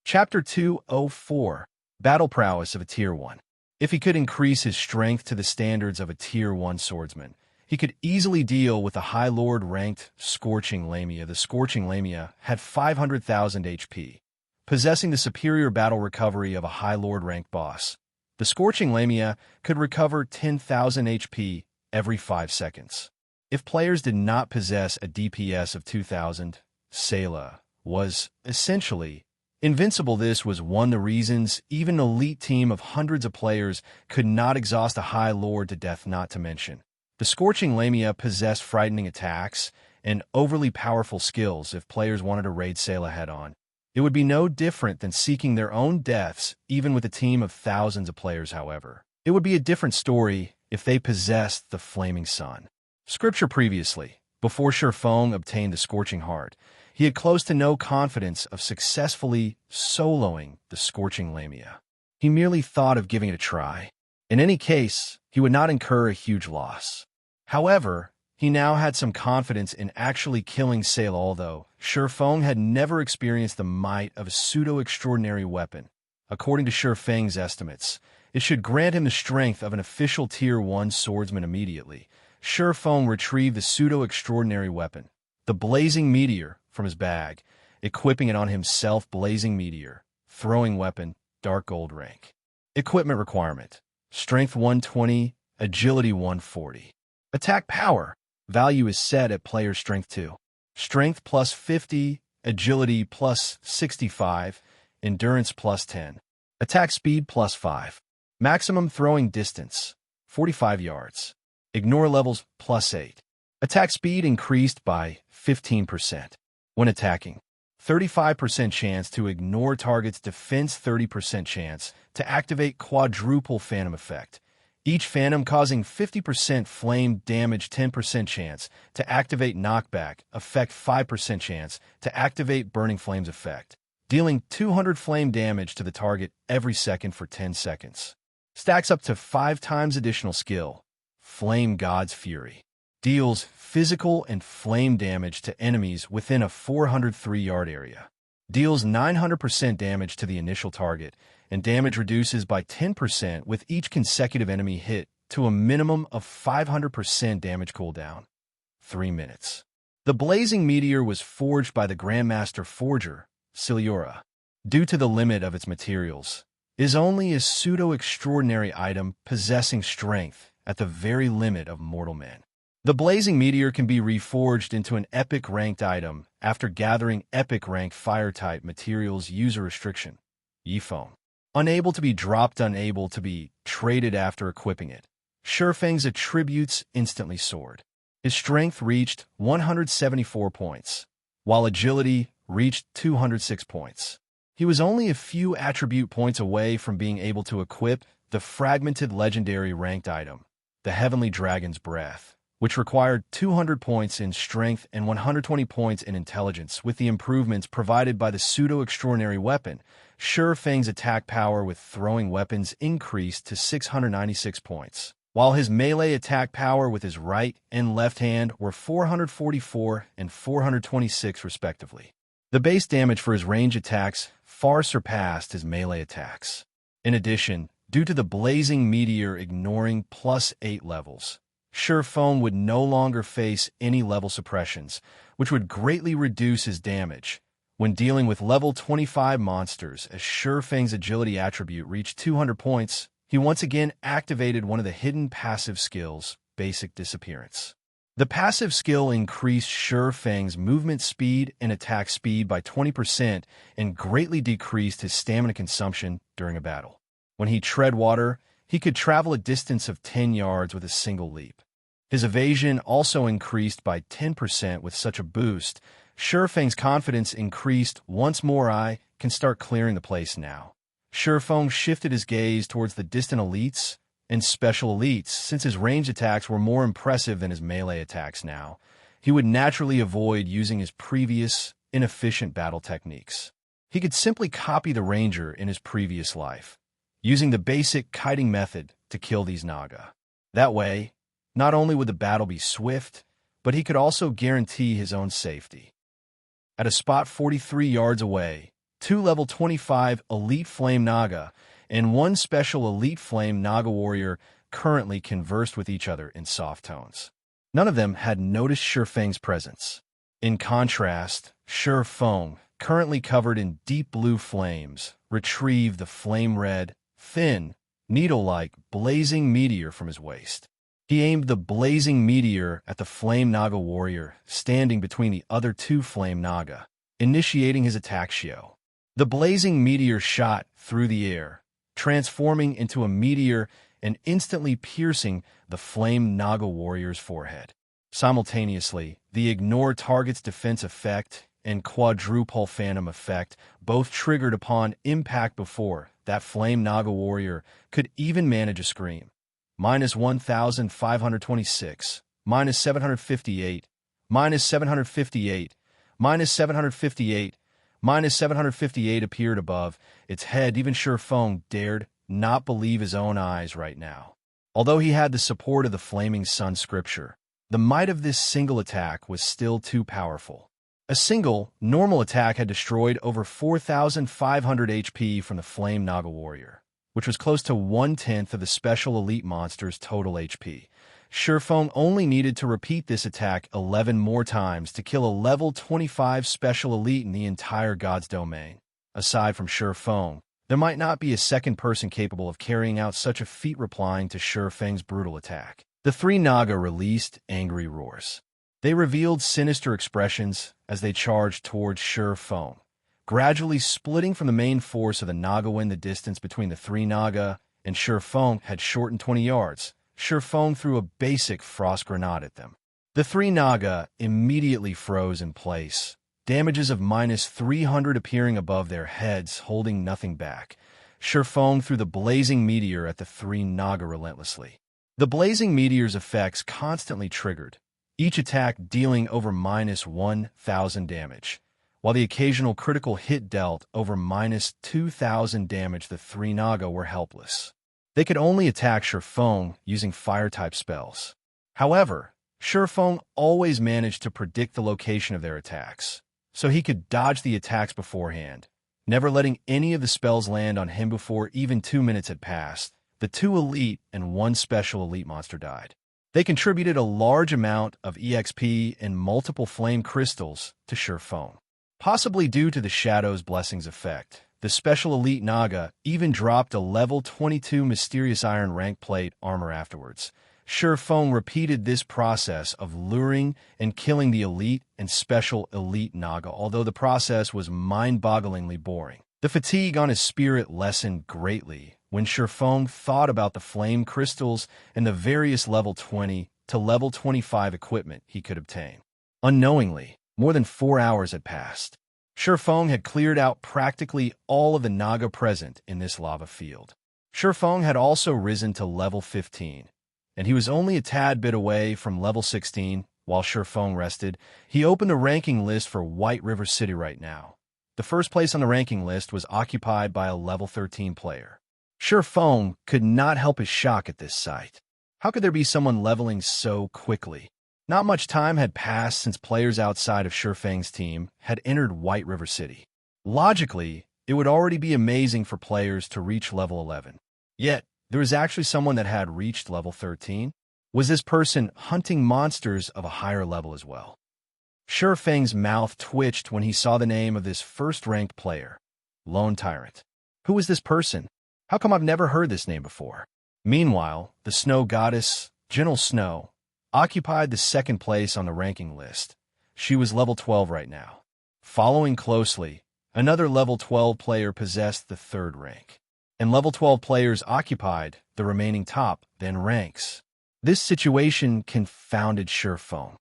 Chapter 204, Battle Prowess of a Tier 1. If he could increase his strength to the standards of a Tier 1 swordsman, he could easily deal with the High Lord-ranked Scorching Lamia. The Scorching Lamia had 500,000 HP, possessing the superior battle recovery of a High Lord-ranked boss. The Scorching Lamia could recover 10,000 HP every 5 seconds. If players did not possess a DPS of 2,000, Salou was essentially invincible. This was one of the reasons even an elite team of hundreds of players could not exhaust a High Lord to death, not to mention. The Scorching Lamia possessed frightening attacks and overly powerful skills. If players wanted to raid Salou head-on, it would be no different than seeking their own deaths, even with a team of thousands of players. However, it would be a different story if they possessed the Flaming Sun. Scripture previously, before Shurfeng obtained the Scorching Heart, he had close to no confidence of successfully soloing the Scorching Lamia. He merely thought of giving it a try. In any case, he would not incur a huge loss. However, he now had some confidence in actually killing Salou, although Shurfeng had never experienced the might of a pseudo-extraordinary weapon. According to Shurfeng's estimates, it should grant him the strength of an official Tier 1 swordsman immediately. Shurfeng retrieved the pseudo-extraordinary weapon, the Blazing Meteor, from his bag, equipping it on himself. Blazing Meteor, throwing weapon, dark gold rank. Equipment requirement: Strength 120, Agility 140. Attack power: value is set at player Strength 2. Strength plus 50, Agility plus 65, Endurance plus 10. Attack speed plus 5. Maximum throwing distance: 45 yards. Ignore levels plus 8. Attack speed increased by 15%. When attacking, 35% chance to ignore target's defense, 30% chance to activate quadruple phantom effect. Each phantom causing 50% flame damage, 10% chance to activate knockback effect, 5% chance to activate burning flames effect, dealing 200 flame damage to the target every second for 10 seconds. Stacks up to 5 times additional skill. Flame God's Fury. Deals physical and flame damage to enemies within a 403-yard area. Deals 900% damage to the initial target, and damage reduces by 10% with each consecutive enemy hit to a minimum of 500% damage cooldown. 3 minutes. The Blazing Meteor was forged by the Grandmaster Forger, Salou. Due to the limit of its materials, is only a pseudo-extraordinary item possessing strength at the very limit of mortal men. The Blazing Meteor can be reforged into an epic ranked item after gathering epic ranked fire-type materials. User restriction: Yifeng. Unable to be dropped, unable to be traded after equipping it. Shurfeng's attributes instantly soared. His strength reached 174 points, while agility reached 206 points. He was only a few attribute points away from being able to equip the fragmented legendary ranked item, the Heavenly Dragon's Breath, which required 200 points in strength and 120 points in intelligence. With the improvements provided by the pseudo-extraordinary weapon, Shurfeng's attack power with throwing weapons increased to 696 points, while his melee attack power with his right and left hand were 444 and 426 respectively. The base damage for his range attacks far surpassed his melee attacks. In addition, due to the Blazing Meteor ignoring +8 levels, Shurfeng would no longer face any level suppressions, which would greatly reduce his damage. When dealing with level 25 monsters, as Shurfeng's agility attribute reached 200 points, he once again activated one of the hidden passive skills, Basic Disappearance. The passive skill increased Shurfeng's movement speed and attack speed by 20% and greatly decreased his stamina consumption during a battle. When he tread water, he could travel a distance of 10 yards with a single leap. His evasion also increased by 10% with such a boost. Shurfeng's confidence increased once more. I can start clearing the place now. Shurfeng shifted his gaze towards the distant elites and special elites. Since his ranged attacks were more impressive than his melee attacks now, he would naturally avoid using his previous inefficient battle techniques. He could simply copy the ranger in his previous life, using the basic kiting method to kill these Naga. That way, not only would the battle be swift, but he could also guarantee his own safety. At a spot 43 yards away, 2 level 25 Elite Flame Naga, and 1 special Elite Flame Naga warrior currently conversed with each other in soft tones. None of them had noticed Shifeng's presence. In contrast, Shifeng, currently covered in deep blue flames, retrieved the flame-red, thin, needle-like, blazing meteor from his waist. He aimed the blazing meteor at the Flame Naga warrior standing between the other 2 Flame Naga, initiating his attack Xiao. The blazing meteor shot through the air, transforming into a meteor and instantly piercing the Flame Naga warrior's forehead. Simultaneously, the Ignore Target's defense effect and Quadruple Phantom effect both triggered upon impact before that Flame Naga warrior could even manage a scream. Minus 1,526, minus 758, minus 758, minus 758, minus 758 appeared above its head. Even Shifeng dared not believe his own eyes right now. Although he had the support of the Flaming Sun scripture, the might of this single attack was still too powerful. A single, normal attack had destroyed over 4,500 HP from the Flame Naga warrior, which was close to 1/10 of the special elite monster's total HP. Shifeng only needed to repeat this attack 11 more times to kill a level 25 special elite in the entire God's domain. Aside from Shifeng, there might not be a second person capable of carrying out such a feat. Replying to Shifeng's brutal attack, the 3 Naga released angry roars. They revealed sinister expressions as they charged towards Shifeng, gradually splitting from the main force of the Naga. When the distance between the 3 Naga and Shifeng had shortened 20 yards, Shifeng threw a basic frost grenade at them. The 3 Naga immediately froze in place, damages of minus 300 appearing above their heads, holding nothing back. Shifeng threw the blazing meteor at the 3 Naga relentlessly. The blazing meteor's effects constantly triggered, each attack dealing over minus 1,000 damage. While the occasional critical hit dealt over minus 2,000 damage, the 3 Naga were helpless. They could only attack Shifeng using fire-type spells. However, Shifeng always managed to predict the location of their attacks, so he could dodge the attacks beforehand, never letting any of the spells land on him before even 2 minutes had passed. The 2 elite and 1 special elite monster died. They contributed a large amount of EXP and multiple flame crystals to Shifeng. Possibly due to the Shadow's Blessings effect, the special elite Naga even dropped a level 22 mysterious iron rank plate armor afterwards. Shifeng repeated this process of luring and killing the elite and special elite Naga, although the process was mind-bogglingly boring. The fatigue on his spirit lessened greatly when Shifeng thought about the flame crystals and the various level 20 to level 25 equipment he could obtain. Unknowingly, more than 4 hours had passed. Shifeng had cleared out practically all of the Naga present in this lava field. Shifeng had also risen to level 15, and he was only a tad bit away from level 16. While Shifeng rested, he opened the ranking list for White River City right now. The first place on the ranking list was occupied by a level 13 player. Shifeng could not help his shock at this sight. How could there be someone leveling so quickly? Not much time had passed since players outside of Shifeng's team had entered White River City. Logically, it would already be amazing for players to reach level 11. Yet, there was actually someone that had reached level 13. Was this person hunting monsters of a higher level as well? Shifeng's mouth twitched when he saw the name of this first-ranked player, Lone Tyrant. Who was this person? How come I've never heard this name before? Meanwhile, the snow goddess, Gentle Snow, occupied the second place on the ranking list. She was level 12 right now. Following closely, another level 12 player possessed the third rank, and level 12 players occupied the remaining top then ranks. This situation confounded Shifeng.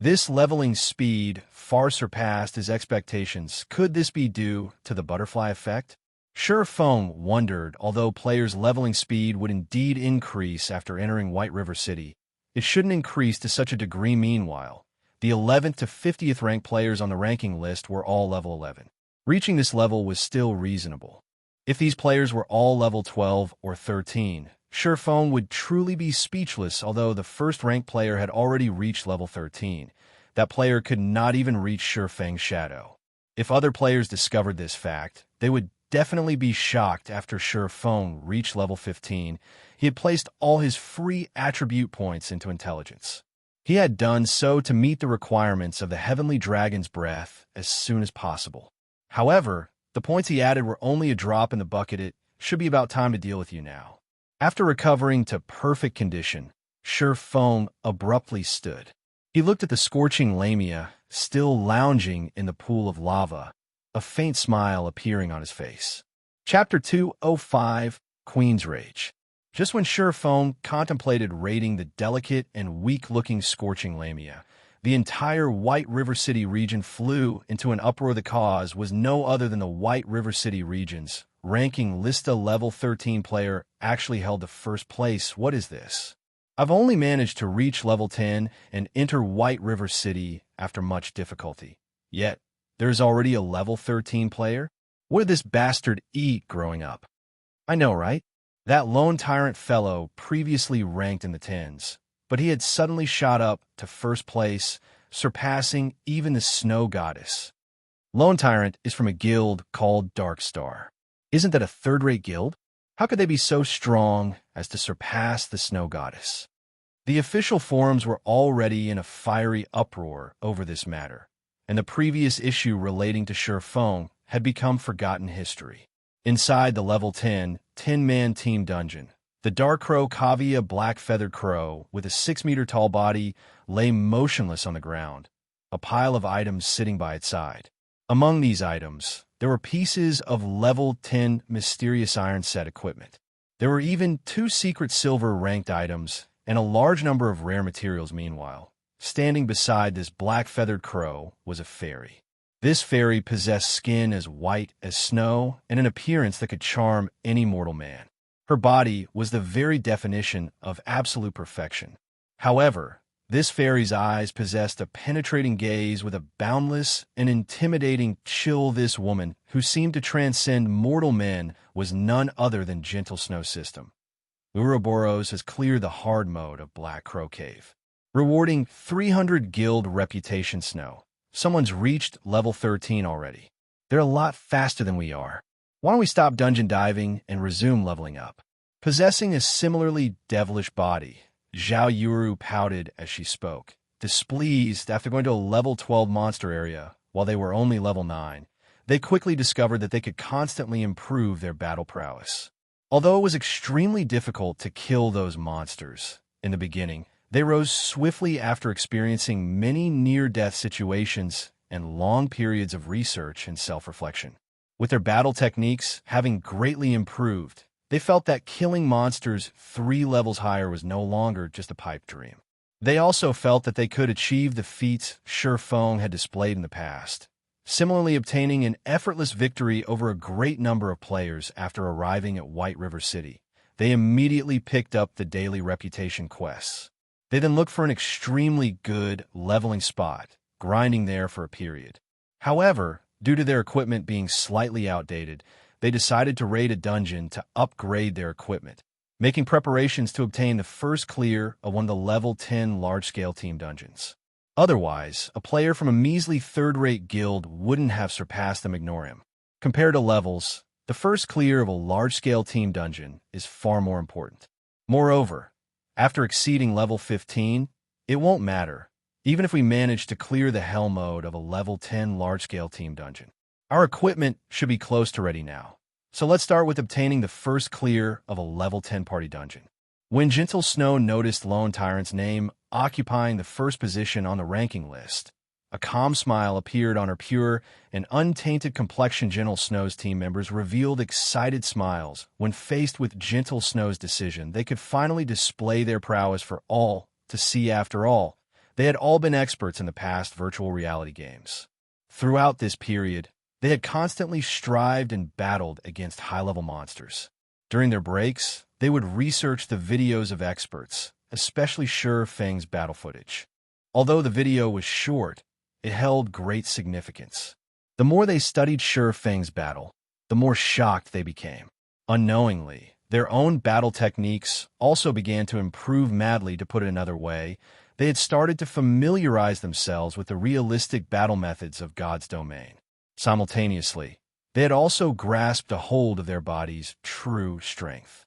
This leveling speed far surpassed his expectations. Could this be due to the butterfly effect? Shifeng wondered. Although players' leveling speed would indeed increase after entering White River City, it shouldn't increase to such a degree. Meanwhile, the 11th to 50th ranked players on the ranking list were all level 11. Reaching this level was still reasonable. If these players were all level 12 or 13, Shifeng would truly be speechless. Although the first-ranked player had already reached level 13, that player could not even reach Shifeng's shadow. If other players discovered this fact, they would definitely be shocked. After Feng reached level 15, he had placed all his free attribute points into intelligence. He had done so to meet the requirements of the Heavenly Dragon's Breath as soon as possible. However, the points he added were only a drop in the bucket. It should be about time to deal with you now. After recovering to perfect condition, Feng abruptly stood. He looked at the scorching Lamia, still lounging in the pool of lava, a faint smile appearing on his face. Chapter 205, Queen's Rage. Just when Feng contemplated raiding the delicate and weak-looking scorching Lamia, the entire White River City region flew into an uproar. The cause was no other than the White River City region's ranking Lista level 13 player actually held the first place. What is this? I've only managed to reach level 10 and enter White River City after much difficulty. Yet, there's already a level 13 player? What did this bastard eat growing up? I know, right? That lone Tyrant fellow previously ranked in the 10s, but he had suddenly shot up to first place, surpassing even the Snow Goddess. Lone Tyrant is from a guild called Darkstar. Isn't that a third-rate guild? How could they be so strong as to surpass the Snow Goddess? The official forums were already in a fiery uproar over this matter, and the previous issue relating to Feng had become forgotten history. Inside the level 10-man team dungeon, the Dark Crow Kavia black-feathered crow with a 6-meter-tall body lay motionless on the ground, a pile of items sitting by its side. Among these items, there were pieces of level 10 mysterious iron set equipment. There were even 2 secret silver-ranked items and a large number of rare materials. Meanwhile, standing beside this black-feathered crow was a fairy. This fairy possessed skin as white as snow and an appearance that could charm any mortal man. Her body was the very definition of absolute perfection. However, this fairy's eyes possessed a penetrating gaze with a boundless and intimidating chill. This woman, who seemed to transcend mortal men, was none other than Gentle Snow System. Ouroboros has cleared the hard mode of Black Crow Cave, rewarding 300 guild reputation. Snow. Someone's reached level 13 already. They're a lot faster than we are. Why don't we stop dungeon diving and resume leveling up? Possessing a similarly devilish body, Zhao Yuru pouted as she spoke, displeased. After going to a level 12 monster area while they were only level 9. They quickly discovered that they could constantly improve their battle prowess. Although it was extremely difficult to kill those monsters in the beginning, they rose swiftly after experiencing many near-death situations and long periods of research and self-reflection. With their battle techniques having greatly improved, they felt that killing monsters 3 levels higher was no longer just a pipe dream. They also felt that they could achieve the feats Feng had displayed in the past, similarly obtaining an effortless victory over a great number of players. After arriving at White River City, they immediately picked up the daily reputation quests. They then looked for an extremely good leveling spot, grinding there for a period. However, due to their equipment being slightly outdated, they decided to raid a dungeon to upgrade their equipment, making preparations to obtain the first clear of one of the level 10 large-scale team dungeons. Otherwise, a player from a measly third-rate guild wouldn't have surpassed them. Ignore him. Compared to levels, the first clear of a large-scale team dungeon is far more important. Moreover, after exceeding level 15, it won't matter, even if we manage to clear the hell mode of a level 10 large-scale team dungeon. Our equipment should be close to ready now, so let's start with obtaining the first clear of a level 10 party dungeon. When Gentle Snow noticed Lone Tyrant's name occupying the first position on the ranking list, a calm smile appeared on her pure and untainted complexion. Gentle Snow's team members revealed excited smiles when faced with Gentle Snow's decision. They could finally display their prowess for all to see. After all, they had all been experts in the past virtual reality games. Throughout this period, they had constantly strived and battled against high-level monsters. During their breaks, they would research the videos of experts, especially Feng's battle footage. Although the video was short, it held great significance. The more they studied Feng's battle, the more shocked they became. Unknowingly, their own battle techniques also began to improve madly. To put it another way, they had started to familiarize themselves with the realistic battle methods of God's domain. Simultaneously, they had also grasped a hold of their body's true strength.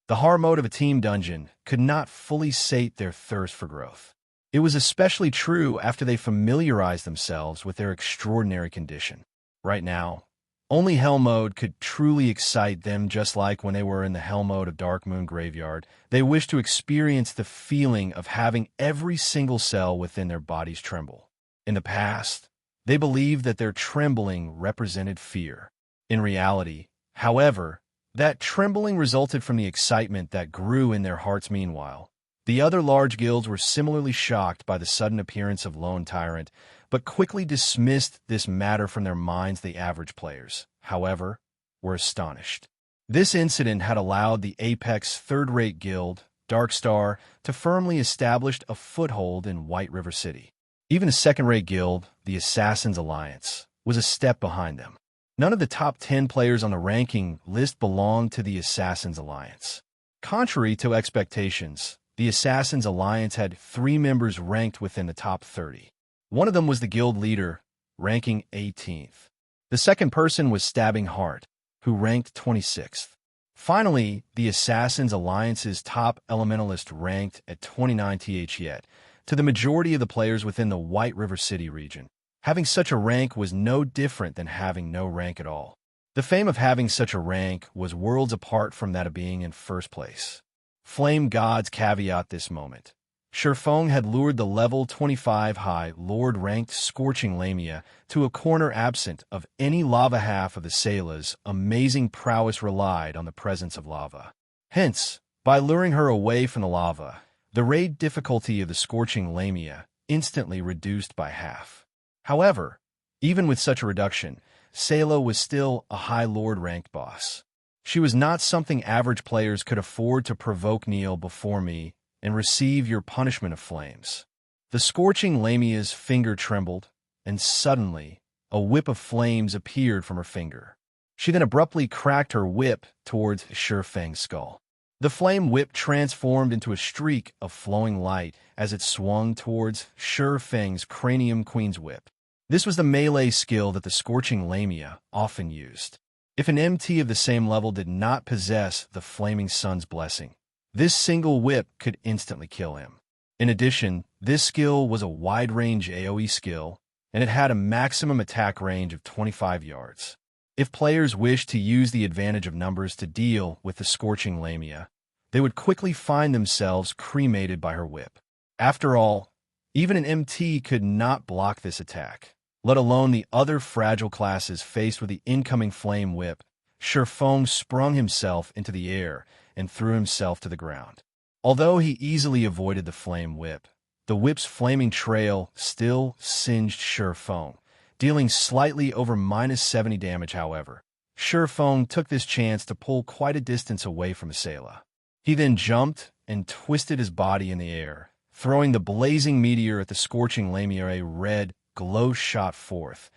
The hard mode of a team dungeon could not fully sate their thirst for growth. It was especially true after they familiarized themselves with their extraordinary condition. Right now, only Hell mode could truly excite them, just like when they were in the Hell mode of Dark Moon Graveyard. They wished to experience the feeling of having every single cell within their bodies tremble. In the past, they believed that their trembling represented fear. In reality, however, that trembling resulted from the excitement that grew in their hearts. Meanwhile, the other large guilds were similarly shocked by the sudden appearance of Lone Tyrant, but quickly dismissed this matter from their minds. The average players, however, were astonished. This incident had allowed the Apex third-rate guild, Darkstar, to firmly establish a foothold in White River City. Even a second-rate guild, the Assassin's Alliance, was a step behind them. None of the top 10 players on the ranking list belonged to the Assassin's Alliance. Contrary to expectations, the Assassin's Alliance had 3 members ranked within the top 30. One of them was the guild leader, ranking 18th. The second person was Stabbing Heart, who ranked 26th. Finally, the Assassin's Alliance's top elementalist ranked at 29th. Yet, to the majority of the players within the White River City region, having such a rank was no different than having no rank at all. The fame of having such a rank was worlds apart from that of being in first place. Flame gods caveat this moment. Shurfeng had lured the level 25 high Lord-ranked Scorching Lamia to a corner absent of any lava. Half of the Salah's amazing prowess relied on the presence of lava. Hence, by luring her away from the lava, the raid difficulty of the Scorching Lamia instantly reduced by half. However, even with such a reduction, Salou was still a High Lord-ranked boss. She was not something average players could afford to provoke. Kneel before me and receive your punishment of flames. The Scorching Lamia's finger trembled, and suddenly a whip of flames appeared from her finger. She then abruptly cracked her whip towards Shurfeng's skull. The flame whip transformed into a streak of flowing light as it swung towards Shurfeng's cranium. Queen's Whip. This was the melee skill that the Scorching Lamia often used. If an MT of the same level did not possess the Flaming Sun's blessing, this single whip could instantly kill him. In addition, this skill was a wide-range AoE skill, and it had a maximum attack range of 25 yards. If players wished to use the advantage of numbers to deal with the Scorching Lamia, they would quickly find themselves cremated by her whip. After all, even an MT could not block this attack, let alone the other fragile classes faced with the incoming flame whip. Shurfeng sprung himself into the air and threw himself to the ground. Although he easily avoided the flame whip, the whip's flaming trail still singed Shurfeng, dealing slightly over -70 damage. However, Shurfeng took this chance to pull quite a distance away from Salou. He then jumped and twisted his body in the air, throwing the blazing meteor at the Scorching Lamia. A red glow shot forth,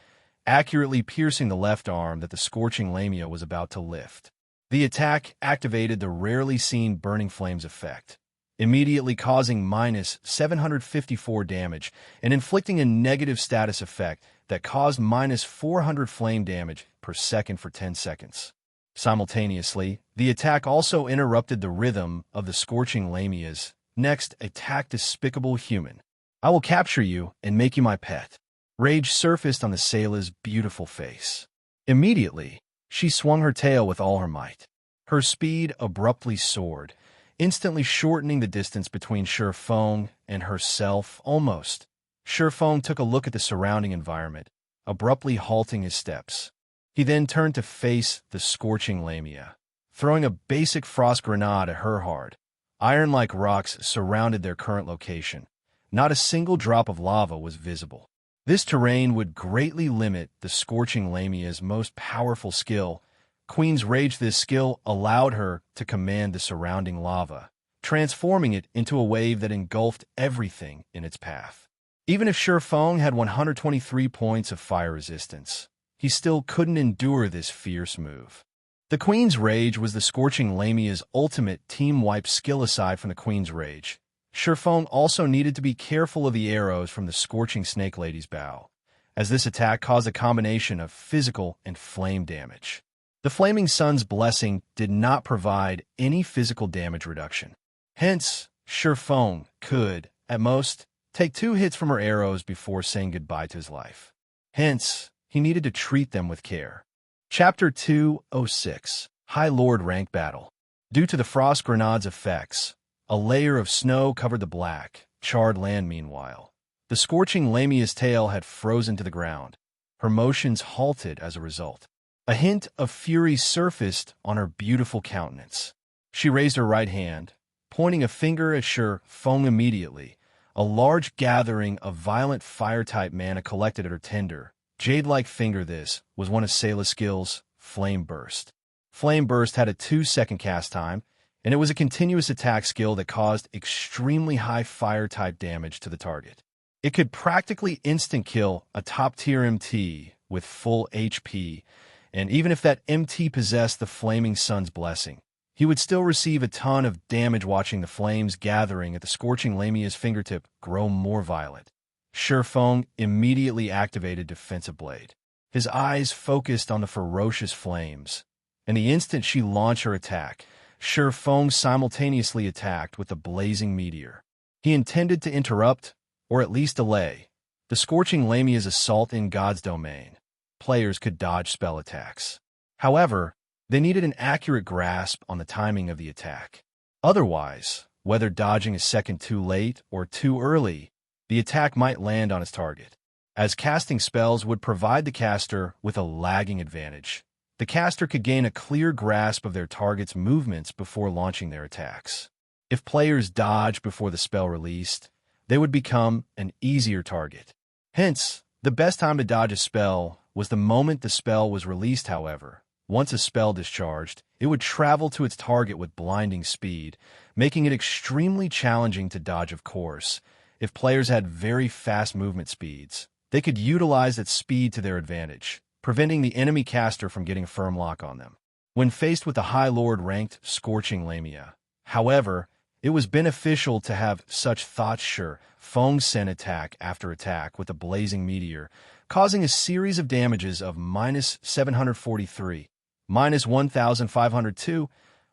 accurately piercing the left arm that the Scorching Lamia was about to lift. The attack activated the rarely seen Burning Flames effect, immediately causing -754 damage and inflicting a negative status effect that caused -400 flame damage per second for 10 seconds. Simultaneously, the attack also interrupted the rhythm of the Scorching Lamia's next attack. Despicable human, I will capture you and make you my pet. Rage surfaced on the Salah's beautiful face. Immediately, she swung her tail with all her might. Her speed abruptly soared, instantly shortening the distance between Shurfeng and herself almost. Shurfeng took a look at the surrounding environment, abruptly halting his steps. He then turned to face the Scorching Lamia, throwing a basic frost grenade at her hard. Iron-like rocks surrounded their current location. Not a single drop of lava was visible. This terrain would greatly limit the Scorching Lamia's most powerful skill, Queen's Rage. This skill allowed her to command the surrounding lava, transforming it into a wave that engulfed everything in its path. Even if Shurfeng had 123 points of fire resistance, he still couldn't endure this fierce move. The Queen's Rage was the Scorching Lamia's ultimate team wipe skill. Aside from the Queen's Rage, Shurfeng also needed to be careful of the arrows from the Scorching Snake Lady's bow. as this attack caused a combination of physical and flame damage. The Flaming Sun's blessing did not provide any physical damage reduction. Hence, Shifeng could, at most, take 2 hits from her arrows before saying goodbye to his life. Hence, he needed to treat them with care. Chapter 206, High Lord Rank Battle. Due to the Frost Grenade's effects, a layer of snow covered the black, charred land meanwhile. The scorching Lamia's tail had frozen to the ground. Her motions halted as a result. A hint of fury surfaced on her beautiful countenance. She raised her right hand, pointing a finger at Shifeng immediately. A large gathering of violent fire-type mana collected at her tender, jade-like finger. This was one of Salau's skills, Flame Burst. Flame Burst had a 2-second cast time, and it was a continuous attack skill that caused extremely high fire-type damage to the target. It could practically instant-kill a top-tier MT with full HP, and even if that MT possessed the Flaming Sun's blessing, he would still receive a ton of damage watching the flames gathering at the scorching Lamia's fingertip grow more violent. Shifeng immediately activated Defensive Blade. His eyes focused on the ferocious flames, and the instant she launched her attack, Shifeng simultaneously attacked with the blazing meteor. He intended to interrupt, or at least delay, the scorching Lamia's assault in God's domain. Players could dodge spell attacks. However, they needed an accurate grasp on the timing of the attack. Otherwise, whether dodging a second too late or too early, the attack might land on its target. As casting spells would provide the caster with a lagging advantage, the caster could gain a clear grasp of their target's movements before launching their attacks. If players dodged before the spell released, they would become an easier target. Hence, the best time to dodge a spell was the moment the spell was released. However, once a spell discharged, it would travel to its target with blinding speed, making it extremely challenging to dodge. Of course, if players had very fast movement speeds, they could utilize that speed to their advantage, preventing the enemy caster from getting a firm lock on them. When faced with a High Lord ranked Scorching Lamia, however, it was beneficial to have such thoughts. Shifeng sent attack after attack with a blazing meteor, causing a series of damages of -743, -1,502,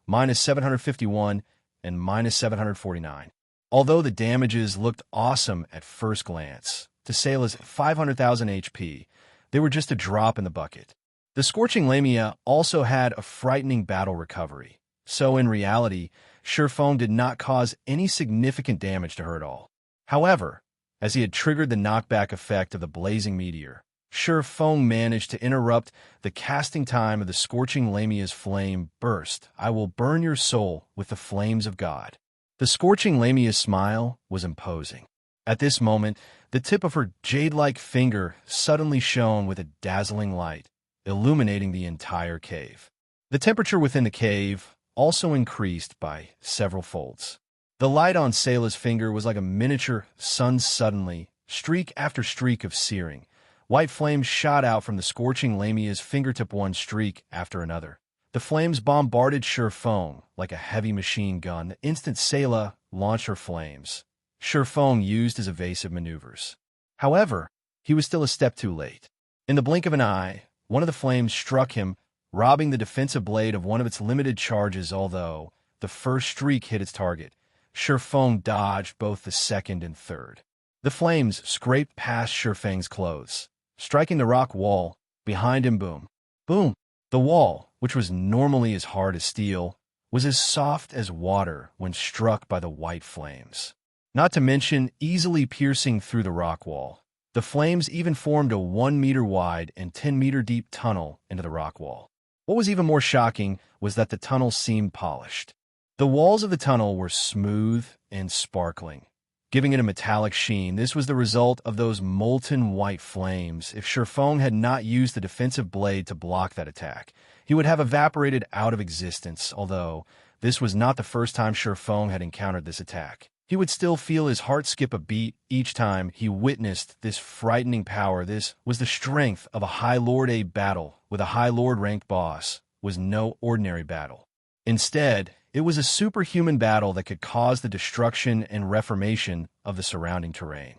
-751, and -749. Although the damages looked awesome at first glance, to Salau's 500,000 HP, they were just a drop in the bucket. The Scorching Lamia also had a frightening battle recovery, so in reality, Shifeng did not cause any significant damage to her at all. However, as he had triggered the knockback effect of the blazing meteor, Shifeng managed to interrupt the casting time of the Scorching Lamia's Flame Burst. I will burn your soul with the flames of God. The Scorching Lamia's smile was imposing. At this moment, the tip of her jade-like finger suddenly shone with a dazzling light, illuminating the entire cave. The temperature within the cave also increased by several folds. The light on Salau's finger was like a miniature sun. Suddenly, streak after streak of searing white flames shot out from the Scorching Lamia's fingertip, one streak after another. The flames bombarded Shifeng like a heavy machine gun. The instant Salau launched her flames, Shifeng used his evasive maneuvers. However, he was still a step too late. In the blink of an eye, one of the flames struck him, robbing the defensive blade of one of its limited charges. Although the first streak hit its target, Shifeng dodged both the second and third. The flames scraped past Shifeng's clothes, striking the rock wall behind him. Boom. Boom. The wall, which was normally as hard as steel, was as soft as water when struck by the white flames. Not to mention easily piercing through the rock wall. The flames even formed a 1-meter wide and 10-meter deep tunnel into the rock wall. What was even more shocking was that the tunnel seemed polished. The walls of the tunnel were smooth and sparkling, giving it a metallic sheen. This was the result of those molten white flames. If Shifeng had not used the defensive blade to block that attack, he would have evaporated out of existence. Although this was not the first time Shifeng had encountered this attack, he would still feel his heart skip a beat each time he witnessed this frightening power. This was the strength of a High Lord. A battle with a High Lord ranked boss was no ordinary battle. Instead, it was a superhuman battle that could cause the destruction and reformation of the surrounding terrain.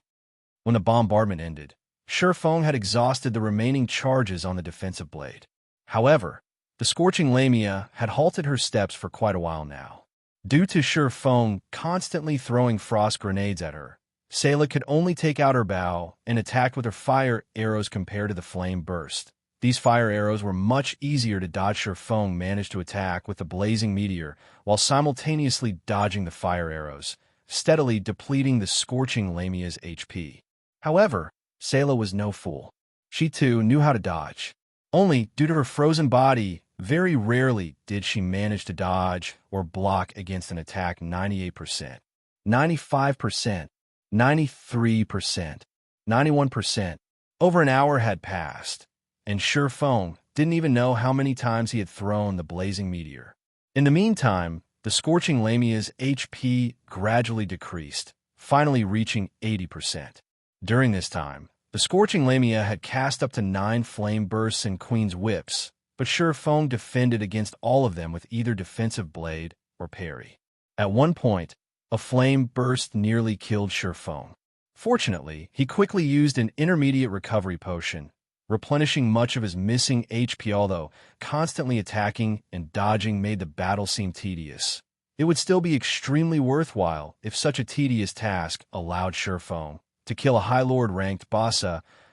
When the bombardment ended, Feng had exhausted the remaining charges on the defensive blade. However, the Scorching Lamia had halted her steps for quite a while now. Due to Feng constantly throwing frost grenades at her, Salou could only take out her bow and attack with her fire arrows compared to the flame burst. These fire arrows were much easier to dodge. Feng managed to attack with the blazing meteor while simultaneously dodging the fire arrows, steadily depleting the Scorching Lamia's HP. However, Salou was no fool. She too knew how to dodge. Only, due to her frozen body, very rarely did she manage to dodge or block against an attack. 98%, 95%, 93%, 91%. Over an hour had passed, and Feng didn't even know how many times he had thrown the blazing meteor. In the meantime, the Scorching Lamia's HP gradually decreased, finally reaching 80%. During this time, the Scorching Lamia had cast up to 9 flame bursts and Queen's Whips, but Feng defended against all of them with either defensive blade or parry. At one point, a flame burst nearly killed Feng. Fortunately, he quickly used an intermediate recovery potion, replenishing much of his missing HP. Although constantly attacking and dodging made the battle seem tedious, it would still be extremely worthwhile if such a tedious task allowed Feng to kill a High Lord ranked boss.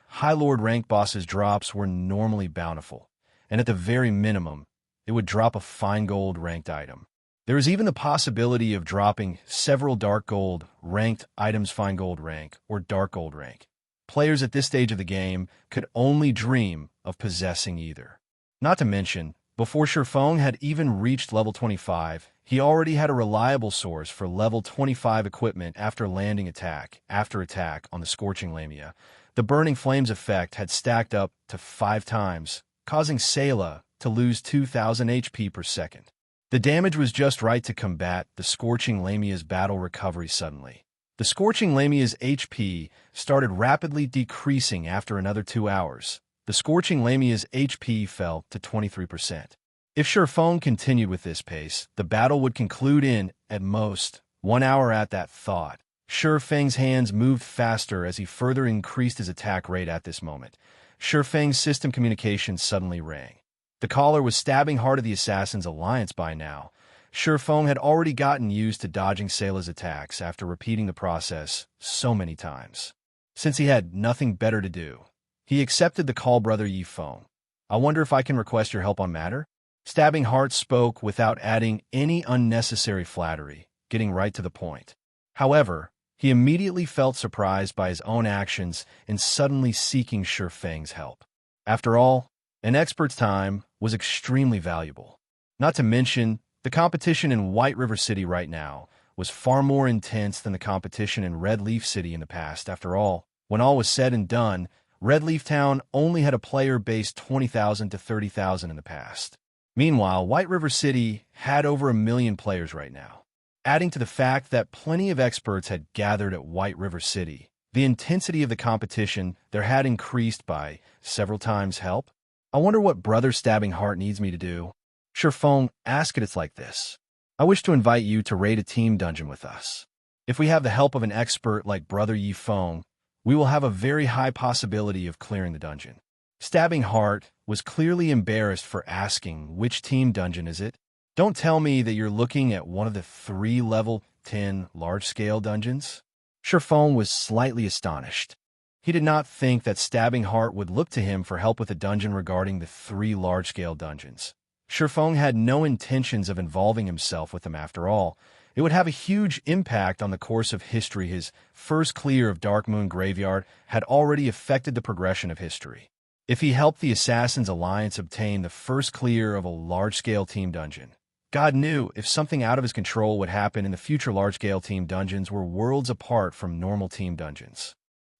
High Lord ranked bosses' drops were normally bountiful, and at the very minimum, it would drop a fine gold ranked item. There is even the possibility of dropping several dark gold ranked items. Fine gold rank or dark gold rank. Players at this stage of the game could only dream of possessing either. Not to mention, before Feng had even reached level 25, he already had a reliable source for level 25 equipment after landing attack after attack on the Scorching Lamia. The Burning Flames effect had stacked up to 5 times, causing Salou to lose 2,000 HP per second. The damage was just right to combat the Scorching Lamia's battle recovery suddenly. The Scorching Lamia's HP started rapidly decreasing after another 2 hours. The Scorching Lamia's HP fell to 23%. If Feng continued with this pace, the battle would conclude in, at most, 1 hour. At that thought, Feng's hands moved faster as he further increased his attack rate. At this moment, Feng's system communication suddenly rang. The caller was stabbing hard at the Assassin's Alliance by now. Feng had already gotten used to dodging Salou's attacks after repeating the process so many times. Since he had nothing better to do, he accepted the call. Brother Feng, I wonder if I can request your help on matter? Stabbing Heart spoke without adding any unnecessary flattery, getting right to the point. However, he immediately felt surprised by his own actions in suddenly seeking Feng's help. After all, an expert's time was extremely valuable. Not to mention, the competition in White River City right now was far more intense than the competition in Red Leaf City in the past. After all, when all was said and done, Red Leaf Town only had a player base 20,000 to 30,000 in the past. Meanwhile, White River City had over 1 million players right now. Adding to the fact that plenty of experts had gathered at White River City, the intensity of the competition there had increased by several times. Help? I wonder what Brother Stabbing Heart needs me to do. Feng, ask it. It's like this. I wish to invite you to raid a team dungeon with us. If we have the help of an expert like Brother Feng, we will have a very high possibility of clearing the dungeon. Stabbing Heart was clearly embarrassed for asking, which team dungeon is it? Don't tell me that you're looking at one of the 3 level 10 large-scale dungeons? Feng was slightly astonished. He did not think that Stabbing Heart would look to him for help with a dungeon regarding the 3 large-scale dungeons. Feng had no intentions of involving himself with them. After all, it would have a huge impact on the course of history. His first clear of Dark Moon Graveyard had already affected the progression of history. If he helped the Assassin's Alliance obtain the first clear of a large-scale team dungeon, God knew if something out of his control would happen in the future. Large-scale team dungeons were worlds apart from normal team dungeons.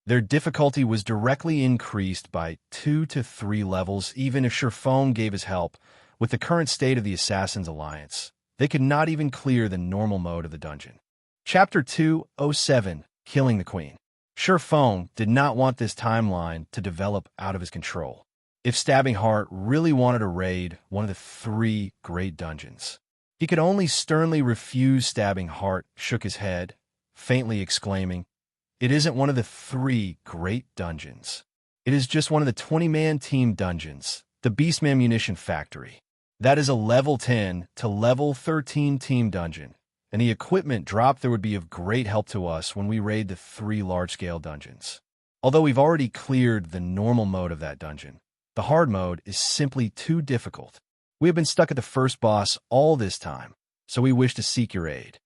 Their difficulty was directly increased by 2 to 3 levels. Even if Feng gave his help, with the current state of the Assassin's Alliance, they could not even clear the normal mode of the dungeon. Chapter 207, Killing the Queen. Feng did not want this timeline to develop out of his control. If Stabbing Heart really wanted to raid one of the 3 great dungeons, he could only sternly refuse. Stabbing Heart shook his head, faintly exclaiming, "It isn't one of the 3 great dungeons. It is just one of the 20-man team dungeons, the Beastman Munition Factory. That is a level 10 to level 13 team dungeon, and the equipment drop there would be of great help to us when we raid the 3 large-scale dungeons. Although we've already cleared the normal mode of that dungeon, the hard mode is simply too difficult. We have been stuck at the first boss all this time, so we wish to seek your aid.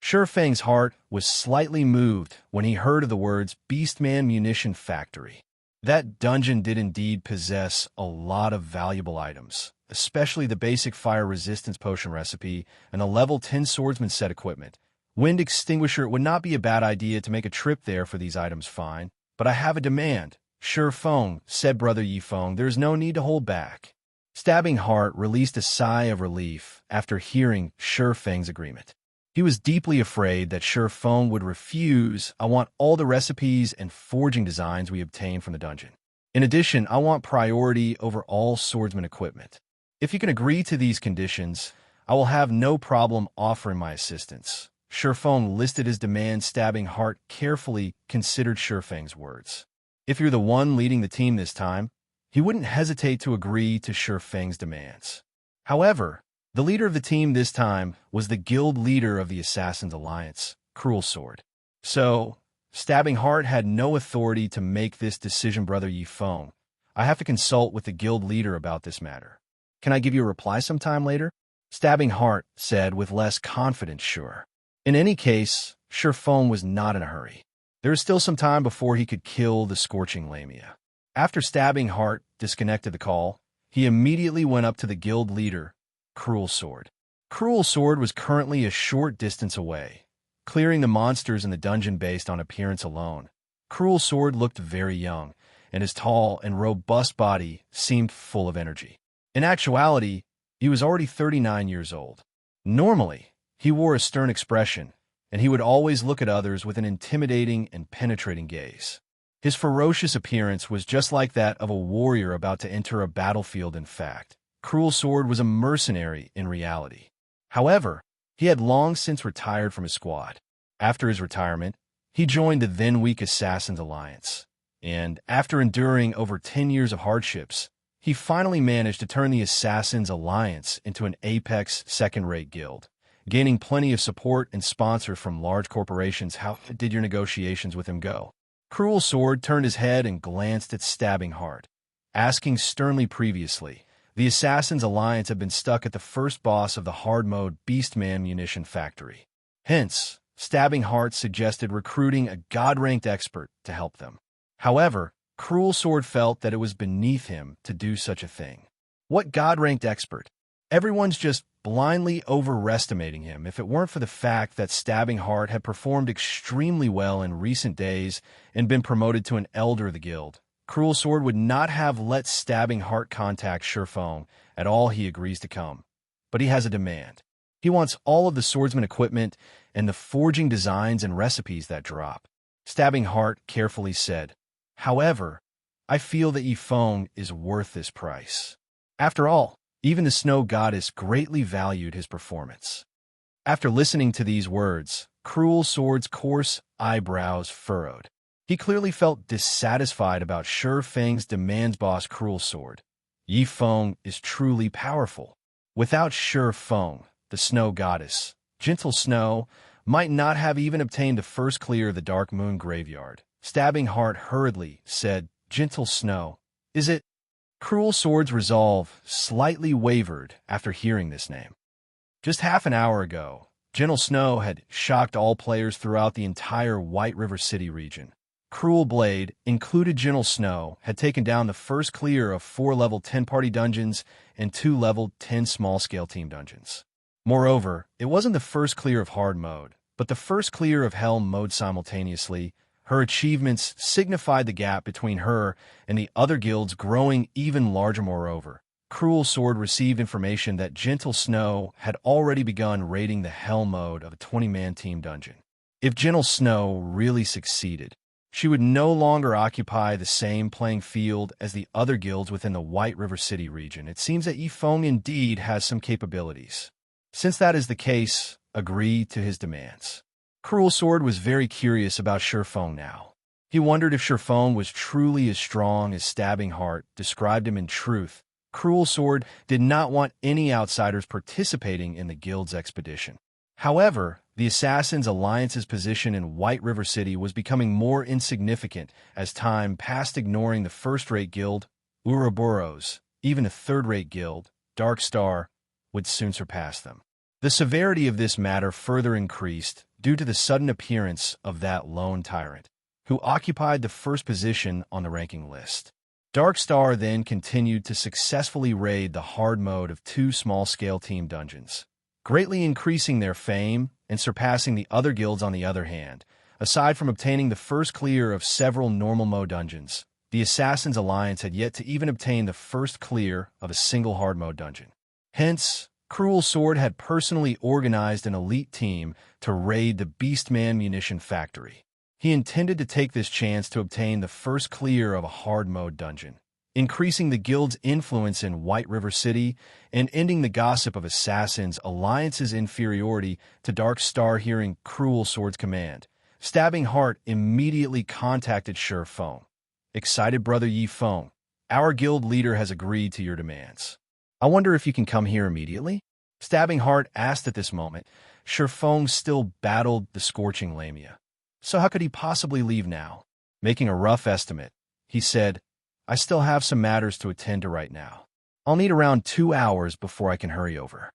Shurfang's heart was slightly moved when he heard of the words Beastman Munition Factory. That dungeon did indeed possess a lot of valuable items, especially the basic fire resistance potion recipe and a level 10 swordsman set equipment. Wind extinguisher, it would not be a bad idea to make a trip there for these items, fine. But I have a demand. Shurfang, said Brother Yifeng, there is no need to hold back. Stabbing Heart released a sigh of relief after hearing Shurfang's agreement. He was deeply afraid that Shurfang would refuse. I want all the recipes and forging designs we obtained from the dungeon. In addition, I want priority over all swordsman equipment. If you can agree to these conditions, I will have no problem offering my assistance. Shurfang listed his demand. Stabbing Heart carefully considered Shurfang's words. If you're the one leading the team this time, he wouldn't hesitate to agree to Shurfang's demands. However, the leader of the team this time was the guild leader of the Assassin's Alliance, Cruel Sword. So, Stabbing Heart had no authority to make this decision. Brother Yifeng, I have to consult with the guild leader about this matter. Can I give you a reply sometime later? Stabbing Heart said with less confidence. Sure. In any case, Shurfang was not in a hurry. There was still some time before he could kill the Scorching Lamia. After Stabbing Heart disconnected the call, he immediately went up to the guild leader, Cruel Sword. Cruel Sword was currently a short distance away, clearing the monsters in the dungeon based on appearance alone. Cruel Sword looked very young, and his tall and robust body seemed full of energy. In actuality, he was already 39 years old. Normally, he wore a stern expression, and he would always look at others with an intimidating and penetrating gaze. His ferocious appearance was just like that of a warrior about to enter a battlefield. In fact, Cruel Sword was a mercenary in reality. However, he had long since retired from his squad. After his retirement, he joined the then-weak Assassin's Alliance, and after enduring over 10 years of hardships, he finally managed to turn the Assassin's Alliance into an apex second-rate guild, gaining plenty of support and sponsor from large corporations. How did your negotiations with him go? Cruel Sword turned his head and glanced at Stabbing Heart, asking sternly. Previously, the Assassin's Alliance had been stuck at the first boss of the hard mode Beastman Munition Factory. Hence, Stabbing Heart suggested recruiting a god-ranked expert to help them. However, Cruel Sword felt that it was beneath him to do such a thing. What god-ranked expert? Everyone's just blindly overestimating him. If it weren't for the fact that Stabbing Heart had performed extremely well in recent days and been promoted to an elder of the guild, Cruel Sword would not have let Stabbing Heart contact Shurfang at all. He agrees to come, but he has a demand. He wants all of the swordsman equipment and the forging designs and recipes that drop. Stabbing Heart carefully said, however, I feel that Yifeng is worth this price. After all, even the snow goddess greatly valued his performance. After listening to these words, Cruel Sword's coarse eyebrows furrowed. He clearly felt dissatisfied about Shurfang's demands. Boss Cruel Sword, Yifeng is truly powerful. Without Shurfang, the snow goddess, Gentle Snow, might not have even obtained the first clear of the Dark Moon Graveyard. Stabbing Heart hurriedly said, Gentle Snow, is it? Cruel Sword's resolve slightly wavered after hearing this name. Just half an hour ago, Gentle Snow had shocked all players throughout the entire White River City region. Cruel Blade, included Gentle Snow, had taken down the first clear of 4 level 10 party dungeons and 2 level 10 small-scale team dungeons. Moreover, it wasn't the first clear of hard mode, but the first clear of hell mode simultaneously. Her achievements signified the gap between her and the other guilds growing even larger. Moreover, Cruel Sword received information that Gentle Snow had already begun raiding the hell mode of a 20-man team dungeon. If Gentle Snow really succeeded, she would no longer occupy the same playing field as the other guilds within the White River City region. It seems that Yifeng indeed has some capabilities. Since that is the case, agree to his demands. Cruel Sword was very curious about Shurfang now. He wondered if Shurfong was truly as strong as Stabbing Heart described him in truth. Cruel Sword did not want any outsiders participating in the guild's expedition. However, the Assassins' Alliance's position in White River City was becoming more insignificant as time passed, ignoring the first-rate guild, Ouroboros. Even a third-rate guild, Dark Star, would soon surpass them. The severity of this matter further increased due to the sudden appearance of that lone tyrant, who occupied the first position on the ranking list. Dark Star then continued to successfully raid the hard mode of 2 small-scale team dungeons, greatly increasing their fame and surpassing the other guilds. On the other hand, aside from obtaining the first clear of several normal mode dungeons, the Assassin's Alliance had yet to even obtain the first clear of a single hard mode dungeon. Hence, Cruel Sword had personally organized an elite team to raid the Beastman Munition factory. He intended to take this chance to obtain the first clear of a hard mode dungeon, increasing the guild's influence in White River City and ending the gossip of Assassin's Alliance's inferiority to Dark Star. Hearing Cruel Sword's command, Stabbing Heart immediately contacted Shurfong. Excited brother Yi Feng, our guild leader has agreed to your demands. I wonder if you can come here immediately? Stabbing Heart asked. At this moment, Shurfong still battled the scorching lamia. So how could he possibly leave now? Making a rough estimate, he said, I still have some matters to attend to right now. I'll need around 2 hours before I can hurry over.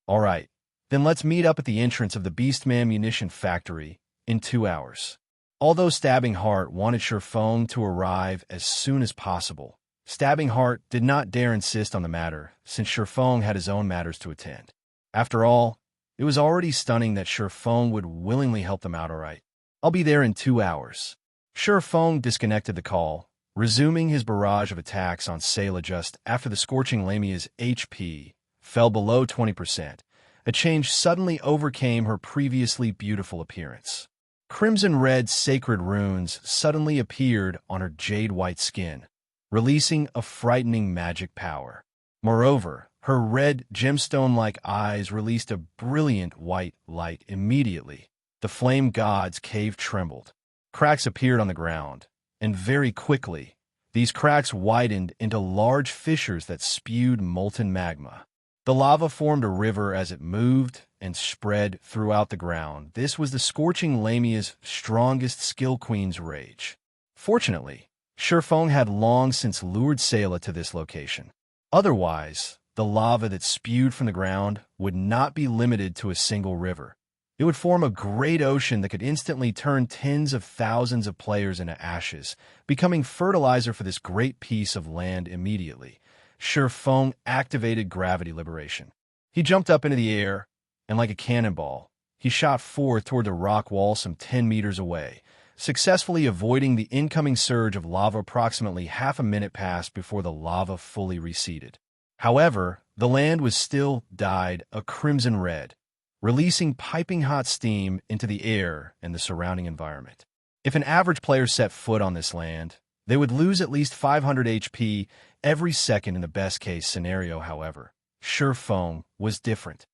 All right, then let's meet up at the entrance of the Beastman Munition factory in 2 hours. Although Stabbing Heart wanted Shurfong to arrive as soon as possible, Stabbing Heart did not dare insist on the matter, since Shurfong had his own matters to attend. After all, it was already stunning that Shurfong would willingly help them out. All right, I'll be there in 2 hours. Shurfong disconnected the call, resuming his barrage of attacks on Salou just after the scorching lamia's HP fell below 20%. A change suddenly overcame her previously beautiful appearance. Crimson-red sacred runes suddenly appeared on her jade-white skin, releasing a frightening magic power. Moreover, her red gemstone-like eyes released a brilliant white light immediately. The flame god's cave trembled. Cracks appeared on the ground, and very quickly, these cracks widened into large fissures that spewed molten magma. The lava formed a river as it moved and spread throughout the ground. This was the scorching lamia's strongest skill, Queen's Rage. Fortunately, Shurfong had long since lured Salou to this location. Otherwise, the lava that spewed from the ground would not be limited to a single river. It would form a great ocean that could instantly turn tens of thousands of players into ashes, becoming fertilizer for this great piece of land immediately. Shurfong activated gravity liberation. He jumped up into the air, and like a cannonball, he shot forth toward the rock wall some 10 meters away, successfully avoiding the incoming surge of lava. Approximately half a minute passed before the lava fully receded. However, the land was still dyed a crimson red, releasing piping hot steam into the air and the surrounding environment. If an average player set foot on this land, they would lose at least 500 HP every second in the best-case scenario. However, Shurfong was different.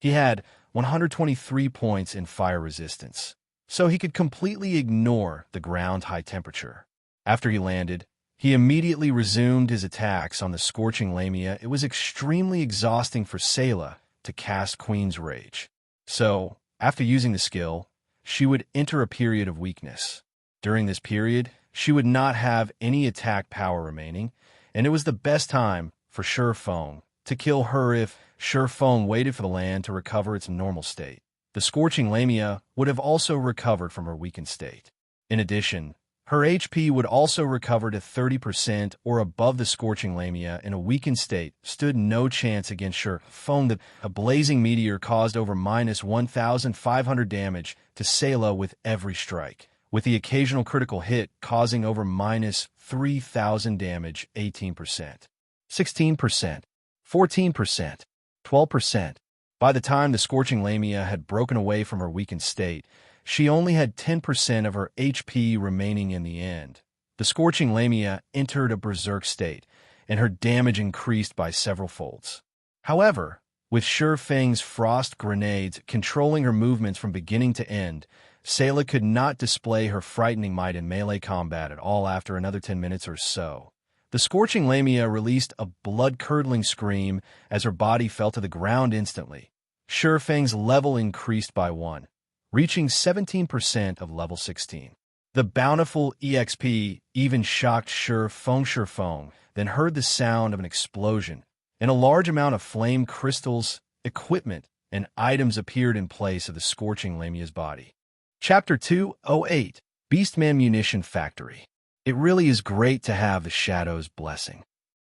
He had 123 points in fire resistance, so he could completely ignore the ground high temperature. After he landed, he immediately resumed his attacks on the scorching lamia. It was extremely exhausting for Salou to cast Queen's Rage. So, after using the skill, she would enter a period of weakness. During this period, she would not have any attack power remaining, and it was the best time for Shurfong to kill her. If Shurfong waited for the land to recover its normal state, the scorching lamia would have also recovered from her weakened state. In addition, her HP would also recover to 30% or above. The scorching lamia in a weakened state stood no chance against Shurfong. A blazing meteor caused over -1,500 damage to Salou with every strike, with the occasional critical hit causing over -3,000 damage. 18%, 16%, 14%, 12%. By the time the scorching lamia had broken away from her weakened state, she only had 10% of her HP remaining. In the end, the scorching lamia entered a berserk state, and her damage increased by several folds. However, With Feng's frost grenades controlling her movements from beginning to end, Salou could not display her frightening might in melee combat at all after another 10 minutes or so. The Scorching Lamia released a blood-curdling scream as her body fell to the ground instantly. Feng's level increased by 1, reaching 17% of level 16. The Bountiful EXP even shocked Feng, then heard the sound of an explosion, and a large amount of flame crystals, equipment, and items appeared in place of the Scorching Lamia's body. Chapter 208, Beastman Munition Factory. It really is great to have the Shadow's blessing.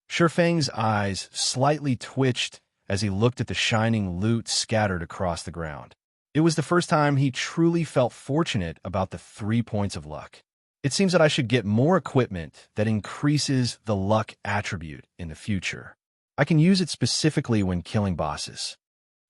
Feng's eyes slightly twitched as he looked at the shining loot scattered across the ground. It was the first time he truly felt fortunate about the 3 points of luck. It seems that I should get more equipment that increases the luck attribute in the future. I can use it specifically when killing bosses.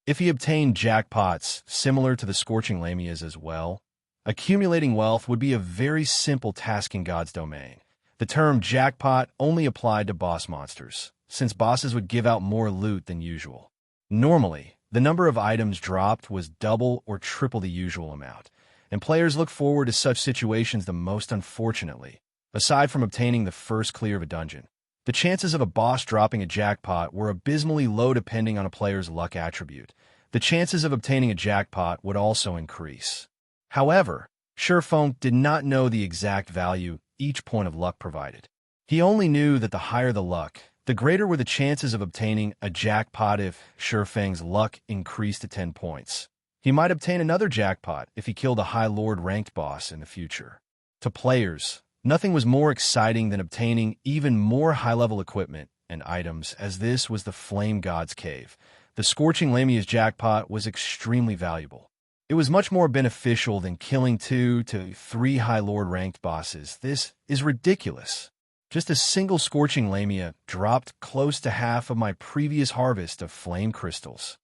If he obtained jackpots similar to the Scorching Lamia's as well, accumulating wealth would be a very simple task in God's domain. The term jackpot only applied to boss monsters, since bosses would give out more loot than usual. Normally, the number of items dropped was double or triple the usual amount, and players look forward to such situations the most unfortunately. Aside from obtaining the first clear of a dungeon, the chances of a boss dropping a jackpot were abysmally low depending on a player's luck attribute. The chances of obtaining a jackpot would also increase. However, Feng did not know the exact value each point of luck provided. He only knew that the higher the luck, the greater were the chances of obtaining a jackpot if Feng's luck increased to 10 points. He might obtain another jackpot if he killed a High Lord ranked boss in the future. To players, nothing was more exciting than obtaining even more high-level equipment and items, as this was the Flame God's Cave. The Scorching Lamia's jackpot was extremely valuable. It was much more beneficial than killing 2 to 3 High Lord ranked bosses. This is ridiculous. Just a single Scorching Lamia dropped close to half of my previous harvest of flame crystals.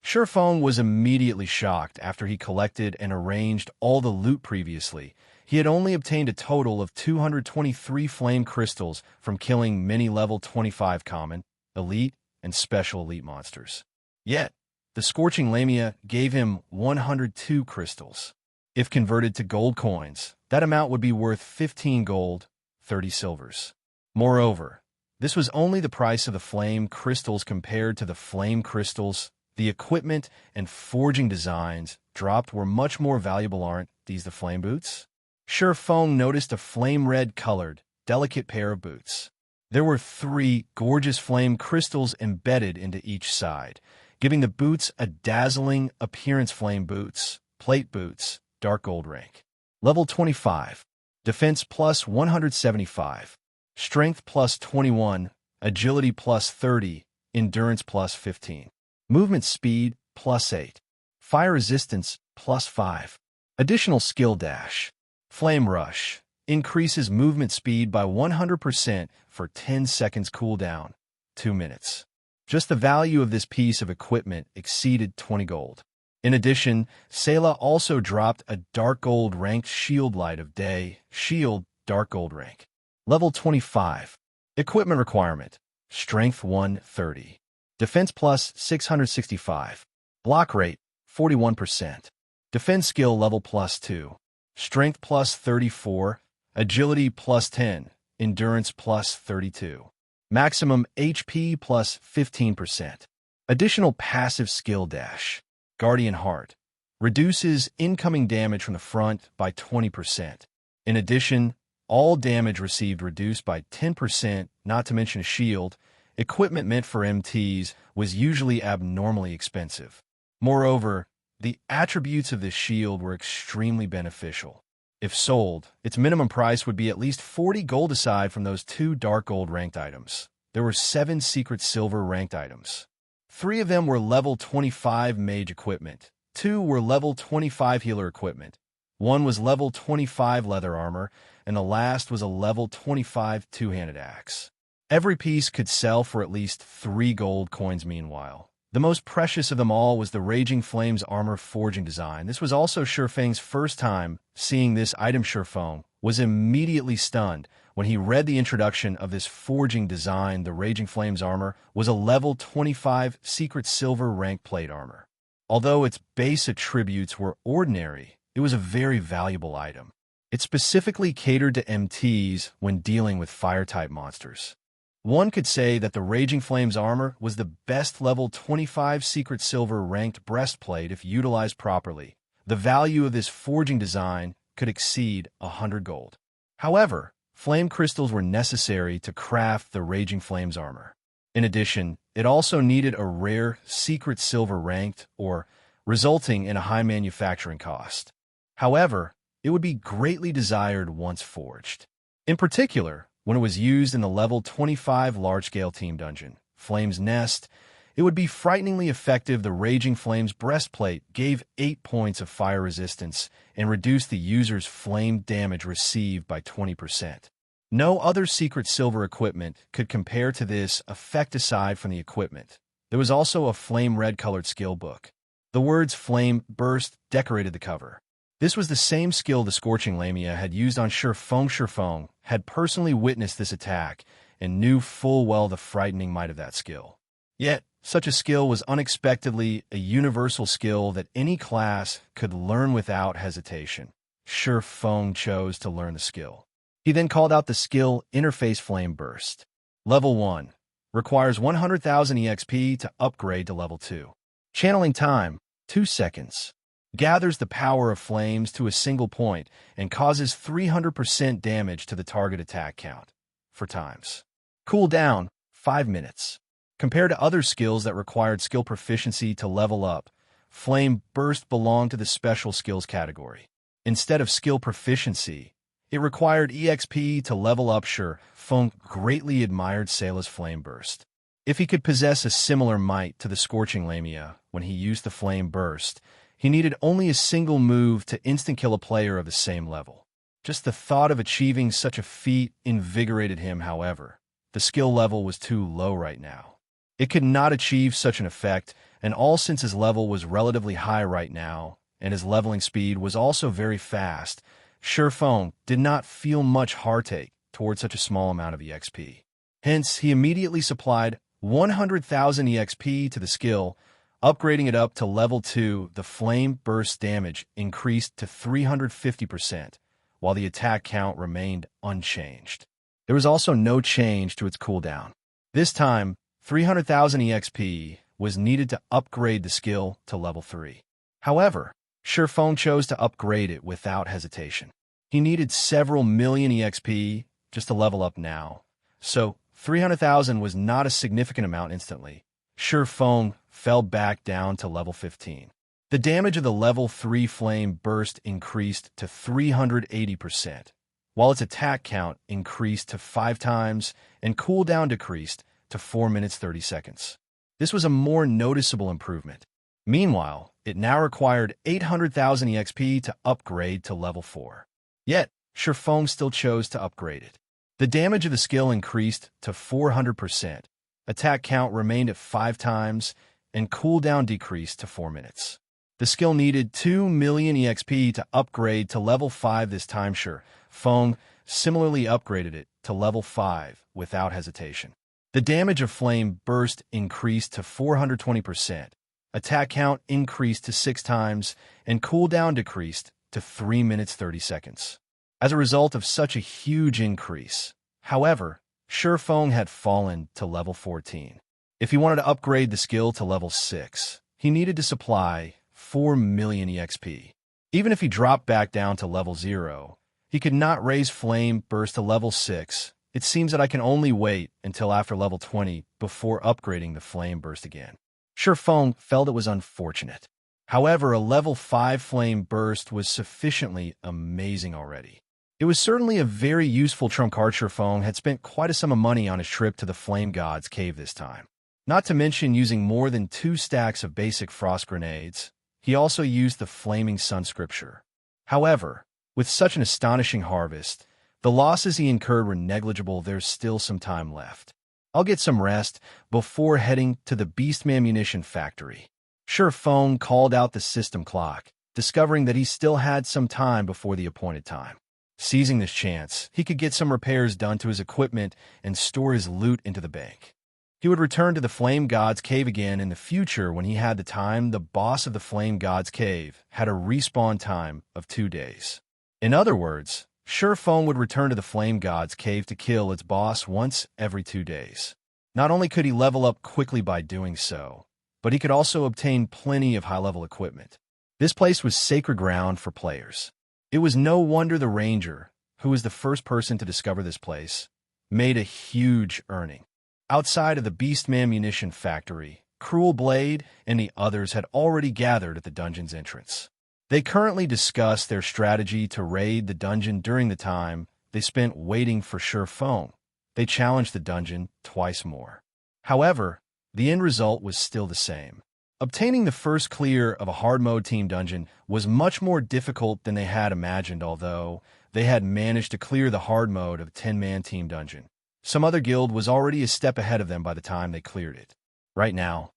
Feng was immediately shocked after he collected and arranged all the loot previously. He had only obtained a total of 223 flame crystals from killing many level 25 common, elite, and special elite monsters. Yet, the Scorching Lamia gave him 102 crystals. If converted to gold coins, that amount would be worth 15 gold, 30 silvers. Moreover, this was only the price of the flame crystals compared to the flame crystals. The equipment and forging designs dropped were much more valuable. Aren't these the flame boots? Feng noticed a flame red colored, delicate pair of boots. There were 3 gorgeous flame crystals embedded into each side, giving the boots a dazzling appearance. Flame boots, plate boots, dark gold rank. Level 25. Defense plus 175. Strength plus 21. Agility plus 30. Endurance plus 15. Movement speed plus 8. Fire resistance plus 5. Additional skill dash. Flame Rush. Increases movement speed by 100% for 10 seconds cooldown. 2 minutes. Just the value of this piece of equipment exceeded 20 gold. In addition, Salou also dropped a dark gold ranked shield light of day, shield, dark gold rank. Level 25. Equipment requirement. Strength 130. Defense plus 665. Block rate 41%. Defense skill level plus 2. Strength plus 34. Agility plus 10. Endurance plus 32. Maximum HP plus 15%. Additional passive skill dash. Guardian Heart. Reduces incoming damage from the front by 20%. In addition, all damage received reduced by 10%, not to mention a shield. Equipment meant for MTs was usually abnormally expensive. Moreover, the attributes of this shield were extremely beneficial. If sold, its minimum price would be at least 40 gold aside from those 2 dark gold ranked items. There were 7 secret silver ranked items. 3 of them were level 25 mage equipment. 2 were level 25 healer equipment. 1 was level 25 leather armor, and the last was a level 25 two-handed axe. Every piece could sell for at least 3 gold coins meanwhile. The most precious of them all was the Raging Flames armor forging design. This was also Feng's first time seeing this item. Feng was immediately stunned when he read the introduction of this forging design. The Raging Flames armor was a level 25 secret silver rank plate armor. Although its base attributes were ordinary, it was a very valuable item. It specifically catered to MTs when dealing with fire-type monsters. One could say that the Raging Flames armor was the best level 25 secret silver ranked breastplate if utilized properly. The value of this forging design could exceed 100 gold. However, flame crystals were necessary to craft the Raging Flames armor. In addition, it also needed a rare secret silver ranked, or resulting in a high manufacturing cost. However, it would be greatly desired once forged. In particular, when it was used in the level 25 large-scale team dungeon, Flame's Nest, it would be frighteningly effective. The Raging Flames breastplate gave 8 points of fire resistance and reduced the user's flame damage received by 20%. No other secret silver equipment could compare to this effect aside from the equipment. There was also a flame red-colored skill book. The words Flame Burst decorated the cover. This was the same skill the Scorching Lamia had used on Shifeng. Shifeng had personally witnessed this attack and knew full well the frightening might of that skill. Yet, such a skill was unexpectedly a universal skill that any class could learn without hesitation. Shifeng chose to learn the skill. He then called out the skill Interface Flame Burst. Level 1. Requires 100,000 EXP to upgrade to Level 2. Channeling time, 2 seconds. Gathers the power of flames to a single point and causes 300% damage to the target attack count. 4 times. Cooldown, 5 minutes. Compared to other skills that required skill proficiency to level up, Flame Burst belonged to the special skills category. Instead of skill proficiency, it required EXP to level up. Shifeng greatly admired Salou's Flame Burst. If he could possess a similar might to the Scorching Lamia when he used the Flame Burst, he needed only a single move to instant-kill a player of the same level. Just the thought of achieving such a feat invigorated him. However, the skill level was too low right now. It could not achieve such an effect, and all since his level was relatively high right now, and his leveling speed was also very fast, Shifeng did not feel much heartache towards such a small amount of EXP. Hence, he immediately supplied 100,000 EXP to the skill. Upgrading it up to level 2, the Flame Burst damage increased to 350%, while the attack count remained unchanged. There was also no change to its cooldown. This time, 300,000 EXP was needed to upgrade the skill to level 3. However, Shifeng chose to upgrade it without hesitation. He needed several million EXP just to level up now, so 300,000 was not a significant amount instantly. Shifeng fell back down to level 15. The damage of the level 3 Flame Burst increased to 380%, while its attack count increased to 5 times and cooldown decreased to 4 minutes 30 seconds. This was a more noticeable improvement. Meanwhile, it now required 800,000 EXP to upgrade to level 4. Yet, Shifeng still chose to upgrade it. The damage of the skill increased to 400%. Attack count remained at 5 times, and cooldown decreased to 4 minutes. The skill needed 2 million EXP to upgrade to level 5 this time. Shifeng similarly upgraded it to level 5 without hesitation. The damage of Flame Burst increased to 420%. Attack count increased to 6 times, and cooldown decreased to 3 minutes 30 seconds. As a result of such a huge increase, however, Shifeng had fallen to level 14. If he wanted to upgrade the skill to level 6, he needed to supply 4 million EXP. Even if he dropped back down to level 0, he could not raise Flame Burst to level 6. It seems that I can only wait until after level 20 before upgrading the Flame Burst again. Shifeng felt it was unfortunate. However, a level 5 Flame Burst was sufficiently amazing already. It was certainly a very useful trump card. Shifeng had spent quite a sum of money on his trip to the Flame God's Cave this time. Not to mention using more than 2 stacks of basic frost grenades, he also used the Flaming Sun Scripture. However, with such an astonishing harvest, the losses he incurred were negligible. There's still some time left. I'll get some rest before heading to the Beastman Munition factory. Shifeng called out the system clock, discovering that he still had some time before the appointed time. Seizing this chance, he could get some repairs done to his equipment and store his loot into the bank. He would return to the Flame God's Cave again in the future when he had the time. The boss of the Flame God's Cave had a respawn time of 2 days. In other words, Surephone would return to the Flame God's Cave to kill its boss once every 2 days. Not only could he level up quickly by doing so, but he could also obtain plenty of high-level equipment. This place was sacred ground for players. It was no wonder the Ranger, who was the first person to discover this place, made a huge earning. Outside of the Beastman Munition factory, Cruel Blade and the others had already gathered at the dungeon's entrance. They currently discussed their strategy to raid the dungeon during the time they spent waiting for Surephone. They challenged the dungeon twice more. However, the end result was still the same. Obtaining the first clear of a hard mode team dungeon was much more difficult than they had imagined, although they had managed to clear the hard mode of a 10-man team dungeon. Some other guild was already a step ahead of them by the time they cleared it. Right now,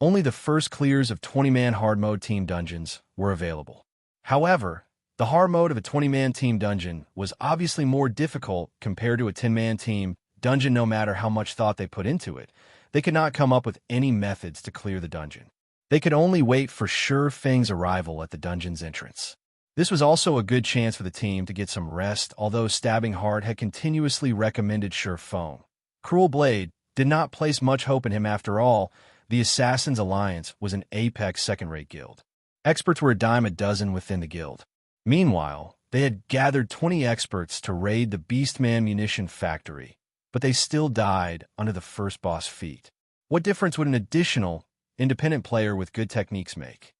only the first clears of 20-man hard mode team dungeons were available. However, the hard mode of a 20-man team dungeon was obviously more difficult compared to a 10-man team dungeon. No matter how much thought they put into it, they could not come up with any methods to clear the dungeon. They could only wait for Surefang's arrival at the dungeon's entrance. This was also a good chance for the team to get some rest, although Stabbing Heart had continuously recommended Surephone. Cruel Blade did not place much hope in him after all. The Assassins' Alliance was an apex second-rate guild. Experts were a dime a dozen within the guild. Meanwhile, they had gathered 20 experts to raid the Beastman Munition factory, but they still died under the first boss feat. What difference would an additional, independent player with good techniques make?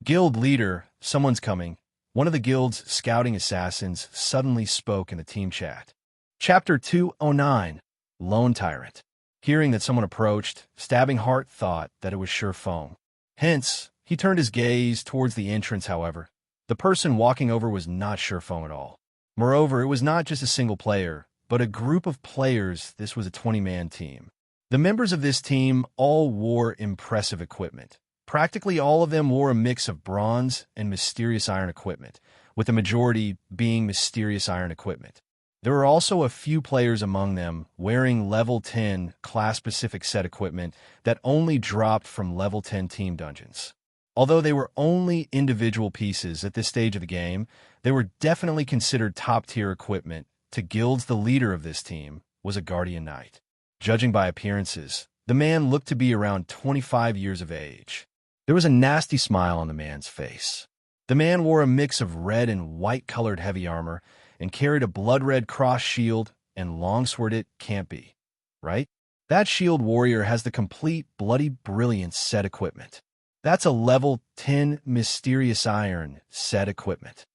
Guild leader, someone's coming. One of the guild's scouting assassins suddenly spoke in the team chat. Chapter 209, Lone Tyrant. Hearing that someone approached, Stabbing Heart thought that it was Surephone. Hence, he turned his gaze towards the entrance. However, the person walking over was not Surephone at all. Moreover, it was not just a single player, but a group of players. This was a 20-man team. The members of this team all wore impressive equipment. Practically all of them wore a mix of bronze and mysterious iron equipment, with the majority being mysterious iron equipment. There were also a few players among them wearing level 10 class-specific set equipment that only dropped from level 10 team dungeons. Although they were only individual pieces at this stage of the game, they were definitely considered top-tier equipment. To guilds, the leader of this team was a Guardian Knight. Judging by appearances, the man looked to be around 25 years of age. There was a nasty smile on the man's face. The man wore a mix of red and white-colored heavy armor and carried a blood-red cross shield and longsword. It can't be, right? That shield warrior has the complete Bloody Brilliance set equipment. That's a level 10 mysterious iron set equipment.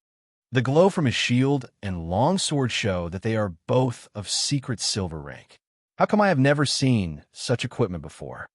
The glow from his shield and longsword show that they are both of secret silver rank. How come I have never seen such equipment before?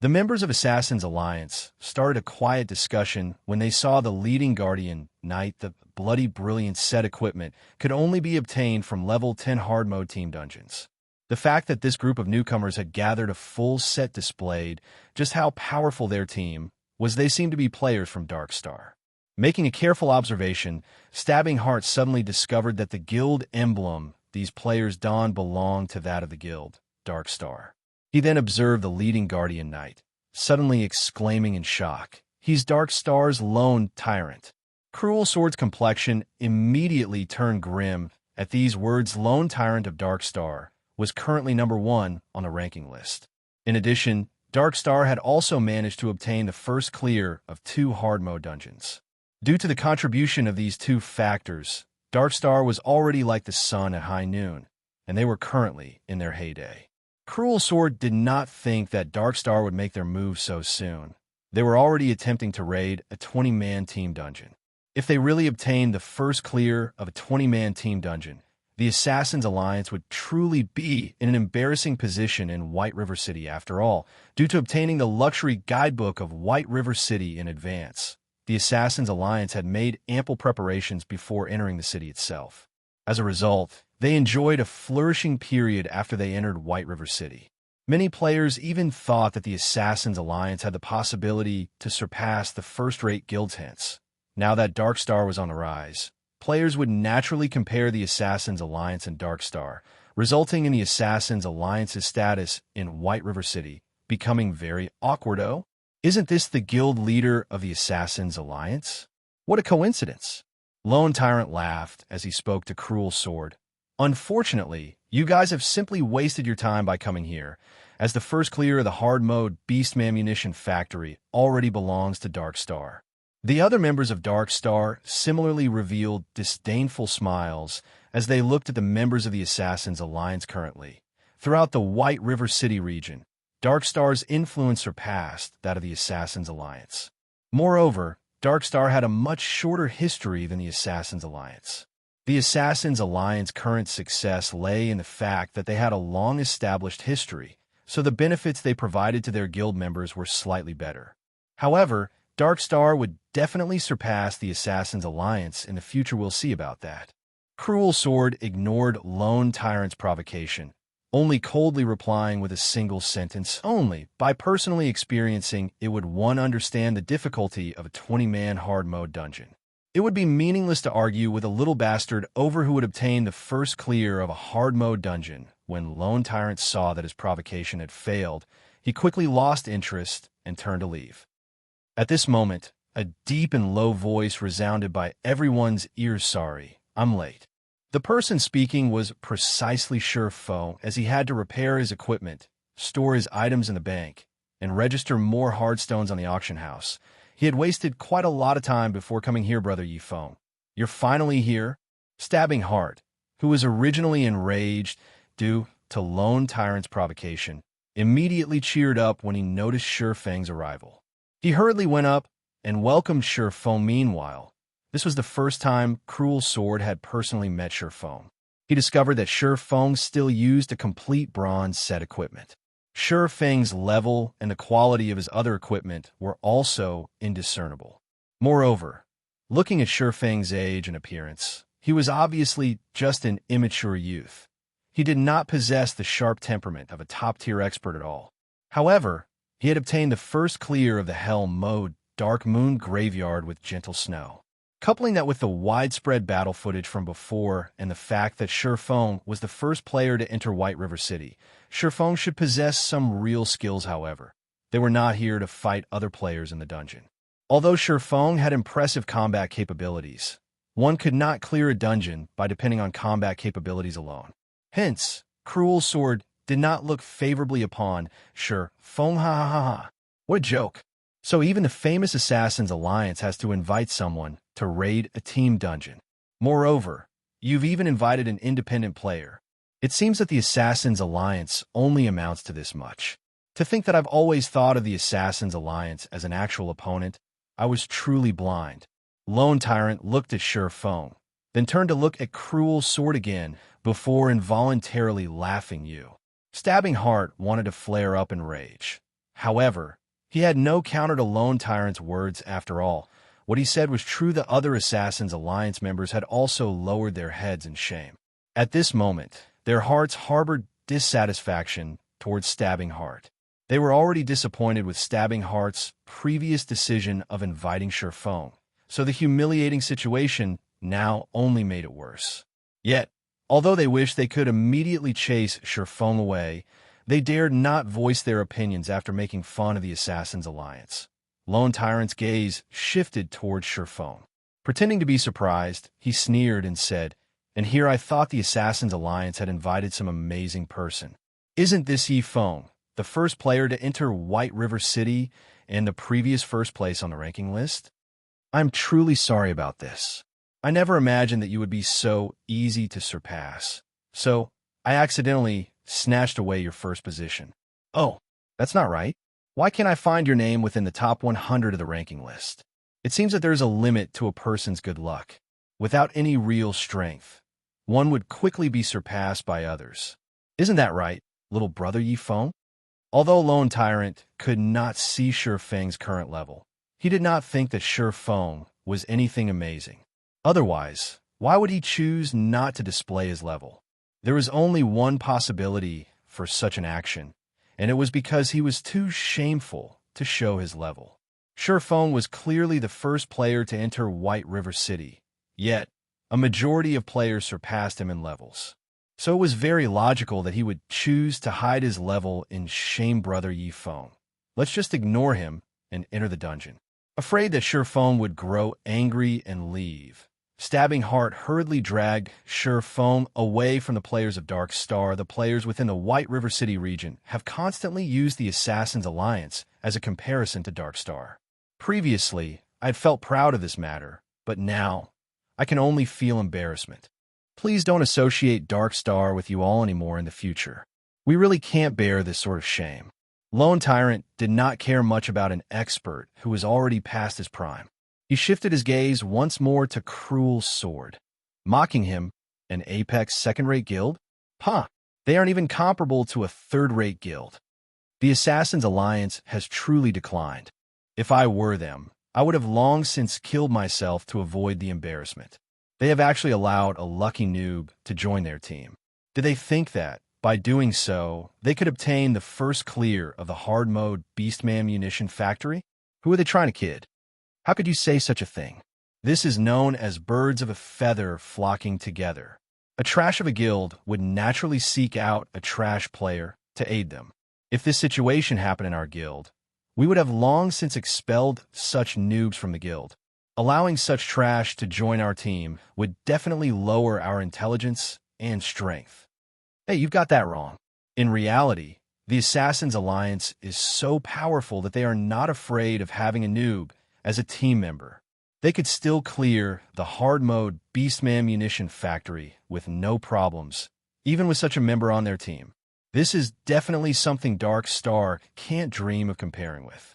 The members of Assassins' Alliance started a quiet discussion when they saw the leading Guardian Knight. The Bloody Brilliance set equipment could only be obtained from level 10 hard mode team dungeons. The fact that this group of newcomers had gathered a full set displayed just how powerful their team was. They seemed to be players from Darkstar. Making a careful observation, Stabbing Heart suddenly discovered that the guild emblem these players donned belonged to that of the guild, Darkstar. He then observed the leading Guardian Knight, suddenly exclaiming in shock, "He's Darkstar's Lone Tyrant." Cruel Sword's complexion immediately turned grim at these words. Lone Tyrant of Darkstar was currently number 1 on the ranking list. In addition, Darkstar had also managed to obtain the first clear of 2 hard mode dungeons. Due to the contribution of these 2 factors, Darkstar was already like the sun at high noon, and they were currently in their heyday. Cruel Sword did not think that Darkstar would make their move so soon. They were already attempting to raid a 20-man team dungeon. If they really obtained the first clear of a 20-man team dungeon, the Assassins' Alliance would truly be in an embarrassing position in White River City. After all, due to obtaining the luxury guidebook of White River City in advance, the Assassins' Alliance had made ample preparations before entering the city itself. As a result, they enjoyed a flourishing period after they entered White River City. Many players even thought that the Assassins' Alliance had the possibility to surpass the first-rate guilds. Hence, now that Darkstar was on the rise, players would naturally compare the Assassin's Alliance and Darkstar, resulting in the Assassin's Alliance's status in White River City becoming very awkward. Isn't this the guild leader of the Assassin's Alliance? What a coincidence. Lone Tyrant laughed as he spoke to Cruel Sword. Unfortunately, you guys have simply wasted your time by coming here, as the first clear of the hard mode Beastman Munition factory already belongs to Darkstar. The other members of Darkstar similarly revealed disdainful smiles as they looked at the members of the Assassin's Alliance currently. Throughout the White River City region, Darkstar's influence surpassed that of the Assassin's Alliance. Moreover, Darkstar had a much shorter history than the Assassin's Alliance. The Assassin's Alliance's current success lay in the fact that they had a long-established history, so the benefits they provided to their guild members were slightly better. However, Darkstar would definitely surpass the Assassin's Alliance in the future. We'll see about that. Cruel Sword ignored Lone Tyrant's provocation, only coldly replying with a single sentence only. By personally experiencing it, would one understand the difficulty of a 20-man hard mode dungeon. It would be meaningless to argue with a little bastard over who would obtain the first clear of a hard mode dungeon. When Lone Tyrant saw that his provocation had failed, he quickly lost interest and turned to leave. At this moment, a deep and low voice resounded by everyone's ears. Sorry, I'm late. The person speaking was precisely Surpassing, as he had to repair his equipment, store his items in the bank, and register more hardstones on the auction house. He had wasted quite a lot of time before coming here. Brother Yifeng, you're finally here? Stabbing Heart, who was originally enraged due to Lone Tyrant's provocation, immediately cheered up when he noticed Surpassing's arrival. He hurriedly went up and welcomed Surpassing. Meanwhile, this was the first time Cruel Sword had personally met Surpassing. He discovered that Surpassing still used a complete bronze set equipment. Surpassing's level and the quality of his other equipment were also indiscernible. Moreover, looking at Surpassing's age and appearance, he was obviously just an immature youth. He did not possess the sharp temperament of a top-tier expert at all. However, he had obtained the first clear of the Hell mode Dark Moon Graveyard with Gentle Snow. Coupling that with the widespread battle footage from before and the fact that Surpassing was the first player to enter White River City, Surpassing should possess some real skills. However, they were not here to fight other players in the dungeon. Although Surpassing had impressive combat capabilities, one could not clear a dungeon by depending on combat capabilities alone. Hence, Cruel Sword did not look favorably upon Surpassing. Ha. What a joke. So even the famous Assassin's Alliance has to invite someone to raid a team dungeon. Moreover, you've even invited an independent player. It seems that the Assassin's Alliance only amounts to this much. To think that I've always thought of the Assassin's Alliance as an actual opponent, I was truly blind. Lone Tyrant looked at Surpassing, then turned to look at Cruel Sword again before involuntarily laughing. Stabbing Heart wanted to flare up in rage. However, he had no counter to Lone Tyrant's words. After all, what he said was true. The other Assassin's Alliance members had also lowered their heads in shame. At this moment, their hearts harbored dissatisfaction towards Stabbing Heart. They were already disappointed with Stabbing Heart's previous decision of inviting Surpassing, so the humiliating situation now only made it worse. Yet, although they wished they could immediately chase Surpassing away, they dared not voice their opinions after making fun of the Assassin's Alliance. Lone Tyrant's gaze shifted towards Surpassing. Pretending to be surprised, he sneered and said, "And here I thought the Assassin's Alliance had invited some amazing person. Isn't this Yifeng, the first player to enter White River City and the previous first place on the ranking list? I'm truly sorry about this. I never imagined that you would be so easy to surpass. So, I accidentally snatched away your first position. Oh, that's not right. Why can't I find your name within the top 100 of the ranking list? It seems that there is a limit to a person's good luck. Without any real strength, one would quickly be surpassed by others. Isn't that right, little brother Yifeng?" Although Lone Tyrant could not see Surpassing's current level, he did not think that Surpassing was anything amazing. Otherwise, why would he choose not to display his level? There was only one possibility for such an action, and it was because he was too shameful to show his level. Surpassing was clearly the first player to enter White River City, yet, A majority of players surpassed him in levels. So it was very logical that he would choose to hide his level in Shame Brother Yi Feng. Let's just ignore him and enter the dungeon. Afraid that Feng would grow angry and leave, Stabbing Heart hurriedly dragged Feng away from the players of Dark Star. The players within the White River City region have constantly used the Assassin's Alliance as a comparison to Dark Star. Previously, I'd felt proud of this matter, but now, I can only feel embarrassment. Please don't associate Dark Star with you all anymore in the future. We really can't bear this sort of shame. Lone Tyrant did not care much about an expert who was already past his prime. He shifted his gaze once more to Cruel Sword. Mocking him, an Apex second-rate guild? They aren't even comparable to a third-rate guild. The Assassin's Alliance has truly declined. If I were them, I would have long since killed myself to avoid the embarrassment. They have actually allowed a lucky noob to join their team. Did they think that, by doing so, they could obtain the first clear of the hard-mode Beastman Munition factory? Who are they trying to kid? How could you say such a thing? This is known as birds of a feather flocking together. A trash of a guild would naturally seek out a trash player to aid them. If this situation happened in our guild, we would have long since expelled such noobs from the guild. Allowing such trash to join our team would definitely lower our intelligence and strength. Hey, you've got that wrong. In reality, the Assassin's Alliance is so powerful that they are not afraid of having a noob as a team member. They could still clear the hard-mode Beastman Munition factory with no problems, even with such a member on their team. This is definitely something Dark Star can't dream of comparing with.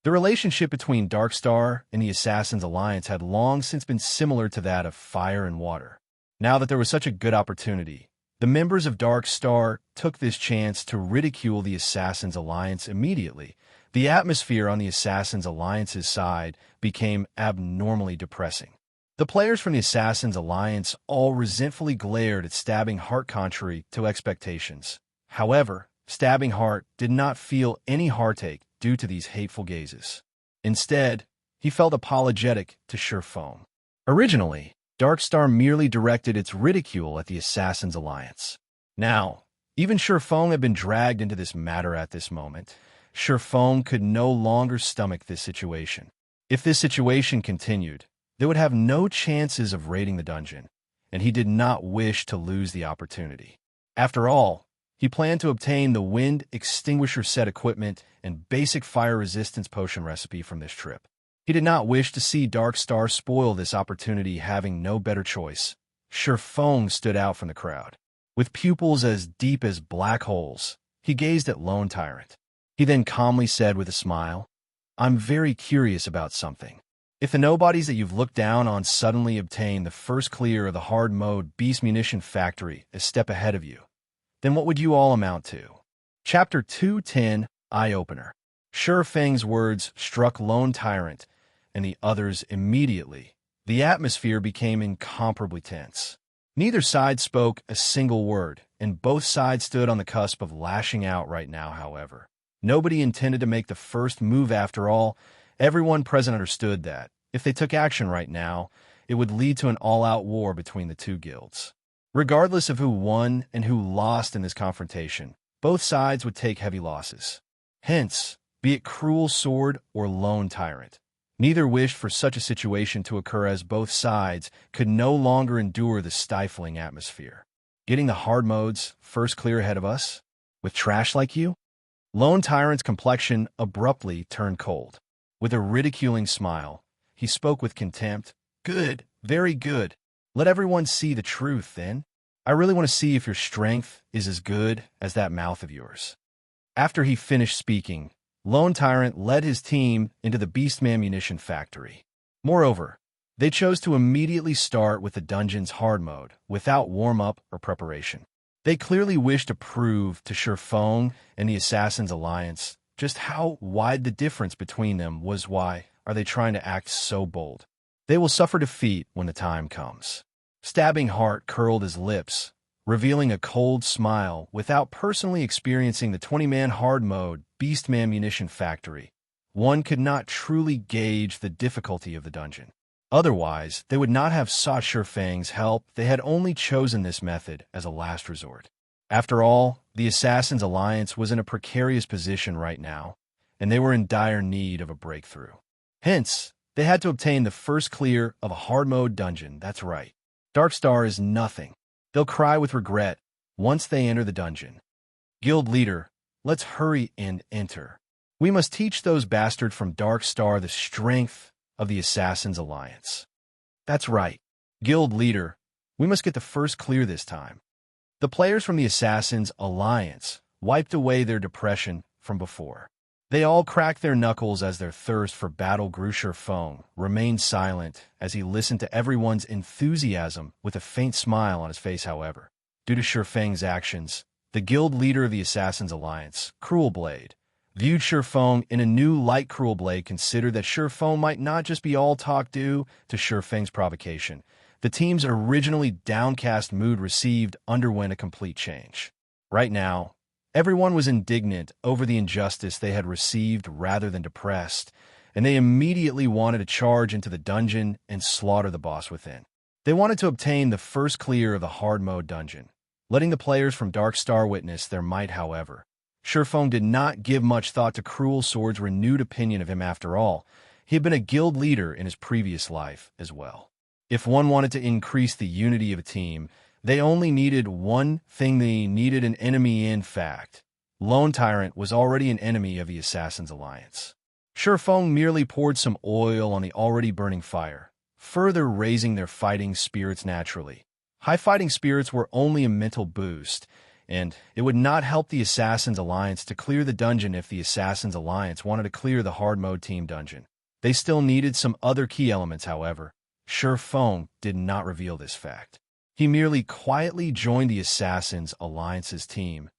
The relationship between Dark Star and the Assassin's Alliance had long since been similar to that of fire and water. Now that there was such a good opportunity, the members of Dark Star took this chance to ridicule the Assassin's Alliance immediately. The atmosphere on the Assassin's Alliance's side became abnormally depressing. The players from the Assassin's Alliance all resentfully glared at Stabbing Heart contrary to expectations. However, Stabbing Heart did not feel any heartache due to these hateful gazes. Instead, he felt apologetic to Feng. Originally, Dark Star merely directed its ridicule at the Assassin's Alliance. Now, even Feng had been dragged into this matter at this moment. Feng could no longer stomach this situation. If this situation continued, they would have no chances of raiding the dungeon, and he did not wish to lose the opportunity. After all, he planned to obtain the Wind Extinguisher set equipment and basic fire resistance potion recipe from this trip. He did not wish to see Dark Star spoil this opportunity, having no better choice. Feng stood out from the crowd. With pupils as deep as black holes, he gazed at Lone Tyrant. He then calmly said with a smile, "I'm very curious about something. If the nobodies that you've looked down on suddenly obtain the first clear of the hard-mode Beast Munition factory a step ahead of you, then what would you all amount to?" Chapter 210, Eye-Opener. Feng's words struck Lone Tyrant and the others immediately. The atmosphere became incomparably tense. Neither side spoke a single word, and both sides stood on the cusp of lashing out right now, however. Nobody intended to make the first move after all. Everyone present understood that, if they took action right now, it would lead to an all-out war between the two guilds. Regardless of who won and who lost in this confrontation, both sides would take heavy losses. Hence, be it Cruel Sword or Lone Tyrant, neither wished for such a situation to occur, as both sides could no longer endure the stifling atmosphere. Getting the hard modes first clear ahead of us? With trash like you? Lone Tyrant's complexion abruptly turned cold. With a ridiculing smile, he spoke with contempt. "Good, very good. Let everyone see the truth, then. I really want to see if your strength is as good as that mouth of yours." After he finished speaking, Lone Tyrant led his team into the Beastman Munition factory. Moreover, they chose to immediately start with the dungeon's hard mode, without warm-up or preparation. They clearly wished to prove to Feng and the Assassin's Alliance just how wide the difference between them was. Why are they trying to act so bold? They will suffer defeat when the time comes. Stabbing Heart curled his lips, revealing a cold smile. Without personally experiencing the 20-man hard mode Beastman Munition factory, one could not truly gauge the difficulty of the dungeon. Otherwise, they would not have sought Shifang's help. They had only chosen this method as a last resort. After all, the Assassin's Alliance was in a precarious position right now, and they were in dire need of a breakthrough. Hence, they had to obtain the first clear of a hard-mode dungeon. That's right. Darkstar is nothing. They'll cry with regret once they enter the dungeon. Guild leader, let's hurry and enter. We must teach those bastards from Darkstar the strength of the Assassin's Alliance. That's right. Guild leader, we must get the first clear this time. The players from the Assassin's Alliance wiped away their depression from before. They all cracked their knuckles as their thirst for battle grew. Shifang remained silent as he listened to everyone's enthusiasm with a faint smile on his face. However, due to Shifang's actions, the guild leader of the Assassin's Alliance, Cruel Blade, viewed Shifang in a new light. Cruel Blade considered that Shifang might not just be all talk due to Shifang's provocation. The team's originally downcast mood underwent a complete change. Right now, everyone was indignant over the injustice they had received rather than depressed, and they immediately wanted to charge into the dungeon and slaughter the boss within. They wanted to obtain the first clear of the hard mode dungeon, letting the players from Darkstar witness their might. However, Shifang did not give much thought to Cruel Sword's renewed opinion of him. After all, he had been a guild leader in his previous life as well. If one wanted to increase the unity of a team, they only needed one thing. They needed an enemy. In fact, Lone Tyrant was already an enemy of the Assassin's Alliance. Shifang merely poured some oil on the already burning fire, further raising their fighting spirits naturally. High fighting spirits were only a mental boost, and it would not help the Assassin's Alliance to clear the dungeon if the Assassin's Alliance wanted to clear the hard mode team dungeon. They still needed some other key elements. However, Shifang did not reveal this fact. He merely quietly joined the Assassin's Alliance's team,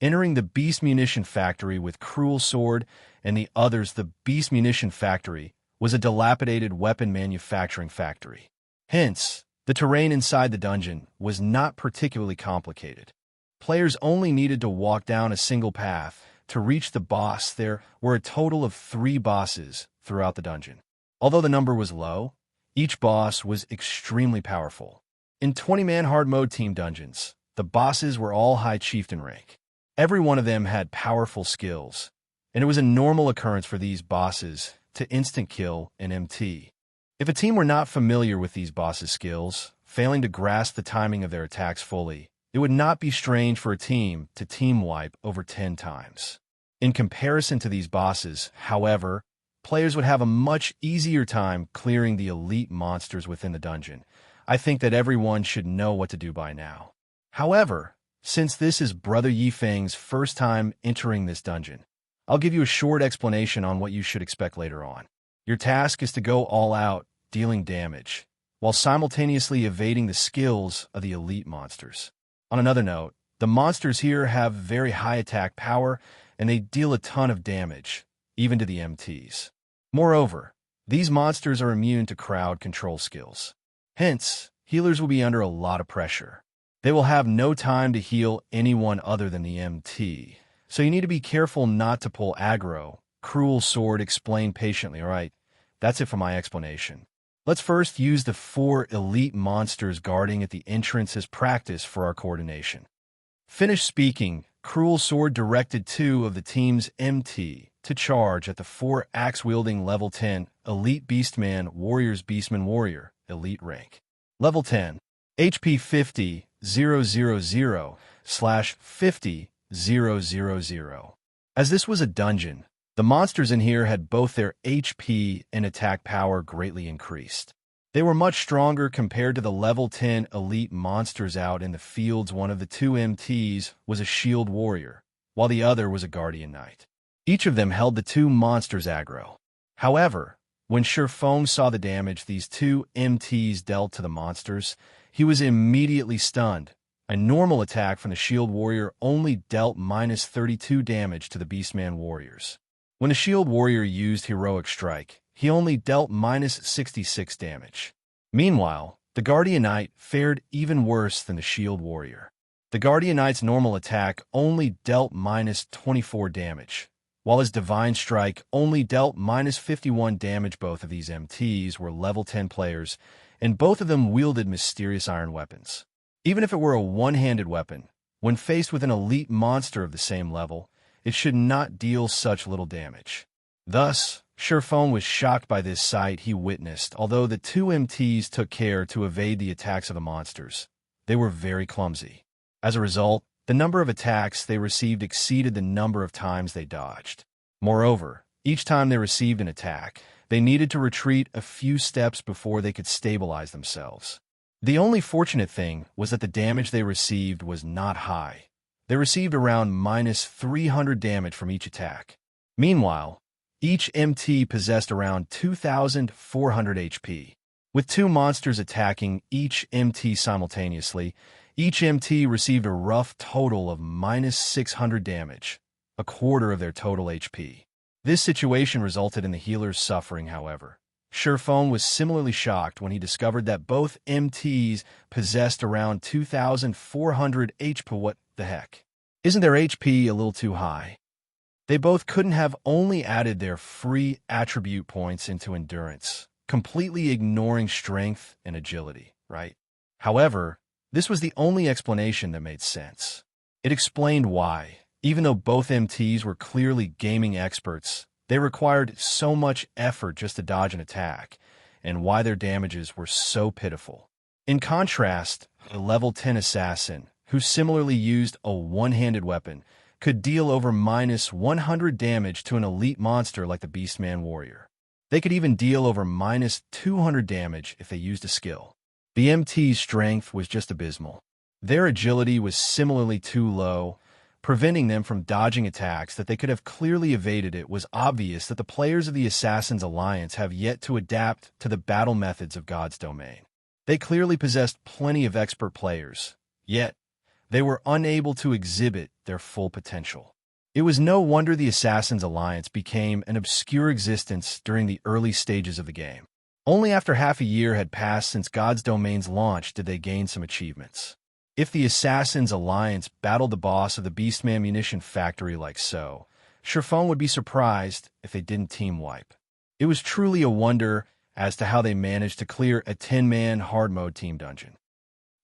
entering the Beast Munition factory with Cruel Sword and the others. The Beast Munition factory was a dilapidated weapon manufacturing factory. Hence, the terrain inside the dungeon was not particularly complicated. Players only needed to walk down a single path to reach the boss. There were a total of 3 bosses throughout the dungeon. Although the number was low, each boss was extremely powerful. In 20-man hard mode team dungeons, the bosses were all high chieftain rank. Every one of them had powerful skills, and it was a normal occurrence for these bosses to instant kill an MT. If a team were not familiar with these bosses' skills, failing to grasp the timing of their attacks fully, it would not be strange for a team to team wipe over 10 times. In comparison to these bosses, however, players would have a much easier time clearing the elite monsters within the dungeon. I think that everyone should know what to do by now. However, since this is Brother Yifeng's first time entering this dungeon, I'll give you a short explanation on what you should expect later on. Your task is to go all out, dealing damage, while simultaneously evading the skills of the elite monsters. On another note, the monsters here have very high attack power, and they deal a ton of damage, even to the MTs. Moreover, these monsters are immune to crowd control skills. Hence, healers will be under a lot of pressure. They will have no time to heal anyone other than the MT, so you need to be careful not to pull aggro. Cruel Sword explained patiently. Alright, that's it for my explanation. Let's first use the 4 elite monsters guarding at the entrance as practice for our coordination. Finished speaking, Cruel Sword directed 2 of the team's MT to charge at the 4 axe-wielding level 10 elite Beastman warriors. Beastman warrior, elite rank. Level 10, HP 50,000/50,000. As this was a dungeon, the monsters in here had both their HP and attack power greatly increased. They were much stronger compared to the level 10 elite monsters out in the fields. One of the 2 MTs was a shield warrior, while the other was a guardian knight. Each of them held the 2 monsters aggro. However, when Shifang saw the damage these 2 MTs dealt to the monsters, he was immediately stunned. A normal attack from the shield warrior only dealt -32 damage to the Beastman warriors. When the shield warrior used heroic strike, he only dealt -66 damage. Meanwhile, the guardian knight fared even worse than the shield warrior. The guardian knight's normal attack only dealt -24 damage, while his Divine Strike only dealt -51 damage. Both of these MTs were level 10 players, and both of them wielded mysterious iron weapons. Even if it were a one-handed weapon, when faced with an elite monster of the same level, it should not deal such little damage. Thus, Surefeng was shocked by this sight he witnessed. Although the two MTs took care to evade the attacks of the monsters, they were very clumsy. As a result, the number of attacks they received exceeded the number of times they dodged. Moreover, each time they received an attack, they needed to retreat a few steps before they could stabilize themselves. The only fortunate thing was that the damage they received was not high. They received around -300 damage from each attack. Meanwhile, each MT possessed around 2,400 HP. With two monsters attacking each MT simultaneously, each MT received a rough total of -600 damage, a quarter of their total HP. This situation resulted in the healers suffering, however. Surefeng was similarly shocked when he discovered that both MTs possessed around 2,400 HP. What the heck? Isn't their HP a little too high? They both couldn't have only added their free attribute points into endurance, completely ignoring strength and agility, right? However, this was the only explanation that made sense. It explained why, even though both MTs were clearly gaming experts, they required so much effort just to dodge an attack, and why their damages were so pitiful. In contrast, a level 10 assassin, who similarly used a one-handed weapon, could deal over -100 damage to an elite monster like the Beastman warrior. They could even deal over -200 damage if they used a skill. The MT's strength was just abysmal. Their agility was similarly too low, preventing them from dodging attacks that they could have clearly evaded. It was obvious that the players of the Assassin's Alliance have yet to adapt to the battle methods of God's domain. They clearly possessed plenty of expert players, yet they were unable to exhibit their full potential. It was no wonder the Assassin's Alliance became an obscure existence during the early stages of the game. Only after half a year had passed since God's Domain's launch did they gain some achievements. If the Assassin's Alliance battled the boss of the Beastman Munition factory like so, Surefeng would be surprised if they didn't team wipe. It was truly a wonder as to how they managed to clear a 10-man hard mode team dungeon.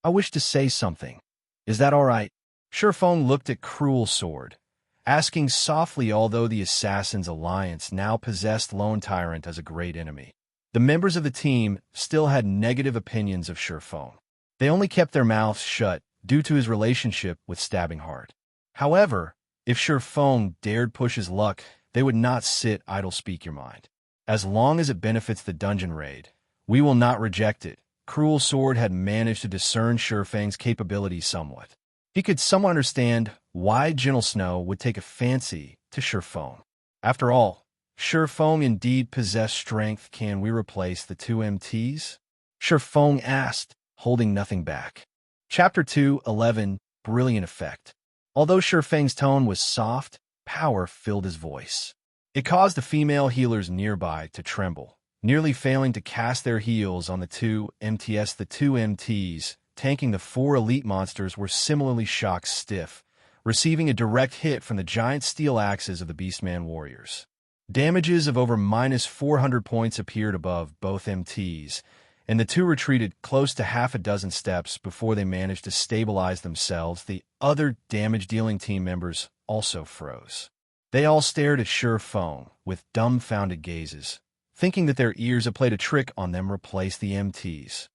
I wish to say something. Is that all right? Surefeng looked at Cruel Sword, asking softly, although the Assassin's Alliance now possessed Lone Tyrant as a great enemy. The members of the team still had negative opinions of Surefeng. They only kept their mouths shut due to his relationship with Stabbing Heart. However, if Surefeng dared push his luck, they would not sit idle. Speak your mind. As long as it benefits the dungeon raid, we will not reject it. Cruel Sword had managed to discern Surefeng's capabilities somewhat. He could somewhat understand why Gentle Snow would take a fancy to Surefeng. After all, Surefeng indeed possessed strength. Can we replace the two MTs? Surefeng asked, holding nothing back. Chapter 2:11 Brilliant Effect. Although Surefeng's tone was soft, power filled his voice. It caused the female healers nearby to tremble, nearly failing to cast their heals on the two MTs. The two MTs, tanking the four elite monsters, were similarly shocked stiff, receiving a direct hit from the giant steel axes of the Beastman warriors. Damages of over -400 points appeared above both MTs, and the two retreated close to half a dozen steps before they managed to stabilize themselves. The other damage-dealing team members also froze. They all stared at Surefeng with dumbfounded gazes, thinking that their ears had played a trick on them. Replace the MTs.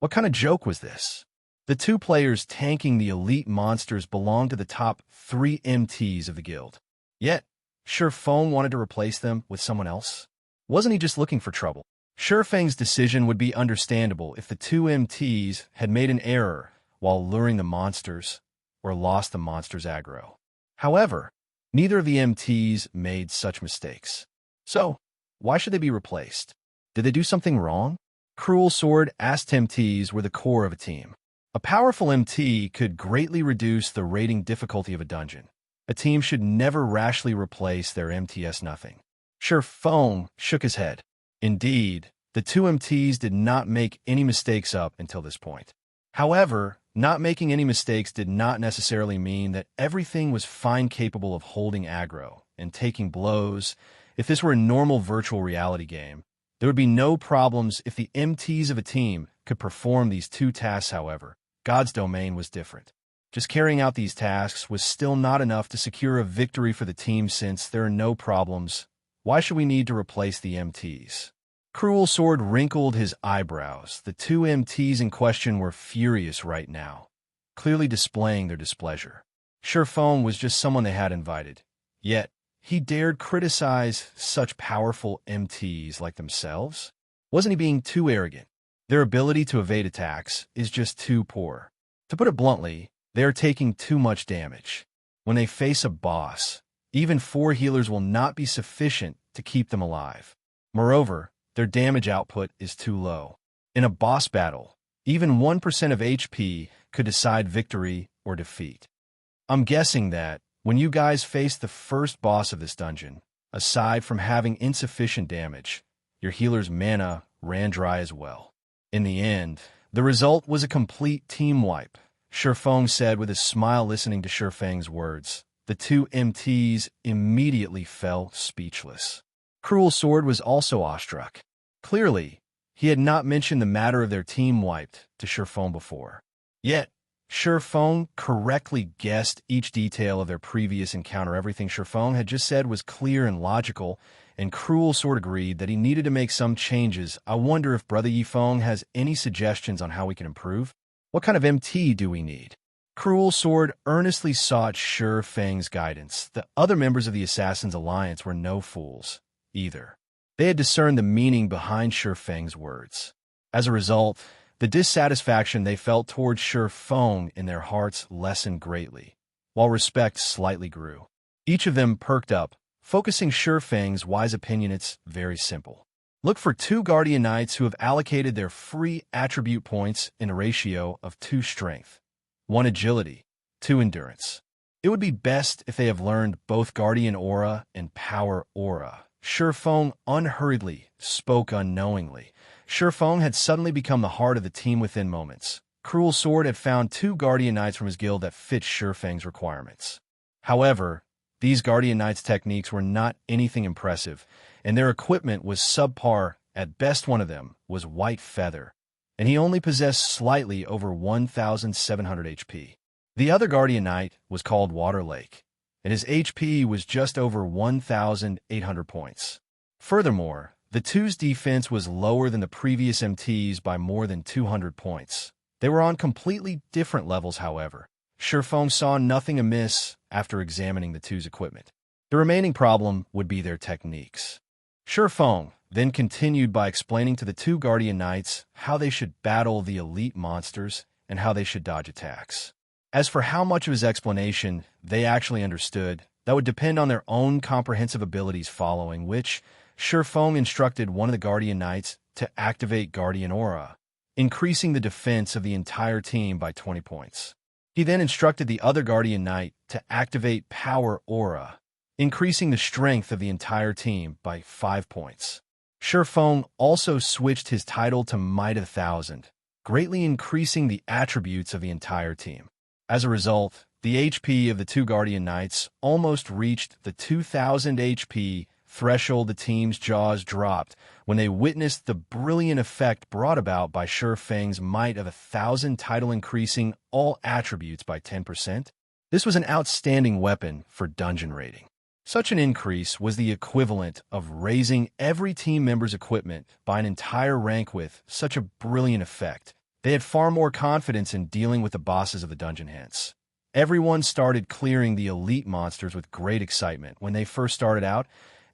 What kind of joke was this? The two players tanking the elite monsters belonged to the top 3 MTs of the guild. Yet, Surefeng wanted to replace them with someone else? Wasn't he just looking for trouble? Surefeng's decision would be understandable if the two MTs had made an error while luring the monsters or lost the monsters' aggro. However, neither of the MTs made such mistakes. So, why should they be replaced? Did they do something wrong? Cruel Sword asked. MTs were the core of a team. A powerful MT could greatly reduce the raiding difficulty of a dungeon. A team should never rashly replace their MTs. Nothing. Surefeng shook his head. Indeed, the two MTs did not make any mistakes up until this point. However, not making any mistakes did not necessarily mean that everything was fine, capable of holding aggro. and taking blows. If this were a normal virtual reality game, there would be no problems if the MTs of a team could perform these two tasks. However, God's domain was different. Just carrying out these tasks was still not enough to secure a victory for the team. Since there are no problems, why should we need to replace the MTs? Cruel Sword wrinkled his eyebrows. The two MTs in question were furious right now, clearly displaying their displeasure. Surefeng was just someone they had invited, yet he dared criticize such powerful MTs like themselves? Wasn't he being too arrogant? Their ability to evade attacks is just too poor. To put it bluntly, they are taking too much damage. When they face a boss, even 4 healers will not be sufficient to keep them alive. Moreover, their damage output is too low. In a boss battle, even 1% of HP could decide victory or defeat. I'm guessing that when you guys faced the first boss of this dungeon, aside from having insufficient damage, your healer's mana ran dry as well. In the end, the result was a complete team wipe. Surefeng said with a smile, listening to Surefeng's words. The two MTs immediately fell speechless. Cruel Sword was also awestruck. Clearly, he had not mentioned the matter of their team wiped to Surefeng before. Yet, Surefeng correctly guessed each detail of their previous encounter. Everything Surefeng had just said was clear and logical, and Cruel Sword agreed that he needed to make some changes. I wonder if Brother Yifeng has any suggestions on how we can improve? What kind of MT do we need? Cruel Sword earnestly sought Surefeng's guidance. The other members of the Assassin's Alliance were no fools, either. They had discerned the meaning behind Surefeng's words. As a result, the dissatisfaction they felt towards Surefeng in their hearts lessened greatly, while respect slightly grew. Each of them perked up, focusing Surefeng's wise opinion. It's very simple. Look for 2 Guardian Knights who have allocated their free attribute points in a ratio of 2 strength, 1 agility, 2 endurance. It would be best if they have learned both Guardian Aura and Power Aura. Surefeng unhurriedly spoke unknowingly. Surefeng had suddenly become the heart of the team within moments. Cruel Sword had found 2 Guardian Knights from his guild that fit Surefeng's requirements. However, these Guardian Knights' techniques were not anything impressive, and their equipment was subpar. At best, one of them was White Feather, and he only possessed slightly over 1,700 HP. The other Guardian Knight was called Water Lake, and his HP was just over 1,800 points. Furthermore, the two's defense was lower than the previous MTs by more than 200 points. They were on completely different levels, however. Surefeng saw nothing amiss after examining the two's equipment. The remaining problem would be their techniques. Surefeng then continued by explaining to the 2 Guardian Knights how they should battle the elite monsters and how they should dodge attacks. As for how much of his explanation they actually understood, that would depend on their own comprehensive abilities, following which Surefeng instructed one of the Guardian Knights to activate Guardian Aura, increasing the defense of the entire team by 20 points. He then instructed the other Guardian Knight to activate Power Aura, increasing the strength of the entire team by 5 points. Surefeng also switched his title to Might 1,000, greatly increasing the attributes of the entire team. As a result, the HP of the 2 Guardian Knights almost reached the 2,000 HP threshold. The team's jaws dropped when they witnessed the brilliant effect brought about by Surefeng's Might 1,000 title, increasing all attributes by 10%. This was an outstanding weapon for dungeon raiding. Such an increase was the equivalent of raising every team member's equipment by an entire rank. With such a brilliant effect, they had far more confidence in dealing with the bosses of the dungeon. Hence, everyone started clearing the elite monsters with great excitement. When they first started out,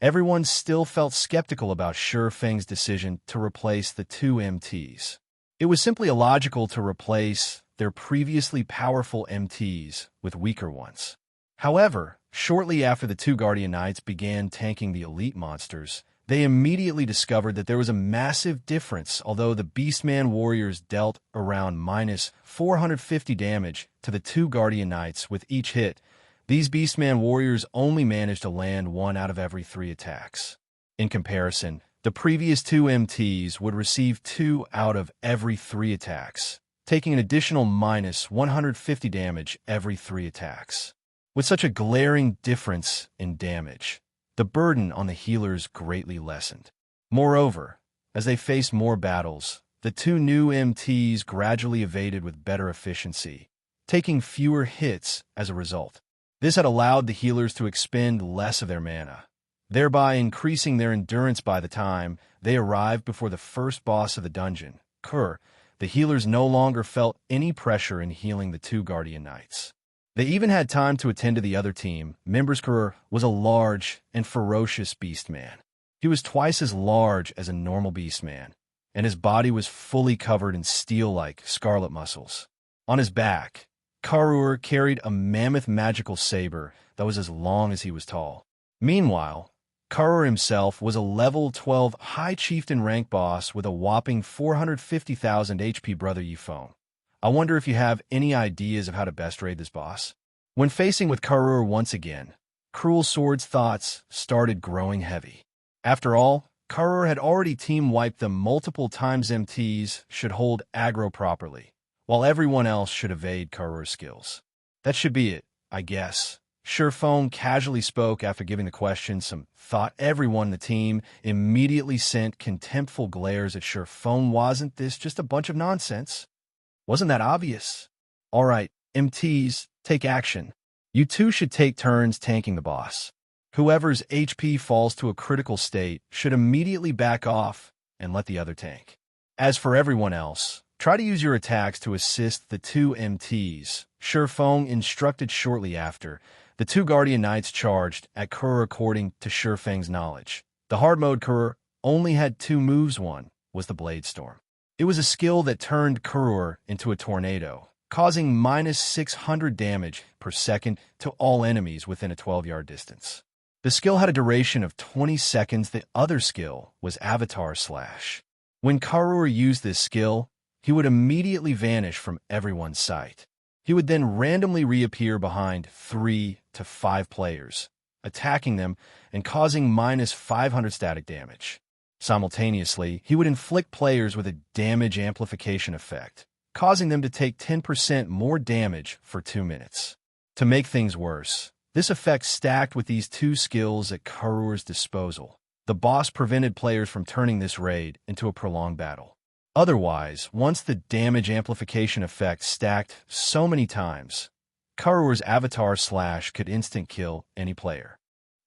everyone still felt skeptical about Surefeng's decision to replace the 2 MTs. It was simply illogical to replace their previously powerful MTs with weaker ones. However, shortly after the 2 Guardian Knights began tanking the elite monsters, they immediately discovered that there was a massive difference. Although the Beastman warriors dealt around minus 450 damage to the 2 Guardian Knights with each hit, these Beastman warriors only managed to land 1 out of every 3 attacks. In comparison, the previous 2 MTs would receive 2 out of every 3 attacks, taking an additional minus 150 damage every 3 attacks. With such a glaring difference in damage, the burden on the healers greatly lessened. Moreover, as they faced more battles, the two new MTs gradually evaded with better efficiency, taking fewer hits as a result. This had allowed the healers to expend less of their mana, thereby increasing their endurance. By the time they arrived before the first boss of the dungeon, Karur, the healers no longer felt any pressure in healing the two Guardian Knights. They even had time to attend to the other team members. Karur was a large and ferocious Beastman. He was twice as large as a normal Beastman, and his body was fully covered in steel-like scarlet muscles. On his back, Karur carried a mammoth magical saber that was as long as he was tall. Meanwhile, Karur himself was a level 12 High Chieftain rank boss with a whopping 450,000 HP. Brother Euphone, I wonder if you have any ideas of how to best raid this boss? When facing with Karur once again, Cruel Sword's thoughts started growing heavy. After all, Karur had already team-wiped them multiple times. MTs should hold aggro properly, while everyone else should evade Karur's skills. That should be it, I guess. Surephone casually spoke after giving the question some thought. Everyone in the team immediately sent contemptful glares at Surephone. Wasn't this just a bunch of nonsense? Wasn't that obvious? All right, MTs, take action. You two should take turns tanking the boss. Whoever's HP falls to a critical state should immediately back off and let the other tank. As for everyone else, try to use your attacks to assist the two MTs, Surephone instructed. Shortly after, the two Guardian Knights charged at Karur. According to Shurfeng's knowledge, the hard mode Karur only had two moves. One was the Blade Storm. It was a skill that turned Karur into a tornado, causing minus 600 damage per second to all enemies within a 12-yard distance. The skill had a duration of 20 seconds. The other skill was Avatar Slash. When Karur used this skill, he would immediately vanish from everyone's sight. He would then randomly reappear behind 3 to 5 players, attacking them and causing minus 500 static damage. Simultaneously, he would inflict players with a damage amplification effect, causing them to take 10% more damage for 2 minutes. To make things worse, this effect stacked with these two skills at Karur's disposal. The boss prevented players from turning this raid into a prolonged battle. Otherwise, once the damage amplification effect stacked so many times, Karur's Avatar Slash could instant kill any player.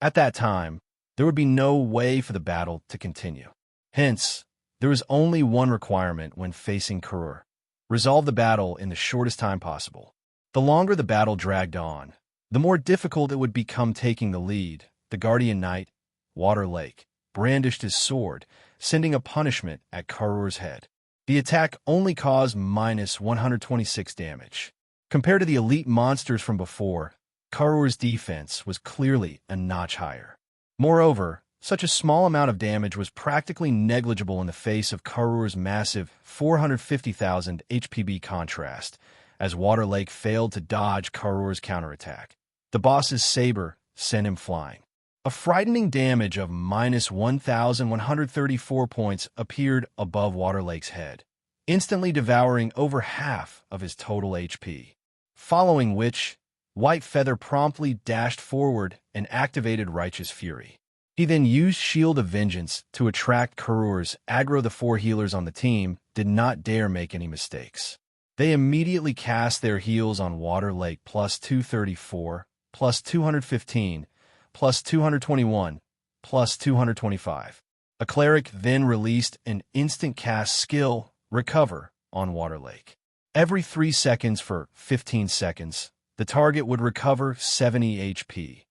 At that time, there would be no way for the battle to continue. Hence, there was only one requirement when facing Karur: resolve the battle in the shortest time possible. The longer the battle dragged on, the more difficult it would become taking the lead. The Guardian Knight, Water Lake, brandished his sword, sending a punishment at Karur's head. The attack only caused minus 126 damage. Compared to the elite monsters from before, Karur's defense was clearly a notch higher. Moreover, such a small amount of damage was practically negligible in the face of Karur's massive 450,000 HP. Contrast, as Water Lake failed to dodge Karur's counterattack. The boss's saber sent him flying. A frightening damage of minus 1,134 points appeared above Water Lake's head, instantly devouring over half of his total HP. Following which, White Feather promptly dashed forward and activated Righteous Fury. He then used Shield of Vengeance to attract Karur's aggro. The 4 healers on the team did not dare make any mistakes. They immediately cast their heals on Water Lake plus 234, plus 215, plus 221, plus 225. A cleric then released an instant cast skill, Recover, on Water Lake. Every 3 seconds for 15 seconds, the target would recover 70 HP.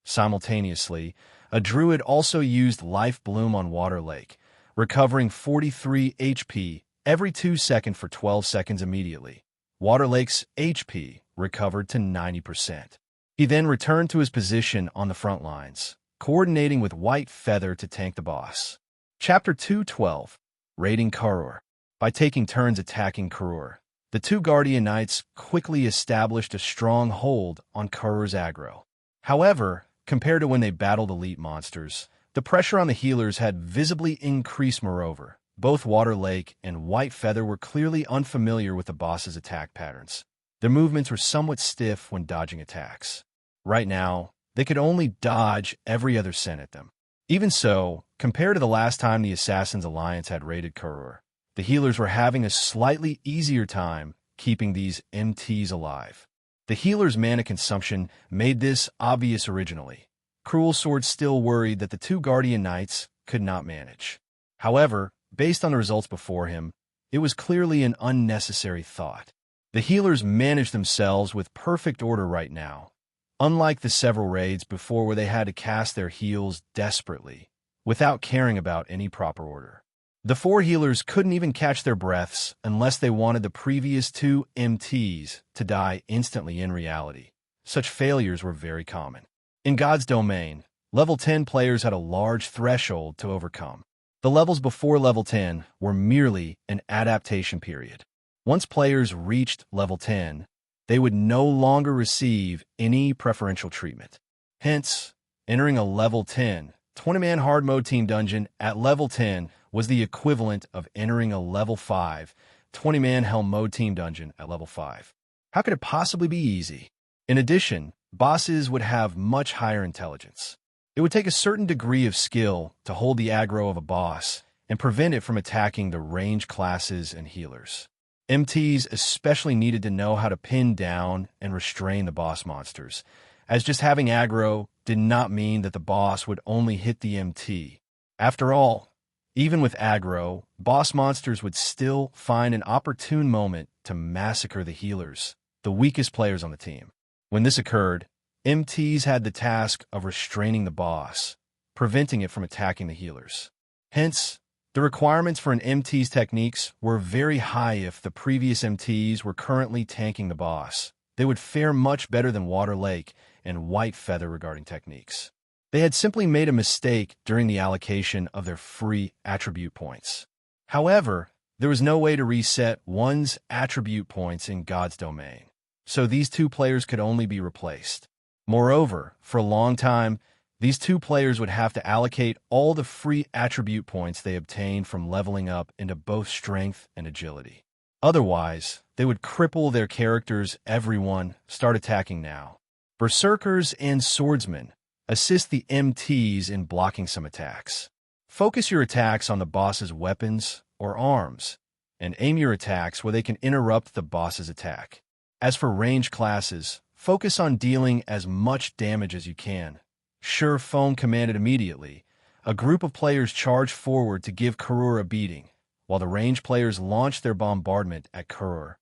Simultaneously, a druid also used Life Bloom on Water Lake, recovering 43 HP every 2 seconds for 12 seconds immediately. Water Lake's HP recovered to 90%. He then returned to his position on the front lines, coordinating with White Feather to tank the boss. Chapter 212, Raiding Karur. By taking turns attacking Karur, the two Guardian Knights quickly established a strong hold on Karur's aggro. However, compared to when they battled elite monsters, the pressure on the healers had visibly increased. Moreover, both Water Lake and White Feather were clearly unfamiliar with the boss's attack patterns. Their movements were somewhat stiff when dodging attacks. Right now, they could only dodge every other sent at them. Even so, compared to the last time the Assassins Alliance had raided Karur, the healers were having a slightly easier time keeping these MTs alive. The healer's mana consumption made this obvious originally. Cruel Sword still worried that the two Guardian Knights could not manage. However, based on the results before him, it was clearly an unnecessary thought. The healers managed themselves with perfect order right now, unlike the several raids before where they had to cast their heals desperately, without caring about any proper order. The four healers couldn't even catch their breaths unless they wanted the previous two MTs to die instantly in reality. Such failures were very common. In God's domain, level 10 players had a large threshold to overcome. The levels before level 10 were merely an adaptation period. Once players reached level 10, they would no longer receive any preferential treatment. Hence, entering a level 10, 20-man hard mode team dungeon at level 10 was the equivalent of entering a level 5, 20-man helm mode team dungeon at level 5. How could it possibly be easy? In addition, bosses would have much higher intelligence. It would take a certain degree of skill to hold the aggro of a boss and prevent it from attacking the range classes and healers. MTs especially needed to know how to pin down and restrain the boss monsters, as just having aggro did not mean that the boss would only hit the MT. After all, even with aggro, boss monsters would still find an opportune moment to massacre the healers, the weakest players on the team. When this occurred, MTs had the task of restraining the boss, preventing it from attacking the healers. Hence, the requirements for an MT's techniques were very high. If the previous MTs were currently tanking the boss, they would fare much better than Water Lake and White Feather regarding techniques. They had simply made a mistake during the allocation of their free attribute points. However, there was no way to reset one's attribute points in God's domain, so these two players could only be replaced. Moreover, for a long time, these two players would have to allocate all the free attribute points they obtained from leveling up into both strength and agility. Otherwise, they would cripple their characters. Everyone, start attacking now. Berserkers and swordsmen assist the MTs in blocking some attacks. Focus your attacks on the boss's weapons or arms, and aim your attacks where they can interrupt the boss's attack. As for range classes, focus on dealing as much damage as you can. Sure Foam commanded immediately. A group of players charged forward to give Karur a beating, while the range players launched their bombardment at Karur.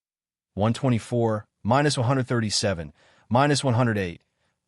124, minus 137, minus 108,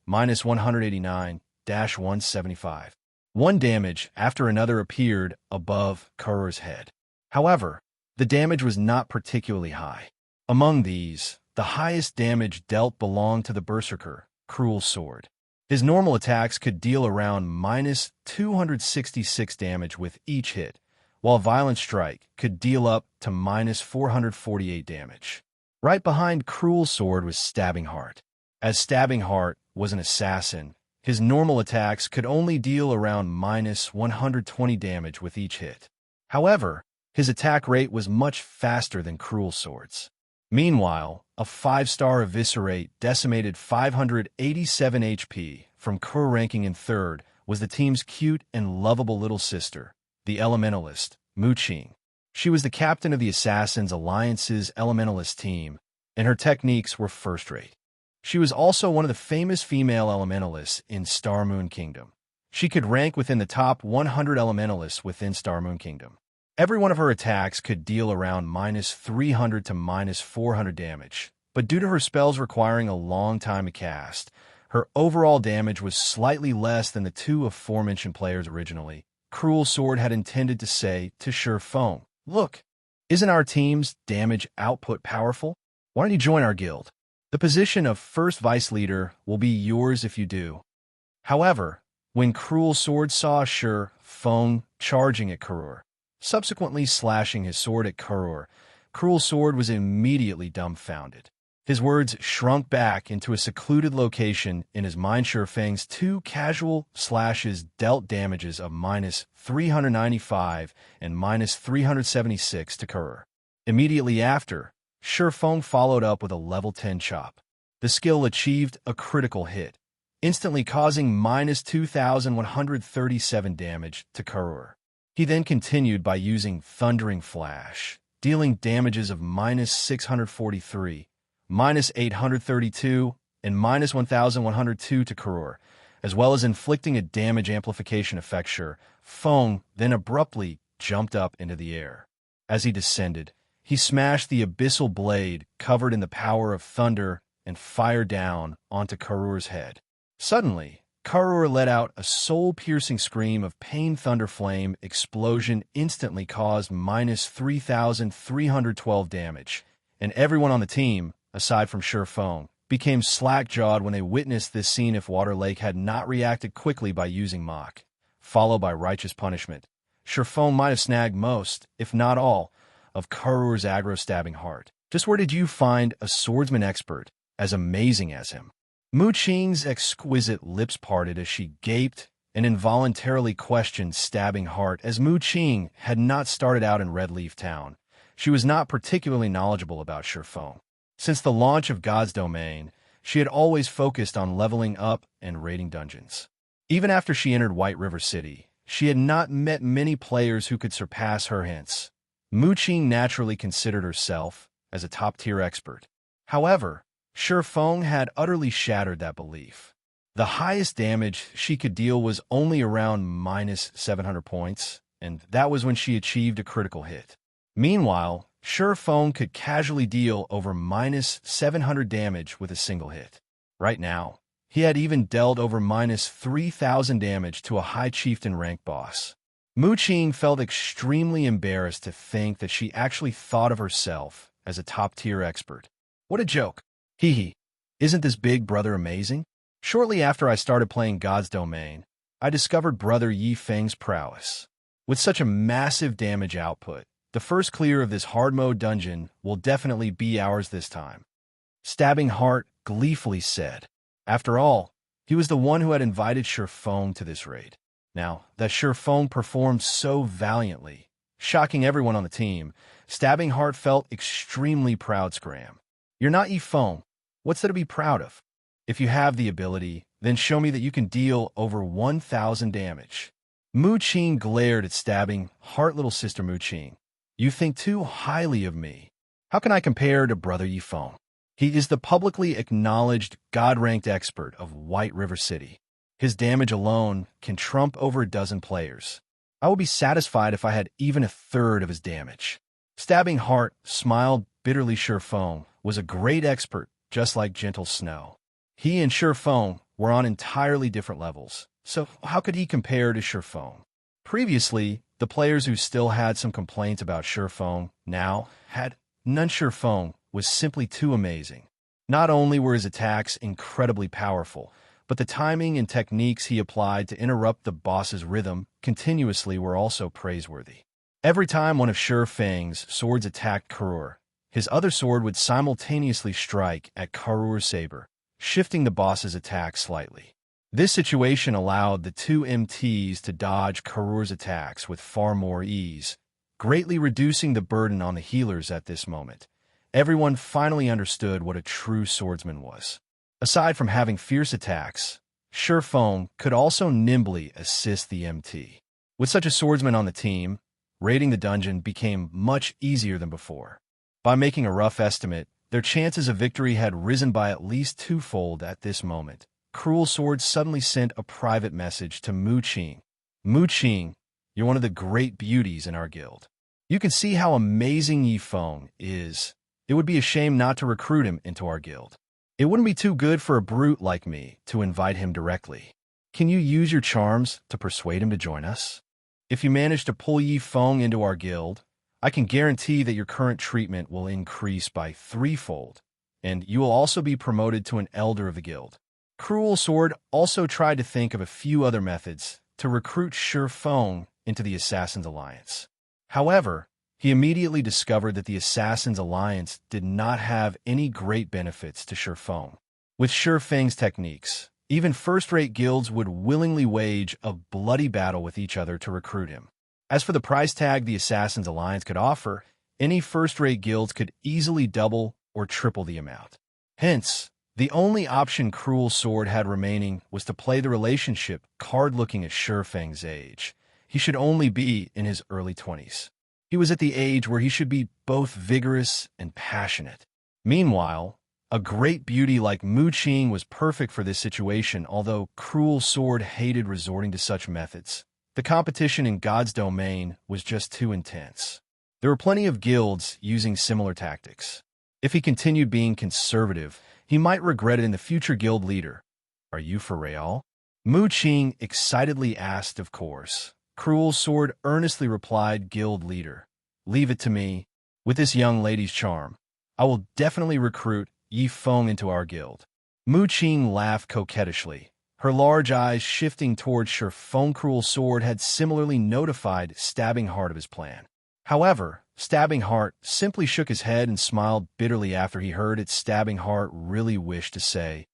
minus 189, -175. One damage after another appeared above Karur's head. However, the damage was not particularly high. Among these, the highest damage dealt belonged to the Berserker, Cruel Sword. His normal attacks could deal around minus 266 damage with each hit, while Violent Strike could deal up to minus 448 damage. Right behind Cruel Sword was Stabbing Heart. As Stabbing Heart was an assassin, his normal attacks could only deal around minus 120 damage with each hit. However, his attack rate was much faster than Cruel Sword's. Meanwhile, a 5-star Eviscerate decimated 587 HP from Karur. Ranking in third was the team's cute and lovable little sister, the Elementalist, Munition. She was the captain of the Assassins Alliance's Elementalist team, and her techniques were first-rate. She was also one of the famous female Elementalists in Star Moon Kingdom. She could rank within the top 100 Elementalists within Star Moon Kingdom. Every one of her attacks could deal around minus 300 to minus 400 damage, but due to her spells requiring a long time to cast, her overall damage was slightly less than the two aforementioned players originally. Cruel Sword had intended to say to Sure Foam, "Look, isn't our team's damage output powerful? Why don't you join our guild? The position of first vice leader will be yours if you do." However, when Cruel Sword saw Sure Foam charging at Karur, subsequently slashing his sword at Karur, Cruel Sword was immediately dumbfounded. His words shrunk back into a secluded location in his mind. Sure Fang's two casual slashes dealt damages of minus 395 and minus 376 to Karur. Immediately after, Sure Fang followed up with a level 10 chop. The skill achieved a critical hit, instantly causing minus 2,137 damage to Karur. He then continued by using Thundering Flash, dealing damages of minus 643, minus 832, and minus 1,102 to Karur, as well as inflicting a damage amplification effect. Surpassing then abruptly jumped up into the air. As he descended, he smashed the abyssal blade covered in the power of thunder and fired down onto Karur's head. Suddenly, Karur let out a soul-piercing scream of pain. Thunder Flame explosion instantly caused minus 3,312 damage, and everyone on the team, aside from Surpassing, became slack-jawed when they witnessed this scene. If Water Lake had not reacted quickly by using Mach, followed by Righteous Punishment, Surpassing might have snagged most, if not all, of Karur's aggro-stabbing heart. Just where did you find a swordsman expert as amazing as him? Muqing's exquisite lips parted as she gaped and involuntarily questioned Stabbing Heart. As Muqing had not started out in Red Leaf Town, she was not particularly knowledgeable about Surpassing. Since the launch of God's Domain, she had always focused on leveling up and raiding dungeons. Even after she entered White River City, she had not met many players who could surpass her. Hence, Muqing naturally considered herself as a top-tier expert. However, Surpassing had utterly shattered that belief. The highest damage she could deal was only around minus 700 points, and that was when she achieved a critical hit. Meanwhile, Surpassing could casually deal over minus 700 damage with a single hit. Right now, he had even dealt over minus 3,000 damage to a high chieftain rank boss. Muqing felt extremely embarrassed to think that she actually thought of herself as a top-tier expert. What a joke. Hee. Isn't this big brother amazing? Shortly after I started playing God's Domain, I discovered Brother Yi Feng's prowess. With such a massive damage output, the first clear of this hard mode dungeon will definitely be ours this time. Stabbing Heart gleefully said. After all, he was the one who had invited Surpassing to this raid. Now that Surpassing performed so valiantly, shocking everyone on the team, Stabbing Heart felt extremely proud. Scram. You're not Yi Feng. What's there to be proud of? If you have the ability, then show me that you can deal over 1,000 damage. Muqing glared at Stabbing Heart. Little sister Muqing, you think too highly of me. How can I compare to Brother Yi Feng? He is the publicly acknowledged God-ranked expert of White River City. His damage alone can trump over a dozen players. I would be satisfied if I had even a third of his damage. Stabbing Heart smiled bitterly. Surpassing was a great expert, just like Gentle Snow. He and Surpassing were on entirely different levels, so how could he compare to Surpassing? Previously, the players who still had some complaints about Surpassing now had none. Surpassing was simply too amazing. Not only were his attacks incredibly powerful, but the timing and techniques he applied to interrupt the boss's rhythm continuously were also praiseworthy. Every time one of Surpassing's swords attacked Karur, his other sword would simultaneously strike at Karur's saber, shifting the boss's attack slightly. This situation allowed the two MTs to dodge Karur's attacks with far more ease, greatly reducing the burden on the healers at this moment. Everyone finally understood what a true swordsman was. Aside from having fierce attacks, Surpassing could also nimbly assist the MT. With such a swordsman on the team, raiding the dungeon became much easier than before. By making a rough estimate, their chances of victory had risen by at least twofold at this moment. Cruel Sword suddenly sent a private message to Muqing. Muqing, you're one of the great beauties in our guild. You can see how amazing Yi Feng is. It would be a shame not to recruit him into our guild. It wouldn't be too good for a brute like me to invite him directly. Can you use your charms to persuade him to join us? If you manage to pull Yi Feng into our guild, I can guarantee that your current treatment will increase by threefold, and you will also be promoted to an elder of the guild. Cruel Sword also tried to think of a few other methods to recruit Surpassing into the Assassin's Alliance. However, he immediately discovered that the Assassin's Alliance did not have any great benefits to Surpassing. With Surpassing's techniques, even first-rate guilds would willingly wage a bloody battle with each other to recruit him. As for the price tag the Assassin's Alliance could offer, any first-rate guilds could easily double or triple the amount. Hence, The only option Cruel Sword had remaining was to play the relationship card looking at Shurfeng's age. He should only be in his early 20s. He was at the age where he should be both vigorous and passionate. Meanwhile, a great beauty like Mu Qing was perfect for this situation, although Cruel Sword hated resorting to such methods. The competition in God's domain was just too intense. There were plenty of guilds using similar tactics. If he continued being conservative, he might regret it in the future. Guild leader, are you for real? Mu Qing excitedly asked. Of course. Cruel Sword earnestly replied. Guild leader, leave it to me. With this young lady's charm, I will definitely recruit Yi Feng into our guild. Mu Qing laughed coquettishly, her large eyes shifting towards Shurfeng. Cruel Sword had similarly notified Stabbing Heart of his plan. However, Stabbing Heart simply shook his head and smiled bitterly after he heard it. Stabbing Heart really wished to say,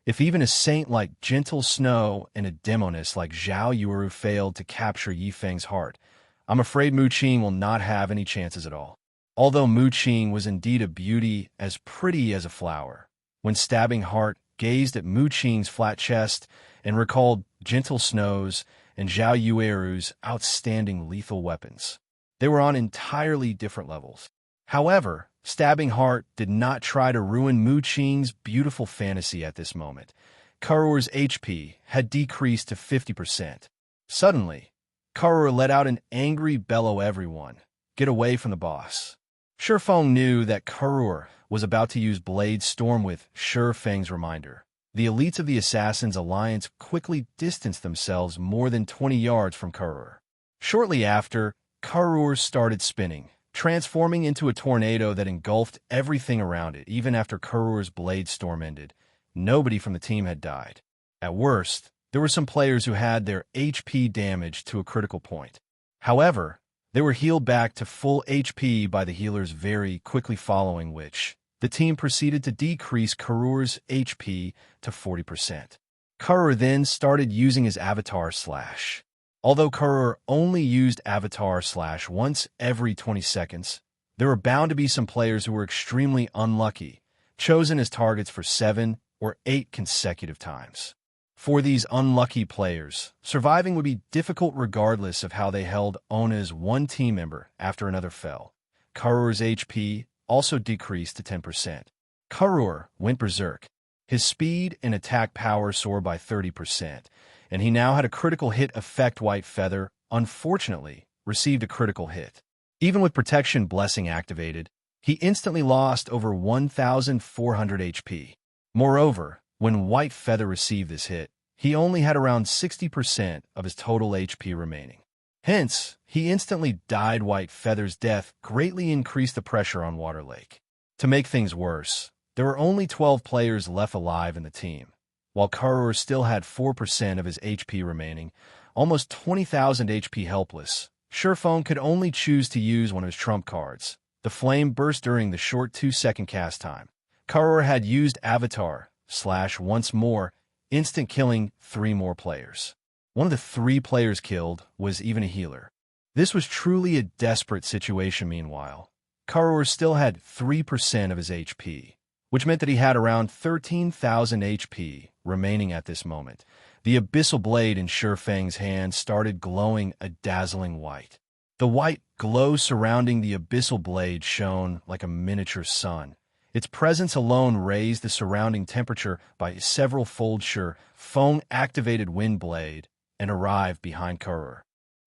if even a saint like Gentle Snow and a demoness like Zhao Yueru failed to capture Yi Feng's heart, I'm afraid Mu Qing will not have any chances at all. Although Mu Qing was indeed a beauty as pretty as a flower, when Stabbing Heart gazed at Mu Qing's flat chest and recalled Gentle Snow's and Zhao Yueru's outstanding lethal weapons, they were on entirely different levels. However, Stabbing Heart did not try to ruin Mu Qing's beautiful fantasy at this moment. Karur's HP had decreased to 50%. Suddenly, Karur let out an angry bellow. Everyone, get away from the boss. Shurfeng knew that Karur was about to use Blade Storm with Shurfeng's reminder. The elites of the Assassin's Alliance quickly distanced themselves more than 20 yards from Karur. Shortly after, Karur started spinning, transforming into a tornado that engulfed everything around it. Even after Karur's Blade Storm ended, nobody from the team had died. At worst, there were some players who had their HP damaged to a critical point. However, they were healed back to full HP by the healers very quickly, following which the team proceeded to decrease Karur's HP to 40%. Karur then started using his Avatar Slash. Although Karur only used Avatar Slash once every 20 seconds, there were bound to be some players who were extremely unlucky, chosen as targets for 7 or 8 consecutive times. For these unlucky players, surviving would be difficult regardless of how they held Ona's one team member after another fell. Karur's HP also decreased to 10%. Karur went berserk. His speed and attack power soared by 30%, and he now had a critical hit effect. White Feather, unfortunately, received a critical hit. Even with Protection Blessing activated, he instantly lost over 1,400 HP. Moreover, when White Feather received this hit, he only had around 60% of his total HP remaining. Hence, he instantly died. White Feather's death greatly increased the pressure on Water Lake. To make things worse, there were only 12 players left alive in the team. While Karur still had 4% of his HP remaining, almost 20,000 HP helpless, Shurfeng could only choose to use one of his trump cards. The flame burst during the short 2-second cast time. Karur had used Avatar Slash once more, instant killing 3 more players. One of the 3 players killed was even a healer. This was truly a desperate situation. Meanwhile, Karur still had 3% of his HP, which meant that he had around 13,000 HP remaining at this moment. The abyssal blade in Shurfeng's hand started glowing a dazzling white. The white glow surrounding the abyssal blade shone like a miniature sun. Its presence alone raised the surrounding temperature by several-fold. Shurfeng activated Wind Blade and arrived behind Karur.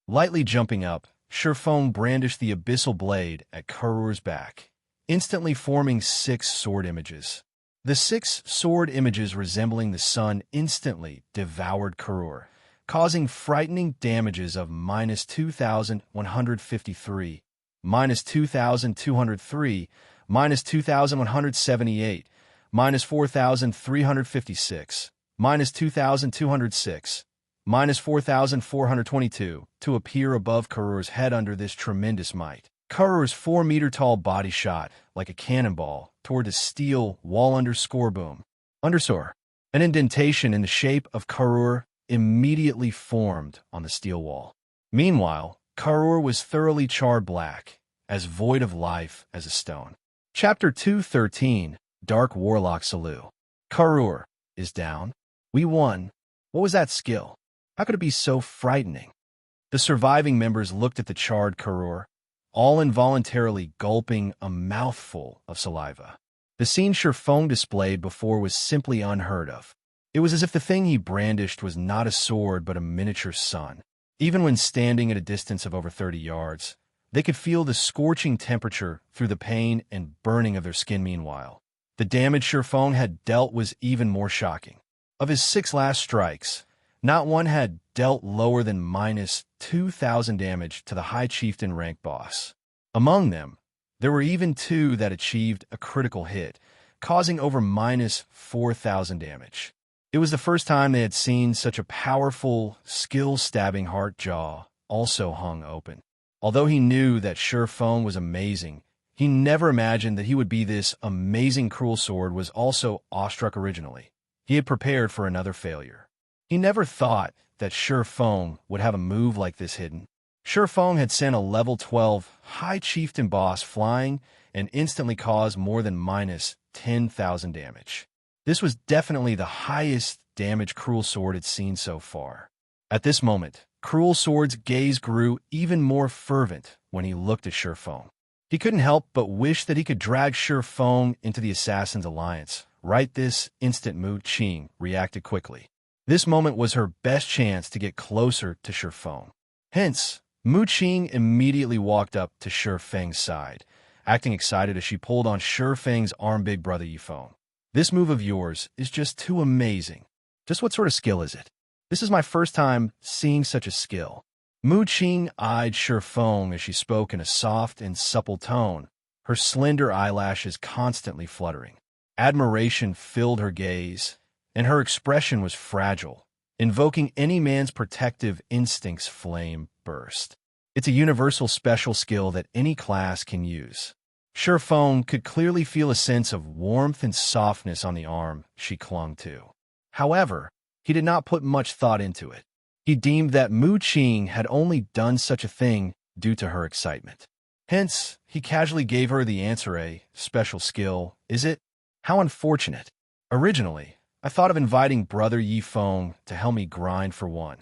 Lightly jumping up, Shurfeng brandished the abyssal blade at Karur's back, instantly forming 6 sword images. The 6 sword images resembling the sun instantly devoured Karur, causing frightening damages of -2,153, -2,203, -2,178, -4,356, -2,206, -4,422 to appear above Karur's head. Under this tremendous might, Karur's 4-meter-tall body shot like a cannonball toward the steel wall. Boom. An indentation in the shape of Karur immediately formed on the steel wall. Meanwhile, Karur was thoroughly charred black, as void of life as a stone. Chapter 213, Dark Warlock Salou. Karur is down. We won. What was that skill? How could it be so frightening? The surviving members looked at the charred Karur, all involuntarily gulping a mouthful of saliva. The scene Shurfong displayed before was simply unheard of. It was as if the thing he brandished was not a sword but a miniature sun. Even when standing at a distance of over 30 yards, they could feel the scorching temperature through the pain and burning of their skin. Meanwhile, the damage Shurfong had dealt was even more shocking. Of his 6 last strikes, not one had dealt lower than minus 2,000 damage to the High Chieftain rank boss. Among them, there were even 2 that achieved a critical hit, causing over minus 4,000 damage. It was the first time they had seen such a powerful, skill-stabbing heart jaw also hung open. Although he knew that Shurfong was amazing, he never imagined that he would be this amazing cruel sword was also awestruck originally. He had prepared for another failure. He never thought that Shurfong would have a move like this hidden. Shurfong had sent a level 12 High Chieftain boss flying and instantly caused more than minus 10,000 damage. This was definitely the highest damage Cruel Sword had seen so far. At this moment, Cruel Sword's gaze grew even more fervent when he looked at Shurfong. He couldn't help but wish that he could drag Shurfong into the Assassin's Alliance. Right this instant, Munition reacted quickly. This moment was her best chance to get closer to Shurfong. Hence, Munition immediately walked up to Shurfeng's side, acting excited as she pulled on Shurfeng's arm. Big brother Yifeng, this move of yours is just too amazing. Just what sort of skill is it? This is my first time seeing such a skill. Munition eyed Shurfeng as she spoke in a soft and supple tone, her slender eyelashes constantly fluttering. Admiration filled her gaze, and her expression was fragile, invoking any man's protective instincts. Flame burst. It's a universal special skill that any class can use. Shurfeng could clearly feel a sense of warmth and softness on the arm she clung to. However, he did not put much thought into it. He deemed that Munition had only done such a thing due to her excitement. Hence, he casually gave her the answer, a special skill, is it? How unfortunate. Originally, I thought of inviting brother Yifeng to help me grind for one.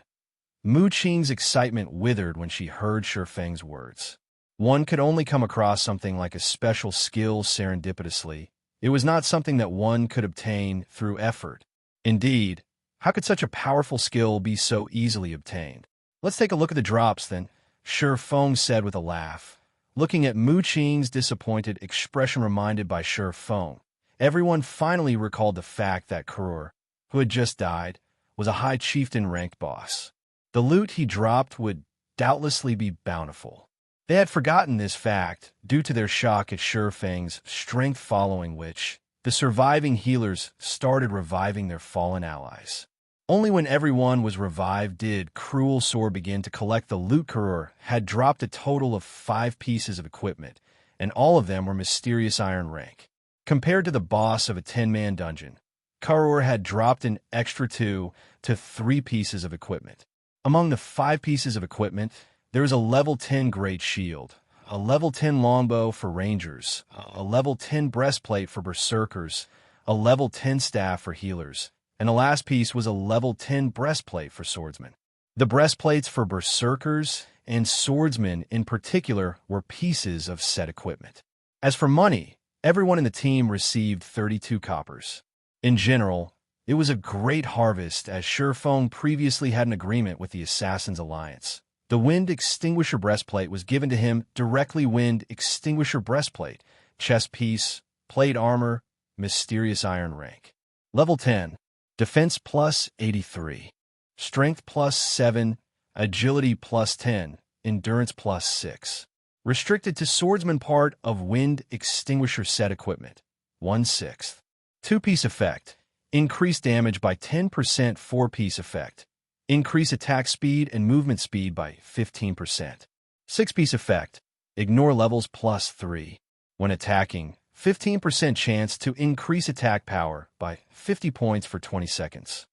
Muqing's excitement withered when she heard Shurfeng's words. One could only come across something like a special skill serendipitously. It was not something that one could obtain through effort. Indeed, how could such a powerful skill be so easily obtained? Let's take a look at the drops then, Shurfeng said with a laugh. Looking at Muqing's disappointed expression reminded by Shurfeng, everyone finally recalled the fact that Karur, who had just died, was a High Chieftain ranked boss. The loot he dropped would doubtlessly be bountiful. They had forgotten this fact due to their shock at Shurfeng's strength, following which the surviving healers started reviving their fallen allies. Only when everyone was revived did Cruel Sword begin to collect the loot. Karur had dropped a total of 5 pieces of equipment, and all of them were mysterious iron rank. Compared to the boss of a 10-man dungeon, Karur had dropped an extra 2 to 3 pieces of equipment. Among the 5 pieces of equipment, there is a level 10 Great Shield, a level 10 Longbow for Rangers, a level 10 Breastplate for Berserkers, a level 10 Staff for Healers, and the last piece was a level 10 Breastplate for Swordsmen. The breastplates for Berserkers and Swordsmen in particular were pieces of set equipment. As for money, everyone in the team received 32 coppers. In general, it was a great harvest as Shurfeng previously had an agreement with the Assassin's Alliance. The Wind Extinguisher Breastplate was given to him directly. Wind Extinguisher Breastplate, chest piece, plate armor, mysterious iron rank. Level 10, defense plus 83, strength plus 7, agility plus 10, endurance plus 6. Restricted to swordsman part of Wind Extinguisher set equipment, 1/6. 2-piece effect, increase damage by 10%. 4-piece effect, increase attack speed and movement speed by 15%. 6-piece effect, ignore levels plus 3. When attacking, 15% chance to increase attack power by 50 points for 20 seconds.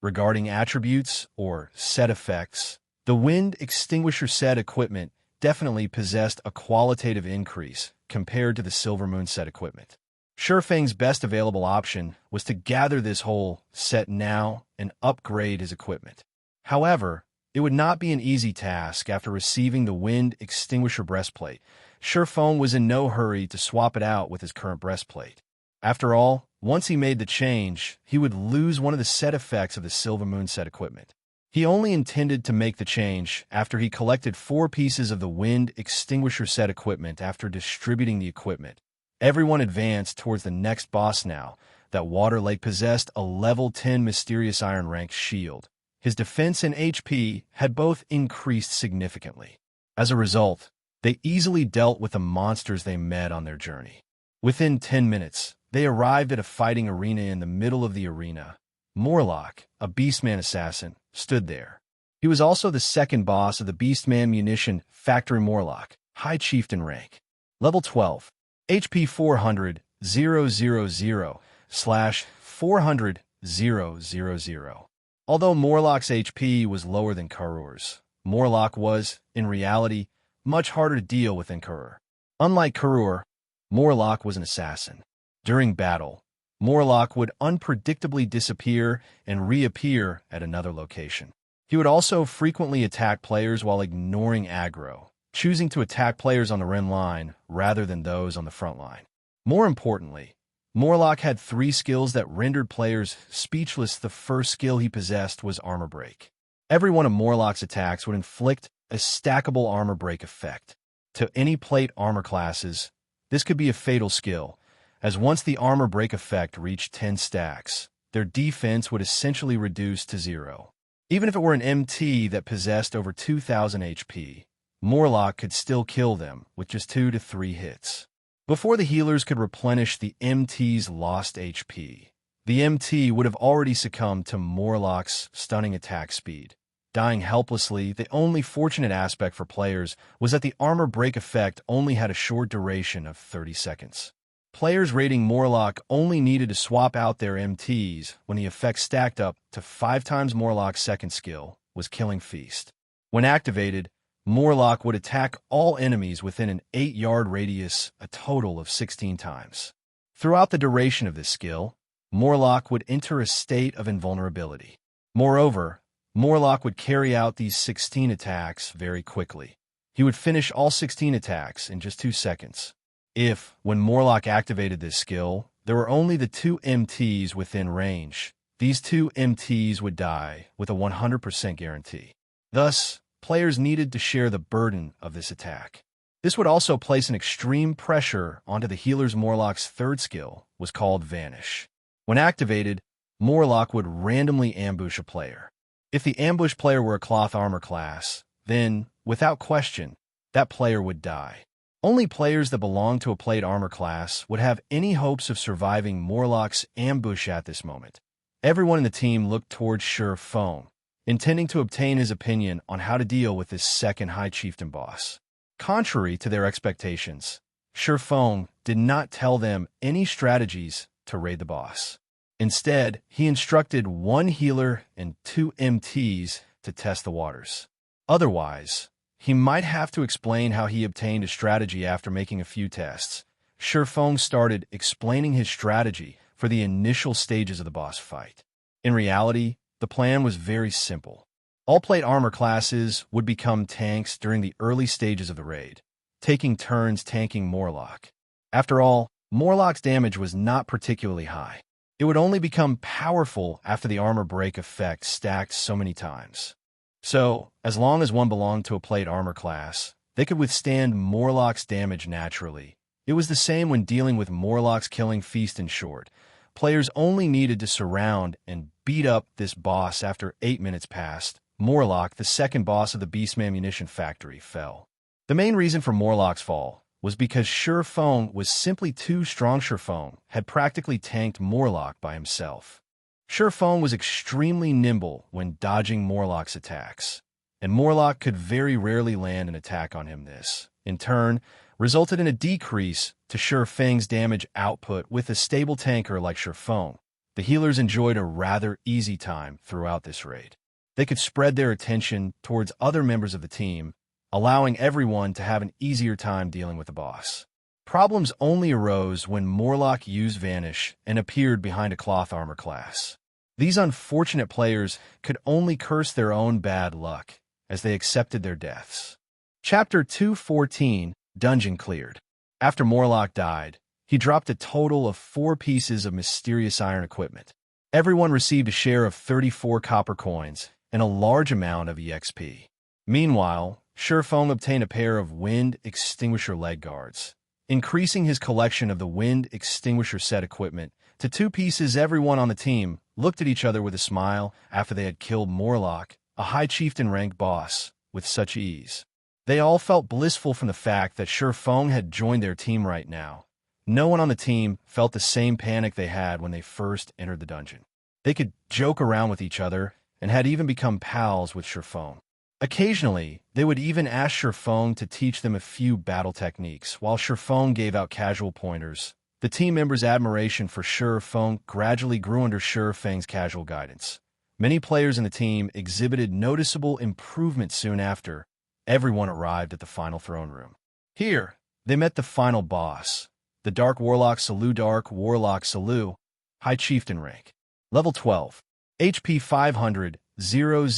Regarding attributes or set effects, the Wind Extinguisher set equipment definitely possessed a qualitative increase compared to the Silver Moon set equipment. Shurfeng's best available option was to gather this whole set now and upgrade his equipment. However, it would not be an easy task after receiving the Wind Extinguisher breastplate. Shurfeng was in no hurry to swap it out with his current breastplate. After all, once he made the change, he would lose one of the set effects of the Silver Moon set equipment. He only intended to make the change after he collected 4 pieces of the Wind Extinguisher set equipment after distributing the equipment. Everyone advanced towards the next boss now. That Water Lake possessed a level 10 mysterious iron ranked shield. His defense and HP had both increased significantly. As a result, they easily dealt with the monsters they met on their journey. Within 10 minutes, they arrived at a fighting arena. In the middle of the arena, Warlock, a Beastman assassin, stood there. He was also the second boss of the Beastman Munition factory. Warlock, High Chieftain rank, level 12, HP 400,000/400,000. Although Warlock's HP was lower than Karur's, Warlock was, in reality, much harder to deal with than Karur. Unlike Karur, Warlock was an assassin. During battle, Warlock would unpredictably disappear and reappear at another location. He would also frequently attack players while ignoring aggro, choosing to attack players on the rim line rather than those on the front line. More importantly, Warlock had 3 skills that rendered players speechless. The first skill he possessed was Armor Break. Every one of Warlock's attacks would inflict a stackable armor break effect. To any plate armor classes, this could be a fatal skill, as once the armor break effect reached 10 stacks, their defense would essentially reduce to 0. Even if it were an MT that possessed over 2,000 HP, Warlock could still kill them with just 2 to 3 hits. Before the healers could replenish the MT's lost HP, the MT would have already succumbed to Warlock's stunning attack speed. Dying helplessly, the only fortunate aspect for players was that the armor break effect only had a short duration of 30 seconds. Players rating Warlock only needed to swap out their MTs when the effect stacked up to 5 times Warlock's second skill was Killing Feast. When activated, Warlock would attack all enemies within an 8-yard radius a total of 16 times. Throughout the duration of this skill, Warlock would enter a state of invulnerability. Moreover, Warlock would carry out these 16 attacks very quickly. He would finish all 16 attacks in just 2 seconds. If, when Warlock activated this skill, there were only the 2 MTs within range, these 2 MTs would die with a 100% guarantee. Thus, players needed to share the burden of this attack. This would also place an extreme pressure onto the healer's. Warlock's third skill was called Vanish. When activated, Warlock would randomly ambush a player. If the ambush player were a cloth armor class, then, without question, that player would die. Only players that belonged to a plate armor class would have any hopes of surviving Warlock's ambush at this moment. Everyone in the team looked towards Shurfeng, intending to obtain his opinion on how to deal with this second High Chieftain boss. Contrary to their expectations, Shurfeng did not tell them any strategies to raid the boss. Instead, he instructed 1 healer and 2 MTs to test the waters. Otherwise, he might have to explain how he obtained a strategy after making a few tests. Shurfeng started explaining his strategy for the initial stages of the boss fight. In reality, the plan was very simple. All plate armor classes would become tanks during the early stages of the raid, taking turns tanking Warlock. After all, Warlock's damage was not particularly high. It would only become powerful after the armor break effect stacked so many times. So, as long as one belonged to a plate armor class, they could withstand Warlock's damage naturally. It was the same when dealing with Warlock's Killing Feast. In short, players only needed to surround and beat up this boss. After 8 minutes passed, Warlock, the second boss of the Beastman Munition factory, fell. The main reason for Warlock's fall was because Shurfeng was simply too strong. Shurfeng had practically tanked Warlock by himself. Shurfeng was extremely nimble when dodging Warlock's attacks, and Warlock could very rarely land an attack on him. This, in turn, resulted in a decrease to Shurfeng's damage output. With a stable tanker like Shurfeng, the healers enjoyed a rather easy time throughout this raid. They could spread their attention towards other members of the team, allowing everyone to have an easier time dealing with the boss. Problems only arose when Warlock used Vanish and appeared behind a cloth armor class. These unfortunate players could only curse their own bad luck as they accepted their deaths. Chapter 214, Dungeon Cleared. After Warlock died, he dropped a total of 4 pieces of mysterious iron equipment. Everyone received a share of 34 copper coins and a large amount of EXP. Meanwhile, Shurfeng obtained a pair of wind extinguisher leg guards, increasing his collection of the wind extinguisher set equipment to 2 pieces. Everyone on the team looked at each other with a smile after they had killed Warlock, a high chieftain ranked boss, with such ease. They all felt blissful from the fact that Shurfeng had joined their team right now. No one on the team felt the same panic they had when they first entered the dungeon. They could joke around with each other and had even become pals with Shurfeng. Occasionally, they would even ask Shurfeng to teach them a few battle techniques, while Shurfeng gave out casual pointers. The team members' admiration for Shurfeng gradually grew under Shurfeng's casual guidance. Many players in the team exhibited noticeable improvement soon after. Everyone arrived at the final throne room. Here, they met the final boss, the Dark Warlock Salou. Dark Warlock Salou, High Chieftain rank. Level 12. HP 500, 000,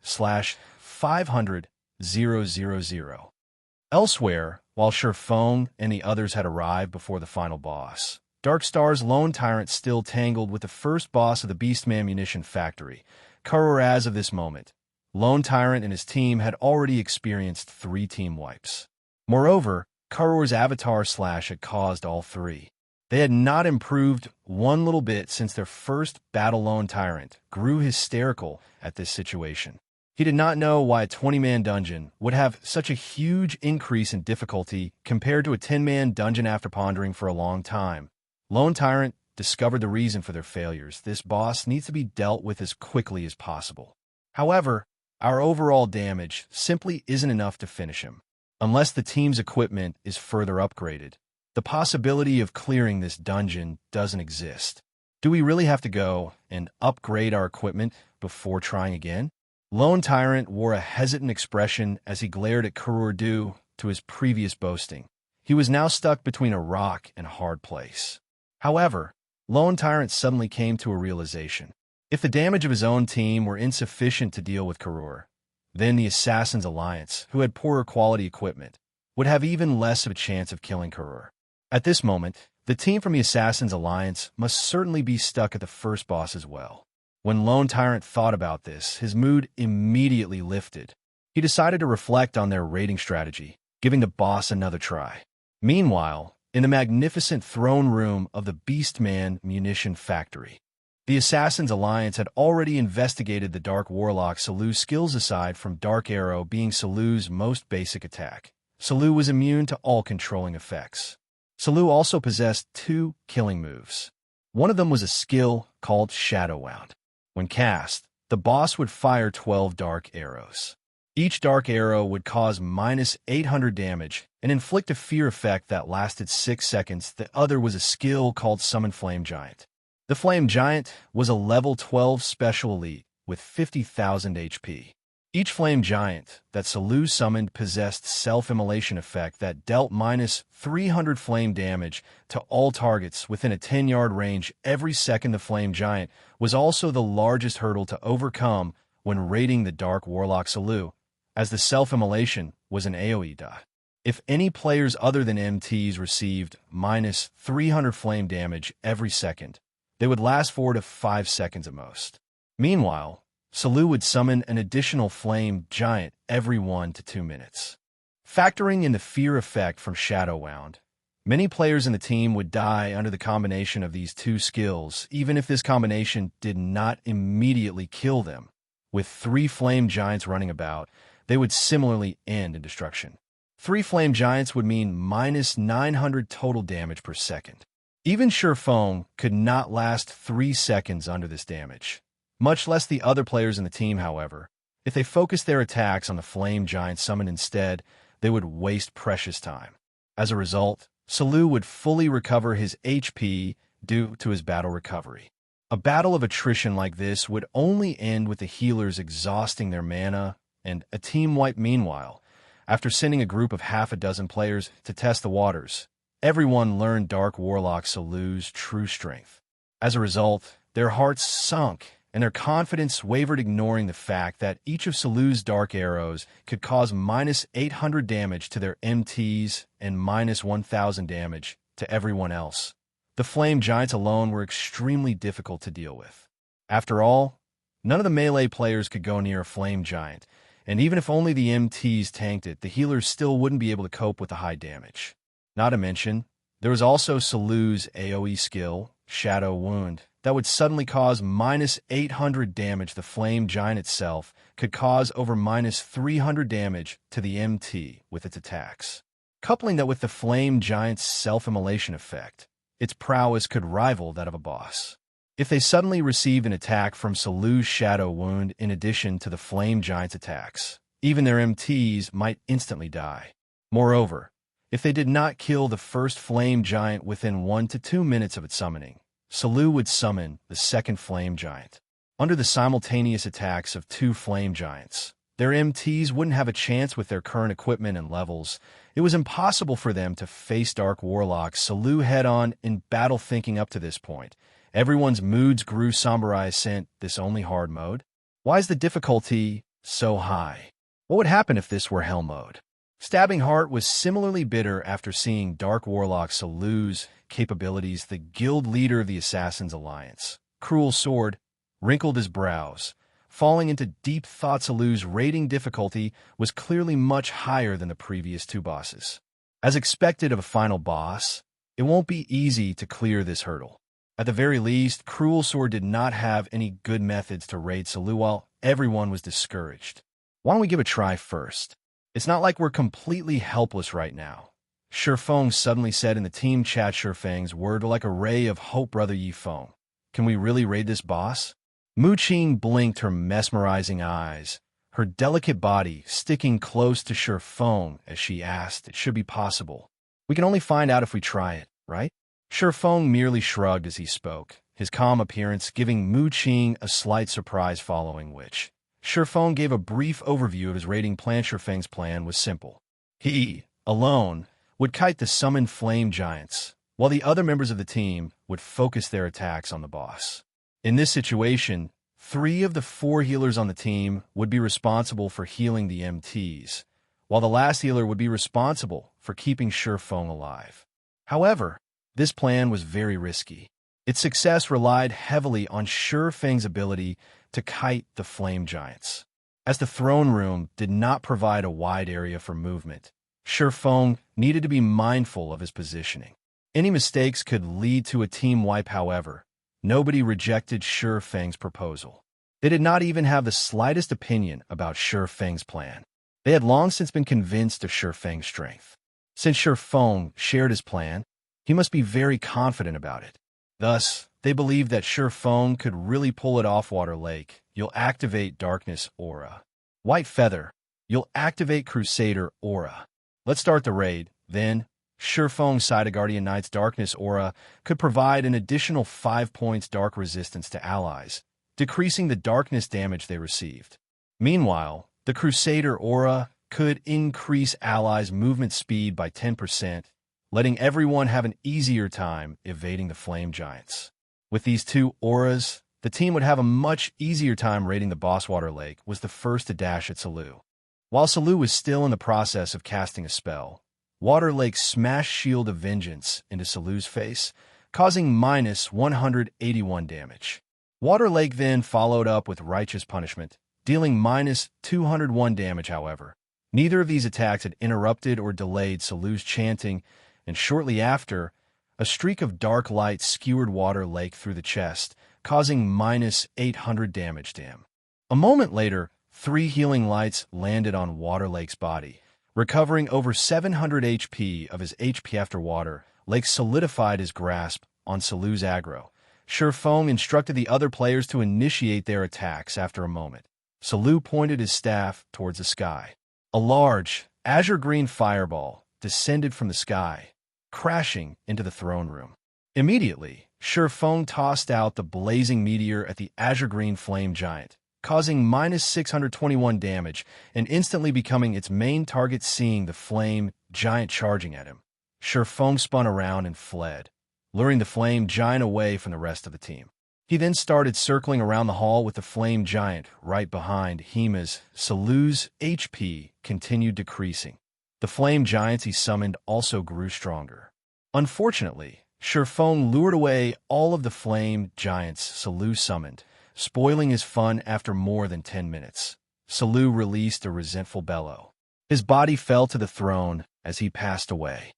/500, 000. Elsewhere, while Shurfeng and the others had arrived before the final boss, Darkstar's lone Tyrant still tangled with the first boss of the Beastman Munition factory, Karur. As of this moment, Lone Tyrant and his team had already experienced 3 team wipes. Moreover, Karur's avatar slash had caused all 3. They had not improved one little bit since their first battle. Lone Tyrant grew hysterical at this situation. He did not know why a 20-man dungeon would have such a huge increase in difficulty compared to a 10-man dungeon. After pondering for a long time, Lone Tyrant discovered the reason for their failures. This boss needs to be dealt with as quickly as possible. However, our overall damage simply isn't enough to finish him. Unless the team's equipment is further upgraded, the possibility of clearing this dungeon doesn't exist. Do we really have to go and upgrade our equipment before trying again? Lone Tyrant wore a hesitant expression as he glared at Karur. Due to his previous boasting, he was now stuck between a rock and a hard place. However, Lone Tyrant suddenly came to a realization. If the damage of his own team were insufficient to deal with Karur, then the Assassins' Alliance, who had poorer quality equipment, would have even less of a chance of killing Karur. At this moment, the team from the Assassins' Alliance must certainly be stuck at the first boss as well. When Lone Tyrant thought about this, his mood immediately lifted. He decided to reflect on their raiding strategy, giving the boss another try. Meanwhile, in the magnificent throne room of the Beastman Munition factory, the Assassin's Alliance had already investigated the Dark Warlock Salou's skills. Aside from Dark Arrow being Salou's most basic attack, Salou was immune to all controlling effects. Salou also possessed 2 killing moves. One of them was a skill called Shadow Wound. When cast, the boss would fire 12 dark arrows. Each dark arrow would cause -800 damage and inflict a fear effect that lasted 6 seconds. The other was a skill called Summon Flame Giant. The Flame Giant was a level 12 special elite with 50,000 HP. Each Flame Giant that Salou summoned possessed self-immolation effect that dealt -300 flame damage to all targets within a 10-yard range every second. The Flame Giant was also the largest hurdle to overcome when raiding the Dark Warlock Salou, as the self-immolation was an AoE dot. If any players other than MTs received -300 flame damage every second, they would last 4 to 5 seconds at most. Meanwhile, Salou would summon an additional Flame Giant every 1 to 2 minutes. Factoring in the fear effect from Shadow Wound, many players in the team would die under the combination of these 2 skills, even if this combination did not immediately kill them. With 3 Flame Giants running about, they would similarly end in destruction. 3 Flame Giants would mean -900 total damage per second. Even Shurfeng could not last 3 seconds under this damage. Much less the other players in the team. However, if they focused their attacks on the Flame Giant summon instead, they would waste precious time. As a result, Salou would fully recover his HP due to his battle recovery. A battle of attrition like this would only end with the healers exhausting their mana and a team wipe. Meanwhile, After sending a group of half a dozen players to test the waters, everyone learned Dark Warlock Salou's true strength. As a result, their hearts sunk and their confidence wavered, ignoring the fact that each of Salou's dark arrows could cause -800 damage to their MTs and -1000 damage to everyone else. The flame giants alone were extremely difficult to deal with. After all, none of the melee players could go near a flame giant, and even if only the MTs tanked it, the healers still wouldn't be able to cope with the high damage. Not to mention, there was also Salou's AoE skill, Shadow Wound, that would suddenly cause -800 damage. The flame giant itself could cause over -300 damage to the MT with its attacks. Coupling that with the flame giant's self-immolation effect, its prowess could rival that of a boss. If they suddenly received an attack from Salou's Shadow Wound in addition to the flame giant's attacks, even their MTs might instantly die. Moreover, if they did not kill the first flame giant within 1 to 2 minutes of its summoning, Salou would summon the second flame giant. Under the simultaneous attacks of 2 flame giants, their MTs wouldn't have a chance with their current equipment and levels. It was impossible for them to face Dark Warlock Salou head-on in battle. Thinking up to this point, everyone's moods grew somber. I sent this only hard mode? Why is the difficulty so high? What would happen if this were hell mode? Stabbing Heart was similarly bitter after seeing Dark Warlock Salou's capabilities. The guild leader of the Assassin's Alliance, Cruel Sword, wrinkled his brows, falling into deep thought. Salou's rating difficulty was clearly much higher than the previous 2 bosses. As expected of a final boss, it won't be easy to clear this hurdle. At the very least, Cruel Sword did not have any good methods to raid Salou while everyone was discouraged. Why don't we give it a try first? It's not like we're completely helpless right now. Shifeng suddenly said in the team chat. Shifeng's words were like a ray of hope. Brother Yifeng, can we really raid this boss? Muqing blinked her mesmerizing eyes, her delicate body sticking close to Shifeng as she asked. It should be possible. We can only find out if we try it, right? Shifeng merely shrugged as he spoke, his calm appearance giving Muqing a slight surprise, following which Shifeng gave a brief overview of his raiding plan. Shifeng's plan was simple. He, alone, would kite the summoned flame giants, while the other members of the team would focus their attacks on the boss. In this situation, 3 of the 4 healers on the team would be responsible for healing the MTs, while the last healer would be responsible for keeping Shifeng alive. However, this plan was very risky. Its success relied heavily on Shifeng's ability to kite the flame giants. As the throne room did not provide a wide area for movement, Shifeng needed to be mindful of his positioning. Any mistakes could lead to a team wipe. However, nobody rejected Shifeng's proposal. They did not even have the slightest opinion about Shifeng's plan. They had long since been convinced of Shifeng's strength. Since Shifeng shared his plan, he must be very confident about it. Thus, they believed that Shifeng could really pull it off. Water Lake, you'll activate Darkness Aura. White Feather, you'll activate Crusader Aura. Let's start the raid, then. Shifeng Side Guardian Knight's Darkness Aura could provide an additional 5 points dark resistance to allies, decreasing the darkness damage they received. Meanwhile, the Crusader Aura could increase allies' movement speed by 10%, letting everyone have an easier time evading the flame giants. With these 2 auras, the team would have a much easier time raiding the boss. Water Lake was the first to dash at Salou. While Salou was still in the process of casting a spell, Water Lake smashed Shield of Vengeance into Salou's face, causing -181 damage. Water Lake then followed up with Righteous Punishment, dealing -201 damage. However, neither of these attacks had interrupted or delayed Salou's chanting, and shortly after, a streak of dark light skewered Water Lake through the chest, causing -800 damage to him. A moment later, 3 healing lights landed on Water Lake's body, recovering over 700 HP of his HP. After Water Lake solidified his grasp on Salou's aggro, Shifeng instructed the other players to initiate their attacks. After a moment, Salou pointed his staff towards the sky. A large, azure-green fireball descended from the sky, crashing into the throne room. Immediately, Shifeng tossed out the blazing meteor at the azure-green flame giant, causing minus 621 damage and instantly becoming its main target. Seeing the flame giant charging at him, Shifeng spun around and fled, luring the flame giant away from the rest of the team. He then started circling around the hall with the flame giant right behind him as Salou's HP continued decreasing. The flame giants he summoned also grew stronger. Unfortunately, Shifeng lured away all of the flame giants Salou summoned, spoiling his fun after more than 10 minutes. Salou released a resentful bellow. His body fell to the throne as he passed away.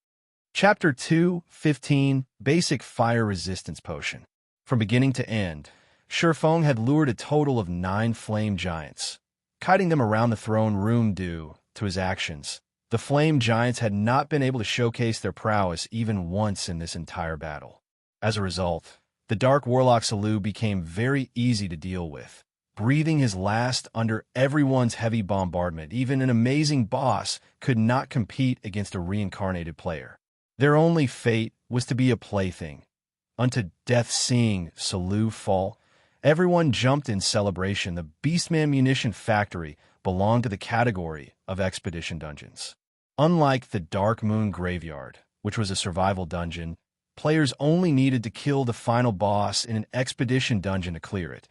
Chapter 2:15 Basic Fire Resistance Potion. From beginning to end, Shifeng had lured a total of 9 flame giants, kiting them around the throne room. Due to his actions, the flame giants had not been able to showcase their prowess even once in this entire battle. As a result, the Dark Warlock Salou became very easy to deal with, breathing his last under everyone's heavy bombardment. Even an amazing boss could not compete against a reincarnated player. Their only fate was to be a plaything unto death. Seeing Salou fall, everyone jumped in celebration. The Beastman Munition factory belonged to the category of expedition dungeons. Unlike the Dark Moon Graveyard, which was a survival dungeon, players only needed to kill the final boss in an expedition dungeon to clear it.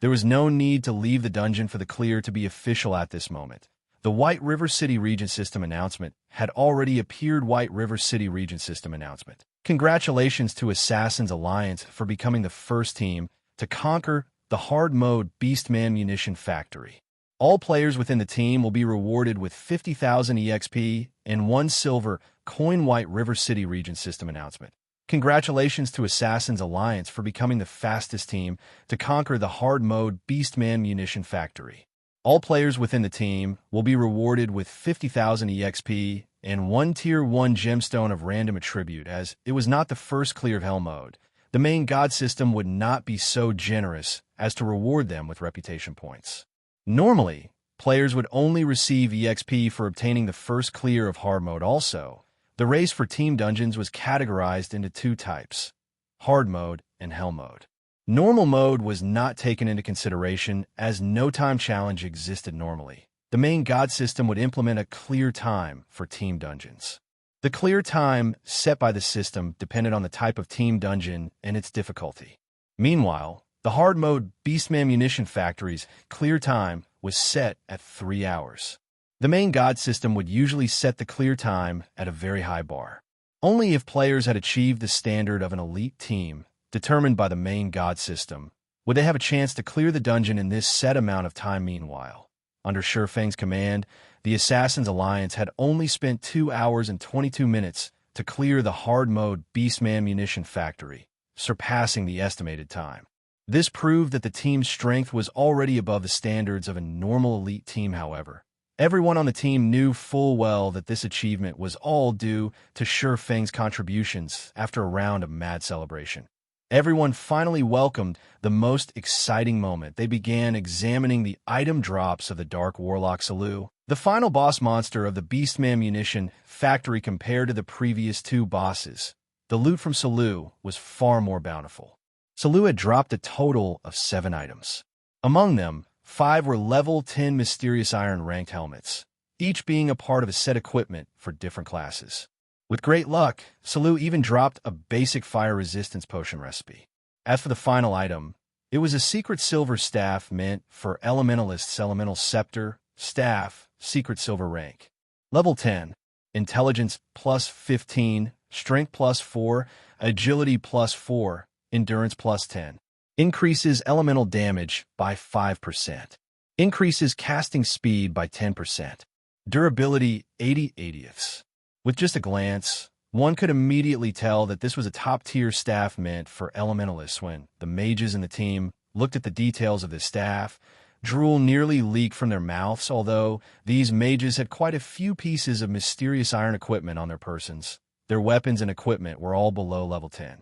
There was no need to leave the dungeon for the clear to be official at this moment. The White River City Region System announcement had already appeared. White River City Region System announcement. Congratulations to Assassin's Alliance for becoming the first team to conquer the hard mode Beastman Munition Factory. All players within the team will be rewarded with 50,000 EXP and 1 silver coin. White River City Region System announcement. Congratulations to Assassin's Alliance for becoming the fastest team to conquer the hard mode Beastman Munition Factory. All players within the team will be rewarded with 50,000 EXP and 1 Tier 1 gemstone of random attribute. As it was not the first clear of Hell mode, the main god system would not be so generous as to reward them with reputation points. Normally, players would only receive EXP for obtaining the first clear of hard mode. Also, the race for team dungeons was categorized into 2 types: hard mode and hell mode. Normal mode was not taken into consideration as no time challenge existed normally. The main god system would implement a clear time for team dungeons. The clear time set by the system depended on the type of team dungeon and its difficulty. Meanwhile, the hard mode Beastman Munition Factory's clear time was set at 3 hours. The main god system would usually set the clear time at a very high bar. Only if players had achieved the standard of an elite team determined by the main god system would they have a chance to clear the dungeon in this set amount of time. Meanwhile, under Shifeng's command, the Assassin's Alliance had only spent 2 hours and 22 minutes to clear the hard mode Beastman Munition Factory, surpassing the estimated time. This proved that the team's strength was already above the standards of a normal elite team. However, everyone on the team knew full well that this achievement was all due to Shifeng's contributions. After a round of mad celebration, everyone finally welcomed the most exciting moment. They began examining the item drops of the Dark Warlock Salou, the final boss monster of the Beastman Munition Factory. Compared to the previous 2 bosses, the loot from Salou was far more bountiful. Salou had dropped a total of 7 items. Among them, 5 were level 10 mysterious iron ranked helmets, each being a part of a set equipment for different classes. With great luck, Salou even dropped a basic fire resistance potion recipe. As for the final item, it was a secret silver staff meant for elementalists. Elemental scepter, staff, secret silver rank. Level 10, intelligence plus 15, strength plus 4, agility plus 4, endurance plus 10. Increases elemental damage by 5%. Increases casting speed by 10%. Durability 80/80ths. With just a glance, one could immediately tell that this was a top-tier staff meant for elementalists. When the mages in the team looked at the details of this staff, drool nearly leaked from their mouths. Although these mages had quite a few pieces of mysterious iron equipment on their persons, their weapons and equipment were all below level 10.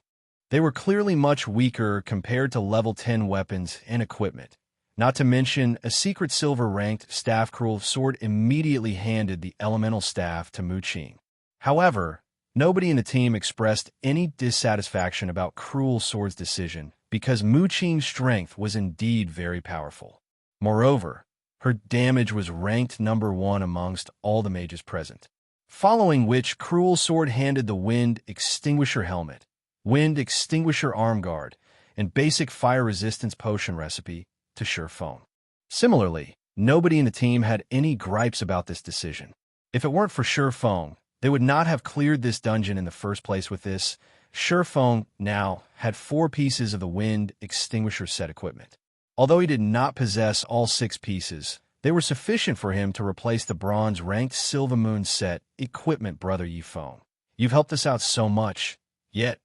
They were clearly much weaker compared to level 10 weapons and equipment. Not to mention, a secret silver-ranked staff cruel sword immediately handed the elemental staff to Munition. However, nobody in the team expressed any dissatisfaction about Cruel Sword's decision because Muchin's strength was indeed very powerful. Moreover, her damage was ranked number 1 amongst all the mages present. Following which, Cruel Sword handed the Wind Extinguisher Helmet, Wind Extinguisher Arm Guard, and basic fire resistance potion recipe to Surefeng. Similarly, nobody in the team had any gripes about this decision. If it weren't for Surefeng, they would not have cleared this dungeon in the first place with this. Surefeng now had 4 pieces of the Wind Extinguisher set equipment. Although he did not possess all 6 pieces, they were sufficient for him to replace the bronze-ranked Silva Moon set equipment. Brother Yifeng, you've helped us out so much, yet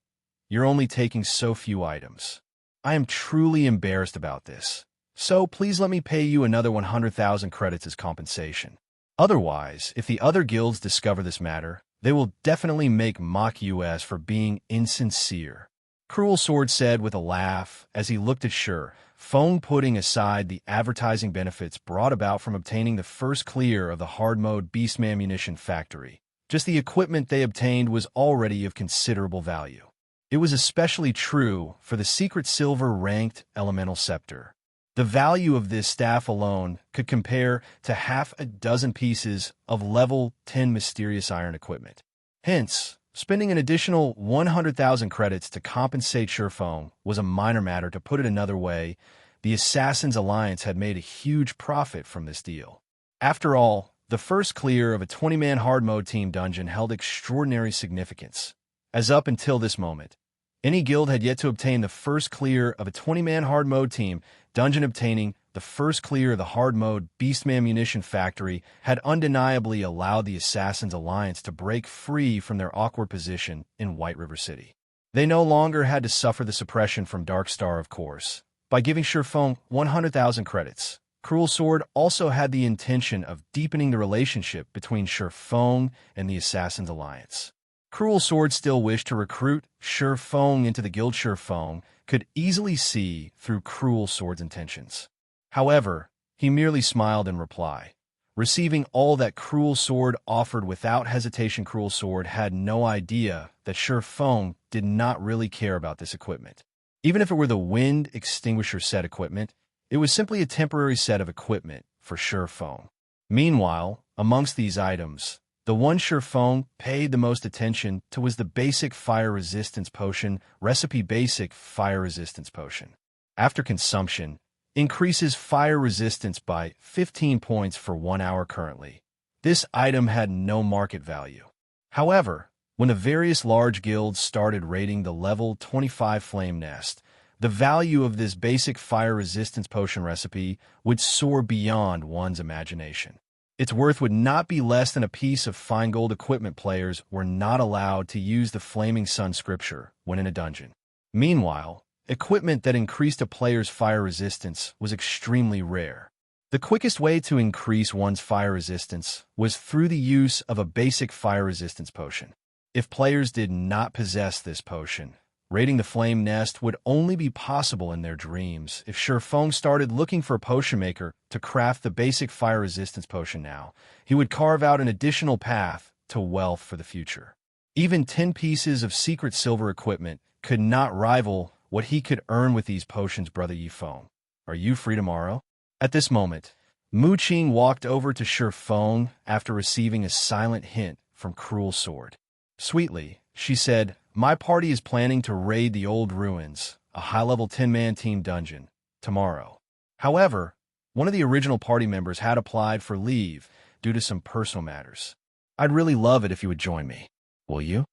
you're only taking so few items. I am truly embarrassed about this, so please let me pay you another 100,000 credits as compensation. Otherwise, if the other guilds discover this matter, they will definitely make mock us for being insincere. Cruel Sword said with a laugh as he looked at Surefeng, putting aside the advertising benefits brought about from obtaining the first clear of the hard-mode Beastman Munition factory. Just the equipment they obtained was already of considerable value. It was especially true for the secret silver-ranked Elemental Scepter. The value of this staff alone could compare to half a dozen pieces of level 10 mysterious iron equipment. Hence, spending an additional 100,000 credits to compensate Surefeng was a minor matter. To put it another way, the Assassin's Alliance had made a huge profit from this deal. After all, the first clear of a 20-man hard-mode team dungeon held extraordinary significance, as up until this moment, any guild had yet to obtain the first clear of a 20-man hard-mode team dungeon. Obtaining the first clear of the hard-mode Beastman Munition factory had undeniably allowed the Assassin's Alliance to break free from their awkward position in White River City. They no longer had to suffer the suppression from Darkstar, of course. By giving Surefeng 100,000 credits, Cruel Sword also had the intention of deepening the relationship between Surefeng and the Assassin's Alliance. Cruel Sword still wished to recruit Surefeng into the guild. Surefeng could easily see through Cruel Sword's intentions. However, he merely smiled in reply, receiving all that Cruel Sword offered without hesitation. Cruel Sword had no idea that Surefeng did not really care about this equipment. Even if it were the Wind Extinguisher set equipment, it was simply a temporary set of equipment for Surefeng. Meanwhile, amongst these items, the one Surefeng paid the most attention to was the basic fire resistance potion recipe. Basic fire resistance potion, after consumption, increases fire resistance by 15 points for 1 hour currently. This item had no market value. However, when the various large guilds started raiding the level 25 Flame Nest, the value of this basic fire resistance potion recipe would soar beyond one's imagination. Its worth would not be less than a piece of fine gold equipment. Players were not allowed to use the Flaming Sun scripture when in a dungeon. Meanwhile, equipment that increased a player's fire resistance was extremely rare. The quickest way to increase one's fire resistance was through the use of a basic fire resistance potion. If players did not possess this potion, raiding the Flame Nest would only be possible in their dreams. If Surefeng started looking for a potion maker to craft the basic fire resistance potion now, he would carve out an additional path to wealth for the future. Even 10 pieces of secret silver equipment could not rival what he could earn with these potions. Brother Yifeng, are you free tomorrow? At this moment, Muqing walked over to Surefeng after receiving a silent hint from Cruel Sword. Sweetly, she said, "My party is planning to raid the Old Ruins, a high-level 10-man team dungeon, tomorrow. However, one of the original party members had applied for leave due to some personal matters. I'd really love it if you would join me. Will you?"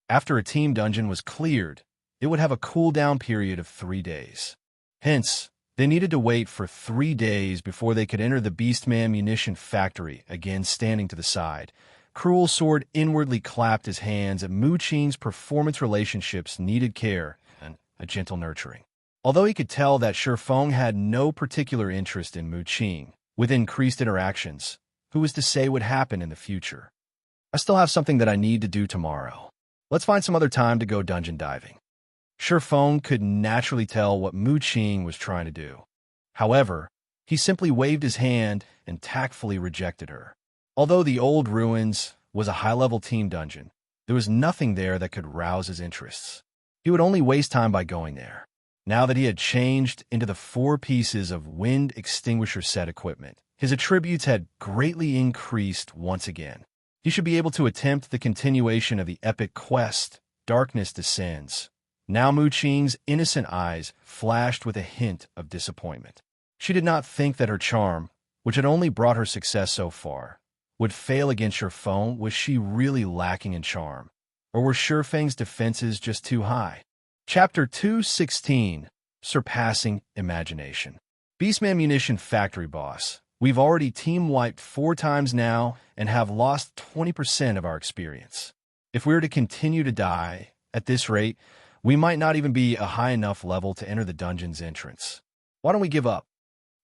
After a team dungeon was cleared, it would have a cooldown period of 3 days. Hence, they needed to wait for 3 days before they could enter the Beastman Munition factory. Again standing to the side, Cruel Sword inwardly clapped his hands at Muqing's performance. Relationships needed care and a gentle nurturing. Although he could tell that Surefeng had no particular interest in Muqing, with increased interactions, who was to say what would happen in the future? I still have something that I need to do tomorrow. Let's find some other time to go dungeon diving. Surefeng could naturally tell what Muqing was trying to do. However, he simply waved his hand and tactfully rejected her. Although the Old Ruins was a high-level team dungeon, there was nothing there that could rouse his interests. He would only waste time by going there. Now that he had changed into the 4 pieces of wind extinguisher set equipment, his attributes had greatly increased once again. He should be able to attempt the continuation of the epic quest, Darkness Descends. Now Mu Qing's innocent eyes flashed with a hint of disappointment. She did not think that her charm, which had only brought her success so far, would fail against her foe. Was she really lacking in charm? Or were Shifeng's defenses just too high? Chapter 216, Surpassing Imagination. Beastman Munition Factory Boss. We've already team-wiped 4 times now and have lost 20% of our experience. If we were to continue to die at this rate, we might not even be a high enough level to enter the dungeon's entrance. Why don't we give up?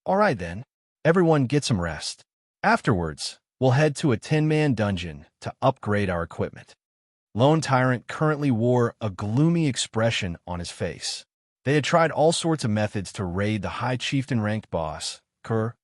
All right then. Everyone get some rest. Afterwards, we'll head to a 10-man dungeon to upgrade our equipment. Lone Tyrant currently wore a gloomy expression on his face. They had tried all sorts of methods to raid the high chieftain-ranked boss, Karur,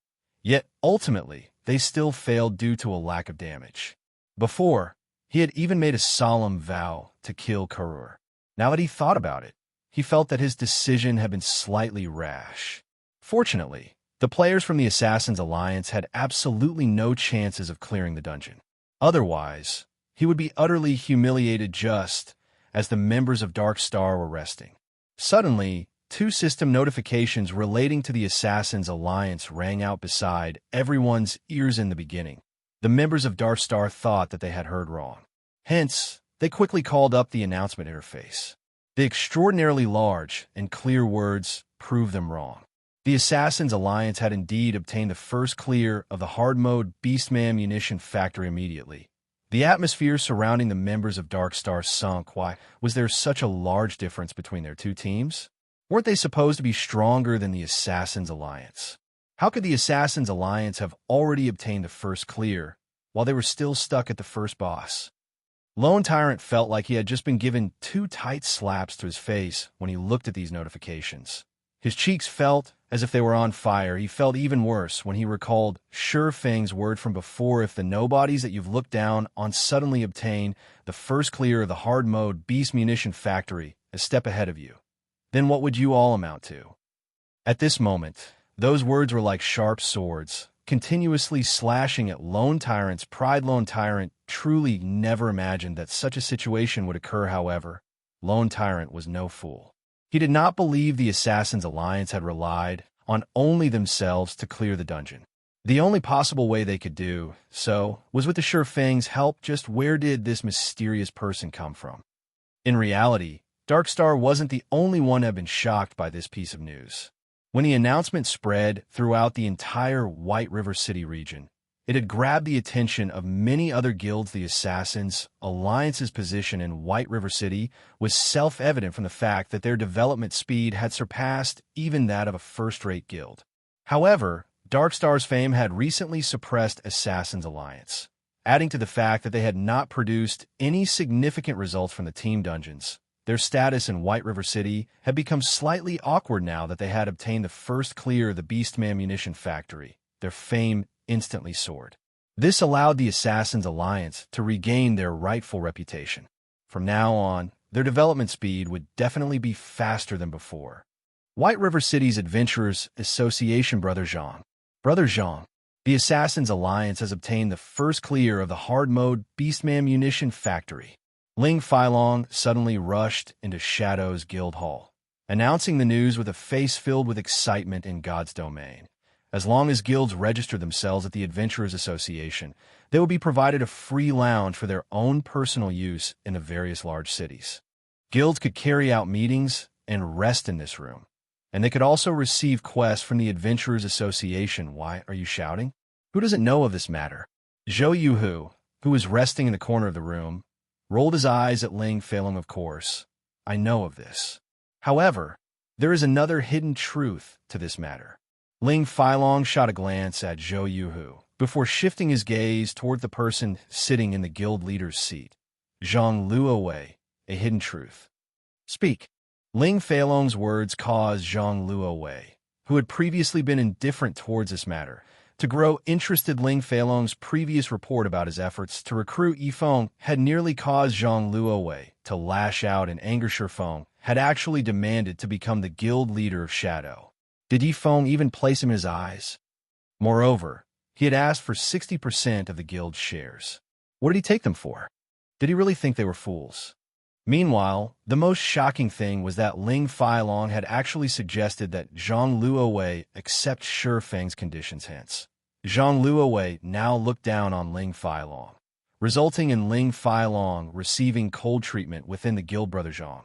yet ultimately they still failed due to a lack of damage. Before, he had even made a solemn vow to kill Karur. Now that he thought about it, he felt that his decision had been slightly rash. Fortunately, the players from the Assassin's Alliance had absolutely no chances of clearing the dungeon. Otherwise, he would be utterly humiliated just as the members of Dark Star were resting. Suddenly, 2 system notifications relating to the Assassin's Alliance rang out beside everyone's ears in the beginning. The members of Dark Star thought that they had heard wrong. Hence, they quickly called up the announcement interface. The extraordinarily large and clear words proved them wrong. The Assassin's Alliance had indeed obtained the first clear of the hard-mode Beastman Munition Factory immediately. The atmosphere surrounding the members of Dark Star sunk. Why was there such a large difference between their 2 teams? Weren't they supposed to be stronger than the Assassin's Alliance? How could the Assassin's Alliance have already obtained the first clear, while they were still stuck at the first boss? Lone Tyrant felt like he had just been given 2 tight slaps to his face when he looked at these notifications. His cheeks felt as if they were on fire. He felt even worse when he recalled Shifeng's word from before: if the nobodies that you've looked down on suddenly obtain the first clear of the hard-mode Beast Munition Factory a step ahead of you, then what would you all amount to? At this moment, those words were like sharp swords, continuously slashing at Lone Tyrant's pride. Lone Tyrant truly never imagined that such a situation would occur. However, Lone Tyrant was no fool. He did not believe the Assassin's Alliance had relied on only themselves to clear the dungeon. The only possible way they could do so was with the Shifeng's help. Just where did this mysterious person come from? In reality, Darkstar wasn't the only one to have been shocked by this piece of news. When the announcement spread throughout the entire White River City region, it had grabbed the attention of many other guilds. The Assassin's Alliance's position in White River City was self-evident from the fact that their development speed had surpassed even that of a first-rate guild. However, Darkstar's fame had recently suppressed Assassin's Alliance, adding to the fact that they had not produced any significant results from the team dungeons. Their status in White River City had become slightly awkward now that they had obtained the first clear of the Beastman Munition Factory. Their fame instantly soared. This allowed the Assassin's Alliance to regain their rightful reputation. From now on, their development speed would definitely be faster than before. White River City's Adventurers Association. Brother Zhang, the Assassin's Alliance has obtained the first clear of the hard-mode Beastman Munition Factory. Ling Feilong suddenly rushed into Shadow's guild hall, announcing the news with a face filled with excitement. In God's domain, as long as guilds register themselves at the Adventurers Association, they will be provided a free lounge for their own personal use in the various large cities. Guilds could carry out meetings and rest in this room, and they could also receive quests from the Adventurers Association. Why are you shouting? Who doesn't know of this matter? Zhou Yuhu, who was resting in the corner of the room, rolled his eyes at Ling Feilong. Of course, I know of this. However, there is another hidden truth to this matter. Ling Feilong shot a glance at Zhou Yuhu before shifting his gaze toward the person sitting in the guild leader's seat. Zhang Luowei, a hidden truth. Speak. Ling Feilong's words caused Zhang Luowei, who had previously been indifferent towards this matter, to grow interested. Ling Feilong's previous report about his efforts to recruit Yifeng had nearly caused Zhang Luowei to lash out in anger. Shifeng had actually demanded to become the guild leader of Shadow. Did Yi Feng even place him in his eyes? Moreover, he had asked for 60% of the guild's shares. What did he take them for? Did he really think they were fools? Meanwhile, the most shocking thing was that Ling Feilong had actually suggested that Zhang Luowei accept Shi Feng's conditions. Hence, Zhang Luowei now looked down on Ling Feilong, resulting in Ling Feilong receiving cold treatment within the guild brother Zhang.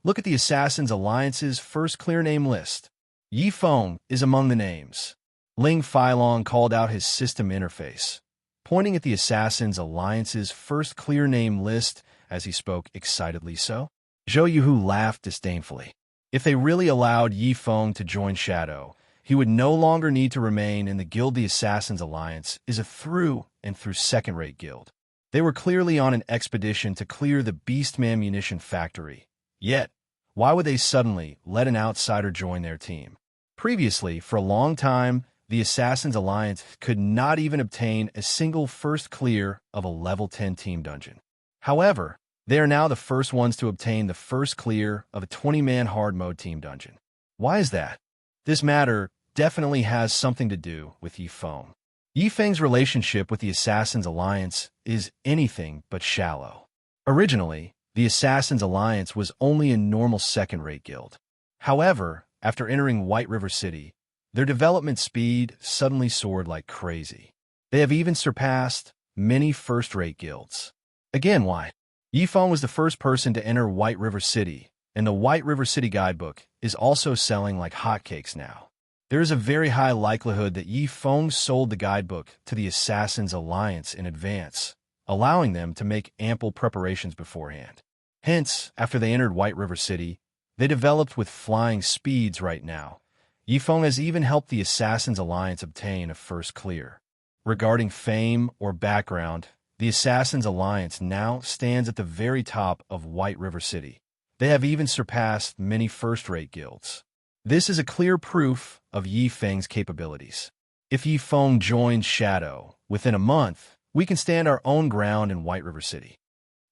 Look at the Assassin's Alliance's first clear name list. Yi Feng is among the names. Ling Feilong called out his system interface, pointing at the Assassin's Alliance's first clear name list as he spoke excitedly. So, Zhou Yuhu laughed disdainfully. If they really allowed Yi Feng to join Shadow, he would no longer need to remain in the guild. The Assassin's Alliance is a through and through second-rate guild. They were clearly on an expedition to clear the Beastman munition factory. Yet, why would they suddenly let an outsider join their team? Previously, for a long time, the Assassin's Alliance could not even obtain a single first clear of a level 10 team dungeon. However, they are now the first ones to obtain the first clear of a 20-man hard mode team dungeon. Why is that? This matter definitely has something to do with Yi Feng. Yi Feng's relationship with the Assassin's Alliance is anything but shallow. Originally, the Assassin's Alliance was only a normal second-rate guild. However, after entering White River City, their development speed suddenly soared like crazy. They have even surpassed many first-rate guilds. Again, why? Yi Feng was the first person to enter White River City, and the White River City guidebook is also selling like hotcakes now. There is a very high likelihood that Yi Feng sold the guidebook to the Assassin's Alliance in advance, allowing them to make ample preparations beforehand. Hence, after they entered White River City, they developed with flying speeds right now. Yi Feng has even helped the Assassin's Alliance obtain a first clear. Regarding fame or background, the Assassin's Alliance now stands at the very top of White River City. They have even surpassed many first-rate guilds. This is a clear proof of Yi Feng's capabilities. If Yi Feng joins Shadow, within a month, we can stand our own ground in White River City.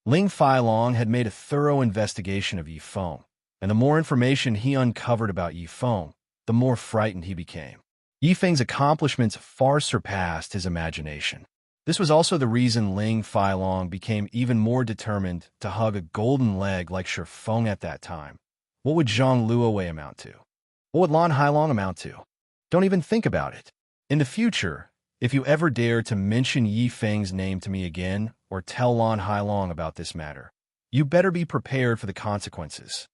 Ling Feilong had made a thorough investigation of Yi Feng, and the more information he uncovered about Yi Feng, the more frightened he became. Yi Feng's accomplishments far surpassed his imagination. This was also the reason Ling Feilong became even more determined to hug a golden leg like Shi Feng at that time. What would Zhang Luowei amount to? What would Lan Hailong amount to? Don't even think about it. In the future, if you ever dare to mention Yi Feng's name to me again or tell Lan Hailong about this matter, you better be prepared for the consequences.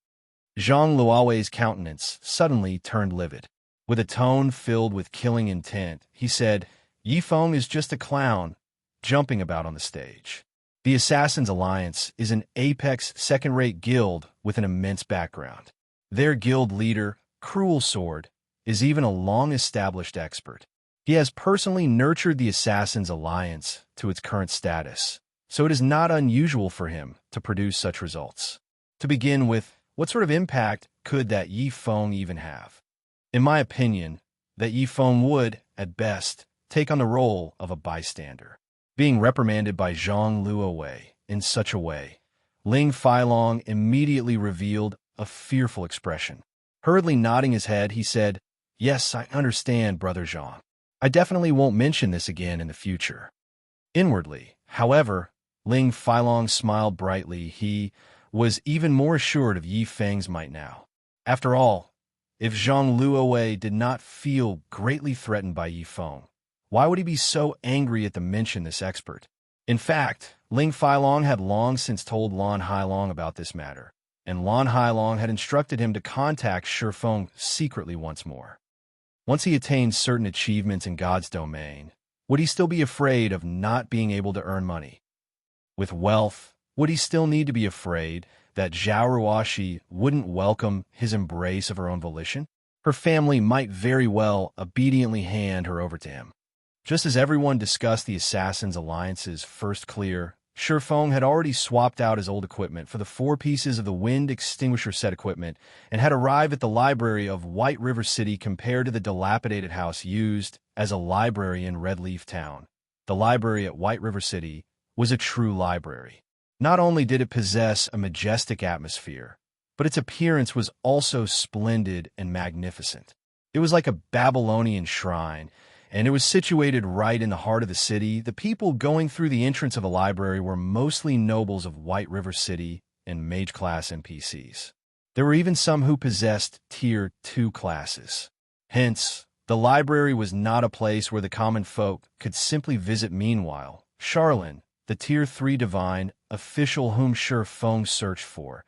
Zhang Luowei's countenance suddenly turned livid. With a tone filled with killing intent, he said, Yi Feng is just a clown, jumping about on the stage. The Assassin's Alliance is an apex second-rate guild with an immense background. Their guild leader, Cruel Sword, is even a long-established expert. He has personally nurtured the Assassin's Alliance to its current status, so it is not unusual for him to produce such results. To begin with, what sort of impact could that Yi Feng even have? In my opinion, that Yi Feng would, at best, take on the role of a bystander. Being reprimanded by Zhang Luowei in such a way, Ling Feilong immediately revealed a fearful expression. Hurriedly nodding his head, he said, Yes, I understand, Brother Zhang. I definitely won't mention this again in the future. Inwardly, however, Ling Feilong smiled brightly. He was even more assured of Yi Feng's might now. After all, if Zhang Luowei did not feel greatly threatened by Yi Feng, why would he be so angry at the mention this expert? In fact, Ling Feilong had long since told Lan Hailong about this matter, and Lan Hailong had instructed him to contact Shi Feng secretly once more. Once he attained certain achievements in God's domain, would he still be afraid of not being able to earn money? With wealth, would he still need to be afraid that Zhao Ruoshi wouldn't welcome his embrace of her own volition? Her family might very well obediently hand her over to him. Just as everyone discussed the Assassin's Alliance's first clear, Shi Feng had already swapped out his old equipment for the 4 pieces of the Wind Extinguisher set equipment and had arrived at the library of White River City compared to the dilapidated house used as a library in Red Leaf Town. The library at White River City was a true library. Not only did it possess a majestic atmosphere, but its appearance was also splendid and magnificent. It was like a Babylonian shrine, and it was situated right in the heart of the city. The people going through the entrance of the library were mostly nobles of White River City and mage-class NPCs. There were even some who possessed Tier 2 classes. Hence, the library was not a place where the common folk could simply visit. Meanwhile, Charlene, the Tier 3 divine official whom Shi Feng searched for,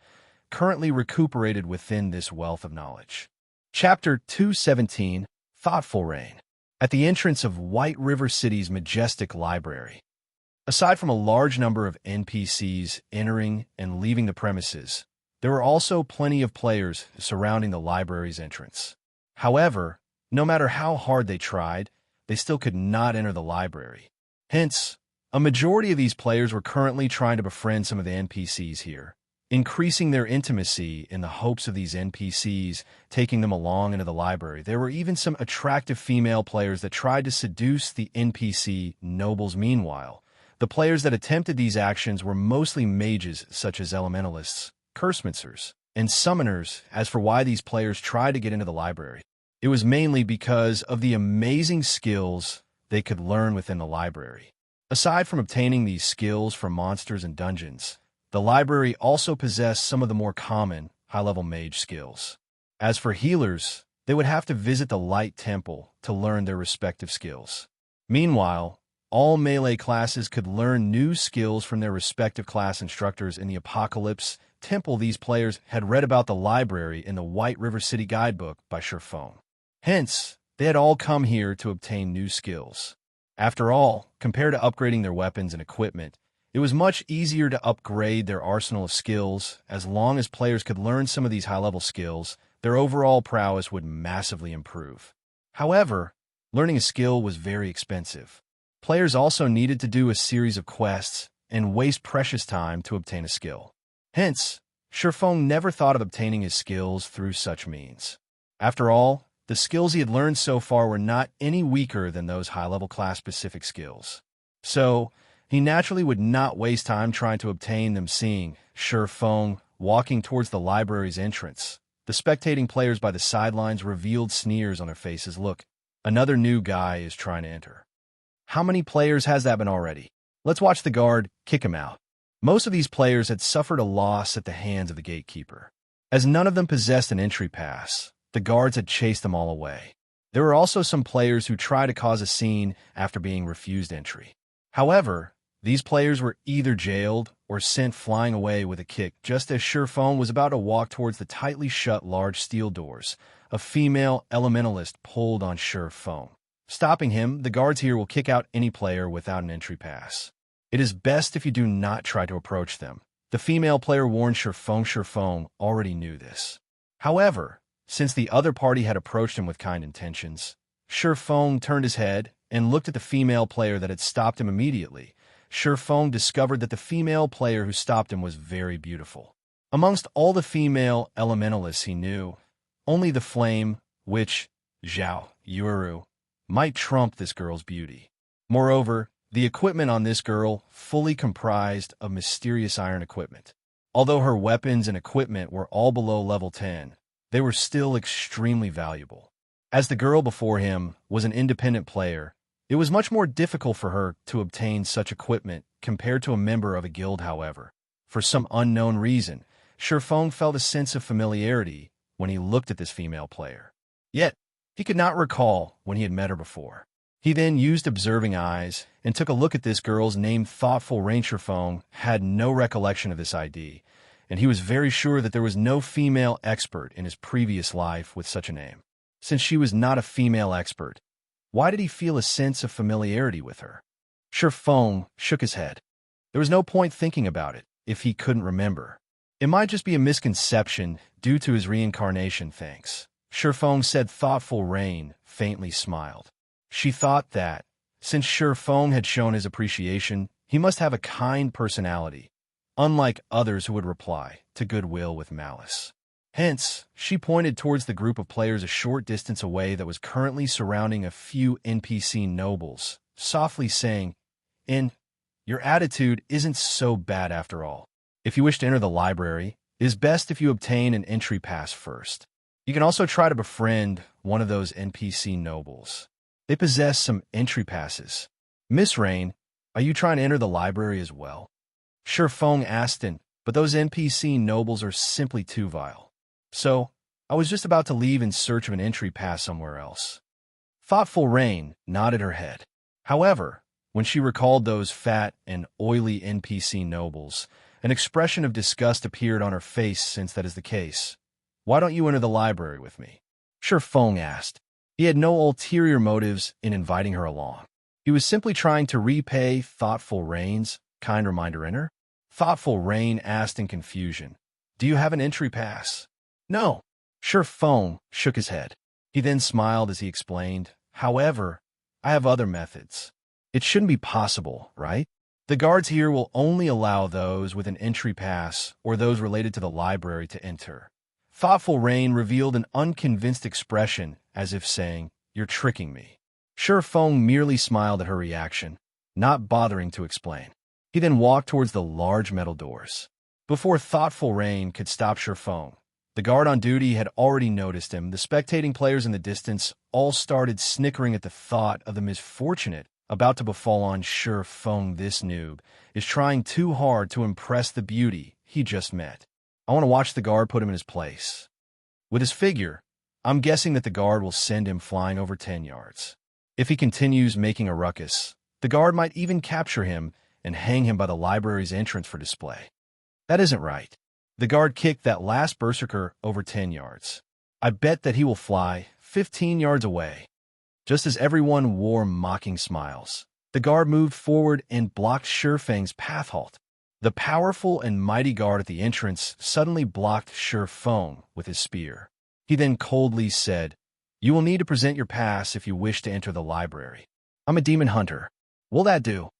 currently recuperated within this wealth of knowledge. Chapter 217, Thoughtful Rain. At the entrance of White River City's majestic library, aside from a large number of NPCs entering and leaving the premises, there were also plenty of players surrounding the library's entrance. However, no matter how hard they tried, they still could not enter the library. Hence, a majority of these players were currently trying to befriend some of the NPCs here, increasing their intimacy in the hopes of these NPCs taking them along into the library. There were even some attractive female players that tried to seduce the NPC nobles. Meanwhile, the players that attempted these actions were mostly mages such as elementalists, cursemancers, and summoners. As for why these players tried to get into the library, it was mainly because of the amazing skills they could learn within the library. Aside from obtaining these skills from monsters and dungeons, the library also possessed some of the more common, high-level mage skills. As for healers, they would have to visit the Light Temple to learn their respective skills. Meanwhile, all melee classes could learn new skills from their respective class instructors in the Apocalypse Temple. These players had read about the library in the White River City Guidebook by Shi Feng. Hence, they had all come here to obtain new skills. After all, compared to upgrading their weapons and equipment, it was much easier to upgrade their arsenal of skills. As long as players could learn some of these high-level skills, their overall prowess would massively improve. However, learning a skill was very expensive. Players also needed to do a series of quests and waste precious time to obtain a skill. Hence, Shi Feng never thought of obtaining his skills through such means. After all, the skills he had learned so far were not any weaker than those high-level class-specific skills. So, he naturally would not waste time trying to obtain them. Seeing Shi Feng walking towards the library's entrance, the spectating players by the sidelines revealed sneers on their faces. Look, another new guy is trying to enter. How many players has that been already? Let's watch the guard kick him out. Most of these players had suffered a loss at the hands of the gatekeeper. As none of them possessed an entry pass, the guards had chased them all away. There were also some players who tried to cause a scene after being refused entry. However, these players were either jailed or sent flying away with a kick. Just as Shi Feng was about to walk towards the tightly shut large steel doors, a female elementalist pulled on Shi Feng. Stopping him, the guards here will kick out any player without an entry pass. It is best if you do not try to approach them. The female player warned Shi Feng. Shi Feng already knew this. However, since the other party had approached him with kind intentions, Shi Feng turned his head and looked at the female player that had stopped him. Immediately, Shi Feng discovered that the female player who stopped him was very beautiful. Amongst all the female elementalists he knew, only the flame, witch, Zhao Yuru, might trump this girl's beauty. Moreover, the equipment on this girl fully comprised of mysterious iron equipment. Although her weapons and equipment were all below level 10, they were still extremely valuable. As the girl before him was an independent player, it was much more difficult for her to obtain such equipment compared to a member of a guild. However, for some unknown reason, Shi Feng felt a sense of familiarity when he looked at this female player. Yet, he could not recall when he had met her before. He then used observing eyes and took a look at this girl's name. Thoughtful Rain. Shi Feng had no recollection of this ID, and he was very sure that there was no female expert in his previous life with such a name. Since she was not a female expert, why did he feel a sense of familiarity with her? Shi Feng shook his head. There was no point thinking about it if he couldn't remember. It might just be a misconception due to his reincarnation. Thanks, Shi Feng said. Thoughtful Rain faintly smiled. She thought that, since Shi Feng had shown his appreciation, he must have a kind personality, unlike others who would reply to goodwill with malice. Hence, she pointed towards the group of players a short distance away that was currently surrounding a few NPC nobles, softly saying, "Your attitude isn't so bad after all. If you wish to enter the library, It is best if you obtain an entry pass first. You can also try to befriend one of those NPC nobles. They possess some entry passes. Miss Rain, are you trying to enter the library as well? Sure, Feng asked him, but those NPC nobles are simply too vile. So, I was just about to leave in search of an entry pass somewhere else. Thoughtful Rain nodded her head. However, when she recalled those fat and oily NPC nobles, an expression of disgust appeared on her face. Since that is the case, why don't you enter the library with me? Sure, Feng asked. He had no ulterior motives in inviting her along. He was simply trying to repay Thoughtful Rain's kind reminder in her. Thoughtful Rain asked in confusion, "Do you have an entry pass?" "No." Sure, Feng shook his head. He then smiled as he explained, "However, I have other methods." "It shouldn't be possible, right? The guards here will only allow those with an entry pass or those related to the library to enter." Thoughtful Rain revealed an unconvinced expression, as if saying, "You're tricking me." Sure, Feng merely smiled at her reaction, not bothering to explain. He then walked towards the large metal doors. Before Thoughtful Rain could stop Sure Feng, the guard on duty had already noticed him. The spectating players in the distance all started snickering at the thought of the misfortunate about to befall on Sure Feng. This noob is trying too hard to impress the beauty he just met. I want to watch the guard put him in his place. With his figure, I'm guessing that the guard will send him flying over 10 yards. If he continues making a ruckus, the guard might even capture him and hang him by the library's entrance for display. That isn't right. The guard kicked that last berserker over 10 yards. I bet that he will fly 15 yards away. Just as everyone wore mocking smiles, the guard moved forward and blocked Sure Feng's path halt. The powerful and mighty guard at the entrance suddenly blocked Sure Feng with his spear. He then coldly said, "You will need to present your pass if you wish to enter the library. I'm a demon hunter. Will that do?"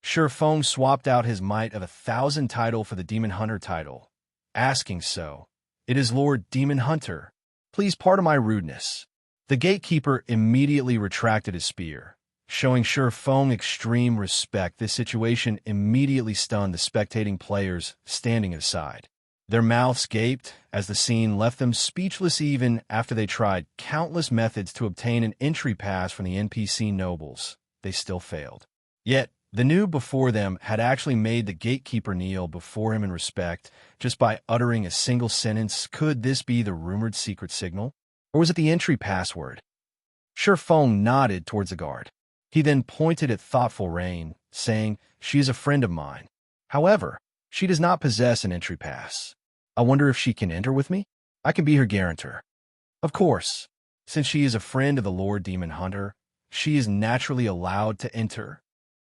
Sure Feng swapped out his Might of 1,000 title for the Demon Hunter title, asking, "So, it is Lord Demon Hunter. Please pardon my rudeness." The gatekeeper immediately retracted his spear, showing Sure Feng extreme respect. This situation immediately stunned the spectating players standing aside. Their mouths gaped as the scene left them speechless. Even after they tried countless methods to obtain an entry pass from the NPC nobles, they still failed. Yet, the noob before them had actually made the gatekeeper kneel before him in respect just by uttering a single sentence. Could this be the rumored secret signal? Or was it the entry password? Sure Feng nodded towards the guard. He then pointed at Thoughtful Rain, saying, "She is a friend of mine. However, she does not possess an entry pass. I wonder if she can enter with me? I can be her guarantor." Of course, since she is a friend of the Lord Demon Hunter, she is naturally allowed to enter.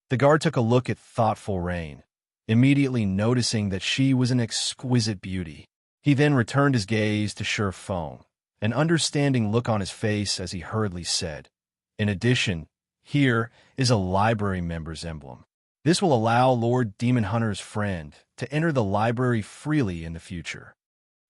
The guard took a look at Thoughtful Rain, immediately noticing that she was an exquisite beauty. He then returned his gaze to Sure Feng, an understanding look on his face as he hurriedly said, "In addition, here is a library member's emblem. This will allow Lord Demon Hunter's friend to enter the library freely in the future."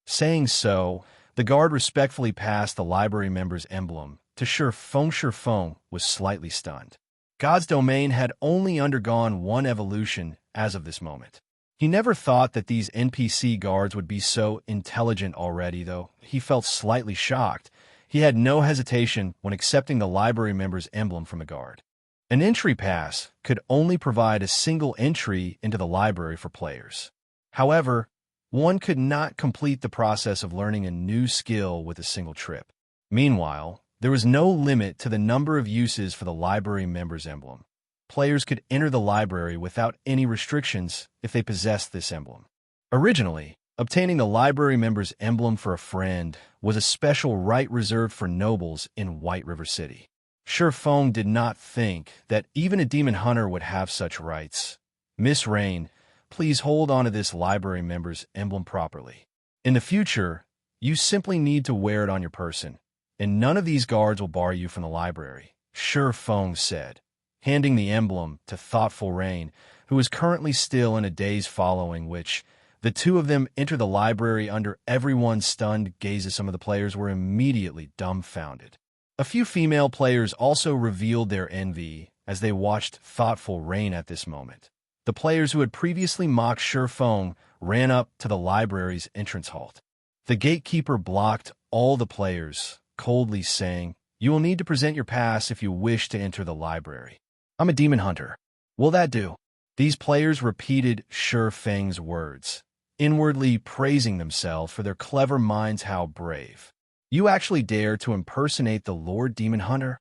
Saying so, the guard respectfully passed the library member's emblem to Sure Feng. Sure Feng was slightly stunned. God's domain had only undergone one evolution as of this moment. He never thought that these NPC guards would be so intelligent already, though he felt slightly shocked. He had no hesitation when accepting the library member's emblem from the guard. An entry pass could only provide a single entry into the library for players. However, one could not complete the process of learning a new skill with a single trip. Meanwhile, there was no limit to the number of uses for the library member's emblem. Players could enter the library without any restrictions if they possessed this emblem. Originally, obtaining the library member's emblem for a friend was a special right reserved for nobles in White River City. Sure Feng did not think that even a demon hunter would have such rights. "Miss Rain, please hold on to this library member's emblem properly. In the future, you simply need to wear it on your person, and none of these guards will bar you from the library," Sure Feng said, handing the emblem to Thoughtful Rain, who was currently still in a daze, following which the two of them entered the library under everyone's stunned gazes. Some of the players were immediately dumbfounded. A few female players also revealed their envy as they watched Thoughtful Rain at this moment. The players who had previously mocked Sure Feng ran up to the library's entrance halt. The gatekeeper blocked all the players, coldly saying, "You will need to present your pass if you wish to enter the library." "I'm a demon hunter." "Will that do?" These players repeated Shi Feng's words, inwardly praising themselves for their clever minds. How brave. "You actually dare to impersonate the Lord Demon Hunter?"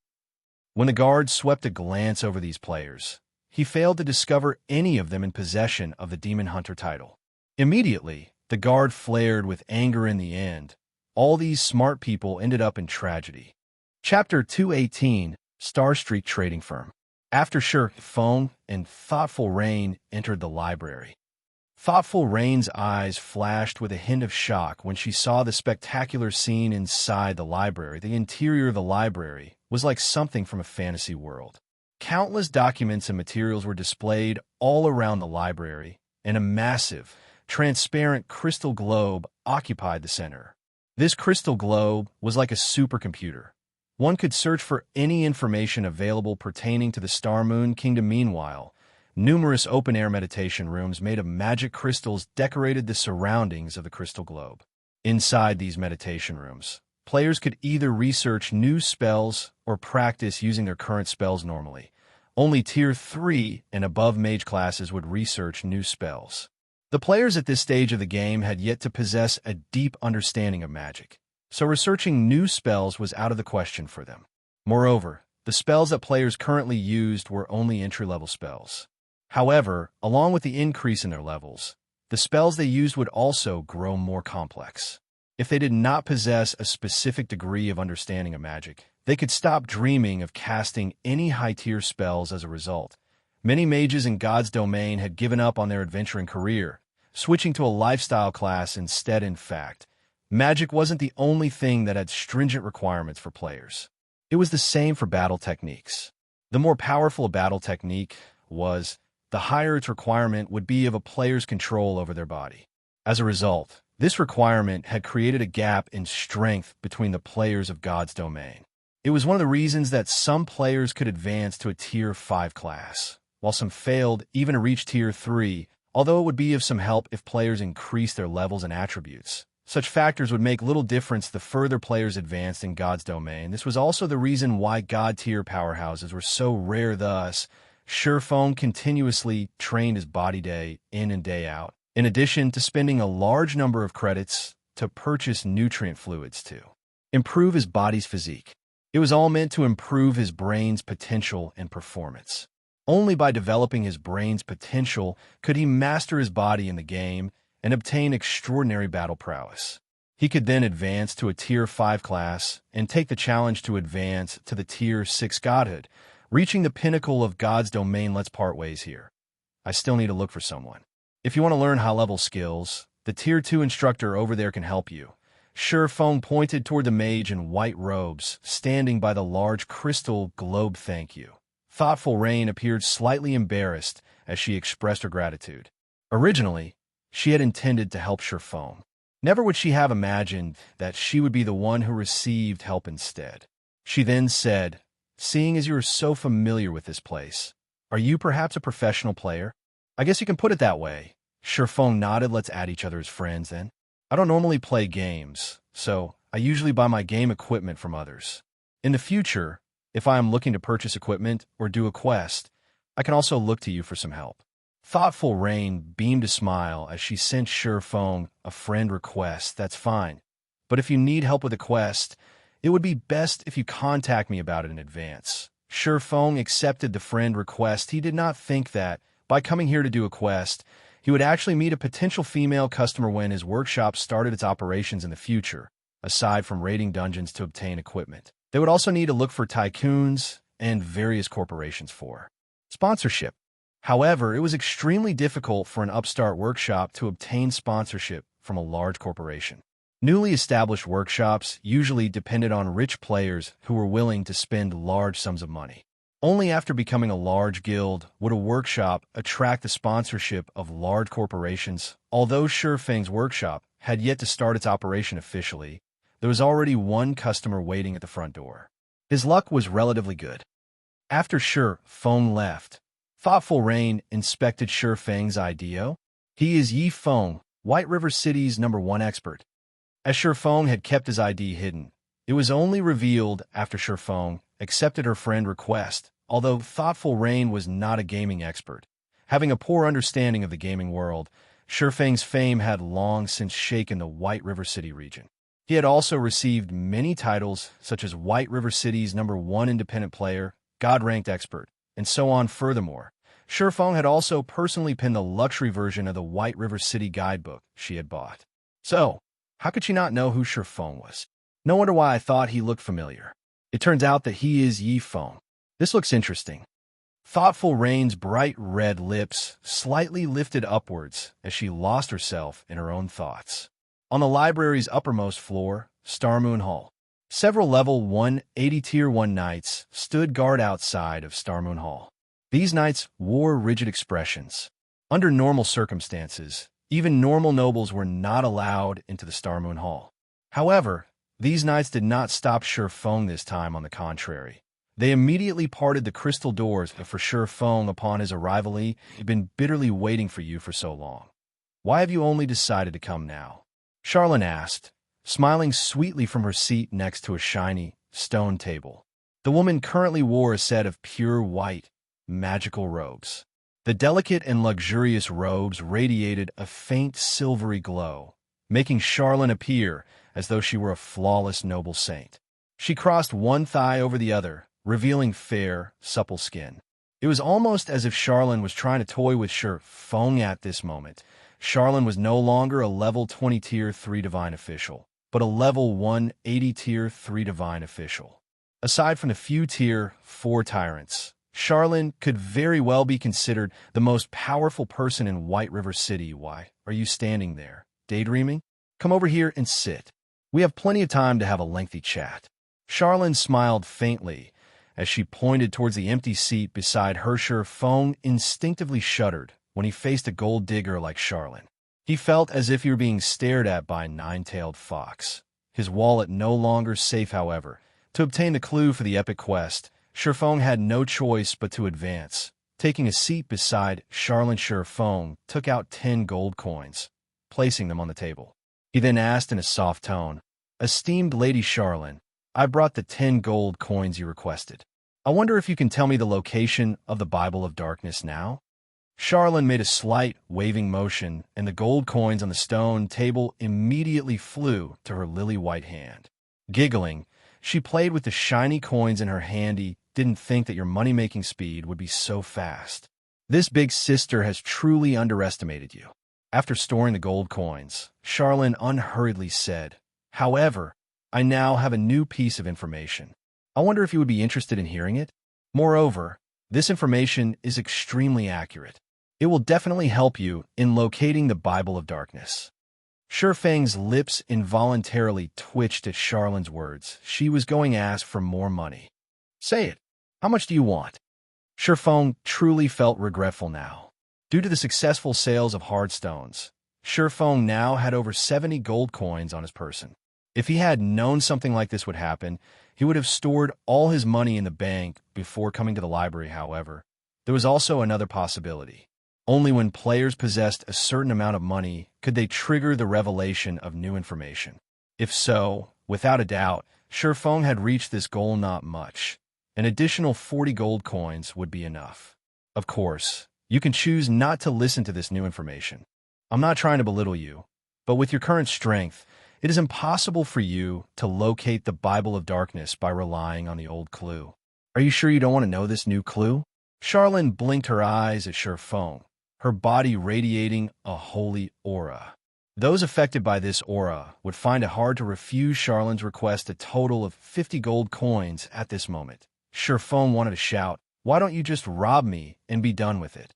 When the guard swept a glance over these players, he failed to discover any of them in possession of the Demon Hunter title. Immediately, the guard flared with anger. In the end, all these smart people ended up in tragedy. Chapter 218, Starstreak Trading Firm. After Shi Feng and Thoughtful Rain entered the library, Thoughtful Rain's eyes flashed with a hint of shock when she saw the spectacular scene inside the library. The interior of the library was like something from a fantasy world. Countless documents and materials were displayed all around the library, and a massive, transparent crystal globe occupied the center. This crystal globe was like a supercomputer. One could search for any information available pertaining to the Star Moon Kingdom. Meanwhile, numerous open-air meditation rooms made of magic crystals decorated the surroundings of the crystal globe. Inside these meditation rooms, players could either research new spells or practice using their current spells normally. Only Tier 3 and above mage classes would research new spells. The players at this stage of the game had yet to possess a deep understanding of magic, so researching new spells was out of the question for them. Moreover, the spells that players currently used were only entry-level spells. However, along with the increase in their levels, the spells they used would also grow more complex. If they did not possess a specific degree of understanding of magic, they could stop dreaming of casting any high-tier spells. As a result, many mages in God's domain had given up on their adventuring career, switching to a lifestyle class instead. In fact, magic wasn't the only thing that had stringent requirements for players. It was the same for battle techniques. The more powerful a battle technique was, the higher its requirement would be of a player's control over their body. As a result, this requirement had created a gap in strength between the players of God's domain. It was one of the reasons that some players could advance to a Tier 5 class, while some failed even to reach Tier 3, although it would be of some help if players increased their levels and attributes. Such factors would make little difference the further players advanced in God's domain. This was also the reason why God-tier powerhouses were so rare. Thus, Shi Feng continuously trained his body day in and day out, in addition to spending a large number of credits to purchase nutrient fluids to improve his body's physique. It was all meant to improve his brain's potential and performance. Only by developing his brain's potential could he master his body in the game and obtain extraordinary battle prowess. He could then advance to a Tier 5 class and take the challenge to advance to the Tier 6 godhood, reaching the pinnacle of God's domain. Let's part ways here. I still need to look for someone. If you want to learn high-level skills, the Tier 2 instructor over there can help you. Shi Feng pointed toward the mage in white robes, standing by the large crystal globe. "Thank you." Thoughtful Rain appeared slightly embarrassed as she expressed her gratitude. Originally, she had intended to help Shi Feng. Never would she have imagined that she would be the one who received help instead. She then said, "Seeing as you are so familiar with this place, are you perhaps a professional player?" "I guess you can put it that way." Shi Feng nodded. "Let's add each other as friends then." "I don't normally play games, so I usually buy my game equipment from others. In the future, if I am looking to purchase equipment or do a quest, I can also look to you for some help." Thoughtful Rain beamed a smile as she sent Shi Feng a friend request. "That's fine, but if you need help with a quest, it would be best if you contact me about it in advance." Shi Feng accepted the friend request. He did not think that, by coming here to do a quest, he would actually meet a potential female customer when his workshop started its operations in the future. Aside from raiding dungeons to obtain equipment, they would also need to look for tycoons and various corporations for sponsorship. However, it was extremely difficult for an upstart workshop to obtain sponsorship from a large corporation. Newly established workshops usually depended on rich players who were willing to spend large sums of money. Only after becoming a large guild would a workshop attract the sponsorship of large corporations. Although Shi Feng's workshop had yet to start its operation officially, there was already one customer waiting at the front door. His luck was relatively good. After Shi Feng left, Thoughtful Rain inspected Shi Feng's IDO. "He is Yi Feng, White River City's #1 expert. As Shifeng had kept his ID hidden, it was only revealed after Shifeng accepted her friend's request, although Thoughtful Rain was not a gaming expert. Having a poor understanding of the gaming world, Shifeng's fame had long since shaken the White River City region. He had also received many titles such as White River City's #1 independent player, God-ranked expert, and so on. Furthermore, Shifeng had also personally penned the luxury version of the White River City guidebook she had bought. So, how could she not know who Shifeng was? No wonder why I thought he looked familiar. It turns out that he is Yi Feng. This looks interesting. Thoughtful Rain's bright red lips slightly lifted upwards as she lost herself in her own thoughts. On the library's uppermost floor, Starmoon Hall, several level 180 Tier 1 knights stood guard outside of Starmoon Hall. These knights wore rigid expressions. Under normal circumstances, even normal nobles were not allowed into the Starmoon Hall. However, these knights did not stop Shifeng this time. On the contrary, they immediately parted the crystal doors for Shifeng upon his arrival. He had been bitterly waiting for you for so long. Why have you only decided to come now? Charlene asked, smiling sweetly from her seat next to a shiny, stone table. The woman currently wore a set of pure white, magical robes. The delicate and luxurious robes radiated a faint silvery glow, making Charlene appear as though she were a flawless noble saint. She crossed one thigh over the other, revealing fair, supple skin. It was almost as if Charlene was trying to toy with Shifeng at this moment. Charlene was no longer a level 20 Tier 3 divine official, but a level 180 Tier 3 divine official. Aside from the few Tier 4 tyrants, Charlene could very well be considered the most powerful person in White River City. Why are you standing there, daydreaming? Come over here and sit. We have plenty of time to have a lengthy chat. Charlene smiled faintly as she pointed towards the empty seat beside her. Shifeng instinctively shuddered when he faced a gold digger like Charlene. He felt as if he were being stared at by a nine-tailed fox. His wallet no longer safe, however. To obtain the clue for the epic quest, Shifeng had no choice but to advance. Taking a seat beside Charlene, Shifeng took out 10 gold coins, placing them on the table. He then asked in a soft tone, "Esteemed Lady Charlene, I brought the 10 gold coins you requested. I wonder if you can tell me the location of the Bible of Darkness now?" Charlene made a slight waving motion, and the gold coins on the stone table immediately flew to her lily-white hand. Giggling, she played with the shiny coins in her hand. He didn't think that your money-making speed would be so fast. This big sister has truly underestimated you. After storing the gold coins, Charlene unhurriedly said, "However, I now have a new piece of information. I wonder if you would be interested in hearing it? Moreover, this information is extremely accurate. It will definitely help you in locating the Bible of Darkness." Shifeng's lips involuntarily twitched at Charlene's words. She was going to ask for more money. "Say it. How much do you want?" Shifeng truly felt regretful now. Due to the successful sales of hard stones, Shifeng now had over 70 gold coins on his person. If he had known something like this would happen, he would have stored all his money in the bank before coming to the library. However, there was also another possibility. Only when players possessed a certain amount of money could they trigger the revelation of new information. If so, without a doubt, Shifeng had reached this goal. Not much. An additional 40 gold coins would be enough. Of course, you can choose not to listen to this new information. I'm not trying to belittle you, but with your current strength, it is impossible for you to locate the Bible of Darkness by relying on the old clue. Are you sure you don't want to know this new clue? Charlene blinked her eyes at Shifeng, her body radiating a holy aura. Those affected by this aura would find it hard to refuse Charlene's request. A total of 50 gold coins at this moment. Shifeng wanted to shout, "Why don't you just rob me and be done with it?"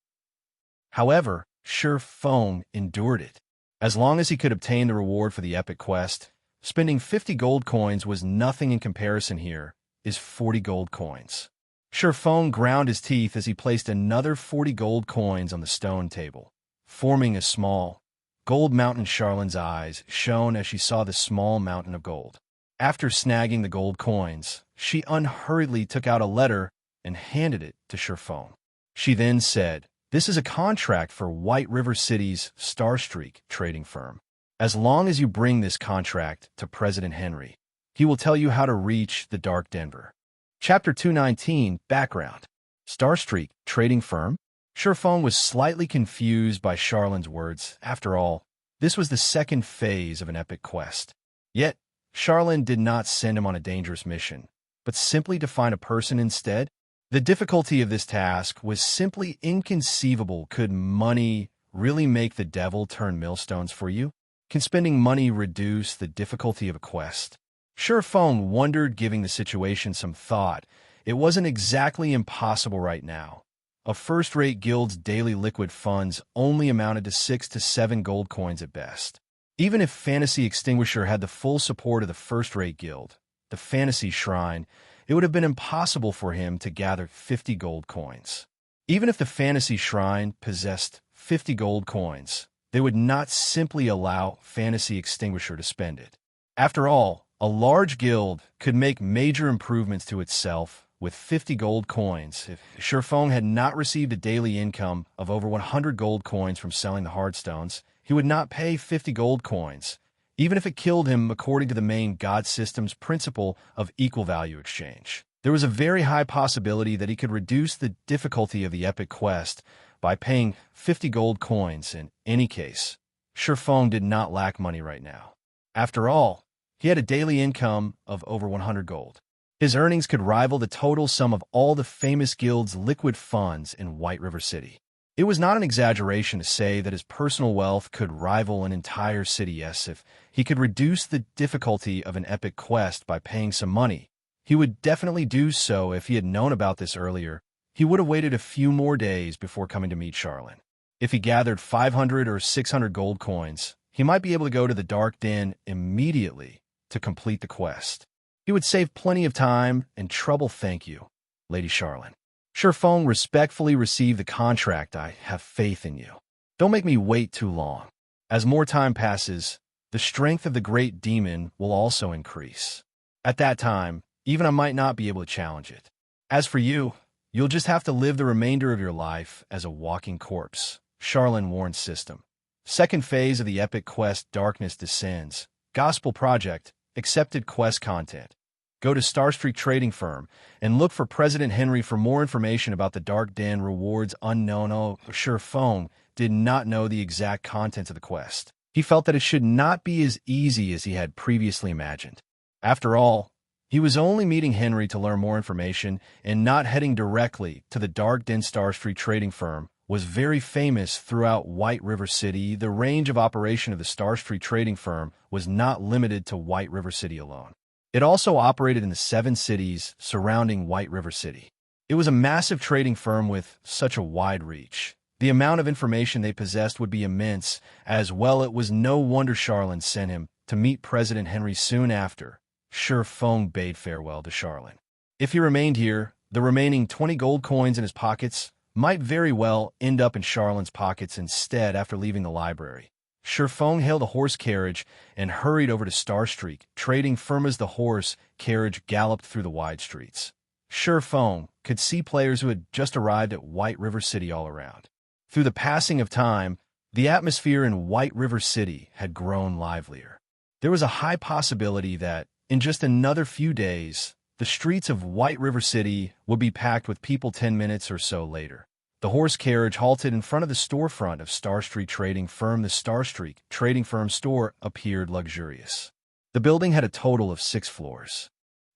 However, Shifeng endured it. As long as he could obtain the reward for the epic quest, spending 50 gold coins was nothing in comparison. Here is 40 gold coins. Shifeng ground his teeth as he placed another 40 gold coins on the stone table, forming a small gold mountain. Charlene's eyes shone as she saw the small mountain of gold. After snagging the gold coins, she unhurriedly took out a letter and handed it to Shifeng. She then said, This is a contract for White River City's Starstreak trading firm. As long as you bring this contract to President Henry, he will tell you how to reach the Dark Denver. Chapter 219, Background. Starstreak trading firm? Shurfeng was slightly confused by Charlin's words. After all, this was the second phase of an epic quest. Yet, Charlin did not send him on a dangerous mission, but simply to find a person instead. The difficulty of this task was simply inconceivable. Could money really make the devil turn millstones for you? Can spending money reduce the difficulty of a quest? Shurfeng wondered, giving the situation some thought. It wasn't exactly impossible right now. A first-rate guild's daily liquid funds only amounted to 6 to 7 gold coins at best. Even if Fantasy Extinguisher had the full support of the first-rate guild, the Fantasy Shrine, it would have been impossible for him to gather 50 gold coins. Even if the Fantasy Shrine possessed 50 gold coins, they would not simply allow Fantasy Extinguisher to spend it. After all, a large guild could make major improvements to itself with 50 gold coins. If Shurfeng had not received a daily income of over 100 gold coins from selling the hardstones, he would not pay 50 gold coins, even if it killed him according to the main god system's principle of equal value exchange. There was a very high possibility that he could reduce the difficulty of the epic quest by paying 50 gold coins. In any case, Shurfeng did not lack money right now. After all, he had a daily income of over 100 gold. His earnings could rival the total sum of all the famous guilds' liquid funds in White River City. It was not an exaggeration to say that his personal wealth could rival an entire city. Yes, if he could reduce the difficulty of an epic quest by paying some money, he would definitely do so. If he had known about this earlier, he would have waited a few more days before coming to meet Charlin. If he gathered 500 or 600 gold coins, he might be able to go to the Dark Den immediately to complete the quest. He would save plenty of time and trouble. Thank you, Lady Charlin. Shurfeng respectfully received the contract. I have faith in you. Don't make me wait too long. As more time passes, the strength of the great demon will also increase. At that time, even I might not be able to challenge it. As for you, you'll just have to live the remainder of your life as a walking corpse. Charlin warned system. Second phase of the epic quest, Darkness Descends. Gospel Project. Accepted quest content. Go to Starstreak Trading Firm and look for President Henry for more information about the Dark Den rewards unknown. Oh, Shurfeng did not know the exact contents of the quest. He felt that it should not be as easy as he had previously imagined. After all, he was only meeting Henry to learn more information and not heading directly to the Dark Den. Starstreak Trading Firm was very famous throughout White River City. The range of operation of the Starstreak Trading Firm was not limited to White River City alone. It also operated in the 7 cities surrounding White River City. It was a massive trading firm with such a wide reach. The amount of information they possessed would be immense. As well, it was no wonder Charlin sent him to meet President Henry soon after. Shurfeng bade farewell to Charlin. If he remained here, the remaining 20 gold coins in his pockets might very well end up in Charlin's pockets instead. After leaving the library, Shurfeng hailed a horse carriage and hurried over to Starstreak Trading Firm. As the horse carriage galloped through the wide streets, Shurfeng could see players who had just arrived at White River City all around. Through the passing of time, the atmosphere in White River City had grown livelier. There was a high possibility that, in just another few days, the streets of White River City would be packed with people. 10 minutes or so later, the horse carriage halted in front of the storefront of Starstreak Trading Firm. The Starstreak Trading Firm store appeared luxurious. The building had a total of 6 floors.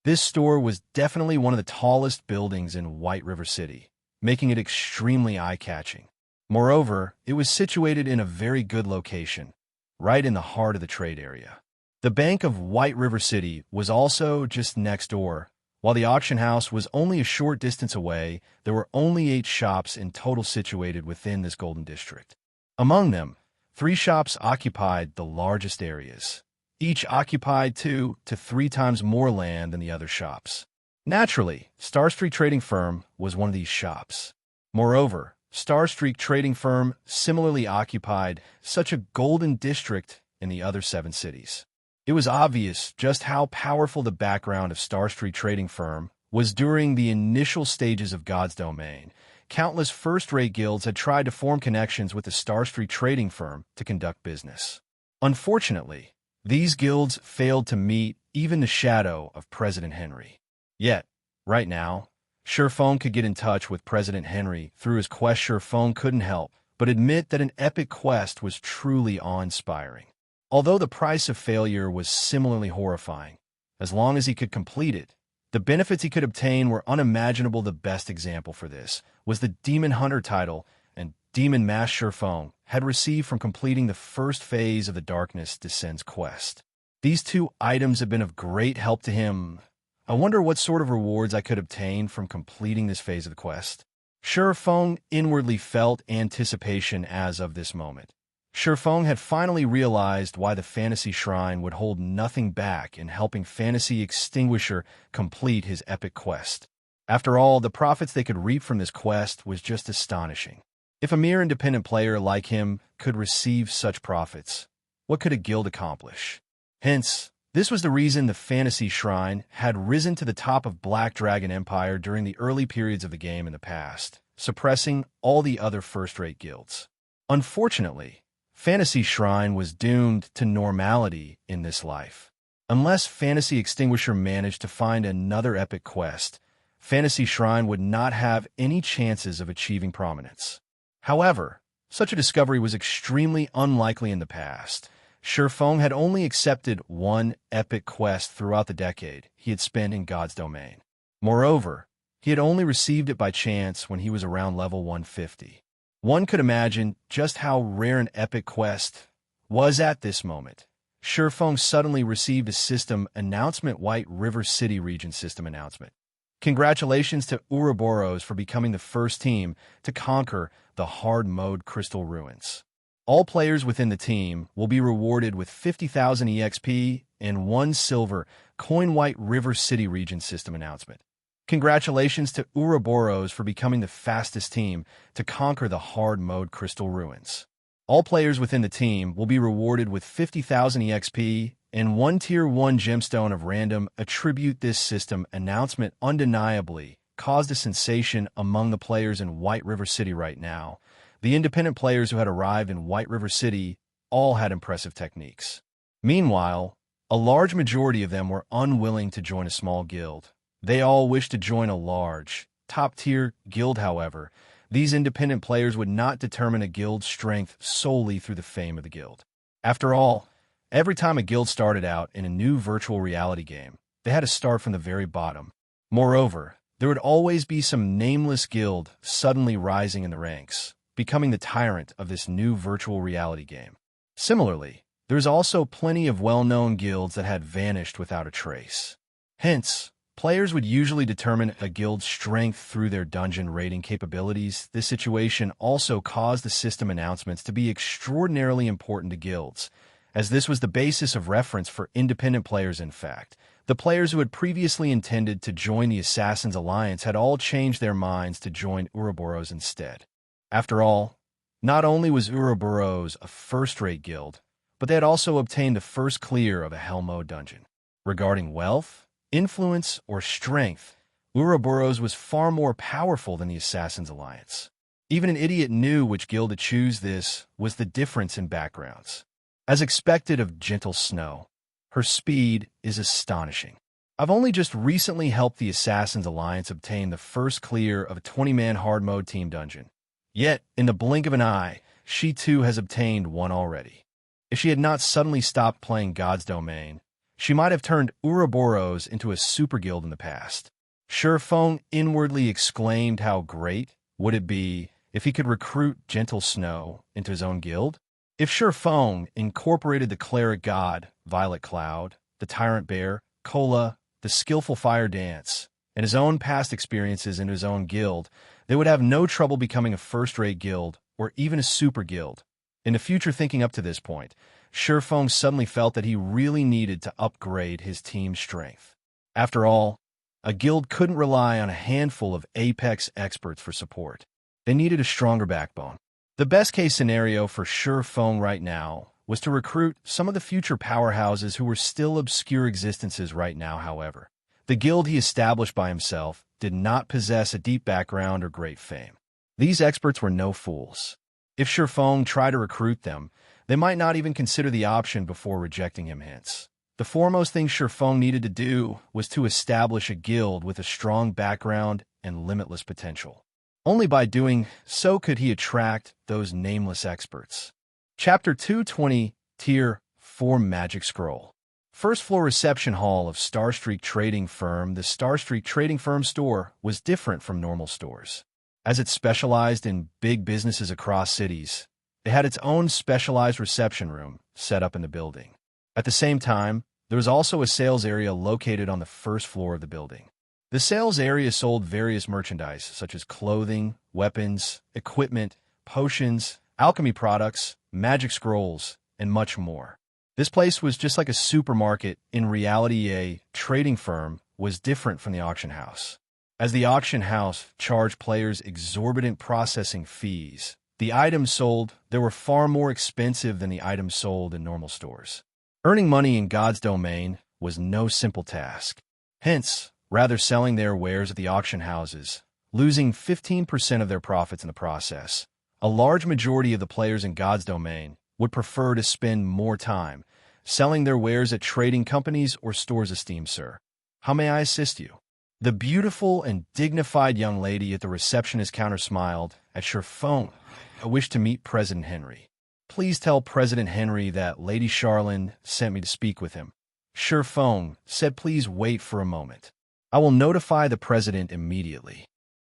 This store was definitely one of the tallest buildings in White River City, making it extremely eye-catching. Moreover, it was situated in a very good location, right in the heart of the trade area. The Bank of White River City was also just next door. While the auction house was only a short distance away, there were only 8 shops in total situated within this golden district. Among them, 3 shops occupied the largest areas. Each occupied 2 to 3 times more land than the other shops. Naturally, Starstreak Trading Firm was one of these shops. Moreover, Starstreak Trading Firm similarly occupied such a golden district in the other 7 cities. It was obvious just how powerful the background of Starstreak Trading Firm was during the initial stages of God's domain. countless first-rate guilds had tried to form connections with the Starstreak trading firm to conduct business. Unfortunately, these guilds failed to meet even the shadow of President Henry. Yet, right now, Surefong could get in touch with President Henry through his quest. Surefong couldn't help but admit that an epic quest was truly awe-inspiring. Although the price of failure was similarly horrifying, as long as he could complete it, the benefits he could obtain were unimaginable. The best example for this was the Demon Hunter title and Demon Master Surefong had received from completing the first phase of the Darkness Descends quest. These two items have been of great help to him. I wonder what sort of rewards I could obtain from completing this phase of the quest. Surefong inwardly felt anticipation as of this moment. Surefong had finally realized why the Fantasy Shrine would hold nothing back in helping Fantasy Extinguisher complete his epic quest. After all, the profits they could reap from this quest was just astonishing. If a mere independent player like him could receive such profits, what could a guild accomplish? Hence, this was the reason the Fantasy Shrine had risen to the top of Black Dragon Empire during the early periods of the game in the past, suppressing all the other first-rate guilds. Unfortunately, Fantasy Shrine was doomed to normality in this life. Unless Fantasy Extinguisher managed to find another epic quest, Fantasy Shrine would not have any chances of achieving prominence. However, such a discovery was extremely unlikely in the past. Surefong had only accepted one epic quest throughout the decade he had spent in God's domain. Moreover, he had only received it by chance when he was around level 150. One could imagine just how rare an epic quest was at this moment. Surefong suddenly received a system announcement. White River City Region system announcement. Congratulations to Ouroboros for becoming the first team to conquer the hard mode Crystal Ruins. All players within the team will be rewarded with 50,000 EXP and 1 silver coin. White River City Region system announcement. Congratulations to Ouroboros for becoming the fastest team to conquer the hard mode Crystal Ruins. All players within the team will be rewarded with 50,000 EXP and 1 Tier 1 gemstone of random attribute. This system announcement undeniably caused a sensation among the players in White River City right now. The independent players who had arrived in White River City all had impressive techniques. Meanwhile, a large majority of them were unwilling to join a small guild. They all wished to join a large, top-tier guild. However, these independent players would not determine a guild's strength solely through the fame of the guild. After all, every time a guild started out in a new virtual reality game, they had to start from the very bottom. Moreover, there would always be some nameless guild suddenly rising in the ranks, becoming the tyrant of this new virtual reality game. Similarly, there's also plenty of well-known guilds that had vanished without a trace. Hence, players would usually determine a guild's strength through their dungeon raiding capabilities. This situation also caused the system announcements to be extraordinarily important to guilds, as this was the basis of reference for independent players. In fact, the players who had previously intended to join the Assassin's Alliance had all changed their minds to join Ouroboros instead. After all, not only was Ouroboros a first-rate guild, but they had also obtained the first clear of a Hell Mode dungeon. Regarding wealth, influence, or strength, Ouroboros was far more powerful than the Assassin's Alliance. Even an idiot knew which guild to choose. This was the difference in backgrounds. As expected of Gentle Snow, her speed is astonishing. I've only just recently helped the Assassin's Alliance obtain the first clear of a 20-man hard mode team dungeon. Yet, in the blink of an eye, she too has obtained one already. If she had not suddenly stopped playing God's Domain, she might have turned Ouroboros into a super guild in the past. Surefong inwardly exclaimed how great would it be if he could recruit Gentle Snow into his own guild? If Surefong incorporated the Cleric God, Violet Cloud, the Tyrant Bear, Cola, the Skillful Fire Dance, and his own past experiences into his own guild, they would have no trouble becoming a first-rate guild or even a super guild. In the future, thinking up to this point, Surefong suddenly felt that he really needed to upgrade his team's strength. After all, a guild couldn't rely on a handful of Apex experts for support. They needed a stronger backbone. The best-case scenario for Surefong right now was to recruit some of the future powerhouses who were still obscure existences right now. However, the guild he established by himself did not possess a deep background or great fame. These experts were no fools. If Shifeng tried to recruit them, they might not even consider the option before rejecting him. Hence, the foremost thing Shifeng needed to do was to establish a guild with a strong background and limitless potential. Only by doing so could he attract those nameless experts. Chapter 220, Tier 4 Magic Scroll. First floor reception hall of Starstreak Trading Firm. The Starstreak Trading Firm store was different from normal stores. As it specialized in big businesses across cities, it had its own specialized reception room set up in the building. At the same time, there was also a sales area located on the first floor of the building. The sales area sold various merchandise such as clothing, weapons, equipment, potions, alchemy products, magic scrolls, and much more. This place was just like a supermarket. In reality, a trading firm was different from the auction house. As the auction house charged players exorbitant processing fees, the items sold there were far more expensive than the items sold in normal stores. Earning money in God's domain was no simple task. Hence, rather selling their wares at the auction houses, losing 15% of their profits in the process, a large majority of the players in God's domain would prefer to spend more time selling their wares at trading companies or stores. Esteemed sir, how may I assist you? The beautiful and dignified young lady at the receptionist counter smiled at Shifeng. I wish to meet President Henry. Please tell President Henry that Lady Charlene sent me to speak with him. Shifeng said, please wait for a moment. I will notify the president immediately.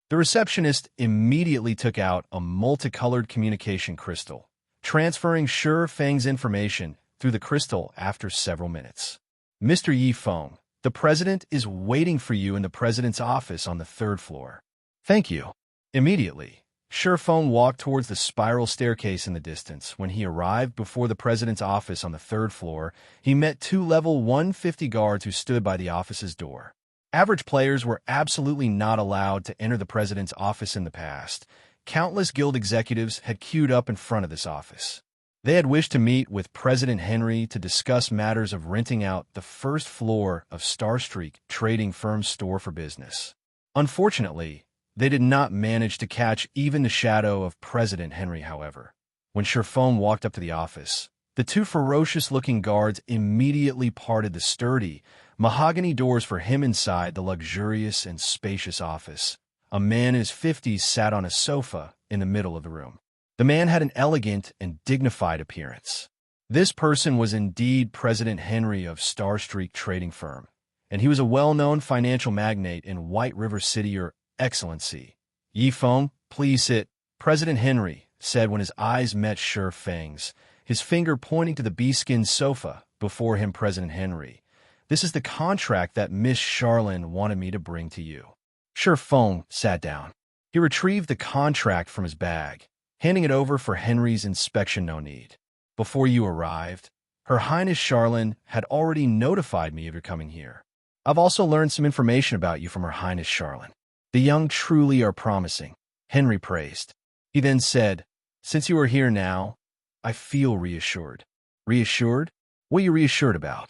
The receptionist immediately took out a multicolored communication crystal, transferring Shifeng's information through the crystal after several minutes. Mr. Yifeng, the president is waiting for you in the president's office on the third floor. Thank you. Immediately, Shifeng walked towards the spiral staircase in the distance. When he arrived before the president's office on the third floor, he met two level 150 guards who stood by the office's door. Average players were absolutely not allowed to enter the president's office in the past. Countless guild executives had queued up in front of this office. They had wished to meet with President Henry to discuss matters of renting out the first floor of Starstreak Trading Firm's store for business. Unfortunately, they did not manage to catch even the shadow of President Henry. However, when Shifeng walked up to the office, the two ferocious-looking guards immediately parted the sturdy, mahogany doors for him. Inside the luxurious and spacious office, a man in his 50s sat on a sofa in the middle of the room. The man had an elegant and dignified appearance. This person was indeed President Henry of Starstreak Trading Firm, and he was a well-known financial magnate in White River City. Your Excellency. Yifeng, please sit, President Henry said when his eyes met Shifeng's, his finger pointing to the beeskin sofa before him. President Henry, this is the contract that Miss Charlene wanted me to bring to you. Shifeng sat down. He retrieved the contract from his bag, handing it over for Henry's inspection. No need. Before you arrived, Her Highness Charlene had already notified me of your coming here. I've also learned some information about you from Her Highness Charlene. The young truly are promising, Henry praised. He then said, since you are here now, I feel reassured. Reassured? What are you reassured about?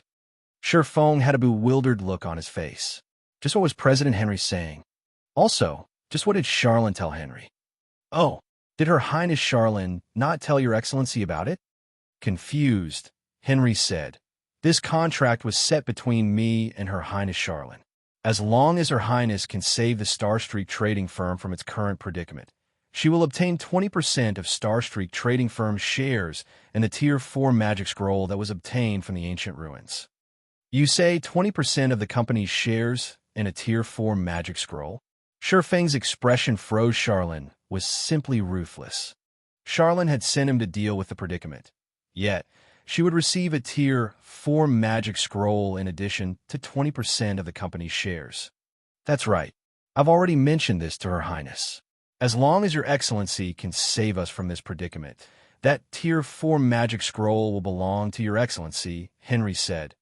Shifeng had a bewildered look on his face. Just what was President Henry saying? Also, just what did Charlene tell Henry? Oh, did Her Highness Charlene not tell Your Excellency about it? Confused, Henry said, this contract was set between me and Her Highness Charlene. As long as Her Highness can save the Starstreak Trading Firm from its current predicament, she will obtain 20% of Starstreak Trading Firm's shares in the Tier 4 magic scroll that was obtained from the ancient ruins. You say 20% of the company's shares in a Tier 4 magic scroll? Shifeng's expression froze. Charlene was simply ruthless. Charlene had sent him to deal with the predicament. Yet, she would receive a Tier 4 magic scroll in addition to 20% of the company's shares. That's right. I've already mentioned this to Her Highness. As long as Your Excellency can save us from this predicament, that Tier 4 magic scroll will belong to Your Excellency, Henry said,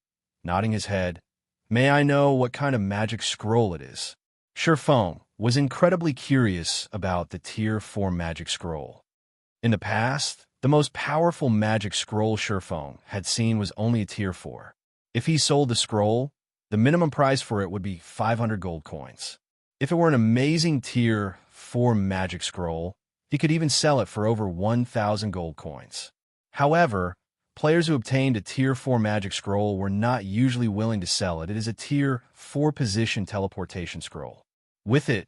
nodding his head. May I know what kind of magic scroll it is? Shifeng was incredibly curious about the Tier 4 magic scroll. In the past, the most powerful magic scroll Shifeng had seen was only a Tier 4. If he sold the scroll, the minimum price for it would be 500 gold coins. If it were an amazing Tier 4 magic scroll, he could even sell it for over 1,000 gold coins. However, players who obtained a Tier 4 magic scroll were not usually willing to sell it. It is a Tier 4 position teleportation scroll. With it,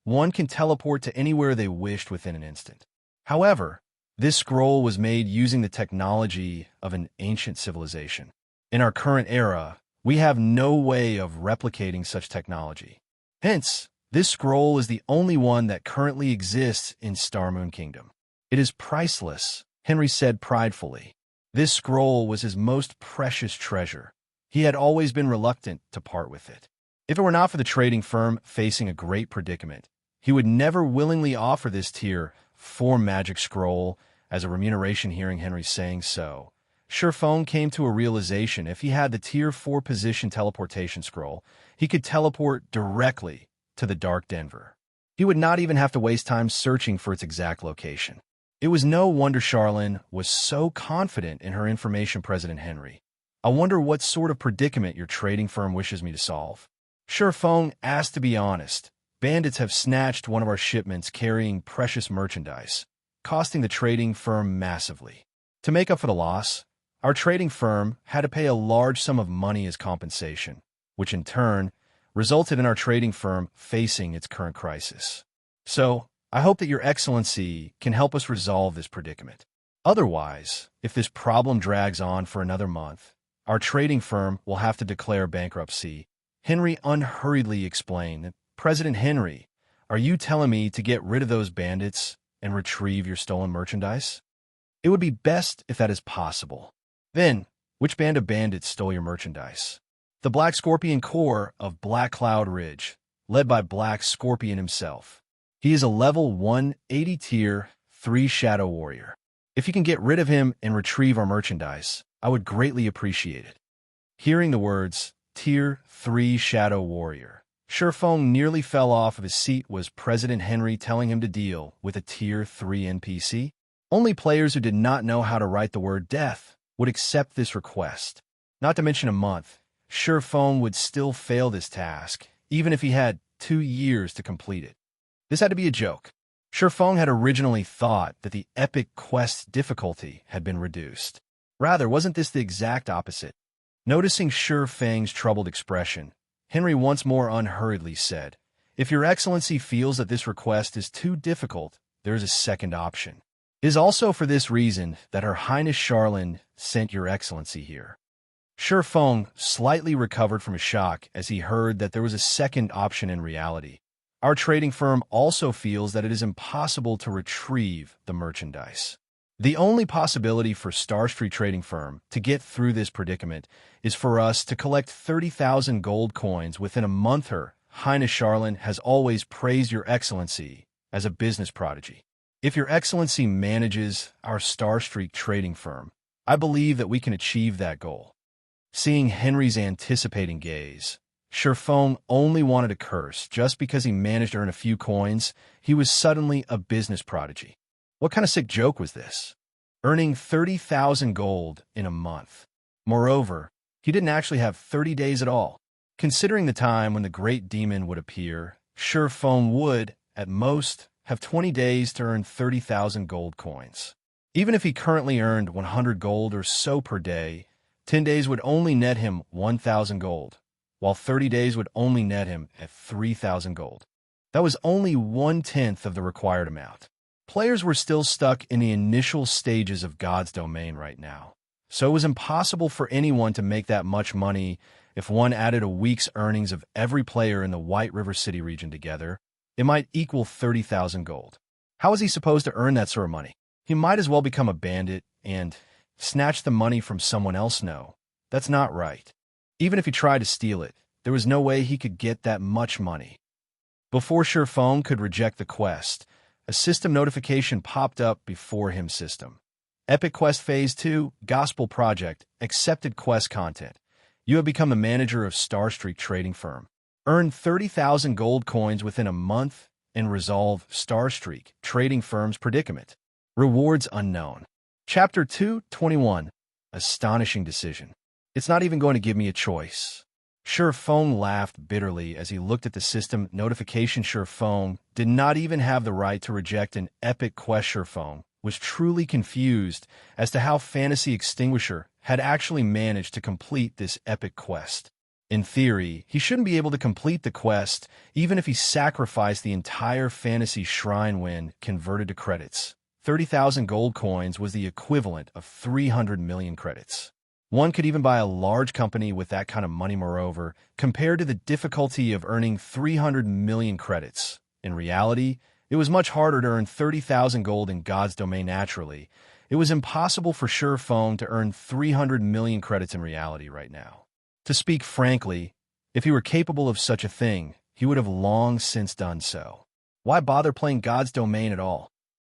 one can teleport to anywhere they wished within an instant. However, this scroll was made using the technology of an ancient civilization. In our current era, we have no way of replicating such technology. Hence, this scroll is the only one that currently exists in Starmoon Kingdom. It is priceless, Henry said pridefully. This scroll was his most precious treasure. He had always been reluctant to part with it. If it were not for the trading firm facing a great predicament, he would never willingly offer this Tier 4 magic scroll as a remuneration. Hearing Henry saying so, Surpassing came to a realization: if he had the Tier 4 position teleportation scroll, he could teleport directly to the Dark Denver. He would not even have to waste time searching for its exact location. It was no wonder Charlene was so confident in her information. President Henry, I wonder what sort of predicament your trading firm wishes me to solve. Surpassing asked. To be honest, bandits have snatched one of our shipments carrying precious merchandise, costing the trading firm massively. To make up for the loss, our trading firm had to pay a large sum of money as compensation, which in turn resulted in our trading firm facing its current crisis. So, I hope that Your Excellency can help us resolve this predicament. Otherwise, if this problem drags on for another month, our trading firm will have to declare bankruptcy. Henry unhurriedly explained. President Henry, are you telling me to get rid of those bandits and retrieve your stolen merchandise? It would be best if that is possible. Then, which band of bandits stole your merchandise? The Black Scorpion Corps of Black Cloud Ridge, led by Black Scorpion himself. He is a level 180 Tier 3 Shadow Warrior. If you can get rid of him and retrieve our merchandise, I would greatly appreciate it. Hearing the words, Tier 3 Shadow Warrior, Surpassing nearly fell off of his seat. Was President Henry telling him to deal with a Tier 3 NPC? Only players who did not know how to write the word death would accept this request. Not to mention a month, Surpassing would still fail this task, even if he had 2 years to complete it. This had to be a joke. Surpassing had originally thought that the epic quest difficulty had been reduced. Rather, wasn't this the exact opposite? Noticing Surpassing's troubled expression, Henry once more unhurriedly said, If Your Excellency feels that this request is too difficult, there is a second option. It is also for this reason that Her Highness Charlene sent Your Excellency here. Surpassing slightly recovered from a shock as he heard that there was a second option. In reality, our trading firm also feels that it is impossible to retrieve the merchandise. The only possibility for Starstreak trading firm to get through this predicament is for us to collect 30,000 gold coins within a month. Her Highness Charlene has always praised Your Excellency as a business prodigy. If Your Excellency manages our Starstreak trading firm, I believe that we can achieve that goal. Seeing Henry's anticipating gaze, Surpassing only wanted to curse. Just because he managed to earn a few coins, he was suddenly a business prodigy. What kind of sick joke was this? Earning 30,000 gold in a month. Moreover, he didn't actually have 30 days at all. Considering the time when the great demon would appear, Surpassing would, at most, have 20 days to earn 30,000 gold coins. Even if he currently earned 100 gold or so per day, 10 days would only net him 1,000 gold, while 30 days would only net him at 3,000 gold. That was only 1/10 of the required amount. Players were still stuck in the initial stages of God's domain right now, so it was impossible for anyone to make that much money. If one added a week's earnings of every player in the White River City region together, it might equal 30,000 gold. How was he supposed to earn that sort of money? He might as well become a bandit and snatch the money from someone else. No, that's not right. Even if he tried to steal it, there was no way he could get that much money. Before Surpassing could reject the quest, a system notification popped up before him. System. Epic Quest Phase 2, Gospel Project, accepted quest content. You have become the manager of Starstreak Trading Firm. Earn 30,000 gold coins within a month and resolve Starstreak Trading Firm's predicament. Rewards unknown. Chapter 2:21. Astonishing decision. It's not even going to give me a choice. Feng laughed bitterly as he looked at the system notification. Feng did not even have the right to reject an epic quest. Feng was truly confused as to how Fantasy Extinguisher had actually managed to complete this epic quest. In theory, he shouldn't be able to complete the quest even if he sacrificed the entire Fantasy Shrine when converted to credits. 30,000 gold coins was the equivalent of 300 million credits. One could even buy a large company with that kind of money. Moreover, compared to the difficulty of earning 300 million credits, in reality, it was much harder to earn 30,000 gold in God's domain. Naturally, it was impossible for Feng to earn 300 million credits in reality right now. To speak frankly, if he were capable of such a thing, he would have long since done so. Why bother playing God's domain at all?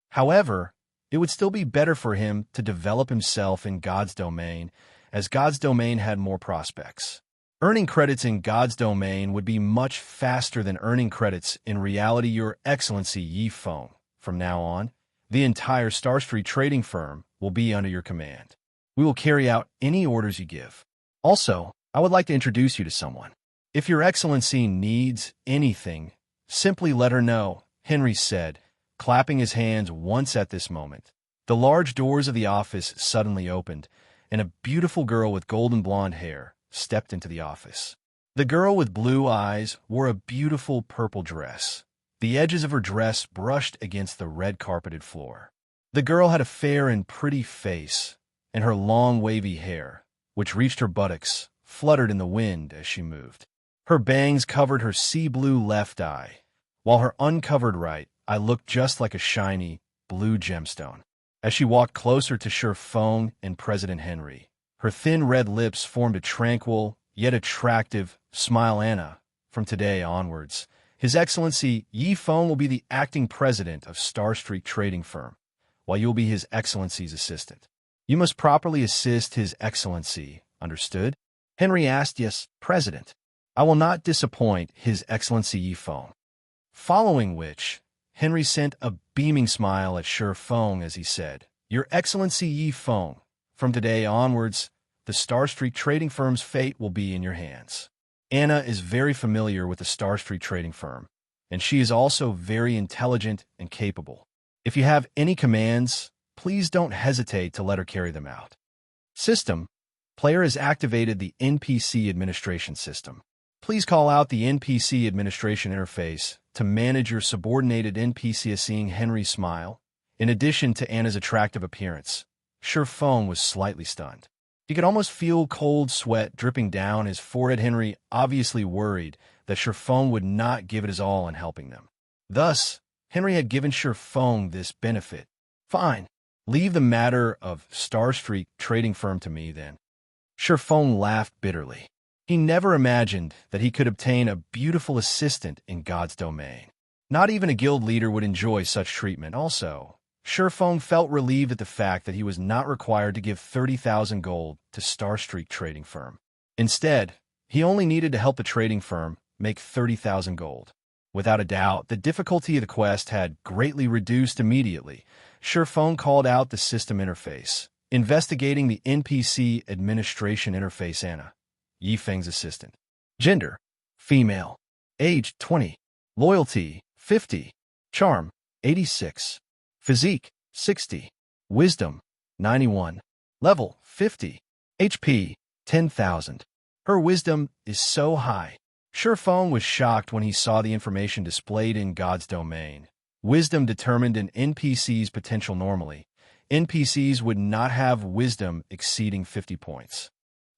However, it would still be better for him to develop himself in God's domain, as God's domain had more prospects. Earning credits in God's domain would be much faster than earning credits in reality. Your Excellency Yi Feng, from now on, the entire Starstreak trading firm will be under your command. We will carry out any orders you give. Also, I would like to introduce you to someone. If Your Excellency needs anything, simply let her know, Henry said, clapping his hands once at this moment. The large doors of the office suddenly opened, and a beautiful girl with golden blonde hair stepped into the office. The girl with blue eyes wore a beautiful purple dress. The edges of her dress brushed against the red carpeted floor. The girl had a fair and pretty face, and her long wavy hair, which reached her buttocks, fluttered in the wind as she moved. Her bangs covered her sea blue left eye, while her uncovered right eye looked just like a shiny, blue gemstone. As she walked closer to Feng and President Henry, her thin red lips formed a tranquil, yet attractive smile. Anna, from today onwards, His Excellency Yi Feng will be the acting president of Starstreak Trading Firm, while you will be His Excellency's assistant. You must properly assist His Excellency, understood? Henry asked. Yes, President. I will not disappoint His Excellency Yi Feng. Following which, Henry sent a beaming smile at Feng as he said, Your Excellency Yi Feng, from today onwards, the Starstreak Trading Firm's fate will be in your hands. Anna is very familiar with the Starstreak Trading Firm, and she is also very intelligent and capable. If you have any commands, please don't hesitate to let her carry them out. System. Player has activated the NPC administration system. Please call out the NPC administration interface to manage your subordinated NPC. Seeing Henry smile, in addition to Anna's attractive appearance, Feng was slightly stunned. He could almost feel cold sweat dripping down his forehead. Henry obviously worried that Feng would not give it his all in helping them. Thus, Henry had given Feng this benefit. Fine. Leave the matter of Starstreak Trading Firm to me then. Feng laughed bitterly. He never imagined that he could obtain a beautiful assistant in God's domain. Not even a guild leader would enjoy such treatment. Also, Feng felt relieved at the fact that he was not required to give 30,000 gold to Starstreak Trading Firm. Instead, he only needed to help the trading firm make 30,000 gold. Without a doubt, the difficulty of the quest had greatly reduced immediately. Feng called out the system interface, investigating the NPC administration interface. Anna, Yi Feng's assistant. Gender, female. Age, 20. Loyalty, 50. Charm, 86. Physique, 60. Wisdom, 91. Level, 50. HP, 10,000. Her wisdom is so high. Feng was shocked when he saw the information displayed in God's domain. Wisdom determined an NPC's potential. Normally, NPCs would not have wisdom exceeding 50 points.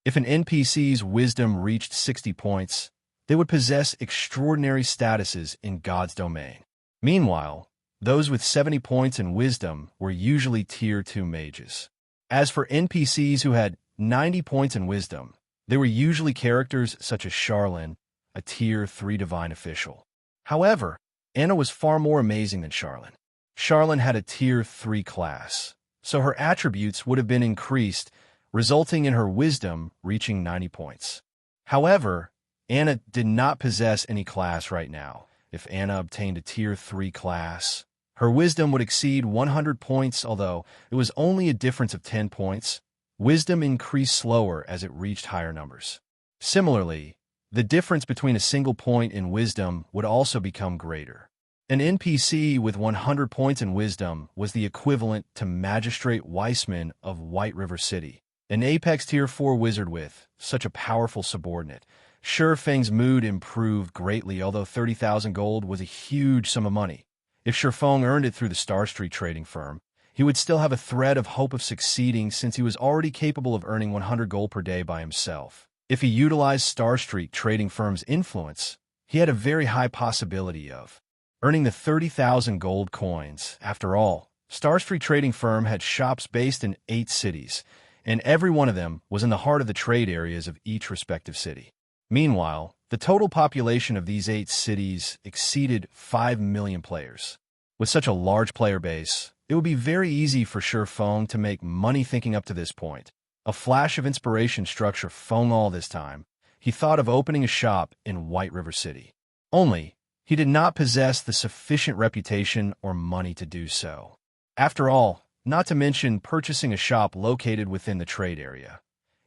If an NPC's wisdom reached 60 points, they would possess extraordinary statuses in God's domain. Meanwhile, those with 70 points in wisdom were usually Tier 2 mages. As for NPCs who had 90 points in wisdom, they were usually characters such as Charlene, a Tier 3 divine official. However, Anna was far more amazing than Charlene. Charlene had a Tier 3 class, so her attributes would have been increased, resulting in her wisdom reaching 90 points. However, Anna did not possess any class right now. If Anna obtained a Tier 3 class, her wisdom would exceed 100 points. Although it was only a difference of 10 points, wisdom increased slower as it reached higher numbers. Similarly, The difference between a single point in wisdom would also become greater. An NPC with 100 points in wisdom was the equivalent to Magistrate Weissman of White River City, an Apex Tier 4 wizard with such a powerful subordinate. Sure Feng's mood improved greatly, although 30,000 gold was a huge sum of money. If Sure Feng earned it through the Starstreak trading firm, he would still have a thread of hope of succeeding since he was already capable of earning 100 gold per day by himself. If he utilized Starstreak trading firm's influence, he had a very high possibility of earning the 30,000 gold coins. After all, Starstreak trading firm had shops based in 8 cities, and every one of them was in the heart of the trade areas of each respective city. Meanwhile, the total population of these 8 cities exceeded 5 million players. With such a large player base, it would be very easy for Sure Feng to make money thinking up to this point. A flash of inspiration struck Sure Feng all this time. He thought of opening a shop in White River City. Only, he did not possess the sufficient reputation or money to do so. After all, not to mention purchasing a shop located within the trade area.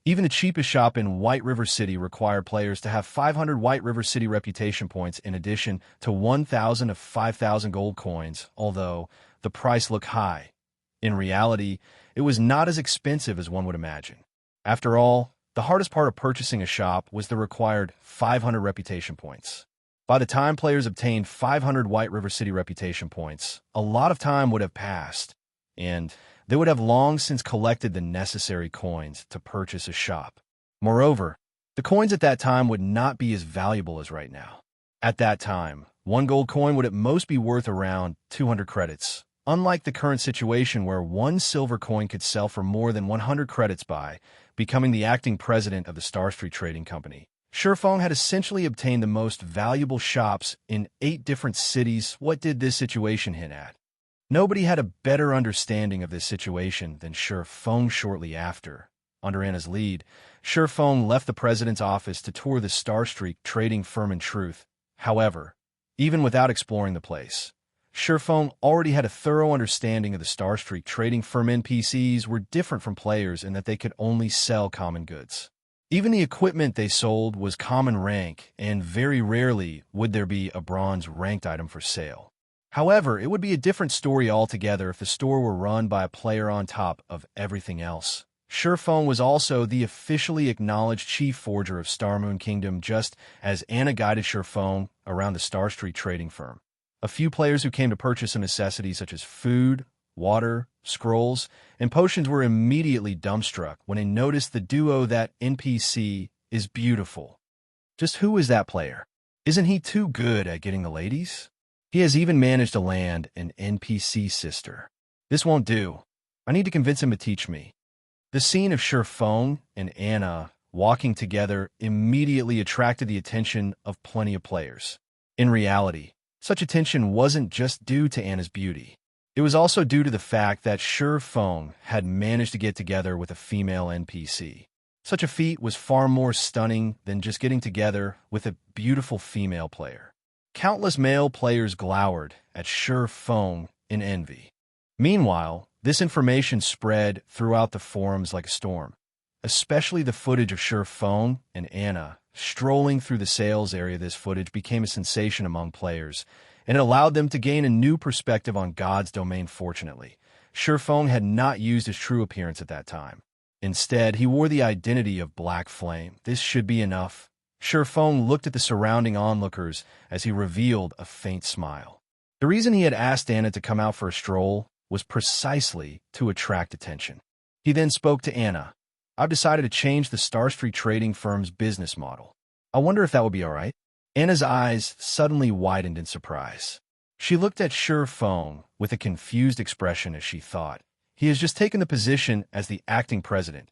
Even the cheapest shop in White River City required players to have 500 White River City reputation points in addition to 1,000 of 5,000 gold coins, although the price looked high. In reality, it was not as expensive as one would imagine. After all, the hardest part of purchasing a shop was the required 500 reputation points. By the time players obtained 500 White River City reputation points, a lot of time would have passed, and they would have long since collected the necessary coins to purchase a shop. Moreover, the coins at that time would not be as valuable as right now. At that time, 1 gold coin would at most be worth around 200 credits, unlike the current situation where 1 silver coin could sell for more than 100 credits. By becoming the acting president of the Starstreak Trading Company, Sure Feng had essentially obtained the most valuable shops in 8 different cities. What did this situation hint at? Nobody had a better understanding of this situation than Sure Feng. Shortly after, under Anna's lead, Sure Feng left the president's office to tour the Starstreak trading firm. In truth, however, even without exploring the place, Sure Feng already had a thorough understanding of the Starstreak trading firm. NPCs were different from players in that they could only sell common goods. Even the equipment they sold was common rank, and very rarely would there be a bronze ranked item for sale. However, it would be a different story altogether if the store were run by a player on top of everything else. Sure Feng was also the officially acknowledged chief forger of Starmoon Kingdom, just as Anna guided Sure Feng around the Starstreak trading firm. A few players who came to purchase some necessities such as food, water, scrolls, and potions were immediately dumbstruck when they noticed the duo. That NPC is beautiful. Just who is that player? Isn't he too good at getting the ladies? He has even managed to land an NPC sister. This won't do. I need to convince him to teach me. The scene of Sure Feng and Anna walking together immediately attracted the attention of plenty of players. In reality, such attention wasn't just due to Anna's beauty. It was also due to the fact that Sure Feng had managed to get together with a female NPC. Such a feat was far more stunning than just getting together with a beautiful female player. Countless male players glowered at Sure Feng in envy. Meanwhile, this information spread throughout the forums like a storm, especially the footage of Sure Feng and Anna strolling through the sales area. This footage became a sensation among players, and it allowed them to gain a new perspective on God's domain. Fortunately, Sure Feng had not used his true appearance at that time. Instead, he wore the identity of Black Flame. This should be enough. Sure Feng looked at the surrounding onlookers as he revealed a faint smile. The reason he had asked Anna to come out for a stroll was precisely to attract attention. He then spoke to Anna. I've decided to change the Starstreak trading firm's business model. I wonder if that would be all right? Anna's eyes suddenly widened in surprise. She looked at Sure Feng with a confused expression as she thought, he has just taken the position as the acting president,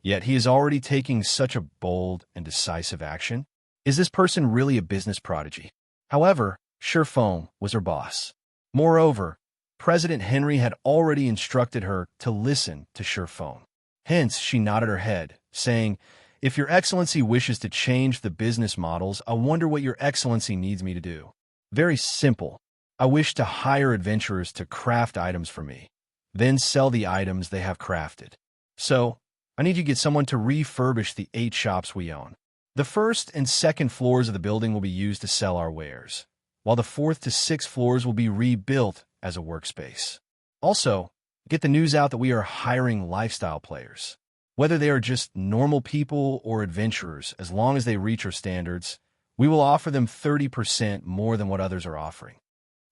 yet he is already taking such a bold and decisive action. Is this person really a business prodigy? However, Sure Feng was her boss. Moreover, President Henry had already instructed her to listen to Sure Feng. Hence, she nodded her head, saying, if Your Excellency wishes to change the business models, I wonder what Your Excellency needs me to do. Very simple. I wish to hire adventurers to craft items for me, then sell the items they have crafted. So, I need you to get someone to refurbish the 8 shops we own. The first and second floors of the building will be used to sell our wares, while the fourth to sixth floors will be rebuilt as a workspace. Also, get the news out that we are hiring lifestyle players. Whether they are just normal people or adventurers, as long as they reach our standards, we will offer them 30% more than what others are offering.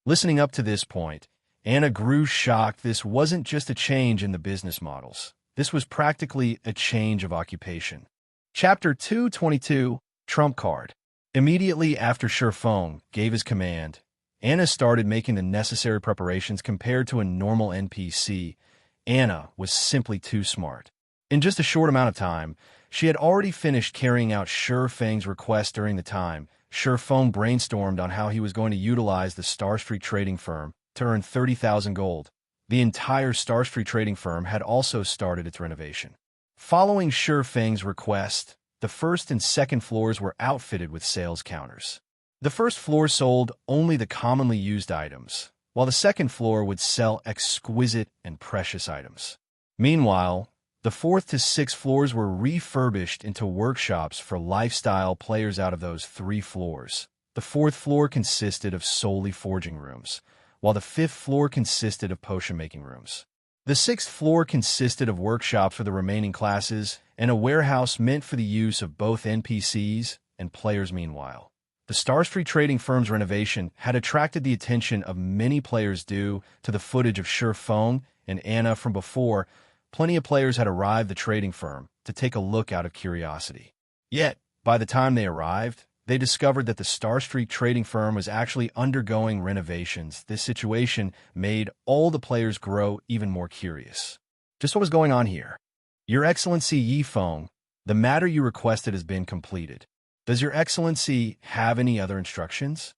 Listening up to this point, Anna grew shocked. This wasn't just a change in the business models. This was practically a change of occupation. Chapter 222, Trump Card. Immediately after Surfong gave his command, Anna started making the necessary preparations. Compared to a normal NPC, Anna was simply too smart. In just a short amount of time, she had already finished carrying out Surfang's request. During the time, Surfong brainstormed on how he was going to utilize the Starstreak trading firm to earn 30,000 gold. The entire Starstreak trading firm had also started its renovation. Following Surfang's request, the first and second floors were outfitted with sales counters. The first floor sold only the commonly used items, while the second floor would sell exquisite and precious items. Meanwhile, the fourth to sixth floors were refurbished into workshops for lifestyle players. Out of those 3 floors, the fourth floor consisted of solely forging rooms, while the fifth floor consisted of potion-making rooms. The sixth floor consisted of workshops for the remaining classes and a warehouse meant for the use of both NPCs and players. Meanwhile, the Starstreak trading firm's renovation had attracted the attention of many players due to the footage of Surfong and Anna from before. Plenty of players had arrived at the trading firm to take a look out of curiosity. Yet, by the time they arrived, they discovered that the Starstreak trading firm was actually undergoing renovations. This situation made all the players grow even more curious. Just what was going on here? Your Excellency Yifeng, the matter you requested has been completed. Does Your Excellency have any other instructions?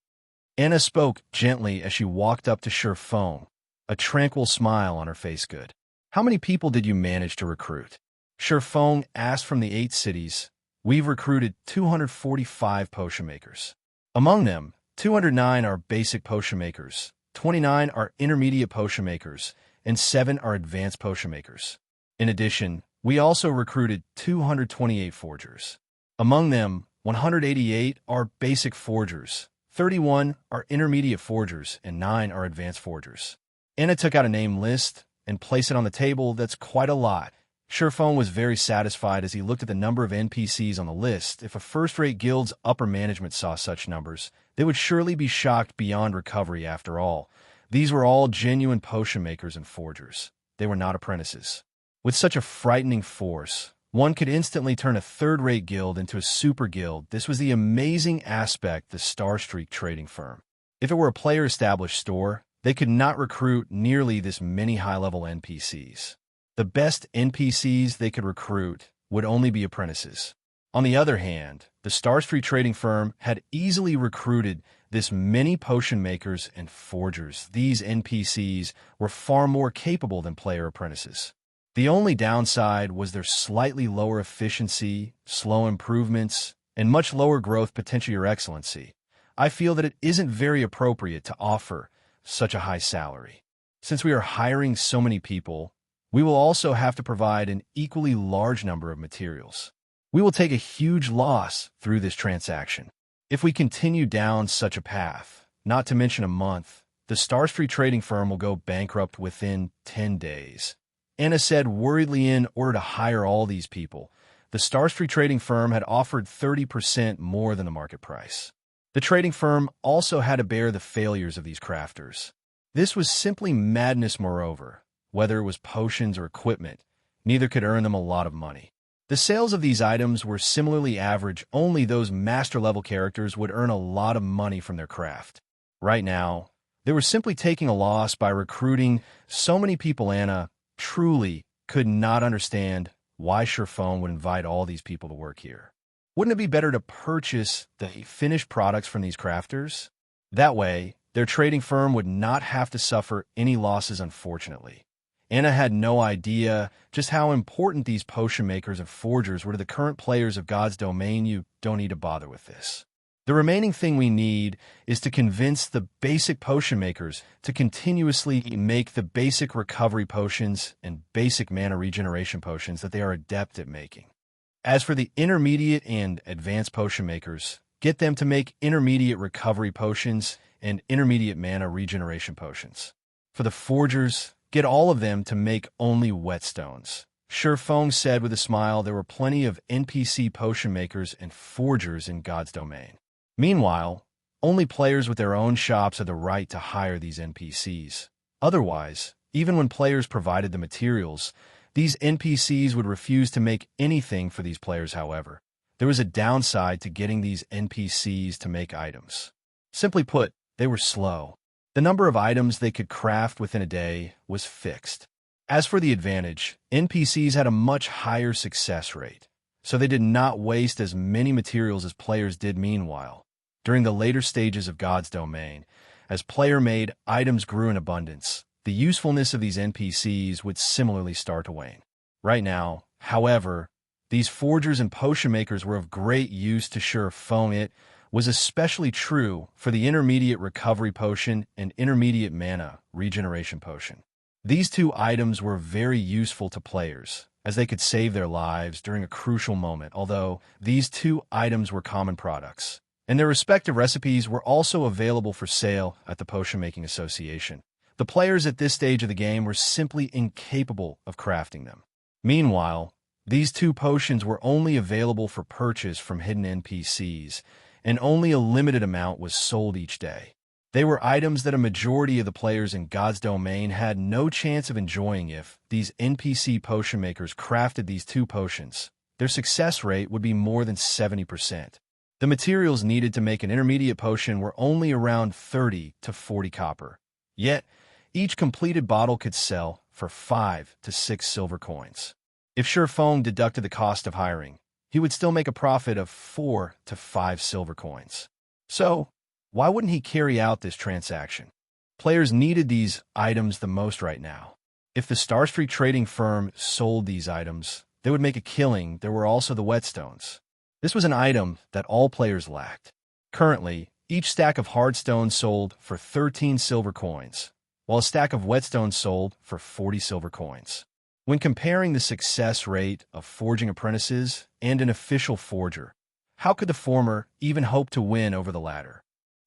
Anna spoke gently as she walked up to Surfong, a tranquil smile on her face. Good. How many people did you manage to recruit? Surfong asked. From the 8 cities, we've recruited 245 potion makers. Among them, 209 are basic potion makers, 29 are intermediate potion makers, and 7 are advanced potion makers. In addition, we also recruited 228 forgers. Among them, 188 are basic forgers, 31 are intermediate forgers, and 9 are advanced forgers. Anna took out a name list and placed it on the table. That's quite a lot. Surfong was very satisfied as he looked at the number of NPCs on the list. If a first-rate guild's upper management saw such numbers, they would surely be shocked beyond recovery. After all, these were all genuine potion makers and forgers. They were not apprentices. With such a frightening force, one could instantly turn a third-rate guild into a super guild. This was the amazing aspect of the Starstreak trading firm. If it were a player-established store, they could not recruit nearly this many high-level NPCs. The best NPCs they could recruit would only be apprentices. On the other hand, the Starstreak trading firm had easily recruited this many potion makers and forgers. These NPCs were far more capable than player apprentices. The only downside was their slightly lower efficiency, slow improvements, and much lower growth potential. Your Excellency, I feel that it isn't very appropriate to offer such a high salary. Since we are hiring so many people, we will also have to provide an equally large number of materials. We will take a huge loss through this transaction. If we continue down such a path, not to mention a month, the Starstreak trading firm will go bankrupt within 10 days. Anna said worriedly. In order to hire all these people, the Starstreak trading firm had offered 30% more than the market price. The trading firm also had to bear the failures of these crafters. This was simply madness. Moreover, whether it was potions or equipment, neither could earn them a lot of money. The sales of these items were similarly average. Only those master-level characters would earn a lot of money from their craft. Right now, they were simply taking a loss by recruiting so many people. Anna truly could not understand why Surfong would invite all these people to work here. Wouldn't it be better to purchase the finished products from these crafters? That way, their trading firm would not have to suffer any losses. Unfortunately, Anna had no idea just how important these potion makers and forgers were to the current players of God's domain. You don't need to bother with this. The remaining thing we need is to convince the basic potion makers to continuously make the basic recovery potions and basic mana regeneration potions that they are adept at making. As for the intermediate and advanced potion makers, get them to make intermediate recovery potions and intermediate mana regeneration potions. For the forgers, get all of them to make only whetstones. Feng said with a smile there were plenty of NPC potion makers and forgers in God's domain. Meanwhile, only players with their own shops had the right to hire these NPCs. Otherwise, even when players provided the materials, these NPCs would refuse to make anything for these players. However, there was a downside to getting these NPCs to make items. Simply put, they were slow. The number of items they could craft within a day was fixed. As for the advantage, NPCs had a much higher success rate, so they did not waste as many materials as players did. Meanwhile, during the later stages of God's domain, as player-made items grew in abundance, the usefulness of these NPCs would similarly start to wane. Right now, however, these forgers and potion makers were of great use to Feng. It was especially true for the intermediate recovery potion and intermediate mana regeneration potion. These two items were very useful to players, as they could save their lives during a crucial moment, although these two items were common products, and their respective recipes were also available for sale at the Potion Making Association. The players at this stage of the game were simply incapable of crafting them. Meanwhile, these two potions were only available for purchase from hidden NPCs, and only a limited amount was sold each day. They were items that a majority of the players in God's domain had no chance of enjoying if these NPC potion makers crafted these two potions. Their success rate would be more than 70%. The materials needed to make an intermediate potion were only around 30 to 40 copper. Yet, each completed bottle could sell for 5 to 6 silver coins. If Feng deducted the cost of hiring, he would still make a profit of 4 to 5 silver coins. So, why wouldn't he carry out this transaction? Players needed these items the most right now. If the Starstreak trading firm sold these items, they would make a killing. There were also the whetstones. This was an item that all players lacked. Currently, each stack of hardstones sold for 13 silver coins, while a stack of whetstones sold for 40 silver coins. When comparing the success rate of forging apprentices and an official forger, how could the former even hope to win over the latter?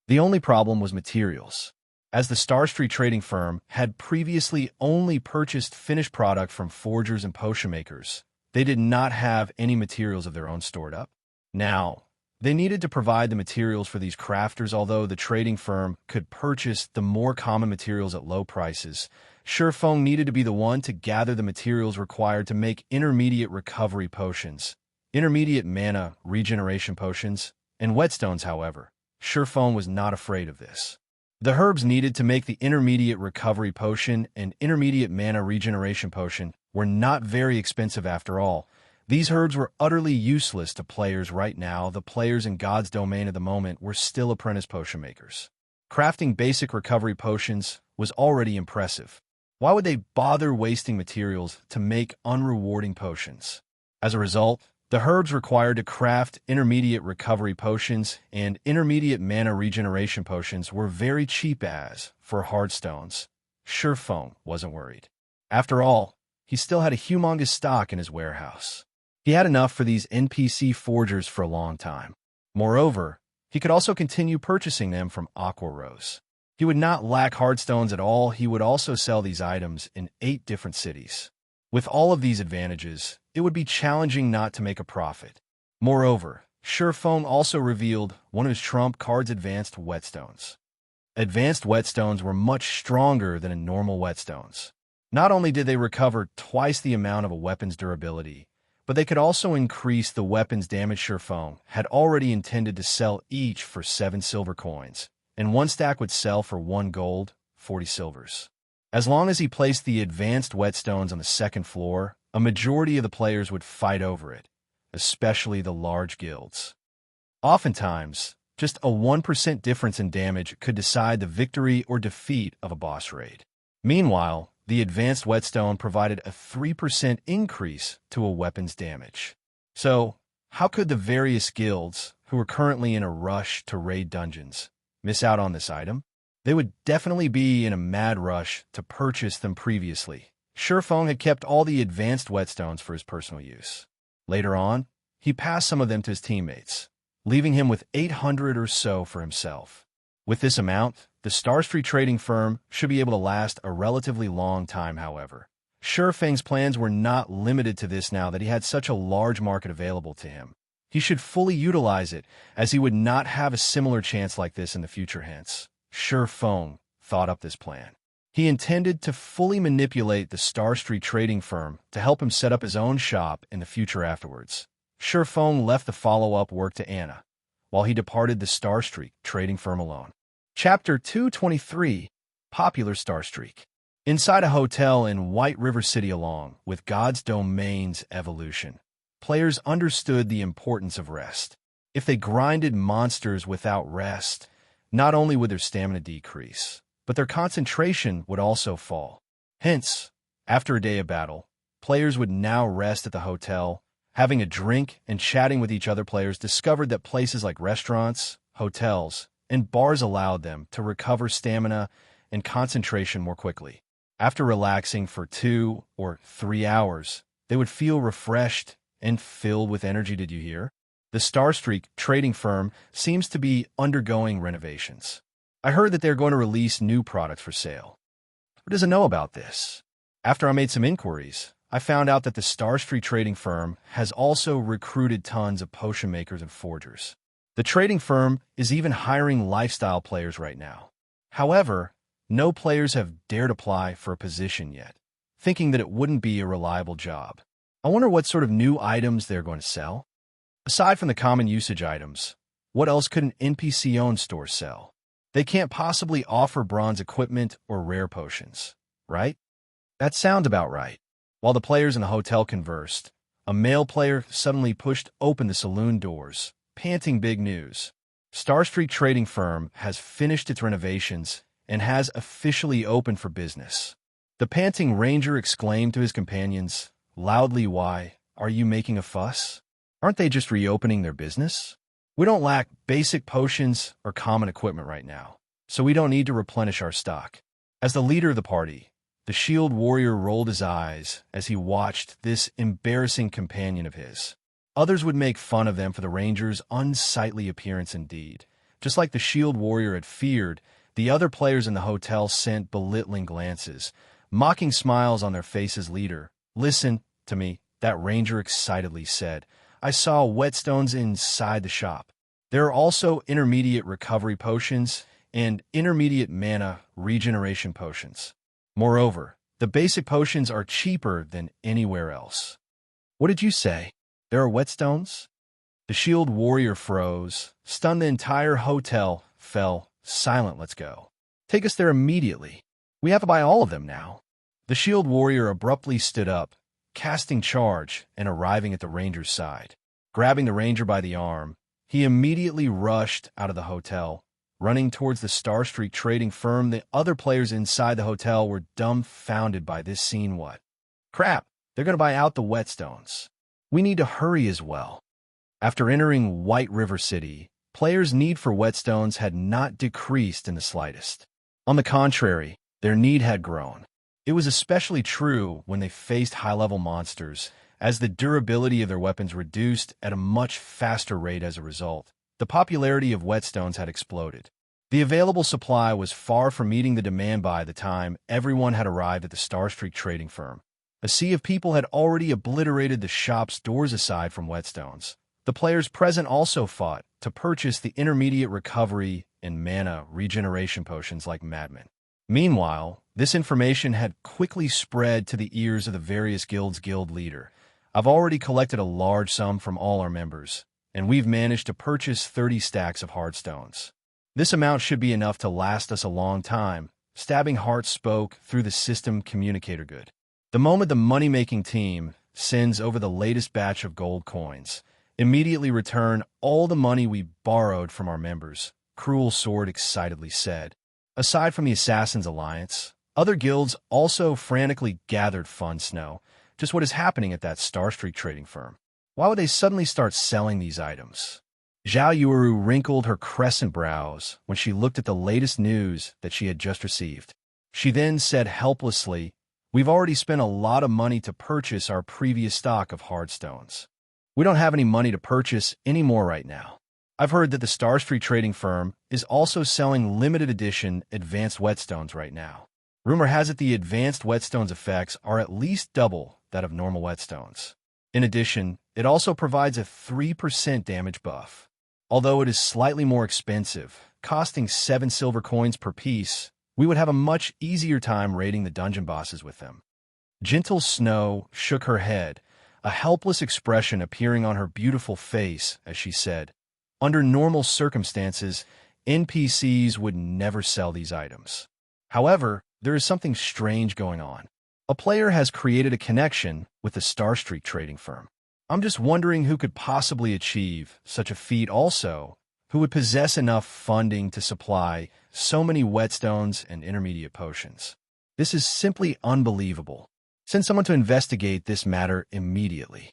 The only problem was materials. As the Starstreak trading firm had previously only purchased finished product from forgers and potion makers, they did not have any materials of their own stored up. Now, they needed to provide the materials for these crafters. Although the trading firm could purchase the more common materials at low prices, Feng needed to be the one to gather the materials required to make intermediate recovery potions, intermediate mana regeneration potions, and whetstones. However, Feng was not afraid of this. The herbs needed to make the intermediate recovery potion and intermediate mana regeneration potion were not very expensive after all. These herbs were utterly useless to players right now. The players in God's domain at the moment were still apprentice potion makers. Crafting basic recovery potions was already impressive. Why would they bother wasting materials to make unrewarding potions? As a result, the herbs required to craft intermediate recovery potions and intermediate mana regeneration potions were very cheap. As for hardstones, Feng wasn't worried. After all, he still had a humongous stock in his warehouse. He had enough for these NPC forgers for a long time. Moreover, he could also continue purchasing them from Aqua Rose. He would not lack hardstones at all. He would also sell these items in 8 different cities. With all of these advantages, it would be challenging not to make a profit. Moreover, Feng also revealed one of his trump cards: advanced whetstones. Advanced whetstones were much stronger than normal whetstones. Not only did they recover twice the amount of a weapon's durability, but they could also increase the weapon's damage. Feng had already intended to sell each for 7 silver coins, and one stack would sell for 1 gold, 40 silvers. As long as he placed the advanced whetstones on the second floor, a majority of the players would fight over it, especially the large guilds. Oftentimes, just a 1% difference in damage could decide the victory or defeat of a boss raid. Meanwhile, the advanced whetstone provided a 3% increase to a weapon's damage. So, how could the various guilds, who were currently in a rush to raid dungeons, miss out on this item? They would definitely be in a mad rush to purchase them previously. Feng had kept all the advanced whetstones for his personal use. Later on, he passed some of them to his teammates, leaving him with 800 or so for himself. With this amount, the Starstreak trading firm should be able to last a relatively long time, however. Feng's plans were not limited to this now that he had such a large market available to him. He should fully utilize it, as he would not have a similar chance like this in the future hence. Feng thought up this plan. He intended to fully manipulate the Starstreak trading firm to help him set up his own shop in the future afterwards. Feng left the follow-up work to Anna, while he departed the Starstreak trading firm alone. Chapter 223, Popular Starstreak. Inside a hotel in White River City along with God's Domain's evolution, players understood the importance of rest. If they grinded monsters without rest, not only would their stamina decrease, but their concentration would also fall. Hence, after a day of battle, players would now rest at the hotel, having a drink and chatting with each other. Players discovered that places like restaurants, hotels, and bars allowed them to recover stamina and concentration more quickly. After relaxing for 2 or 3 hours, they would feel refreshed and filled with energy. Did you hear? The Starstreak trading firm seems to be undergoing renovations. I heard that they're going to release new products for sale. Who doesn't know about this? After I made some inquiries, I found out that the Starstreak trading firm has also recruited tons of potion makers and forgers. The trading firm is even hiring lifestyle players right now. However, no players have dared apply for a position yet, thinking that it wouldn't be a reliable job. I wonder what sort of new items they're going to sell. Aside from the common usage items, what else could an NPC-owned store sell? They can't possibly offer bronze equipment or rare potions, right? That sounds about right. While the players in the hotel conversed, a male player suddenly pushed open the saloon doors, panting big news. Starstreak trading firm has finished its renovations and has officially opened for business. The panting ranger exclaimed to his companions, loudly, "Why are you making a fuss? Aren't they just reopening their business? We don't lack basic potions or common equipment right now, so we don't need to replenish our stock." As the leader of the party, the shield warrior rolled his eyes as he watched this embarrassing companion of his. Others would make fun of them for the ranger's unsightly appearance indeed. Just like the shield warrior had feared, the other players in the hotel sent belittling glances, mocking smiles on their faces. "Leader, listen to me," that ranger excitedly said. "I saw whetstones inside the shop. There are also intermediate recovery potions and intermediate mana regeneration potions. Moreover, the basic potions are cheaper than anywhere else." "What did you say? There are whetstones?" The shield warrior froze, stunned. The entire hotel fell silent. "Let's go. Take us there immediately. We have to buy all of them now." The shield warrior abruptly stood up, casting charge and arriving at the ranger's side. Grabbing the ranger by the arm, he immediately rushed out of the hotel, running towards the Starstreak trading firm. The other players inside the hotel were dumbfounded by this scene. "What? Crap, they're going to buy out the whetstones. We need to hurry as well." After entering White River City, players' need for whetstones had not decreased in the slightest. On the contrary, their need had grown. It was especially true when they faced high-level monsters, as the durability of their weapons reduced at a much faster rate. As a result, the popularity of whetstones had exploded. The available supply was far from meeting the demand by the time everyone had arrived at the Starstreak trading firm. A sea of people had already obliterated the shop's doors. Aside from whetstones, the players present also fought to purchase the intermediate recovery and mana regeneration potions like madmen. Meanwhile, this information had quickly spread to the ears of the various guilds' guild leader. "I've already collected a large sum from all our members, and we've managed to purchase 30 stacks of hardstones. This amount should be enough to last us a long time." Stabbing Heart spoke through the system communicator. "Good. The moment the money-making team sends over the latest batch of gold coins, immediately return all the money we borrowed from our members," Cruel Sword excitedly said. Aside from the Assassins Alliance, other guilds also frantically gathered funds. "Snow, just what is happening at that Starstreak trading firm? Why would they suddenly start selling these items?" Zhao Yuru wrinkled her crescent brows when she looked at the latest news that she had just received. She then said helplessly, "We've already spent a lot of money to purchase our previous stock of hardstones. We don't have any money to purchase any more right now. I've heard that the Starstreak trading firm is also selling limited edition advanced whetstones right now. Rumor has it the advanced whetstones effects are at least double that of normal whetstones. In addition, it also provides a 3% damage buff. Although it is slightly more expensive, costing 7 silver coins per piece, we would have a much easier time raiding the dungeon bosses with them. Gentle Snow shook her head, a helpless expression appearing on her beautiful face as she said, "Under normal circumstances, NPCs would never sell these items. However, there is something strange going on. A player has created a connection with the Starstreak trading firm. I'm just wondering who could possibly achieve such a feat also, who would possess enough funding to supply so many whetstones and intermediate potions. This is simply unbelievable. Send someone to investigate this matter immediately."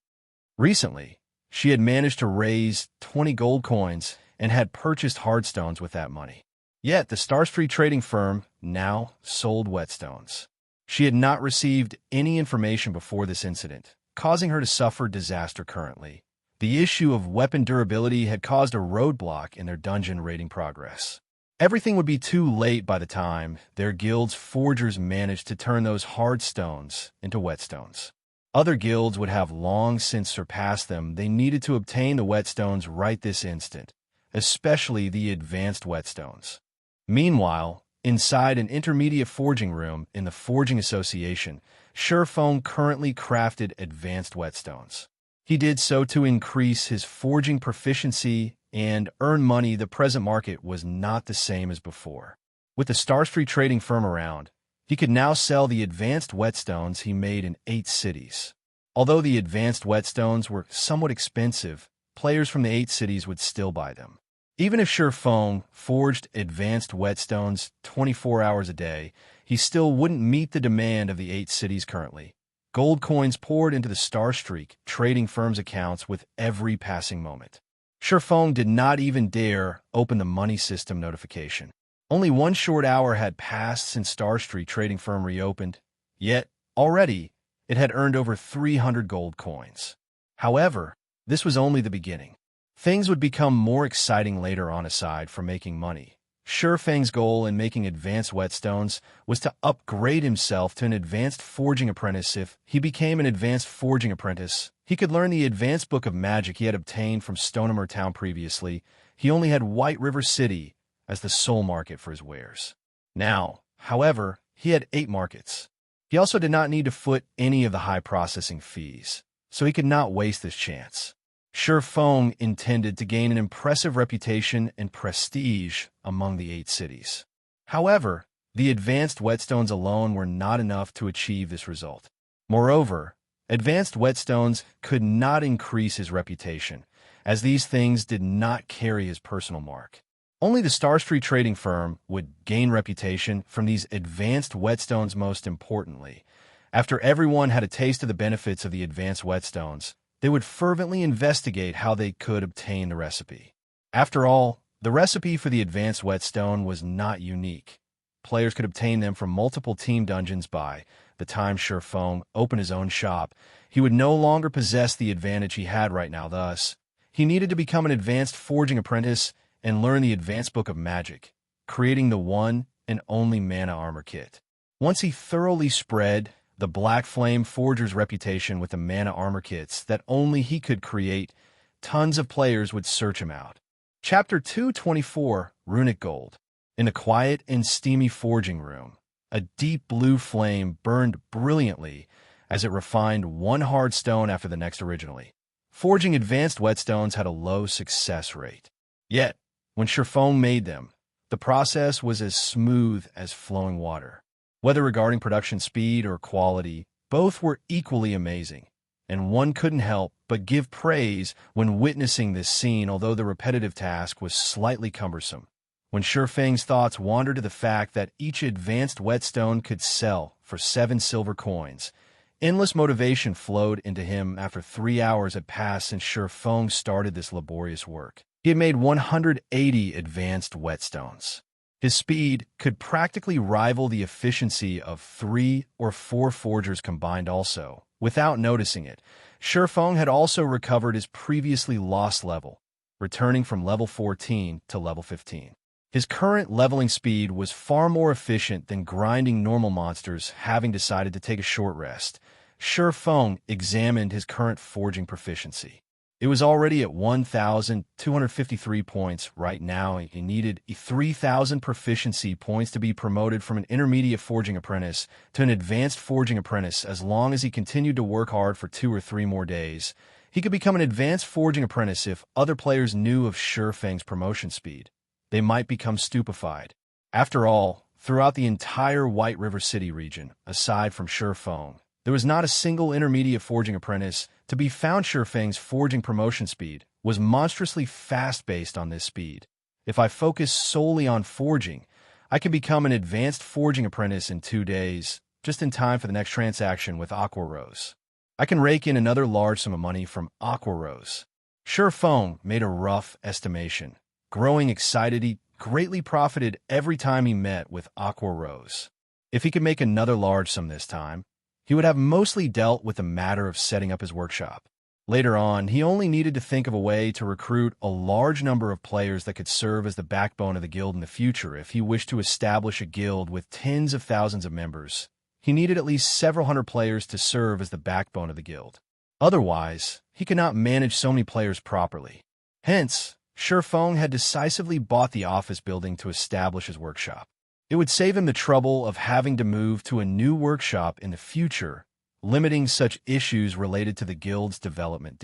Recently, she had managed to raise 20 gold coins and had purchased hardstones with that money. Yet the Starstreak trading firm now sold whetstones. She had not received any information before this incident, causing her to suffer disaster currently. The issue of weapon durability had caused a roadblock in their dungeon raiding progress. Everything would be too late by the time their guild's forgers managed to turn those hard stones into whetstones. Other guilds would have long since surpassed them. They needed to obtain the whetstones right this instant, especially the advanced whetstones. Meanwhile, inside an intermediate forging room in the Forging Association, Surefeng currently crafted advanced whetstones. He did so to increase his forging proficiency and earn money. The present market was not the same as before. With the Starstreak trading firm around, he could now sell the advanced whetstones he made in 8 cities. Although the advanced whetstones were somewhat expensive, players from the 8 cities would still buy them. Even if Surefeng forged advanced whetstones 24 hours a day, he still wouldn't meet the demand of the 8 cities currently. Gold coins poured into the Starstreak trading firm's accounts with every passing moment. Surefeng did not even dare open the money system notification. Only 1 short hour had passed since Starstreak trading firm reopened, yet already it had earned over 300 gold coins. However, this was only the beginning. Things would become more exciting later on. Aside from making money, Surefeng's goal in making advanced whetstones was to upgrade himself to an advanced forging apprentice. If he became an advanced forging apprentice, he could learn the advanced book of magic he had obtained from Stonehammer Town previously. He only had White River City as the sole market for his wares. Now, however, he had 8 markets. He also did not need to foot any of the high processing fees, so he could not waste this chance. Surefeng intended to gain an impressive reputation and prestige among the 8 cities. However, the advanced whetstones alone were not enough to achieve this result. Moreover, advanced whetstones could not increase his reputation, as these things did not carry his personal mark. Only the Starstreak trading firm would gain reputation from these advanced whetstones. Most importantly, after everyone had a taste of the benefits of the advanced whetstones, they would fervently investigate how they could obtain the recipe. After all, the recipe for the advanced whetstone was not unique. Players could obtain them from multiple team dungeons. By the time Surefeng opened his own shop, he would no longer possess the advantage he had right now. Thus, he needed to become an advanced forging apprentice and learn the advanced book of magic, creating the one and only mana armor kit. Once he thoroughly spread the Black Flame Forger's reputation with the mana armor kits that only he could create, tons of players would search him out. Chapter 224, Runic Gold. In a quiet and steamy forging room, a deep blue flame burned brilliantly as it refined one hard stone after the next. Originally, forging advanced whetstones had a low success rate. Yet, when Surefeng made them, the process was as smooth as flowing water. Whether regarding production speed or quality, both were equally amazing, and one couldn't help but give praise when witnessing this scene. Although the repetitive task was slightly cumbersome, when Surefeng's thoughts wandered to the fact that each advanced whetstone could sell for 7 silver coins, endless motivation flowed into him. After 3 hours had passed since Surefeng started this laborious work, he had made 180 advanced whetstones. His speed could practically rival the efficiency of 3 or 4 forgers combined. Also, without noticing it, Shifeng had also recovered his previously lost level, returning from level 14 to level 15. His current leveling speed was far more efficient than grinding normal monsters, having decided to take a short rest. Shifeng examined his current forging proficiency. It was already at 1,253 points right now. He needed 3,000 proficiency points to be promoted from an intermediate forging apprentice to an advanced forging apprentice. As long as he continued to work hard for 2 or 3 more days, he could become an advanced forging apprentice. If other players knew of Shifeng's promotion speed, they might become stupefied. After all, throughout the entire White River City region, aside from Shifeng, there was not a single intermediate forging apprentice to be found. Shifeng's forging promotion speed was monstrously fast based on this speed. If I focus solely on forging, I can become an advanced forging apprentice in 2 days, just in time for the next transaction with Aqua Rose. I can rake in another large sum of money from Aqua Rose. Shifeng made a rough estimation. Growing excited, he greatly profited every time he met with Aqua Rose. If he could make another large sum this time, he would have mostly dealt with the matter of setting up his workshop. Later on, he only needed to think of a way to recruit a large number of players that could serve as the backbone of the guild in the future. If he wished to establish a guild with tens of thousands of members, he needed at least several hundred players to serve as the backbone of the guild. Otherwise, he could not manage so many players properly. Hence, Shifeng had decisively bought the office building to establish his workshop. It would save him the trouble of having to move to a new workshop in the future, limiting such issues related to the guild's development.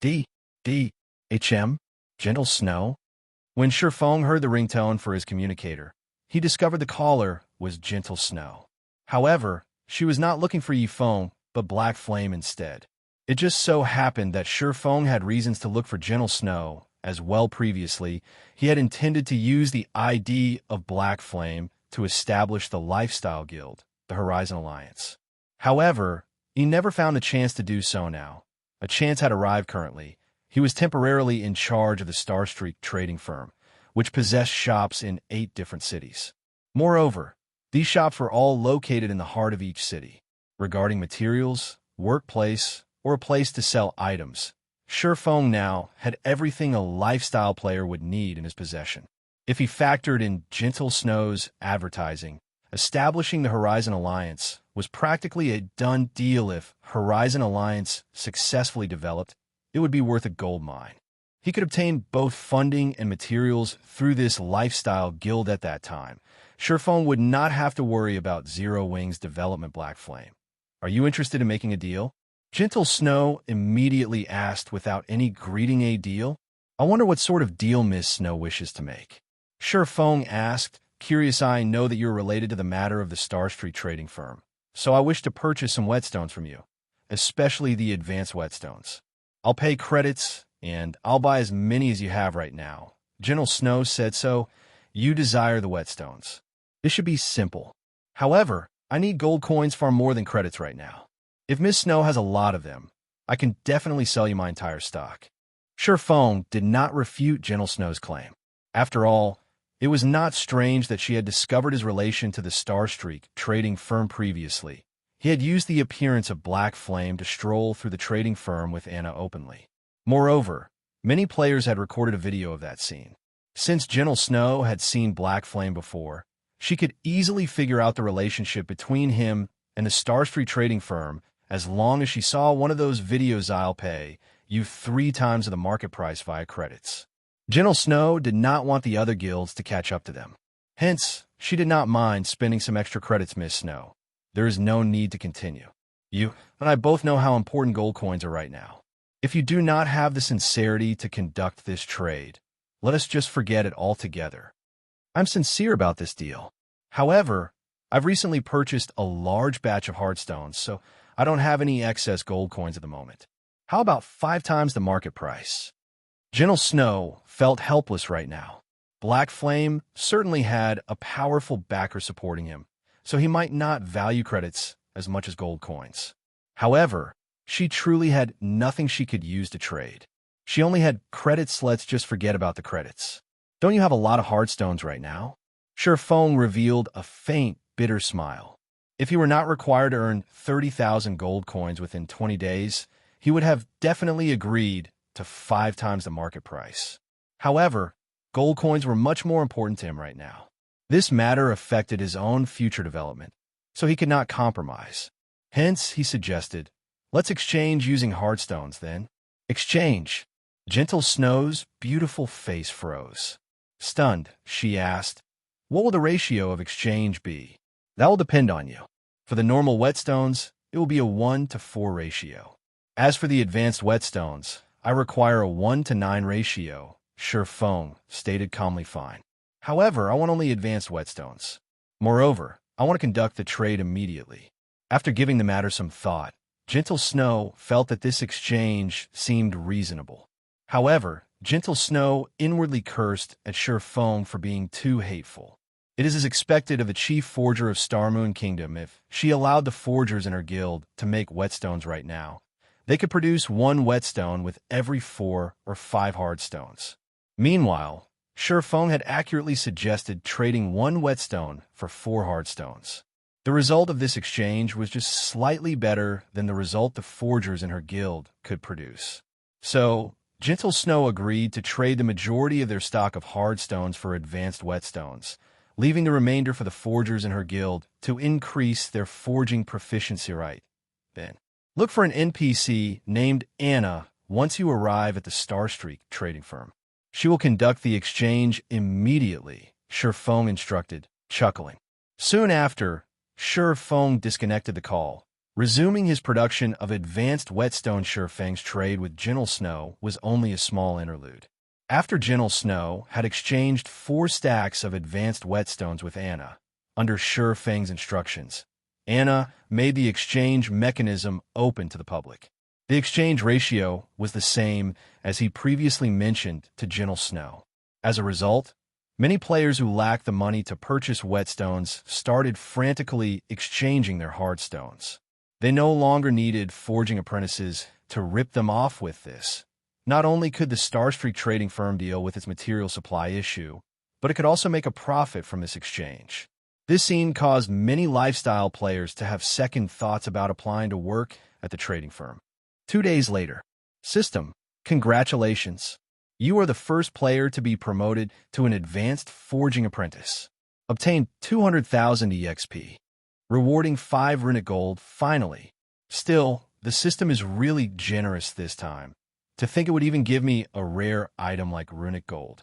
HM? Gentle Snow? When Shifeng heard the ringtone for his communicator, he discovered the caller was Gentle Snow. However, she was not looking for Yifeng, but Black Flame instead. It just so happened that Shifeng had reasons to look for Gentle Snow as well. Previously, he had intended to use the ID of Black Flame to establish the Lifestyle Guild, the Horizon Alliance. However, he never found a chance to do so now. A chance had arrived currently. He was temporarily in charge of the Starstreak trading firm, which possessed shops in 8 different cities. Moreover, these shops were all located in the heart of each city. Regarding materials, workplace, or a place to sell items, Shifeng now had everything a lifestyle player would need in his possession. If he factored in Gentle Snow's advertising, establishing the Horizon Alliance was practically a done deal. If Horizon Alliance successfully developed, it would be worth a gold mine. He could obtain both funding and materials through this lifestyle guild at that time. Shifeng would not have to worry about Zero Wing's development. Black Flame, are you interested in making a deal? Gentle Snow immediately asked without any greeting. A deal? I wonder what sort of deal Miss Snow wishes to make. Shifeng asked, curious. I know that you're related to the matter of the Starstreak trading firm, so I wish to purchase some whetstones from you, especially the advanced whetstones. I'll pay credits, and I'll buy as many as you have right now. Gentle Snow said so. You desire the whetstones. This should be simple. However, I need gold coins far more than credits right now. If Miss Snow has a lot of them, I can definitely sell you my entire stock. Shifeng did not refute Gentle Snow's claim. After all, it was not strange that she had discovered his relation to the Starstreak trading firm previously. He had used the appearance of Black Flame to stroll through the trading firm with Anna openly. Moreover, many players had recorded a video of that scene. Since Gentle Snow had seen Black Flame before, she could easily figure out the relationship between him and the Starstreak trading firm. As long as she saw one of those videos, I'll pay you 3 times of the market price via credits. Gentle Snow did not want the other guilds to catch up to them. Hence, she did not mind spending some extra credits. Miss Snow, there is no need to continue. You and I both know how important gold coins are right now. If you do not have the sincerity to conduct this trade, let us just forget it altogether. I'm sincere about this deal. However, I've recently purchased a large batch of hardstones, so I don't have any excess gold coins at the moment. How about 5 times the market price? Gentle Snow felt helpless right now. Black Flame certainly had a powerful backer supporting him, so he might not value credits as much as gold coins. However, she truly had nothing she could use to trade. She only had credits. Let's just forget about the credits. Don't you have a lot of hardstones right now? Shifeng revealed a faint, bitter smile. If he were not required to earn 30,000 gold coins within 20 days, he would have definitely agreed to 5 times the market price. However, gold coins were much more important to him right now. This matter affected his own future development, so he could not compromise. Hence, he suggested, "Let's exchange using hardstones, then." "Exchange?" Gentle Snow's beautiful face froze. Stunned, she asked, "What will the ratio of exchange be?" "That will depend on you. For the normal whetstones, it will be a 1 to 4 ratio. As for the advanced whetstones, I require a 1 to 9 ratio," Feng stated calmly. "Fine. However, I want only advanced whetstones. Moreover, I want to conduct the trade immediately." After giving the matter some thought, Gentle Snow felt that this exchange seemed reasonable. However, Gentle Snow inwardly cursed at Feng for being too hateful. It is as expected of the chief forger of Starmoon Kingdom if she allowed the forgers in her guild to make whetstones right now. They could produce 1 whetstone with every 4 or 5 hardstones. Meanwhile, Feng had accurately suggested trading 1 whetstone for 4 hardstones. The result of this exchange was just slightly better than the result the forgers in her guild could produce. So, Gentle Snow agreed to trade the majority of their stock of hardstones for advanced whetstones, leaving the remainder for the forgers in her guild to increase their forging proficiency rate. Then, look for an NPC named Anna once you arrive at the Starstreak trading firm. She will conduct the exchange immediately, Feng instructed, chuckling. Soon after, Feng disconnected the call. Resuming his production of advanced whetstone, Feng's trade with Gentle Snow was only a small interlude. After Gentle Snow had exchanged 4 stacks of advanced whetstones with Anna, under Feng's instructions, Anna made the exchange mechanism open to the public. The exchange ratio was the same as he previously mentioned to Gentle Snow. As a result, many players who lacked the money to purchase whetstones started frantically exchanging their hardstones. They no longer needed forging apprentices to rip them off with this. Not only could the Starstreak trading firm deal with its material supply issue, but it could also make a profit from this exchange. This scene caused many lifestyle players to have second thoughts about applying to work at the trading firm. 2 days later. System, congratulations. You are the first player to be promoted to an advanced forging apprentice. Obtain 200,000 EXP. Rewarding 5 Runic gold, finally. Still, the system is really generous this time. To think it would even give me a rare item like Runic gold.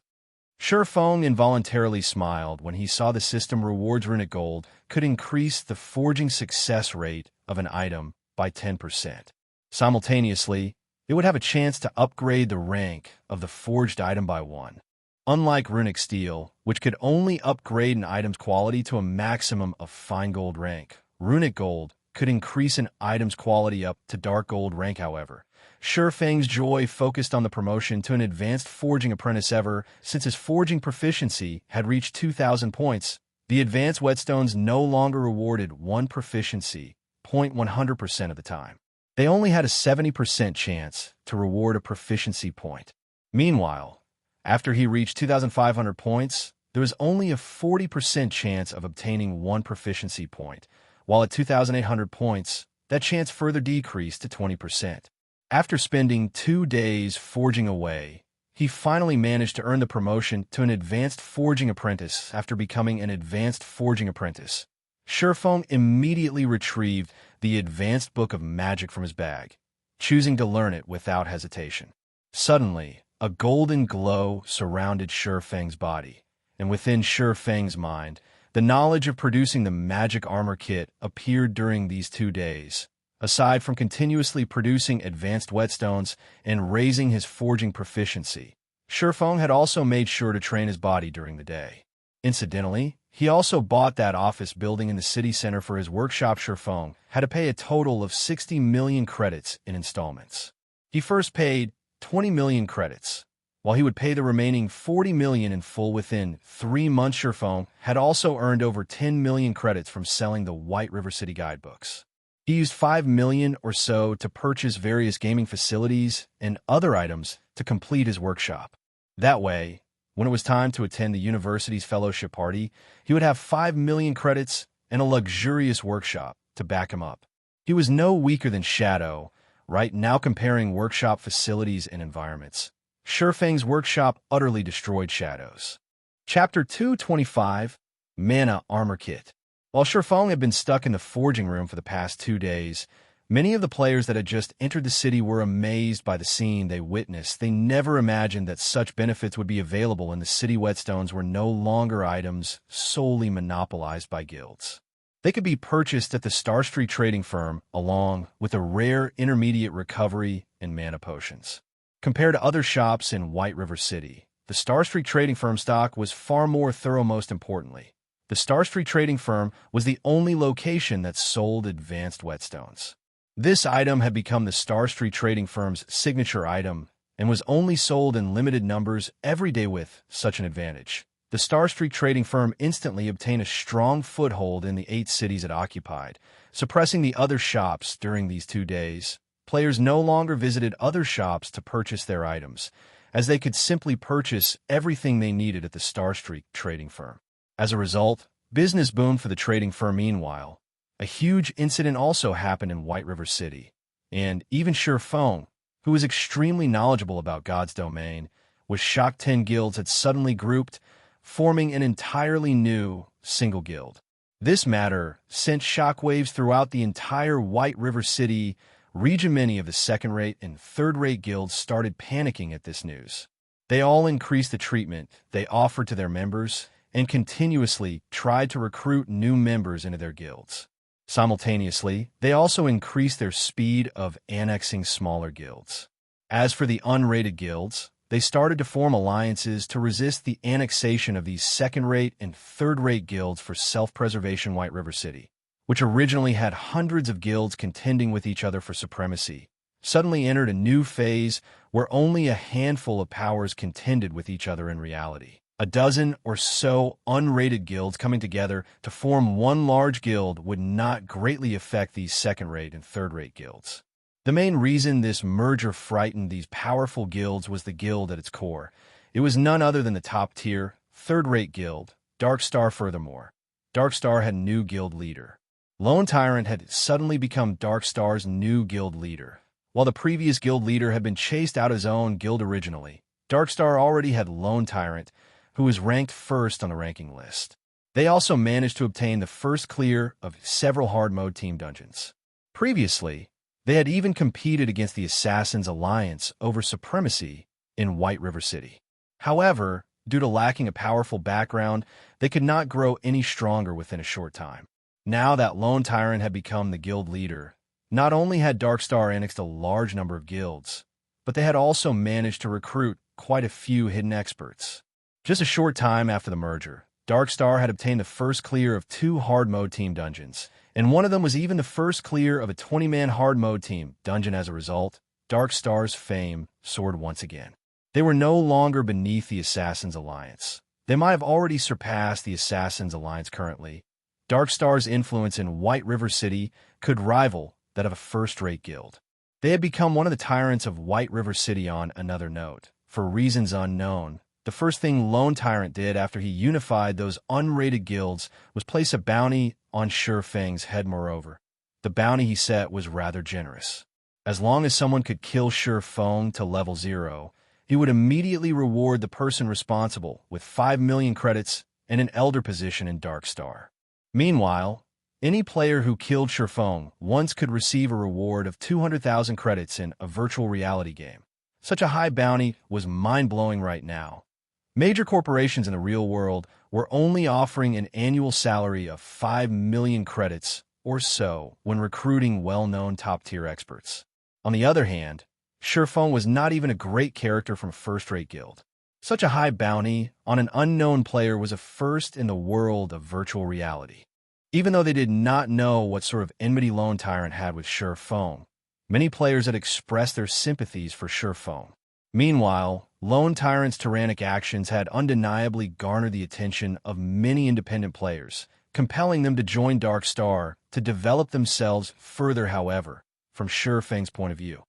Feng involuntarily smiled when he saw the system rewards Runic gold could increase the forging success rate of an item by 10%. Simultaneously, it would have a chance to upgrade the rank of the forged item by 1. Unlike Runic Steel, which could only upgrade an item's quality to a maximum of fine gold rank, Runic Gold could increase an item's quality up to dark gold rank. However, Feng's joy focused on the promotion to an advanced forging apprentice ever since his forging proficiency had reached 2,000 points. The advanced whetstones no longer rewarded 1 proficiency point 100% of the time. They only had a 70% chance to reward a proficiency point. Meanwhile, after he reached 2,500 points, there was only a 40% chance of obtaining 1 proficiency point, while at 2,800 points, that chance further decreased to 20%. After spending 2 days forging away, he finally managed to earn the promotion to an advanced forging apprentice after becoming an advanced forging apprentice. Feng immediately retrieved the advanced book of magic from his bag, choosing to learn it without hesitation. Suddenly, a golden glow surrounded Feng's body, and within Feng's mind, the knowledge of producing the magic armor kit appeared during these 2 days. Aside from continuously producing advanced whetstones and raising his forging proficiency, Feng had also made sure to train his body during the day. Incidentally, he also bought that office building in the city center for his workshop. Feng had to pay a total of 60 million credits in installments. He first paid 20 million credits, while he would pay the remaining 40 million in full within 3 months. Feng had also earned over 10 million credits from selling the White River City guidebooks. He used 5 million or so to purchase various gaming facilities and other items to complete his workshop. That way, when it was time to attend the university's fellowship party, he would have 5 million credits and a luxurious workshop to back him up. He was no weaker than Shadow, right now comparing workshop facilities and environments. Shurfeng's workshop utterly destroyed shadows. Chapter 225, Mana Armor Kit. While Shurfeng had been stuck in the forging room for the past 2 days, many of the players that had just entered the city were amazed by the scene they witnessed. They never imagined that such benefits would be available, and the city whetstones were no longer items solely monopolized by guilds. They could be purchased at the Starstreak trading firm, along with a rare intermediate recovery and mana potions. Compared to other shops in White River City, the Starstreak trading firm stock was far more thorough. Most importantly, the Starstreak trading firm was the only location that sold advanced whetstones. This item had become the Starstreak trading firm's signature item and was only sold in limited numbers every day. With such an advantage, the Starstreak trading firm instantly obtained a strong foothold in the 8 cities it occupied, suppressing the other shops. During these 2 days, players no longer visited other shops to purchase their items, as they could simply purchase everything they needed at the Starstreak trading firm. As a result, business boomed for the trading firm. Meanwhile, a huge incident also happened in White River City, and even Shurfeng, who was extremely knowledgeable about God's domain, was shocked. 10 guilds had suddenly grouped, forming an entirely new single guild. This matter sent shockwaves throughout the entire White River City region. Many of the second-rate and third-rate guilds started panicking at this news. They all increased the treatment they offered to their members and continuously tried to recruit new members into their guilds. Simultaneously, they also increased their speed of annexing smaller guilds. As for the unrated guilds, they started to form alliances to resist the annexation of these second-rate and third-rate guilds for self-preservation. White River City, which originally had hundreds of guilds contending with each other for supremacy, suddenly entered a new phase where only a handful of powers contended with each other. In reality, a dozen or so unrated guilds coming together to form one large guild would not greatly affect these second-rate and third-rate guilds. The main reason this merger frightened these powerful guilds was the guild at its core. It was none other than the top-tier, third-rate guild, Darkstar. Furthermore, Darkstar had a new guild leader. Lone Tyrant had suddenly become Darkstar's new guild leader. While the previous guild leader had been chased out of his own guild originally, Darkstar already had Lone Tyrant, who was ranked first on the ranking list. They also managed to obtain the first clear of several hard-mode team dungeons. Previously, they had even competed against the Assassins Alliance over supremacy in White River City. However, due to lacking a powerful background, they could not grow any stronger within a short time. Now that Lone Tyrant had become the guild leader, not only had Darkstar annexed a large number of guilds, but they had also managed to recruit quite a few hidden experts. Just a short time after the merger, Darkstar had obtained the first clear of 2 hard-mode team dungeons, and one of them was even the first clear of a 20-man hard-mode team dungeon. As a result, Darkstar's fame soared once again. They were no longer beneath the Assassins Alliance. They might have already surpassed the Assassins Alliance currently. Darkstar's influence in White River City could rival that of a first-rate guild. They had become one of the tyrants of White River City. On another note, for reasons unknown, the first thing Lone Tyrant did after he unified those unrated guilds was place a bounty on Shurfeng's head. Moreover, the bounty he set was rather generous. As long as someone could kill Shurfeng to level 0, he would immediately reward the person responsible with 5 million credits and an elder position in Darkstar. Meanwhile, any player who killed Shurfeng once could receive a reward of 200,000 credits in a virtual reality game. Such a high bounty was mind-blowing right now. Major corporations in the real world were only offering an annual salary of 5 million credits or so when recruiting well-known top-tier experts. On the other hand, Shurfeng was not even a great character from a first-rate guild. Such a high bounty on an unknown player was a first in the world of virtual reality. Even though they did not know what sort of enmity Lone Tyrant had with Shurfeng, many players had expressed their sympathies for Shurfeng. Meanwhile, Lone Tyrant's tyrannic actions had undeniably garnered the attention of many independent players, compelling them to join Darkstar to develop themselves further. However, from Shurfeng's point of view,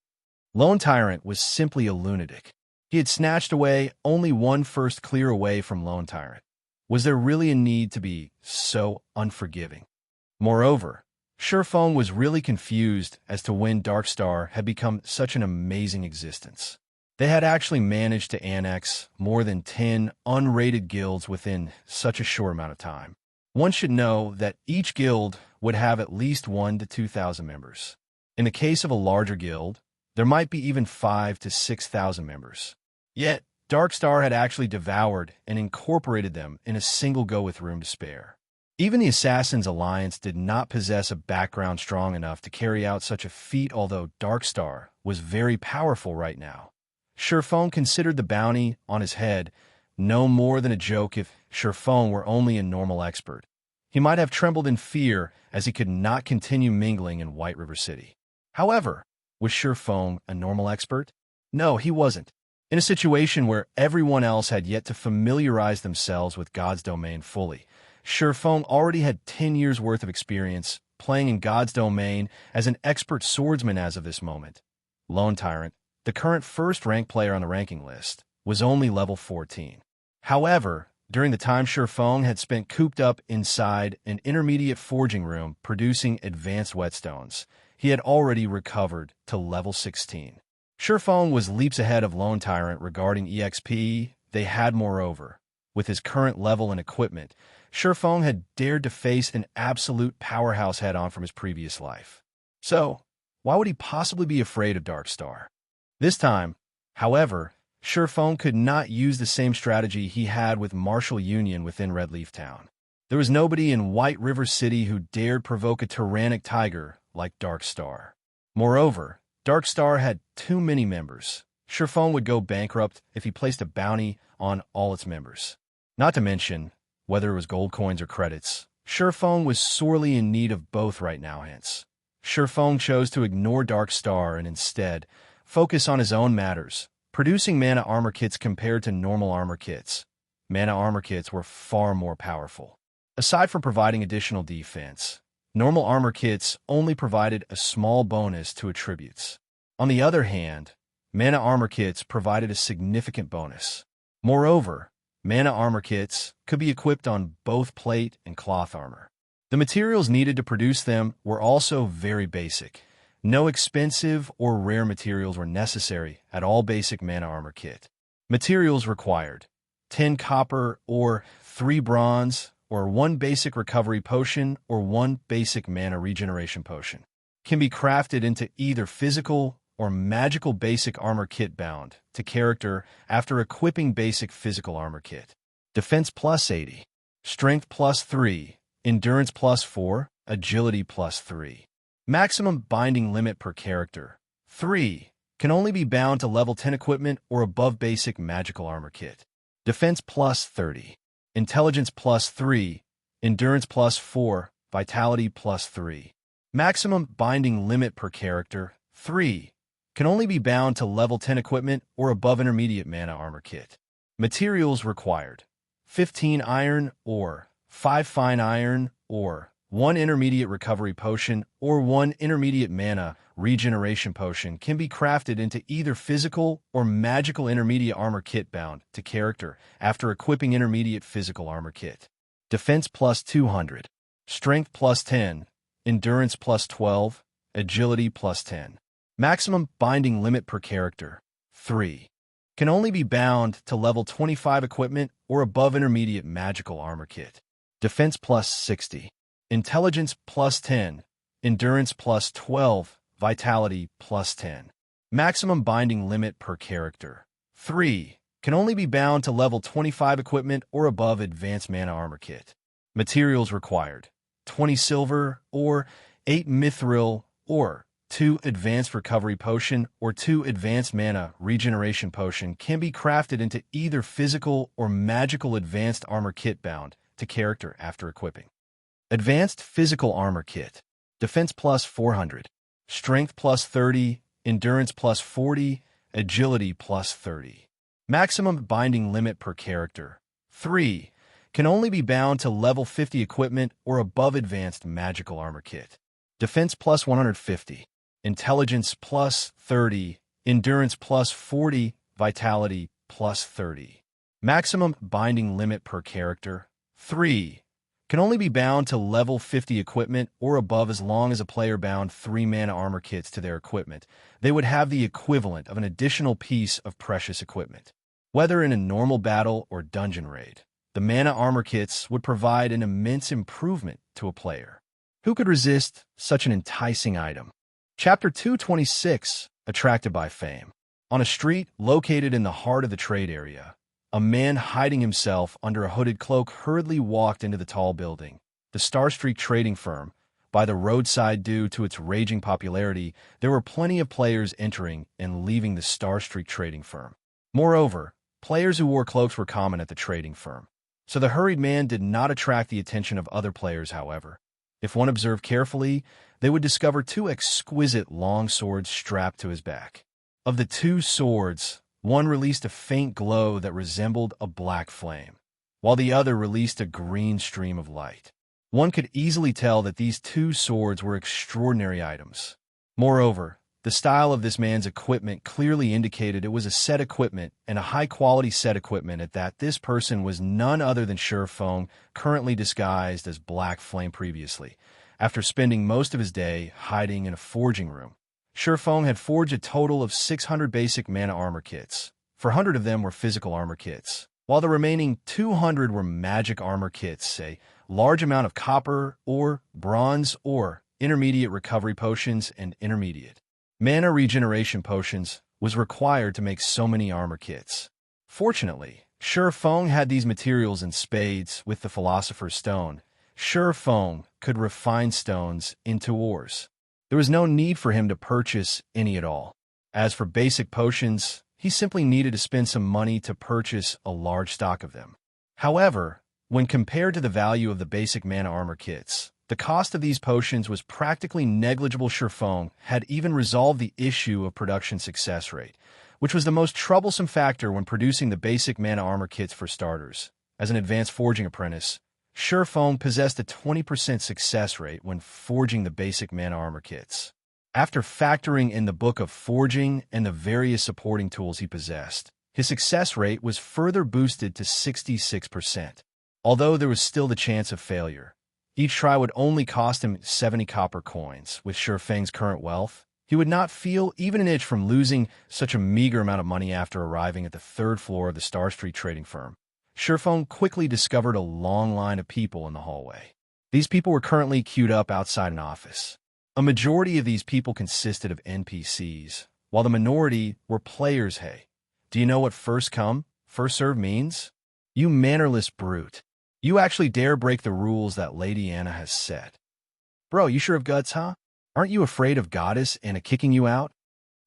Lone Tyrant was simply a lunatic. He had snatched away only one first clear away from Lone Tyrant. Was there really a need to be so unforgiving? Moreover, Shurfeng was really confused as to when Darkstar had become such an amazing existence. They had actually managed to annex more than 10 unrated guilds within such a short amount of time. One should know that each guild would have at least 1,000 to 2,000 members. In the case of a larger guild, there might be even 5,000 to 6,000 members. Yet, Darkstar had actually devoured and incorporated them in a single go with room to spare. Even the Assassin's Alliance did not possess a background strong enough to carry out such a feat, although Darkstar was very powerful right now. Shurfeng considered the bounty on his head no more than a joke. If Shurfeng were only a normal expert, he might have trembled in fear as he could not continue mingling in White River City. However, was Shurfeng a normal expert? No, he wasn't. In a situation where everyone else had yet to familiarize themselves with God's domain fully, Shurfeng already had 10 years' worth of experience playing in God's domain as an expert swordsman as of this moment. Lone Tyrant, the current first-ranked player on the ranking list, was only level 14. However, during the time Shurfeng had spent cooped up inside an intermediate forging room producing advanced whetstones, he had already recovered to level 16. Shurfeng was leaps ahead of Lone Tyrant regarding EXP. They had, moreover, with his current level and equipment, Shurfeng had dared to face an absolute powerhouse head-on from his previous life. So, why would he possibly be afraid of Darkstar? This time, however, Shurfeng could not use the same strategy he had with Martial Union within Redleaf Town. There was nobody in White River City who dared provoke a tyrannic tiger like Darkstar. Moreover, Darkstar had too many members. Shurfeng would go bankrupt if he placed a bounty on all its members. Not to mention, whether it was gold coins or credits, Shurfeng was sorely in need of both right now, hence. Shurfeng chose to ignore Darkstar and instead focus on his own matters, producing mana armor kits compared to normal armor kits. Mana armor kits were far more powerful. Aside from providing additional defense, normal armor kits only provided a small bonus to attributes. On the other hand, mana armor kits provided a significant bonus. Moreover, mana armor kits could be equipped on both plate and cloth armor. The materials needed to produce them were also very basic. No expensive or rare materials were necessary at all basic mana armor kit. Materials required: 10 copper or 3 bronze, or 1 basic recovery potion or 1 basic mana regeneration potion. Can be crafted into either physical or magical basic armor kit bound to character after equipping basic physical armor kit. Defense plus 80, Strength plus 3, Endurance plus 4, Agility plus 3. Maximum binding limit per character, 3. Can only be bound to level 10 equipment or above basic magical armor kit. Defense plus 30. Intelligence plus 3. Endurance plus 4. Vitality plus 3. Maximum binding limit per character, 3. Can only be bound to level 10 equipment or above intermediate mana armor kit. Materials required: 15 iron ore, 5 fine iron ore, 1 intermediate recovery potion or 1 intermediate mana regeneration potion can be crafted into either physical or magical intermediate armor kit bound to character after equipping intermediate physical armor kit. Defense plus 200, Strength plus 10, Endurance plus 12, Agility plus 10. Maximum binding limit per character, 3. Can only be bound to level 25 equipment or above intermediate magical armor kit. Defense plus 60. Intelligence plus 10, Endurance plus 12, Vitality plus 10. Maximum binding limit per character, 3. Can only be bound to level 25 equipment or above advanced mana armor kit. Materials required: 20 silver or 8 mithril or 2 advanced recovery potion or 2 advanced mana regeneration potion can be crafted into either physical or magical advanced armor kit bound to character after equipping. Advanced Physical Armor Kit. Defense plus 400. Strength plus 30. Endurance plus 40. Agility plus 30. Maximum binding limit per character, 3. Can only be bound to level 50 equipment or above advanced magical armor kit. Defense plus 150. Intelligence plus 30. Endurance plus 40. Vitality plus 30. Maximum binding limit per character, 3. can only be bound to level 50 equipment or above as long as a player bound 3 mana armor kits to their equipment. They would have the equivalent of an additional piece of precious equipment. Whether in a normal battle or dungeon raid, the mana armor kits would provide an immense improvement to a player. Who could resist such an enticing item? Chapter 226, Attracted by Fame. On a street located in the heart of the trade area, a man hiding himself under a hooded cloak hurriedly walked into the tall building, the Starstreak trading firm. By the roadside, due to its raging popularity, there were plenty of players entering and leaving the Starstreak trading firm. Moreover, players who wore cloaks were common at the trading firm, so the hurried man did not attract the attention of other players. However, if one observed carefully, they would discover 2 exquisite long swords strapped to his back. Of the 2 swords, one released a faint glow that resembled a black flame, while the other released a green stream of light. One could easily tell that these 2 swords were extraordinary items. Moreover, the style of this man's equipment clearly indicated it was a set equipment, and a high-quality set equipment at that. This person was none other than Shurfeng, currently disguised as Black Flame previously, after spending most of his day hiding in a forging room. Shurfeng had forged a total of 600 basic mana armor kits. 400 of them were physical armor kits, while the remaining 200 were magic armor kits, a large amount of copper ore, bronze ore, intermediate recovery potions, and intermediate mana regeneration potions was required to make so many armor kits. Fortunately, Shurfeng had these materials in spades with the Philosopher's Stone. Shurfeng could refine stones into ores. There was no need for him to purchase any at all. As for basic potions, he simply needed to spend some money to purchase a large stock of them. However, when compared to the value of the basic mana armor kits, the cost of these potions was practically negligible. Shurfeng had even resolved the issue of production success rate, which was the most troublesome factor when producing the basic mana armor kits for starters. As an advanced forging apprentice, Shurfeng possessed a 20% success rate when forging the basic mana armor kits. After factoring in the Book of Forging and the various supporting tools he possessed, his success rate was further boosted to 66%. Although there was still the chance of failure, each try would only cost him 70 copper coins. With Shurfeng's current wealth, he would not feel even an itch from losing such a meager amount of money. After arriving at the 3rd floor of the Starstreak trading firm, Shurfeng quickly discovered a long line of people in the hallway. These people were currently queued up outside an office. A majority of these people consisted of NPCs, while the minority were players. Hey, do you know what first come, first serve means? You mannerless brute. You actually dare break the rules that Lady Anna has set. Bro, you sure have guts, huh? Aren't you afraid of Goddess Anna kicking you out?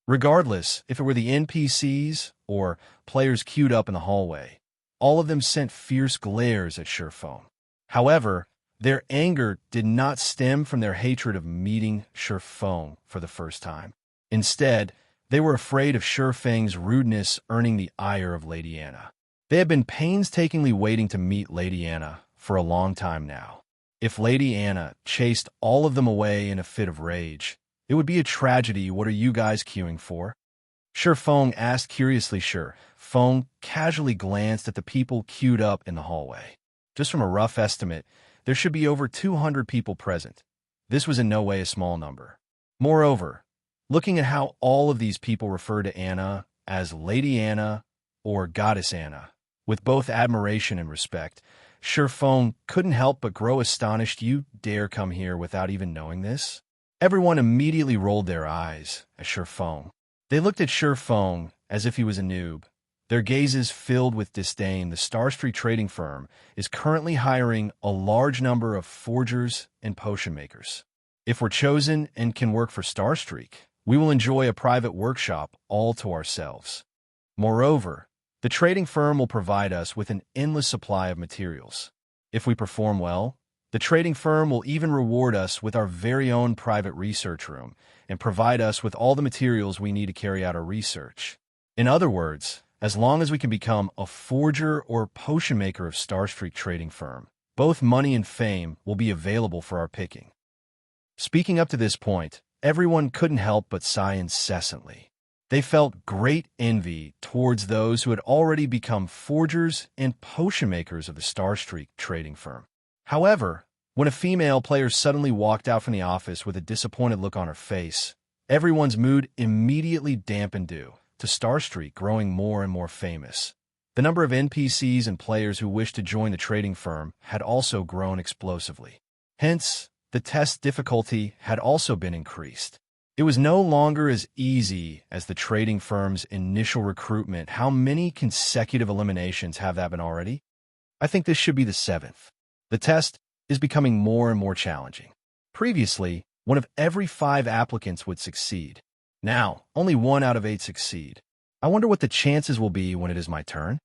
Regardless, if it were the NPCs or players queued up in the hallway, all of them sent fierce glares at Shurfeng. However, their anger did not stem from their hatred of meeting Shurfeng for the first time. Instead, they were afraid of Shurfeng's rudeness earning the ire of Lady Anna. They had been painstakingly waiting to meet Lady Anna for a long time now. If Lady Anna chased all of them away in a fit of rage, it would be a tragedy. What are you guys queuing for? Shurfeng asked curiously. Shurfeng casually glanced at the people queued up in the hallway. Just from a rough estimate, there should be over 200 people present. This was in no way a small number. Moreover, looking at how all of these people referred to Anna as Lady Anna or Goddess Anna, with both admiration and respect, Shurfeng couldn't help but grow astonished. You dare come here without even knowing this? Everyone immediately rolled their eyes at Shurfeng. They looked at Shurfeng as if he was a noob, their gazes filled with disdain. The Starstreak trading firm is currently hiring a large number of forgers and potion makers. If we're chosen and can work for Starstreak, we will enjoy a private workshop all to ourselves. Moreover, the trading firm will provide us with an endless supply of materials. If we perform well, the trading firm will even reward us with our very own private research room and provide us with all the materials we need to carry out our research. In other words, as long as we can become a forger or potion maker of Starstreak trading firm, both money and fame will be available for our picking. Speaking up to this point, everyone couldn't help but sigh incessantly. They felt great envy towards those who had already become forgers and potion makers of the Starstreak trading firm. However, when a female player suddenly walked out from the office with a disappointed look on her face, everyone's mood immediately dampened due to Starstreak growing more and more famous. The number of NPCs and players who wished to join the trading firm had also grown explosively. Hence, the test difficulty had also been increased. It was no longer as easy as the trading firm's initial recruitment. How many consecutive eliminations have that been already? I think this should be the 7th. The test is becoming more and more challenging. Previously, 1 of every 5 applicants would succeed. Now, only 1 out of 8 succeed. I wonder what the chances will be when it is my turn.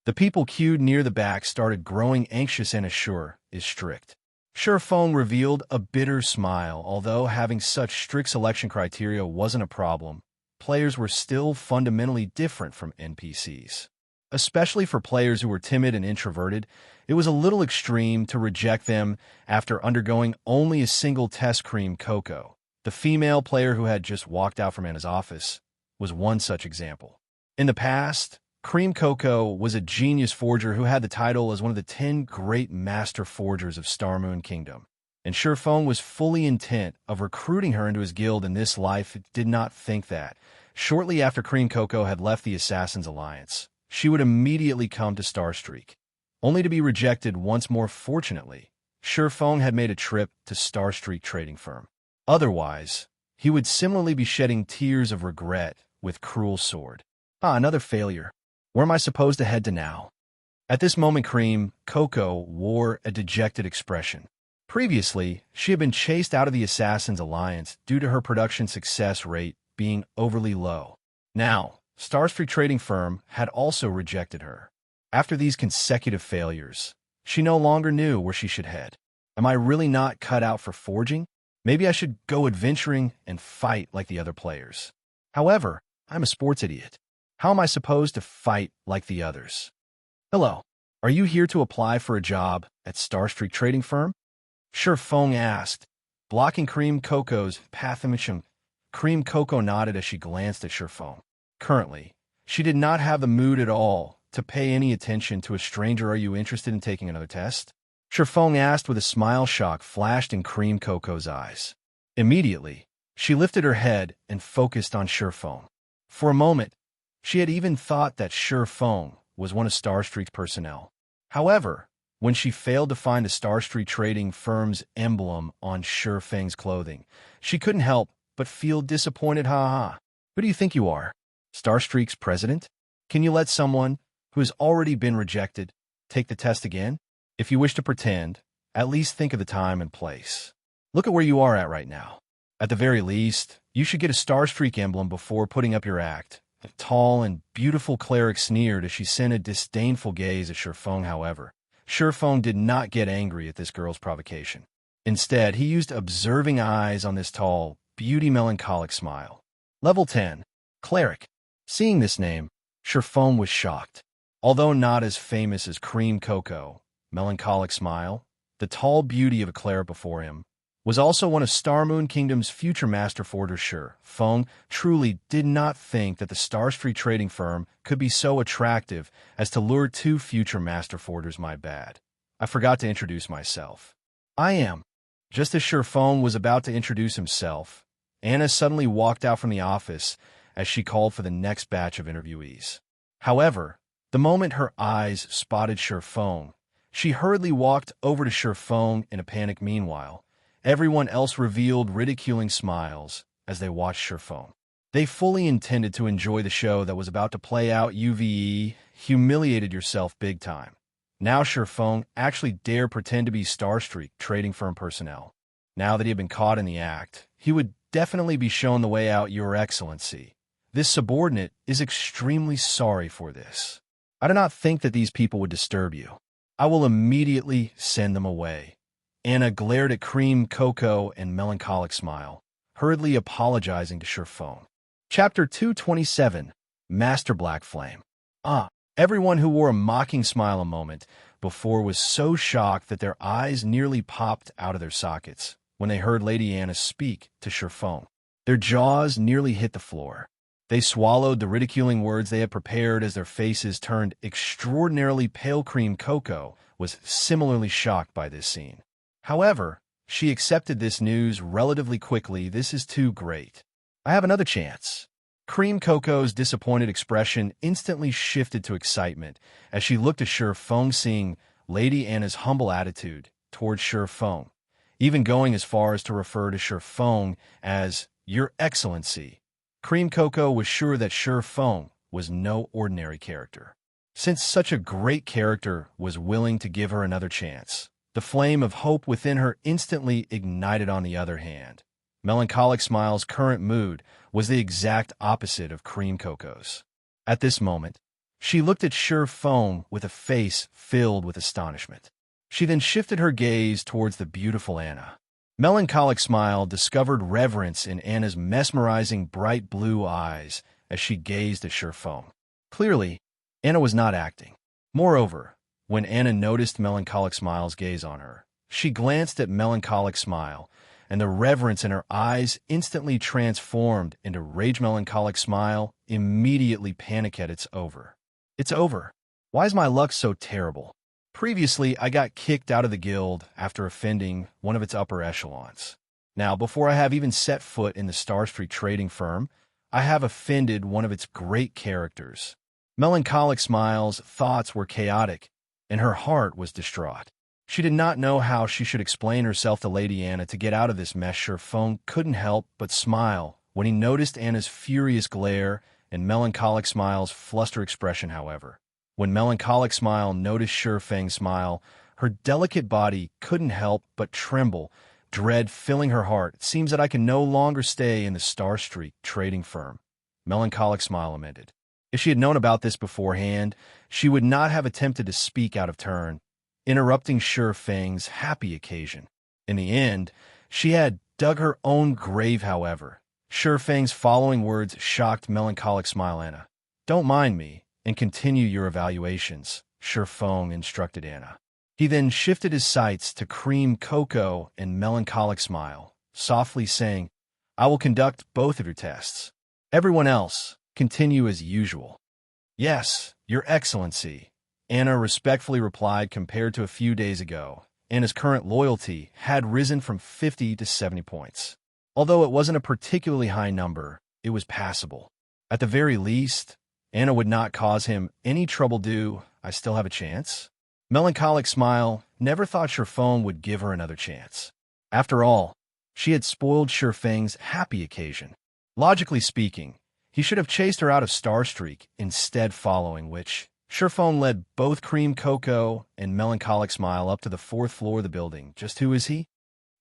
The people queued near the back started growing anxious and Assure is strict. Surefeng revealed a bitter smile. Although having such strict selection criteria wasn't a problem, players were still fundamentally different from NPCs. Especially for players who were timid and introverted, it was a little extreme to reject them after undergoing only a single test. Cream Coco, the female player who had just walked out from Anna's office, was one such example. In the past, Cream Coco was a genius forger who had the title as one of the 10 great master forgers of Starmoon Kingdom, and Surefeng was fully intent of recruiting her into his guild in this life. It did not think that, shortly after Cream Coco had left the Assassin's Alliance, she would immediately come to Starstreak, only to be rejected once more. Fortunately, Surefeng had made a trip to Starstreak trading firm. Otherwise, he would similarly be shedding tears of regret with cruel sword. Another failure. Where am I supposed to head to now? At this moment, Cream Coco wore a dejected expression. Previously, she had been chased out of the Assassin's Alliance due to her production success rate being overly low. Now, Starstreak trading firm had also rejected her. After these consecutive failures, she no longer knew where she should head. Am I really not cut out for forging? Maybe I should go adventuring and fight like the other players. However, I'm a sports idiot. How am I supposed to fight like the others? Hello, are you here to apply for a job at Starstreak trading firm? Surefeng asked, blocking Cream Coco's pathimation. Cream Coco nodded as she glanced at Surefeng. Currently, she did not have the mood at all to pay any attention to a stranger. Are you interested in taking another test? Surefeng asked with a smile. Shock flashed in Cream Coco's eyes. Immediately, she lifted her head and focused on Surefeng. For a moment, she had even thought that Surefeng was one of Starstreak's personnel. However, when she failed to find the Starstreak trading firm's emblem on Surefeng's clothing, she couldn't help but feel disappointed. Who do you think you are? Starstreak's president? Can you let someone who has already been rejected take the test again? If you wish to pretend, at least think of the time and place. Look at where you are at right now. At the very least, you should get a Starstreak emblem before putting up your act. The tall and beautiful cleric sneered as she sent a disdainful gaze at Surefeng. However, Surefeng did not get angry at this girl's provocation. Instead, he used observing eyes on this tall, beauty melancholic smile. Level 10. Cleric. Seeing this name, Surefeng was shocked. Although not as famous as Cream Coco, melancholic smile, the tall beauty of a cleric before him, was also one of Starmoon Kingdom's future master forgers. Surefeng truly did not think that the Starstreak trading firm could be so attractive as to lure 2 future master forgers. My bad. I forgot to introduce myself. I am. Just as Surefeng was about to introduce himself, Anna suddenly walked out from the office as she called for the next batch of interviewees. However, the moment her eyes spotted Surefeng, she hurriedly walked over to Surefeng in a panic. Meanwhile, everyone else revealed ridiculing smiles as they watched Surefeng. They fully intended to enjoy the show that was about to play out. UVE humiliated yourself big time. Now Surefeng actually dared pretend to be Starstreak trading firm personnel. Now that he had been caught in the act, he would definitely be shown the way out. Your Excellency, this subordinate is extremely sorry for this. I do not think that these people would disturb you. I will immediately send them away. Anna glared at Cream Coco and melancholic smile, hurriedly apologizing to Surefeng. Chapter 227. Master Black Flame. Everyone who wore a mocking smile a moment before was so shocked that their eyes nearly popped out of their sockets when they heard Lady Anna speak to Surefeng. Their jaws nearly hit the floor. They swallowed the ridiculing words they had prepared as their faces turned extraordinarily pale. Cream Cocoa was similarly shocked by this scene. However, she accepted this news relatively quickly. This is too great. I have another chance. Cream Cocoa's disappointed expression instantly shifted to excitement as she looked at Surfeng, seeing Lady Anna's humble attitude towards Surfeng, even going as far as to refer to Surfeng as Your Excellency. Cream Cocoa was sure that Surfeng was no ordinary character. Since such a great character was willing to give her another chance, the flame of hope within her instantly ignited. On the other hand, Melancholic Smile's current mood was the exact opposite of Cream Cocoa's. At this moment, she looked at Surfeng with a face filled with astonishment. She then shifted her gaze towards the beautiful Anna. Melancholic Smile discovered reverence in Anna's mesmerizing bright blue eyes as she gazed at Surfeng. Clearly, Anna was not acting. Moreover, when Anna noticed Melancholic Smile's gaze on her, she glanced at Melancholic Smile, and the reverence in her eyes instantly transformed into rage. Melancholic Smile immediately panicked. It's over. It's over. Why is my luck so terrible? Previously, I got kicked out of the guild after offending one of its upper echelons. Now, before I have even set foot in the Starstreak trading firm, I have offended one of its great characters. Melancholic Smile's thoughts were chaotic, and her heart was distraught. She did not know how she should explain herself to Lady Anna to get out of this mess. Surfeng couldn't help but smile when he noticed Anna's furious glare and Melancholic Smile's flustered expression. However, when Melancholic Smile noticed Surfeng's smile, her delicate body couldn't help but tremble, dread filling her heart. It seems that I can no longer stay in the Starstreak trading firm, Melancholic Smile lamented. If she had known about this beforehand, she would not have attempted to speak out of turn, interrupting Surfeng's happy occasion. In the end, she had dug her own grave. However, Surfeng's following words shocked Melancholic Smile. Anna, don't mind me, and continue your evaluations, Surfeng instructed Anna. He then shifted his sights to Cream Cocoa and Melancholic Smile, softly saying, I will conduct both of your tests. Everyone else, continue as usual. Yes, Your Excellency, Anna respectfully replied. Compared to a few days ago, Anna's current loyalty had risen from 50 to 70 points. Although it wasn't a particularly high number, it was passable. At the very least, Anna would not cause him any trouble. Do I still have a chance? Melancholic Smile never thought Surfeng would give her another chance. After all, she had spoiled Surfeng's happy occasion. Logically speaking, he should have chased her out of Starstreak instead, following which, Surfeng led both Cream Cocoa and Melancholic Smile up to the 4th floor of the building. Just who is he?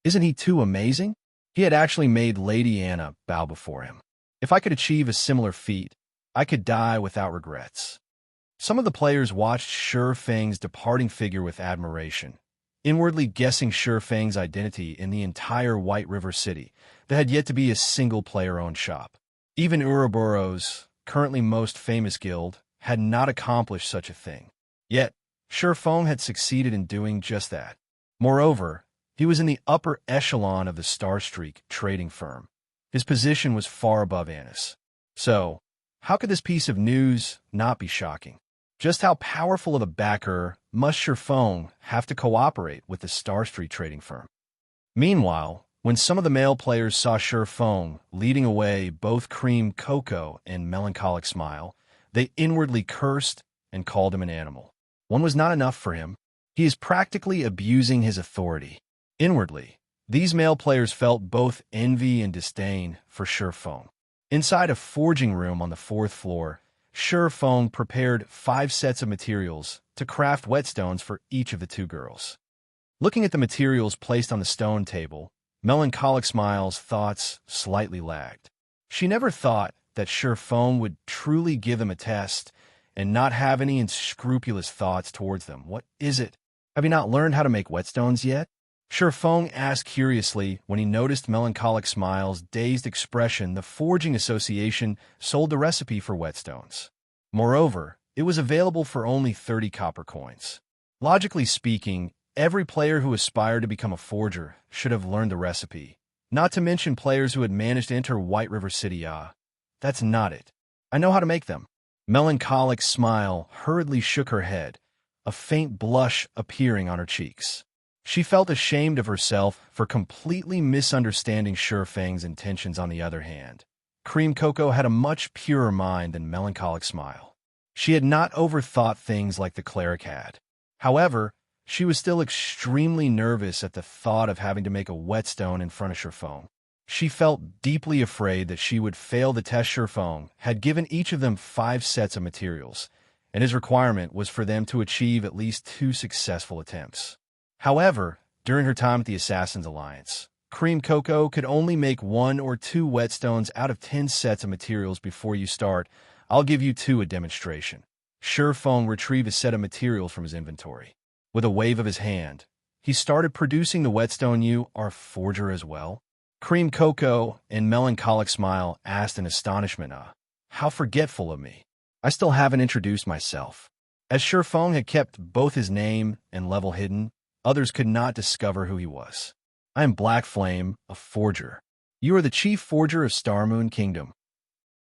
Isn't he too amazing? He had actually made Lady Anna bow before him. If I could achieve a similar feat, I could die without regrets. Some of the players watched Surfeng's departing figure with admiration, inwardly guessing Surfeng's identity in the entire White River City that had yet to be a single player-owned shop. Even Ouroboros, currently most famous guild, had not accomplished such a thing. Yet, Surfeng had succeeded in doing just that. Moreover, he was in the upper echelon of the Starstreak trading firm. His position was far above Anna's. So, how could this piece of news not be shocking? Just how powerful of a backer must Surfeng have to cooperate with the Starstreak trading firm? Meanwhile, when some of the male players saw Surfeng leading away both Cream Cocoa and Melancholic Smile, they inwardly cursed and called him an animal. One was not enough for him. He is practically abusing his authority. Inwardly, these male players felt both envy and disdain for Surfeng. Inside a forging room on the 4th floor, Surfeng prepared 5 sets of materials to craft whetstones for each of the 2 girls. Looking at the materials placed on the stone table, Melancholic Smile's thoughts slightly lagged. She never thought that Surfeng would truly give them a test and not have any unscrupulous thoughts towards them. What is it? Have you not learned how to make whetstones yet? Surfeng asked curiously when he noticed Melancholic Smile's dazed expression. The Forging Association sold the recipe for whetstones. Moreover, it was available for only 30 copper coins. Logically speaking, every player who aspired to become a forger should have learned the recipe, not to mention players who had managed to enter White River City. that's not it. I know how to make them. Melancholic smile hurriedly shook her head, a faint blush appearing on her cheeks. She felt ashamed of herself for completely misunderstanding Shifeng's intentions. On the other hand, Cream Cocoa had a much purer mind than Melancholic Smile. She had not overthought things like the cleric had. However, she was still extremely nervous at the thought of having to make a whetstone in front of Shifeng. She felt deeply afraid that she would fail the test. Shifeng had given each of them 5 sets of materials, and his requirement was for them to achieve at least 2 successful attempts. However, during her time at the Assassin's Alliance, Cream Cocoa could only make 1 or 2 whetstones out of 10 sets of materials. Before you start, I'll give you 2 a demonstration. Shifeng retrieved a set of materials from his inventory. With a wave of his hand, he started producing the whetstone. You are a forger as well? Cream Cocoa and Melancholic Smile asked in astonishment. How forgetful of me. I still haven't introduced myself. As Shifeng had kept both his name and level hidden, others could not discover who he was. I am Black Flame, a forger. You are the chief forger of Starmoon Kingdom.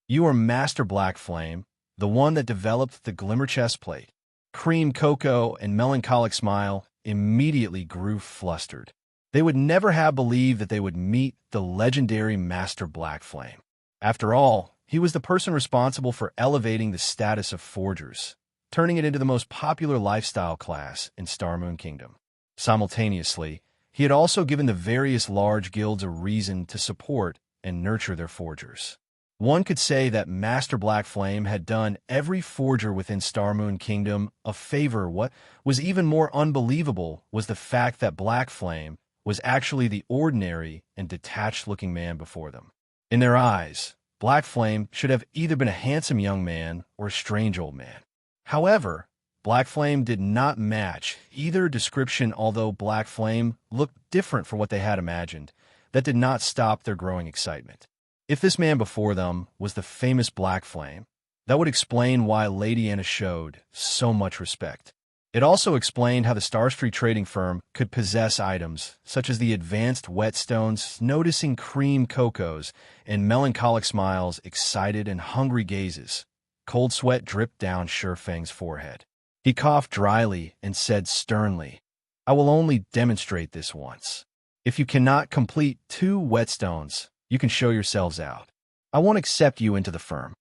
You are Master Black Flame, the one that developed the Glimmer chestplate. Cream Cocoa and Melancholic Smile immediately grew flustered. They would never have believed that they would meet the legendary Master Black Flame. After all, he was the person responsible for elevating the status of forgers, turning it into the most popular lifestyle class in Starmoon Kingdom. Simultaneously, he had also given the various large guilds a reason to support and nurture their forgers. One could say that Master Black Flame had done every forger within Starmoon Kingdom a favor. What was even more unbelievable was the fact that Black Flame was actually the ordinary and detached-looking man before them. In their eyes, Black Flame should have either been a handsome young man or a strange old man. However, Black Flame did not match either description. Although Black Flame looked different from what they had imagined, that did not stop their growing excitement. If this man before them was the famous Black Flame, that would explain why Lady Anna showed so much respect. It also explained how the Starstreak trading firm could possess items such as the advanced whetstones. Noticing Cream Cocoa's and Melancholic Smile's excited and hungry gazes, cold sweat dripped down Shifeng's forehead. He coughed dryly and said sternly, I will only demonstrate this once. If you cannot complete 2 whetstones, you can show yourselves out. I won't accept you into the firm.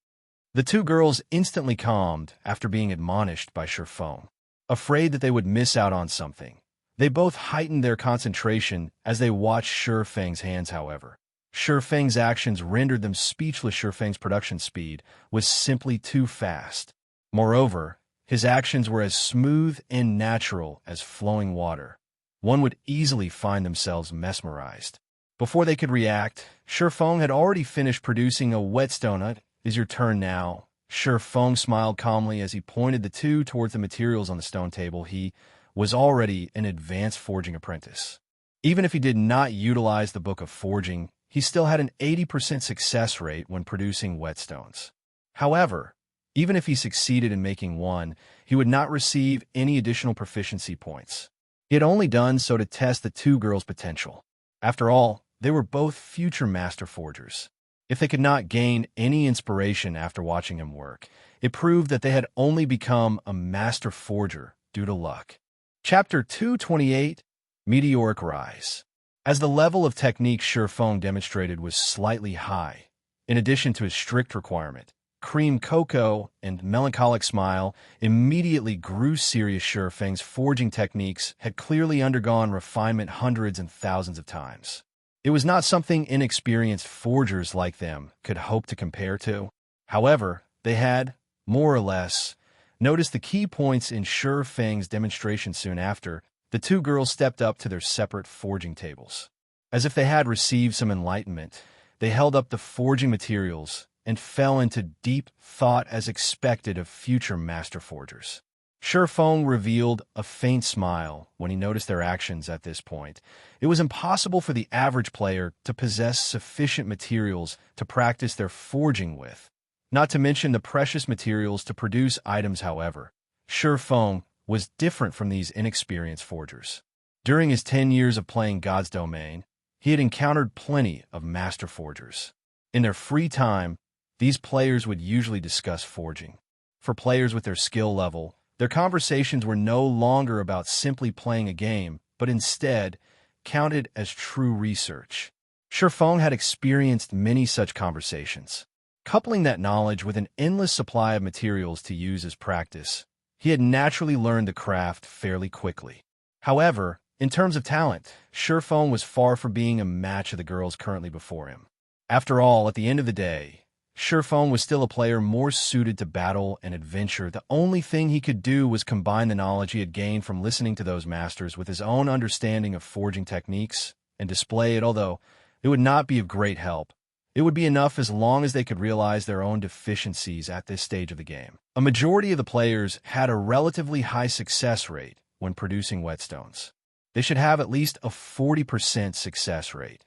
The 2 girls instantly calmed after being admonished by Shifeng. Afraid that they would miss out on something, they both heightened their concentration as they watched Shifeng's hands. However, Shifeng's actions rendered them speechless. Shifeng's production speed was simply too fast. Moreover, his actions were as smooth and natural as flowing water. One would easily find themselves mesmerized. Before they could react, Shifeng had already finished producing a whetstone. It is your turn now. Shifeng smiled calmly as he pointed the 2 towards the materials on the stone table. He was already an advanced forging apprentice. Even if he did not utilize the Book of Forging, he still had an 80% success rate when producing whetstones. However, even if he succeeded in making one, he would not receive any additional proficiency points. He had only done so to test the 2 girls' potential. After all, they were both future master forgers. If they could not gain any inspiration after watching him work, it proved that they had only become a master forger due to luck. Chapter 228, Meteoric Rise. As the level of technique Shifeng demonstrated was slightly high, in addition to his strict requirement, Cream Cocoa and Melancholic Smile immediately grew serious. Shifeng's forging techniques had clearly undergone refinement hundreds and thousands of times. It was not something inexperienced forgers like them could hope to compare to. However, they had, more or less, noticed the key points in Shifeng's demonstration. Soon after, the 2 girls stepped up to their separate forging tables. As if they had received some enlightenment, they held up the forging materials and fell into deep thought as expected of future master forgers. Shifeng revealed a faint smile when he noticed their actions at this point. It was impossible for the average player to possess sufficient materials to practice their forging with, not to mention the precious materials to produce items. However, Shifeng was different from these inexperienced forgers. During his 10 years of playing God's Domain, he had encountered plenty of master forgers. In their free time, these players would usually discuss forging. For players with their skill level, their conversations were no longer about simply playing a game, but instead counted as true research. Shifeng had experienced many such conversations. Coupling that knowledge with an endless supply of materials to use as practice, he had naturally learned the craft fairly quickly. However, in terms of talent, Shifeng was far from being a match of the girls currently before him. After all, at the end of the day, Shifeng was still a player more suited to battle and adventure. The only thing he could do was combine the knowledge he had gained from listening to those masters with his own understanding of forging techniques and display it, although it would not be of great help. It would be enough as long as they could realize their own deficiencies at this stage of the game. A majority of the players had a relatively high success rate when producing whetstones. They should have at least a 40% success rate.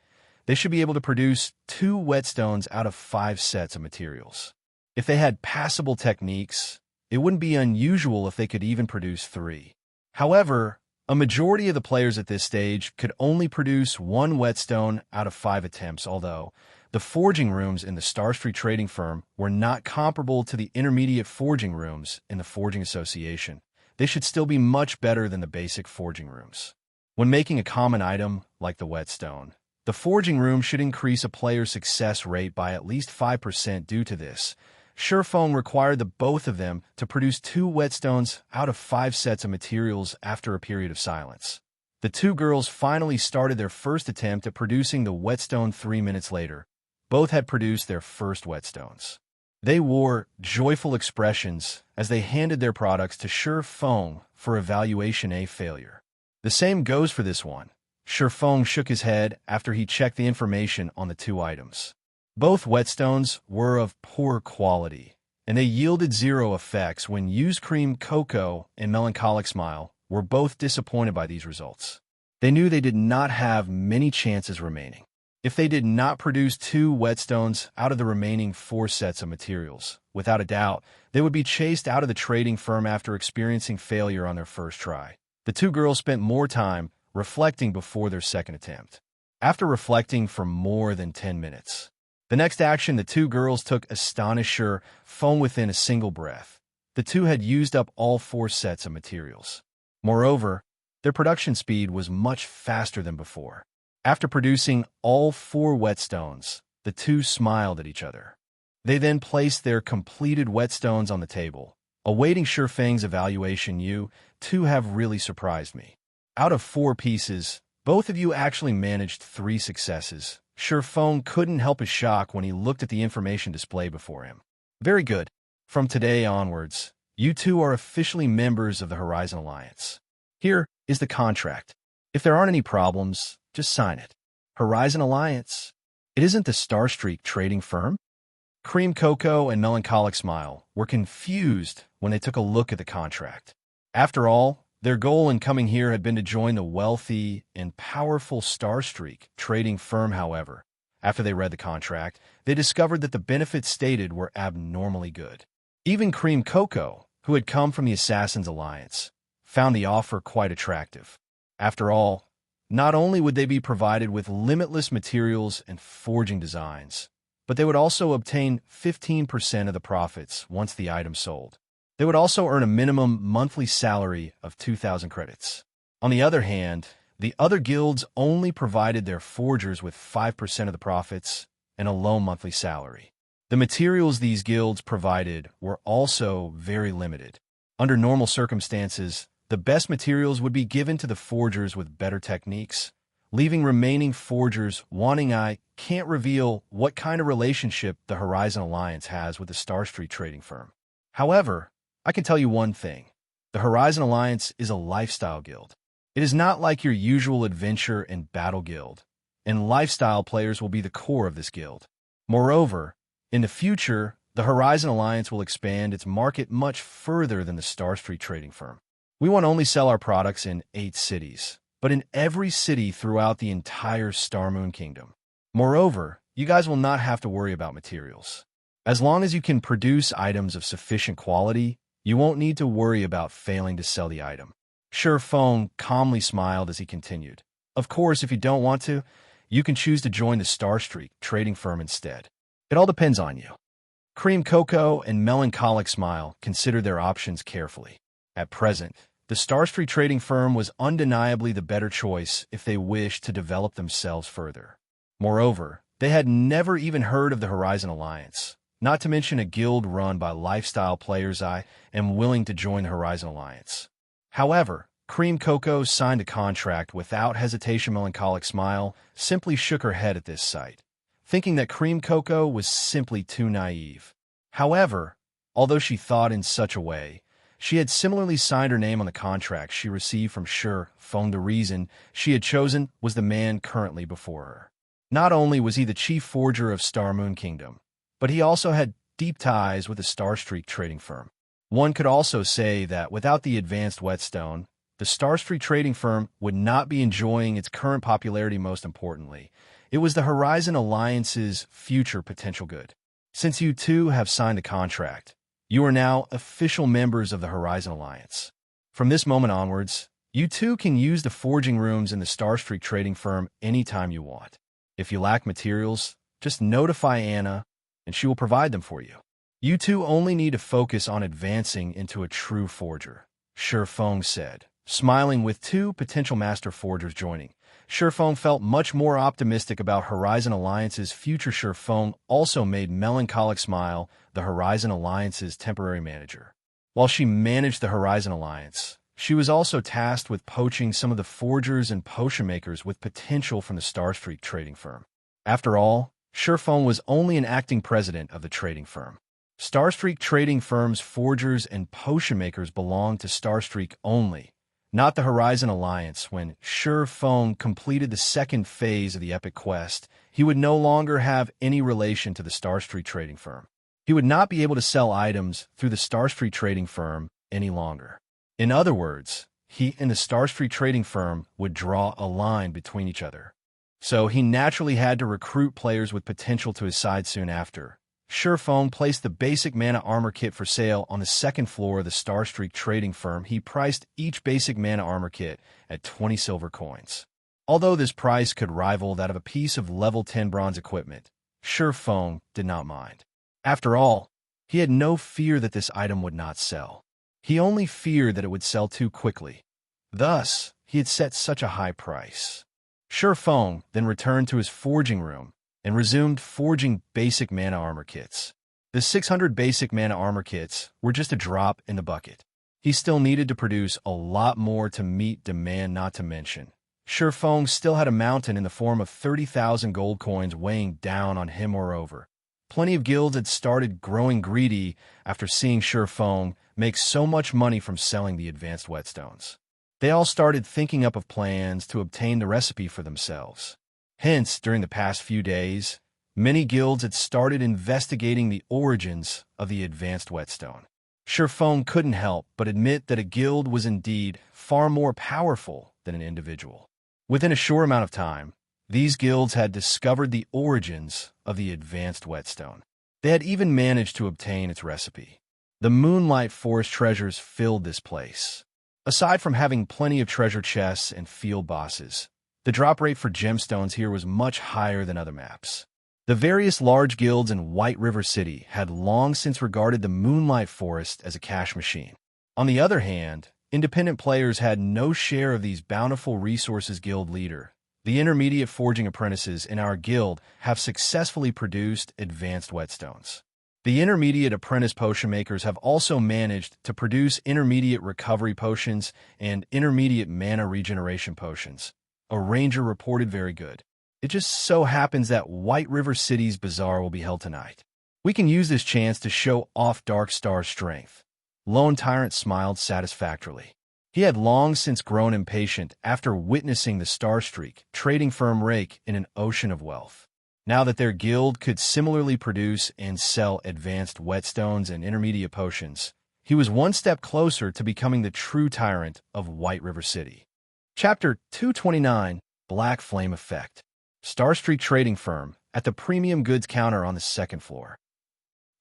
They should be able to produce 2 whetstones out of 5 sets of materials. If they had passable techniques, it wouldn't be unusual if they could even produce 3. However, a majority of the players at this stage could only produce 1 whetstone out of 5 attempts, although the forging rooms in the Starstreak trading firm were not comparable to the intermediate forging rooms in the Forging Association. They should still be much better than the basic forging rooms. When making a common item like the whetstone, the forging room should increase a player's success rate by at least 5%. Due to this, Shifeng required the both of them to produce 2 whetstones out of 5 sets of materials after a period of silence. The 2 girls finally started their first attempt at producing the whetstone 3 minutes later. Both had produced their first whetstones. They wore joyful expressions as they handed their products to Shifeng for evaluation. A failure. The same goes for this one. Shifeng shook his head after he checked the information on the 2 items. Both whetstones were of poor quality, and they yielded 0 effects when used. Cream Cocoa and Melancholic Smile were both disappointed by these results. They knew they did not have many chances remaining. If they did not produce 2 whetstones out of the remaining 4 sets of materials, without a doubt, they would be chased out of the trading firm after experiencing failure on their first try. The 2 girls spent more time reflecting before their second attempt. After reflecting for more than 10 minutes, the next action the 2 girls took Astonishing foam within a single breath. The 2 had used up all 4 sets of materials. Moreover, their production speed was much faster than before. After producing all 4 whetstones, the 2 smiled at each other. They then placed their completed whetstones on the table, awaiting Shifeng's evaluation. You 2 have really surprised me. Out of 4 pieces, both of you actually managed 3 successes. Shifeng couldn't help his shock when he looked at the information displayed before him. Very good. From today onwards, you 2 are officially members of the Horizon Alliance. Here is the contract. If there aren't any problems, just sign it. Horizon Alliance. It isn't the Starstreak trading firm? Cream Cocoa and Melancholic Smile were confused when they took a look at the contract. After all, their goal in coming here had been to join the wealthy and powerful Starstreak trading firm. However, after they read the contract, they discovered that the benefits stated were abnormally good. Even Cream Cocoa, who had come from the Assassin's Alliance, found the offer quite attractive. After all, not only would they be provided with limitless materials and forging designs, but they would also obtain 15% of the profits once the item sold. They would also earn a minimum monthly salary of 2,000 credits. On the other hand, the other guilds only provided their forgers with 5% of the profits and a low monthly salary. The materials these guilds provided were also very limited. Under normal circumstances, the best materials would be given to the forgers with better techniques, leaving remaining forgers wanting. I can't reveal what kind of relationship the Horizon Alliance has with the Starstreak trading firm. However, I can tell you one thing. The Horizon Alliance is a lifestyle guild. It is not like your usual adventure and battle guild, and lifestyle players will be the core of this guild. Moreover, in the future, the Horizon Alliance will expand its market much further than the Starstreak trading firm. We won't only sell our products in 8 cities, but in every city throughout the entire Starmoon Kingdom. Moreover, you guys will not have to worry about materials. As long as you can produce items of sufficient quality, you won't need to worry about failing to sell the item. Shifeng calmly smiled as he continued. Of course, if you don't want to, you can choose to join the Starstreak trading firm instead. It all depends on you. Cream Cocoa and Melancholic Smile considered their options carefully. At present, the Starstreak trading firm was undeniably the better choice if they wished to develop themselves further. Moreover, they had never even heard of the Horizon Alliance, not to mention a guild run by lifestyle players. I am willing to join the Horizon Alliance. However, Cream Cocoa signed a contract without hesitation. Melancholic Smile simply shook her head at this sight, thinking that Cream Cocoa was simply too naive. However, although she thought in such a way, she had similarly signed her name on the contract she received from Surpassing. The reason she had chosen was the man currently before her. Not only was he the chief forger of Star Moon Kingdom, but he also had deep ties with the Starstreak trading firm. One could also say that without the advanced whetstone, the Starstreak trading firm would not be enjoying its current popularity. Most importantly, it was the Horizon Alliance's future potential good. Since you two have signed a contract, you are now official members of the Horizon Alliance. From this moment onwards, you two can use the forging rooms in the Starstreak trading firm anytime you want. If you lack materials, just notify Anna, and she will provide them for you. You two only need to focus on advancing into a true forger, Surpassing said, smiling with two potential master forgers joining. Surpassing felt much more optimistic about Horizon Alliance's future. Surpassing also made Melancholic Smile the Horizon Alliance's temporary manager. While she managed the Horizon Alliance, she was also tasked with poaching some of the forgers and potion makers with potential from the Starstreak trading firm. After all, Surpassing was only an acting president of the trading firm. Starstreak trading firm's forgers and potion makers belonged to Starstreak only, not the Horizon Alliance. When Surpassing completed the second phase of the epic quest, he would no longer have any relation to the Starstreak trading firm. He would not be able to sell items through the Starstreak trading firm any longer. In other words, he and the Starstreak trading firm would draw a line between each other. So he naturally had to recruit players with potential to his side. Soon after, Surpassing placed the basic mana armor kit for sale on the second floor of the Starstreak trading firm. He priced each basic mana armor kit at 20 silver coins. Although this price could rival that of a piece of level 10 bronze equipment, Surpassing did not mind. After all, he had no fear that this item would not sell. He only feared that it would sell too quickly. Thus, he had set such a high price. Surpassing then returned to his forging room and resumed forging basic mana armor kits. The 600 basic mana armor kits were just a drop in the bucket. He still needed to produce a lot more to meet demand. Not to mention, Surpassing still had a mountain in the form of 30,000 gold coins weighing down on him. Moreover, plenty of guilds had started growing greedy after seeing Surpassing make so much money from selling the advanced whetstones. They all started thinking up of plans to obtain the recipe for themselves. Hence, during the past few days, many guilds had started investigating the origins of the advanced whetstone. Surpassing couldn't help but admit that a guild was indeed far more powerful than an individual. Within a short amount of time, these guilds had discovered the origins of the advanced whetstone. They had even managed to obtain its recipe. The Moonlight Forest treasures filled this place. Aside from having plenty of treasure chests and field bosses, the drop rate for gemstones here was much higher than other maps. The various large guilds in White River City had long since regarded the Moonlight Forest as a cash machine. On the other hand, independent players had no share of these bountiful resources. Guild leader, the intermediate forging apprentices in our guild have successfully produced advanced whetstones. The intermediate apprentice potion makers have also managed to produce intermediate recovery potions and intermediate mana regeneration potions. A ranger reported. Very good. It just so happens that White River City's bazaar will be held tonight. We can use this chance to show off Dark Star's strength. Lone Tyrant smiled satisfactorily. He had long since grown impatient after witnessing the Starstreak trading firm rake in an ocean of wealth. Now that their guild could similarly produce and sell advanced whetstones and intermediate potions, he was one step closer to becoming the true tyrant of White River City. Chapter 229, Black Flame Effect. Starstreak trading firm at the premium goods counter on the second floor.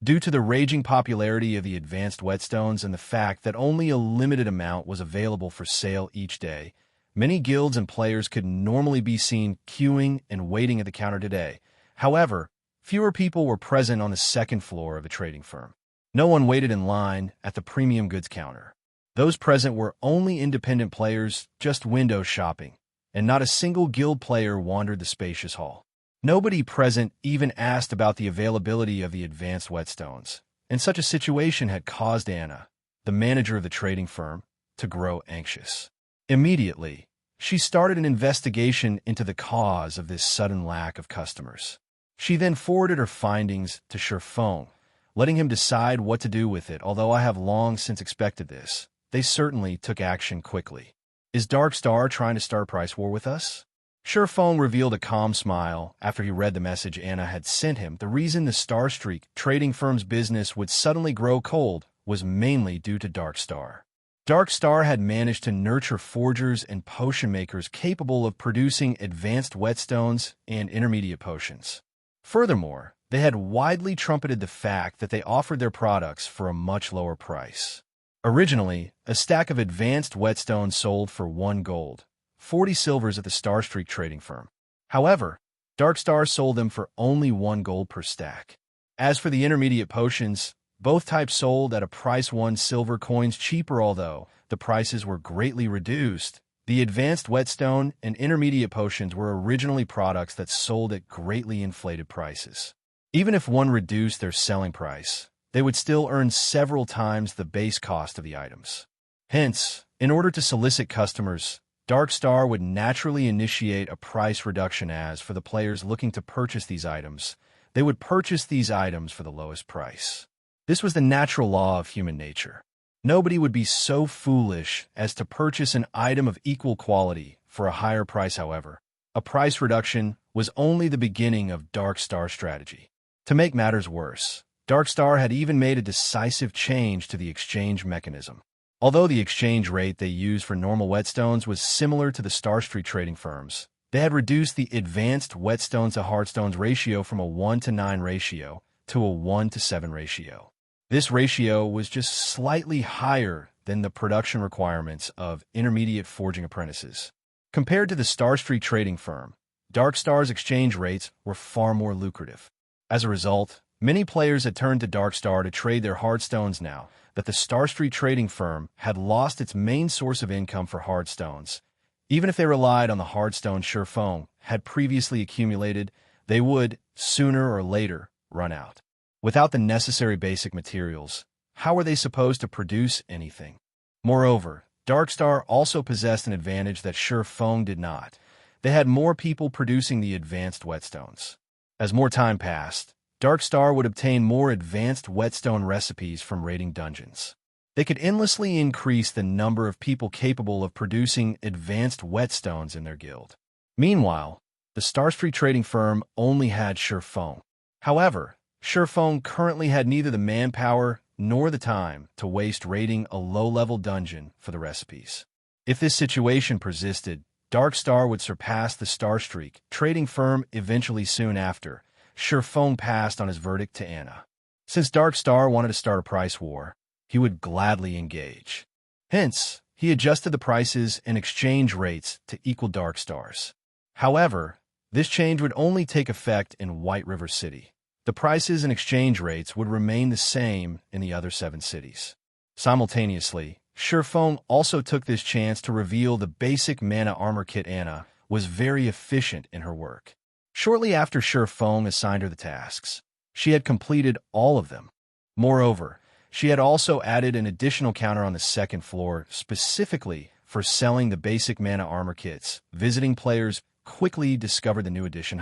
Due to the raging popularity of the advanced whetstones and the fact that only a limited amount was available for sale each day, many guilds and players could normally be seen queuing and waiting at the counter today. However, Fewer people were present on the second floor of a trading firm. No one waited in line at the premium goods counter. Those present were only independent players, just window shopping, and not a single guild player wandered the spacious hall. Nobody present even asked about the availability of the advanced whetstones, and such a situation had caused Anna, the manager of the trading firm, to grow anxious. Immediately, she started an investigation into the cause of this sudden lack of customers. She then forwarded her findings to Surpassing, letting him decide what to do with it. Although I have long since expected this, they certainly took action quickly. Is Darkstar trying to start a price war with us? Surpassing revealed a calm smile after he read the message Anna had sent him. The reason the Starstreak trading firm's business would suddenly grow cold was mainly due to Darkstar. Darkstar had managed to nurture forgers and potion makers capable of producing advanced whetstones and intermediate potions. Furthermore, they had widely trumpeted the fact that they offered their products for a much lower price. Originally, a stack of advanced whetstones sold for 1 gold, 40 silvers at the Starstreak trading firm. However, Darkstar sold them for only 1 gold per stack. As for the intermediate potions, both types sold at a price 1 silver coins cheaper. Although the prices were greatly reduced, the advanced whetstone and intermediate potions were originally products that sold at greatly inflated prices. Even if one reduced their selling price, they would still earn several times the base cost of the items. Hence, in order to solicit customers, Darkstar would naturally initiate a price reduction. As for the players looking to purchase these items, they would purchase these items for the lowest price. This was the natural law of human nature. Nobody would be so foolish as to purchase an item of equal quality for a higher price. However, a price reduction was only the beginning of Darkstar's strategy. To make matters worse, Darkstar had even made a decisive change to the exchange mechanism. Although the exchange rate they used for normal whetstones was similar to the Starstreak trading firms, they had reduced the advanced whetstones to hardstones ratio from a 1:9 ratio to a 1:7 ratio. This ratio was just slightly higher than the production requirements of intermediate forging apprentices. Compared to the Starstreak trading firm, Darkstar's exchange rates were far more lucrative. As a result, many players had turned to Darkstar to trade their hardstones. Now that the Starstreak trading firm had lost its main source of income for hardstones, even if they relied on the hardstone Surpassing had previously accumulated, they would, sooner or later, run out. Without the necessary basic materials, how were they supposed to produce anything? Moreover, Darkstar also possessed an advantage that Surpassing did not. They had more people producing the advanced whetstones. As more time passed, Darkstar would obtain more advanced whetstone recipes from raiding dungeons. They could endlessly increase the number of people capable of producing advanced whetstones in their guild. Meanwhile, the Starstreak trading firm only had Surpassing. However, Surpassing currently had neither the manpower nor the time to waste raiding a low-level dungeon for the recipes. If this situation persisted, Darkstar would surpass the Starstreak trading firm eventually. Soon after, Surpassing passed on his verdict to Anna. Since Darkstar wanted to start a price war, he would gladly engage. Hence, he adjusted the prices and exchange rates to equal Darkstar's. However, this change would only take effect in White River City. The prices and exchange rates would remain the same in the other 7 cities. Simultaneously, Surpassing also took this chance to reveal the basic mana armor kit. Anna was very efficient in her work. Shortly after Surpassing assigned her the tasks, she had completed all of them. Moreover, she had also added an additional counter on the second floor specifically for selling the basic mana armor kits. Visiting players quickly discovered the new addition.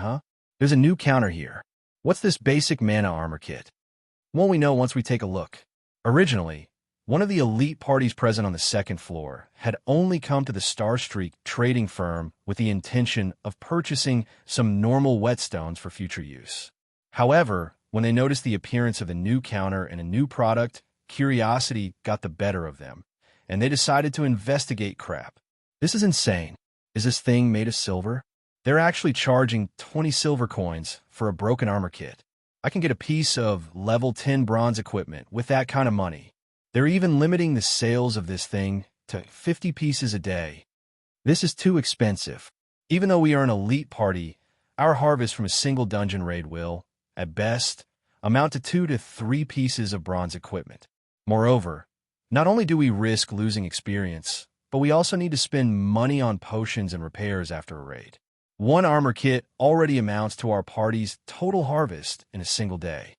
There's a new counter here. What's this basic mana armor kit? Won't we know once we take a look? Originally, one of the elite parties present on the second floor had only come to the Starstreak trading firm with the intention of purchasing some normal whetstones for future use. However, when they noticed the appearance of a new counter and a new product, curiosity got the better of them, and they decided to investigate. Crap. This is insane. Is this thing made of silver? They're actually charging 20 silver coins for a broken armor kit. I can get a piece of level 10 bronze equipment with that kind of money. They're even limiting the sales of this thing to 50 pieces a day. This is too expensive. Even though we are an elite party, our harvest from a single dungeon raid will, at best, amount to 2 to 3 pieces of bronze equipment. Moreover, not only do we risk losing experience, but we also need to spend money on potions and repairs after a raid. One armor kit already amounts to our party's total harvest in a single day.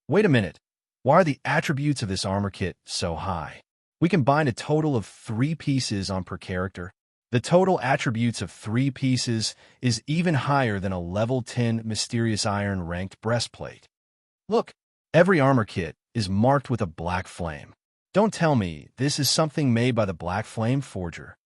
Wait a minute, why are the attributes of this armor kit so high? We can bind a total of 3 pieces on per character. The total attributes of 3 pieces is even higher than a level 10 Mysterious Iron ranked breastplate. Look, every armor kit is marked with a black flame. Don't tell me this is something made by the Black Flame Forger.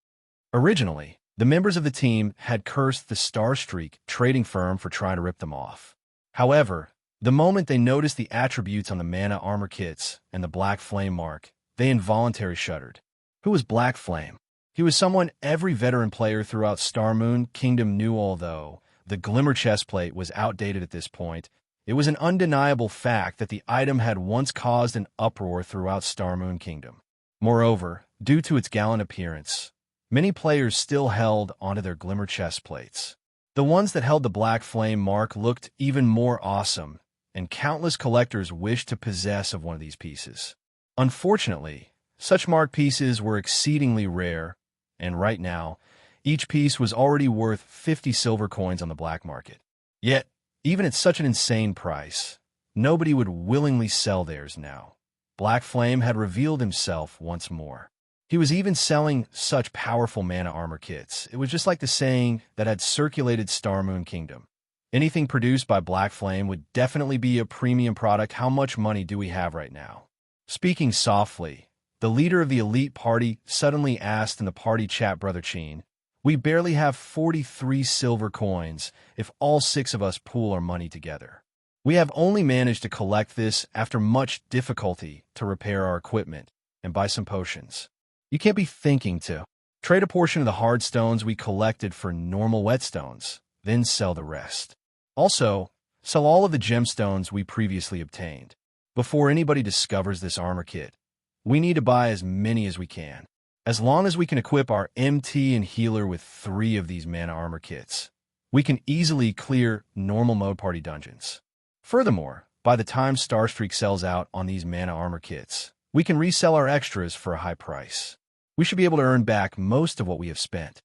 Originally, the members of the team had cursed the Starstreak trading firm for trying to rip them off. However, the moment they noticed the attributes on the mana armor kits and the Black Flame mark, they involuntarily shuddered. Who was Black Flame? He was someone every veteran player throughout Starmoon Kingdom knew. Although the Glimmer chestplate was outdated at this point, it was an undeniable fact that the item had once caused an uproar throughout Starmoon Kingdom. Moreover, due to its gallant appearance, many players still held onto their Glimmer chestplates. The ones that held the Black Flame mark looked even more awesome, and countless collectors wished to possess of one of these pieces. Unfortunately, such marked pieces were exceedingly rare, and right now, each piece was already worth 50 silver coins on the black market. Yet, even at such an insane price, nobody would willingly sell theirs now. Black Flame had revealed himself once more. He was even selling such powerful mana armor kits. It was just like the saying that had circulated Starmoon Kingdom. Anything produced by Black Flame would definitely be a premium product. How much money do we have right now? Speaking softly, the leader of the elite party suddenly asked in the party chat, Brother Chin, we barely have 43 silver coins if all 6 of us pool our money together. We have only managed to collect this after much difficulty to repair our equipment and buy some potions. You can't be thinking to trade a portion of the hard stones we collected for normal whetstones, then sell the rest. Also, sell all of the gemstones we previously obtained. Before anybody discovers this armor kit, we need to buy as many as we can. As long as we can equip our MT and healer with 3 of these mana armor kits, we can easily clear normal mode party dungeons. Furthermore, by the time Starstreak sells out on these mana armor kits, we can resell our extras for a high price. We should be able to earn back most of what we have spent.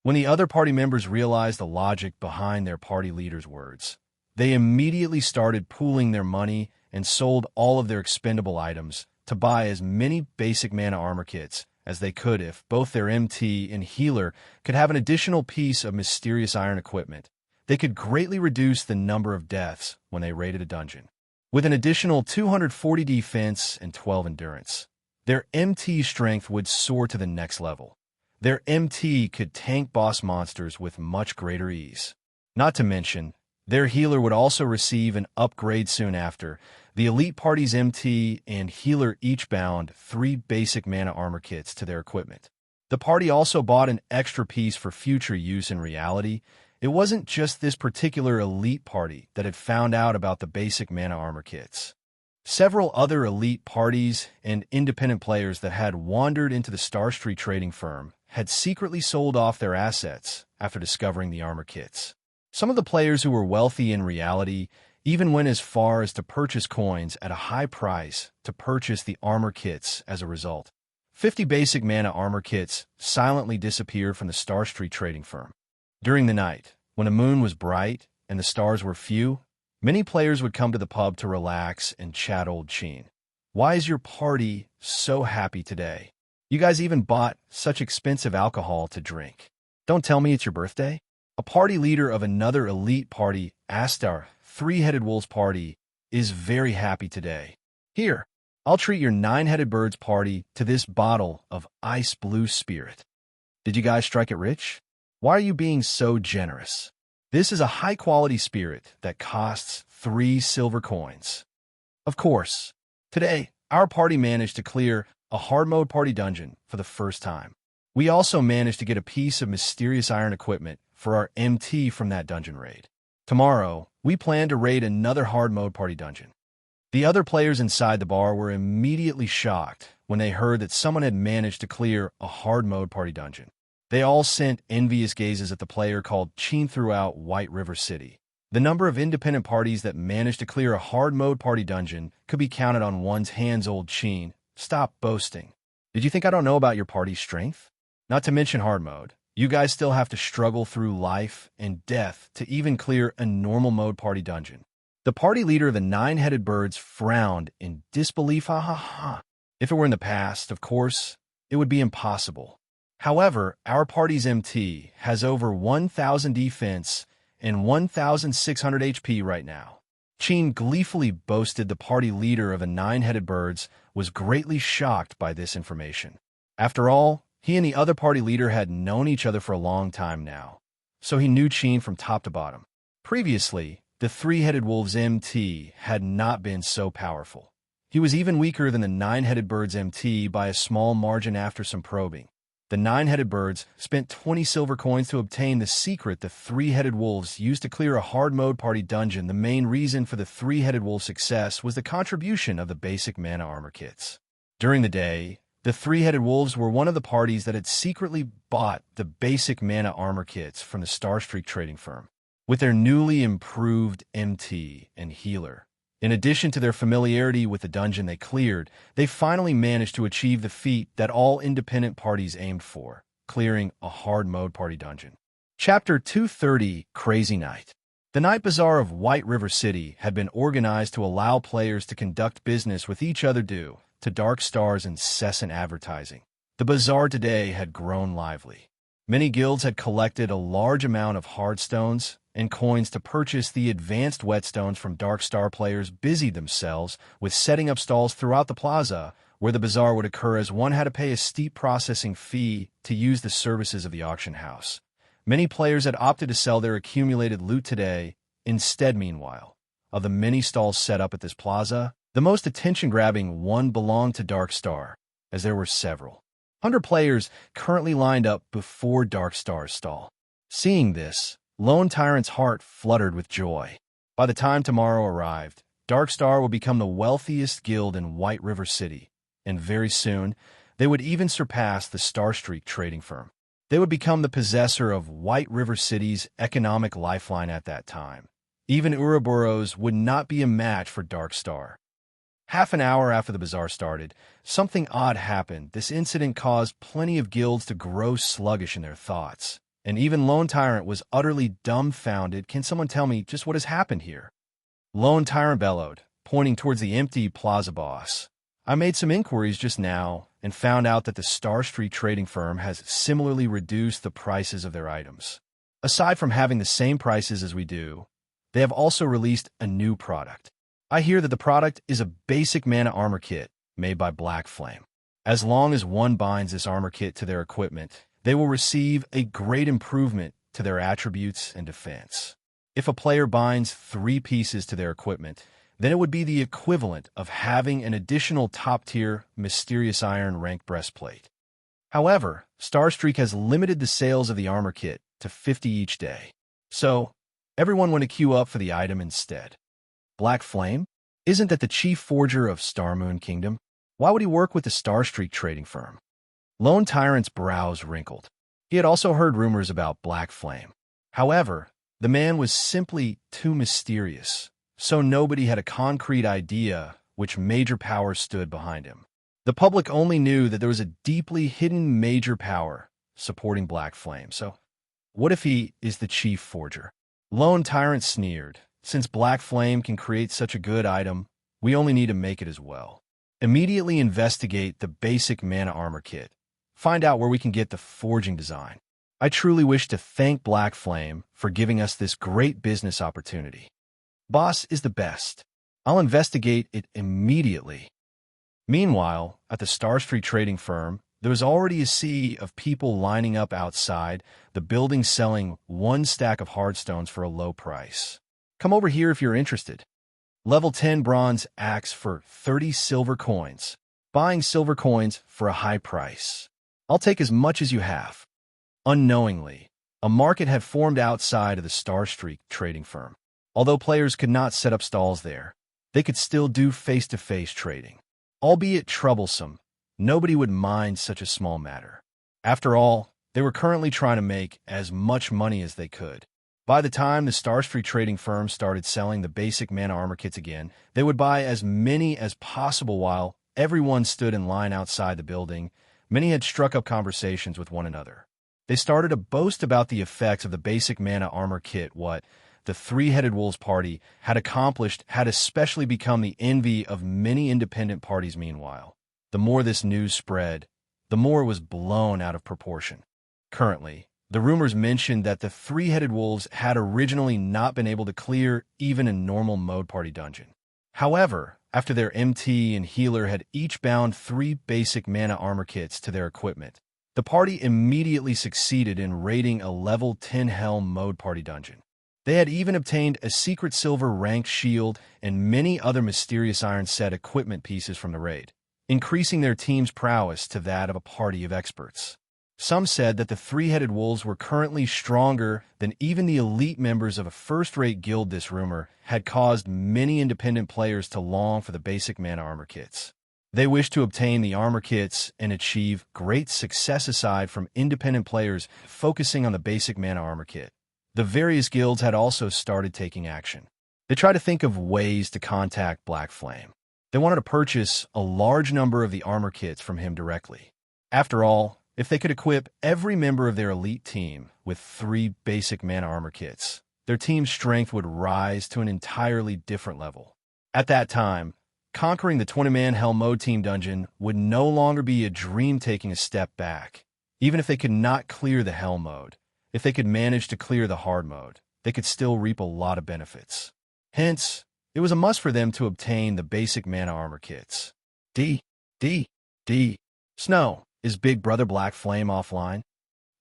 When the other party members realized the logic behind their party leader's words, they immediately started pooling their money and sold all of their expendable items to buy as many basic mana armor kits as they could. If both their MT and healer could have an additional piece of mysterious iron equipment, they could greatly reduce the number of deaths when they raided a dungeon. With an additional 240 defense and 12 endurance, their MT strength would soar to the next level. Their MT could tank boss monsters with much greater ease. Not to mention, their healer would also receive an upgrade soon after. The elite party's MT and healer each bound 3 basic mana armor kits to their equipment. The party also bought an extra piece for future use. In reality, it wasn't just this particular elite party that had found out about the basic mana armor kits. Several other elite parties and independent players that had wandered into the Starstreak trading firm had secretly sold off their assets after discovering the armor kits. Some of the players who were wealthy in reality even went as far as to purchase coins at a high price to purchase the armor kits as a result. 50 basic mana armor kits silently disappeared from the Starstreak trading firm. During the night, when the moon was bright and the stars were few, many players would come to the pub to relax and chat. Old Chin, why is your party so happy today? You guys even bought such expensive alcohol to drink. Don't tell me it's your birthday? A party leader of another elite party asked. Our 3-headed wolves party is very happy today. Here, I'll treat your 9-headed birds party to this bottle of ice blue spirit. Did you guys strike it rich? Why are you being so generous? This is a high-quality spirit that costs 3 silver coins. Of course, today, our party managed to clear a hard mode party dungeon for the first time. We also managed to get a piece of mysterious iron equipment for our MT from that dungeon raid. Tomorrow, we plan to raid another hard mode party dungeon. The other players inside the bar were immediately shocked when they heard that someone had managed to clear a hard mode party dungeon. They all sent envious gazes at the player called Chin throughout White River City. The number of independent parties that managed to clear a hard mode party dungeon could be counted on one's hands. Old Sheen, stop boasting. Did you think I don't know about your party's strength? Not to mention hard mode. You guys still have to struggle through life and death to even clear a normal mode party dungeon. The party leader of the Nine-Headed Birds frowned in disbelief. Ha ha ha. If it were in the past, of course, it would be impossible. However, our party's MT has over 1,000 defense and 1,600 HP right now. Sheen gleefully boasted. The party leader of the Nine-Headed Birds was greatly shocked by this information. After all, he and the other party leader had known each other for a long time now, so he knew Sheen from top to bottom. Previously, the Three-Headed Wolf's MT had not been so powerful. He was even weaker than the Nine-Headed Bird's MT by a small margin. After some probing, the Nine-Headed Birds spent 20 silver coins to obtain the secret the Three-Headed Wolves used to clear a hard mode party dungeon. The main reason for the Three-Headed Wolf's success was the contribution of the basic mana armor kits. During the day, the Three-Headed Wolves were one of the parties that had secretly bought the basic mana armor kits from the Starstreak trading firm. With their newly improved MT and healer, in addition to their familiarity with the dungeon they cleared, they finally managed to achieve the feat that all independent parties aimed for, clearing a hard mode party dungeon. Chapter 230, Crazy Night. The Night Bazaar of White River City had been organized to allow players to conduct business with each other due to Dark Star's incessant advertising. The bazaar today had grown lively. Many guilds had collected a large amount of hardstones and coins to purchase the advanced whetstones from Dark Star. Players busied themselves with setting up stalls throughout the plaza where the bazaar would occur, as one had to pay a steep processing fee to use the services of the auction house. Many players had opted to sell their accumulated loot today instead. Meanwhile, of the many stalls set up at this plaza, the most attention-grabbing one belonged to Dark Star, as there were several 100 players currently lined up before Dark Star's stall. Seeing this, Lone Tyrant's heart fluttered with joy. By the time tomorrow arrived, Dark Star would become the wealthiest guild in White River City, and very soon, they would even surpass the Starstreak trading firm. They would become the possessor of White River City's economic lifeline at that time. Even Ouroboros would not be a match for Dark Star. Half an hour after the bazaar started, something odd happened. This incident caused plenty of guilds to grow sluggish in their thoughts, and even Lone Tyrant was utterly dumbfounded. Can someone tell me just what has happened here? Lone Tyrant bellowed, pointing towards the empty plaza boss. I made some inquiries just now and found out that the Starstreak trading firm has similarly reduced the prices of their items. Aside from having the same prices as we do, they have also released a new product. I hear that the product is a basic mana armor kit made by Black Flame. As long as one binds this armor kit to their equipment, they will receive a great improvement to their attributes and defense. If a player binds 3 pieces to their equipment, then it would be the equivalent of having an additional top-tier Mysterious Iron ranked breastplate. However, Starstreak has limited the sales of the armor kit to 50 each day, so everyone went to queue up for the item instead. Black Flame? Isn't that the chief forger of Starmoon Kingdom? Why would he work with the Starstreak trading firm? Lone Tyrant's brows wrinkled. He had also heard rumors about Black Flame. However, the man was simply too mysterious, so nobody had a concrete idea which major power stood behind him. The public only knew that there was a deeply hidden major power supporting Black Flame, so what if he is the chief forger? Lone Tyrant sneered. Since Black Flame can create such a good item, we only need to make it as well. Immediately investigate the basic mana armor kit. Find out where we can get the forging design. I truly wish to thank Black Flame for giving us this great business opportunity. Boss is the best. I'll investigate it immediately. Meanwhile, at the Starstreak trading firm, there was already a sea of people lining up outside the building selling 1 stack of hardstones for a low price. Come over here if you're interested. Level 10 bronze axe for 30 silver coins. Buying silver coins for a high price. I'll take as much as you have. Unknowingly, a market had formed outside of the Starstreak trading firm. Although players could not set up stalls there, they could still do face-to-face trading. Albeit troublesome, nobody would mind such a small matter. After all, they were currently trying to make as much money as they could. By the time the Starstreak trading firm started selling the basic mana armor kits again, they would buy as many as possible while everyone stood in line outside the building. Many had struck up conversations with one another. They started to boast about the effects of the basic mana armor kit. What the Three-Headed Wolves party had accomplished had especially become the envy of many independent parties. Meanwhile, the more this news spread, the more it was blown out of proportion. Currently, the rumors mentioned that the Three-Headed Wolves had originally not been able to clear even a normal mode party dungeon. However, after their MT and healer had each bound 3 basic mana armor kits to their equipment, the party immediately succeeded in raiding a level 10 Helm mode party dungeon. They had even obtained a secret silver ranked shield and many other mysterious iron set equipment pieces from the raid, increasing their team's prowess to that of a party of experts. Some said that the Three-Headed Wolves were currently stronger than even the elite members of a first-rate guild. This rumor had caused many independent players to long for the basic mana armor kits. They wished to obtain the armor kits and achieve great success. Aside from independent players focusing on the basic mana armor kit, the various guilds had also started taking action. They tried to think of ways to contact Black Flame. They wanted to purchase a large number of the armor kits from him directly. After all, if they could equip every member of their elite team with 3 basic mana armor kits, their team's strength would rise to an entirely different level. At that time, conquering the 20-man Hell Mode team dungeon would no longer be a dream. Taking a step back. Even if they could not clear the Hell Mode, if they could manage to clear the hard mode, they could still reap a lot of benefits. Hence, it was a must for them to obtain the basic mana armor kits. Snow, is Big Brother Black Flame offline?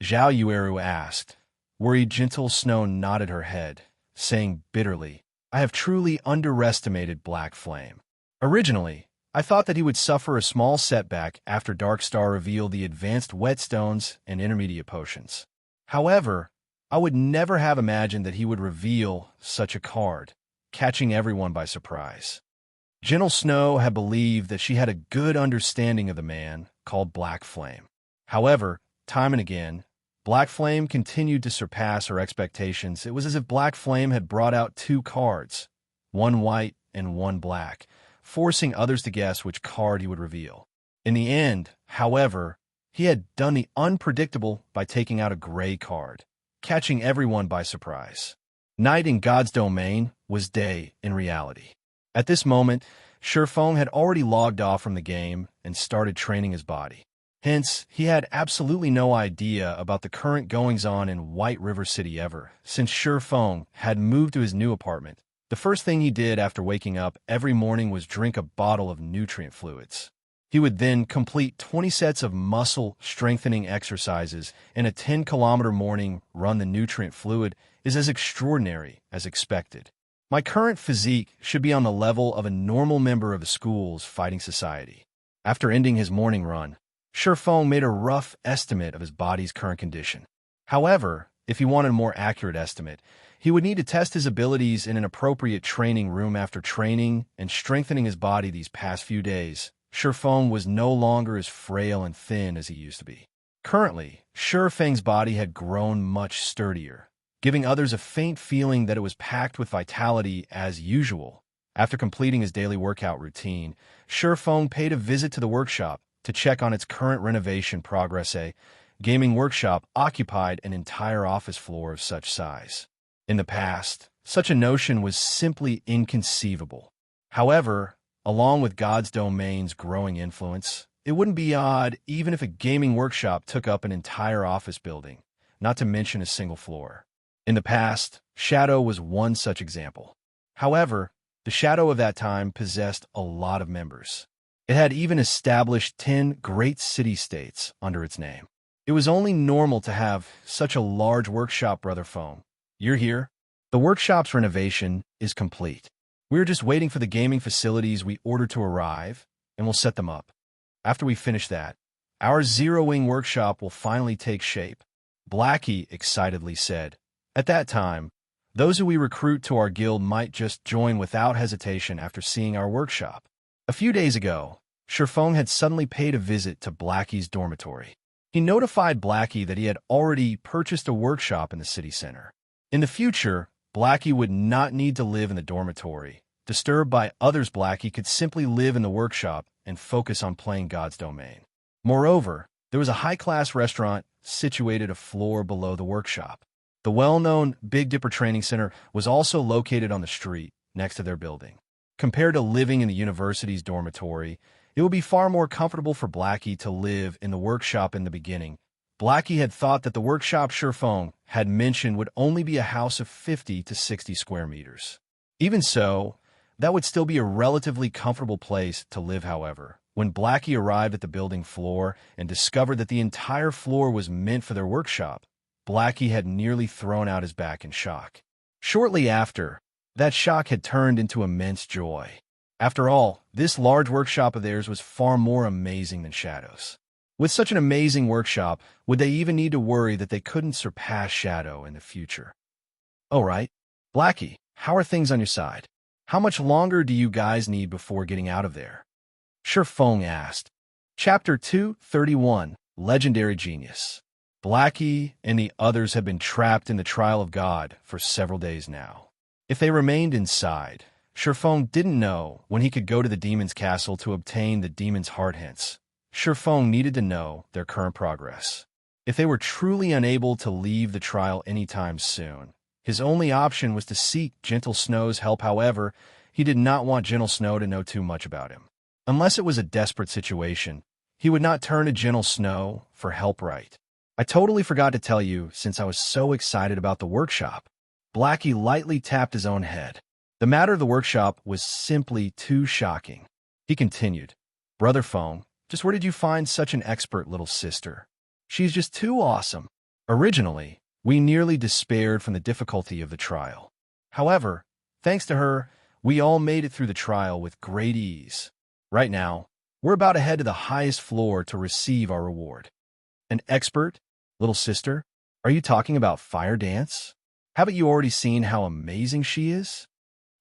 Zhao Yueru asked. Worried Gentle Snow nodded her head, saying bitterly, I have truly underestimated Black Flame. Originally, I thought that he would suffer a small setback after Darkstar revealed the advanced whetstones and intermediate potions. However, I would never have imagined that he would reveal such a card, catching everyone by surprise. Gentle Snow had believed that she had a good understanding of the man called Black Flame. However, time and again, Black Flame continued to surpass her expectations. It was as if Black Flame had brought out 2 cards, one white and one black, forcing others to guess which card he would reveal. In the end, however, he had done the unpredictable by taking out a gray card, catching everyone by surprise. Night in God's domain was day in reality. At this moment, Shurfeng had already logged off from the game and started training his body. Hence, he had absolutely no idea about the current goings-on in White River City ever. Since Shurfeng had moved to his new apartment, the first thing he did after waking up every morning was drink a bottle of nutrient fluids. He would then complete 20 sets of muscle-strengthening exercises and a 10-kilometer morning run. The nutrient fluid is as extraordinary as expected. My current physique should be on the level of a normal member of the school's fighting society. After ending his morning run, Shurfeng made a rough estimate of his body's current condition. However, if he wanted a more accurate estimate, he would need to test his abilities in an appropriate training room. After training and strengthening his body these past few days, Shurfeng was no longer as frail and thin as he used to be. Currently, Shurfeng's body had grown much sturdier, giving others a faint feeling that it was packed with vitality as usual. After completing his daily workout routine, Shurfeng paid a visit to the workshop to check on its current renovation progress. A gaming workshop occupied an entire office floor of such size. In the past, such a notion was simply inconceivable. However, along with God's domain's growing influence, it wouldn't be odd even if a gaming workshop took up an entire office building, not to mention a single floor. In the past, Shadow was one such example. However, the Shadow of that time possessed a lot of members. It had even established 10 great city-states under its name. It was only normal to have such a large workshop. Brother Phone, you're here? The workshop's renovation is complete. We're just waiting for the gaming facilities we ordered to arrive, and we'll set them up. After we finish that, our Zero-Wing workshop will finally take shape, Blackie excitedly said. At that time, those who we recruit to our guild might just join without hesitation after seeing our workshop. A few days ago, Shurfeng had suddenly paid a visit to Blackie's dormitory. He notified Blackie that he had already purchased a workshop in the city center. In the future, Blackie would not need to live in the dormitory. Disturbed by others, Blackie could simply live in the workshop and focus on playing God's domain. Moreover, there was a high-class restaurant situated a floor below the workshop. The well-known Big Dipper Training Center was also located on the street next to their building. Compared to living in the university's dormitory, it would be far more comfortable for Blackie to live in the workshop in the beginning. Blackie had thought that the workshop Shurfeng had mentioned would only be a house of 50 to 60 square meters. Even so, that would still be a relatively comfortable place to live, however. When Blackie arrived at the building floor and discovered that the entire floor was meant for their workshop, Blackie had nearly thrown out his back in shock. Shortly after, that shock had turned into immense joy. After all, this large workshop of theirs was far more amazing than Shadow's. With such an amazing workshop, would they even need to worry that they couldn't surpass Shadow in the future? All right, Blackie, how are things on your side? How much longer do you guys need before getting out of there? Shurfeng asked. Chapter 231, Legendary Genius. Blackie and the others had been trapped in the Trial of God for several days now. If they remained inside, Shurfeng didn't know when he could go to the demon's castle to obtain the demon's heart hints. Shurfeng needed to know their current progress. If they were truly unable to leave the trial anytime soon, his only option was to seek Gentle Snow's help. However, he did not want Gentle Snow to know too much about him. Unless it was a desperate situation, he would not turn to Gentle Snow for help, right? I totally forgot to tell you since I was so excited about the workshop. Blackie lightly tapped his own head. The matter of the workshop was simply too shocking. He continued, Brother Feng, just where did you find such an expert little sister? She's just too awesome. Originally, we nearly despaired from the difficulty of the trial. However, thanks to her, we all made it through the trial with great ease. Right now, we're about to head to the highest floor to receive our reward. An expert? Little sister? Are you talking about Fire Dance? Haven't you already seen how amazing she is?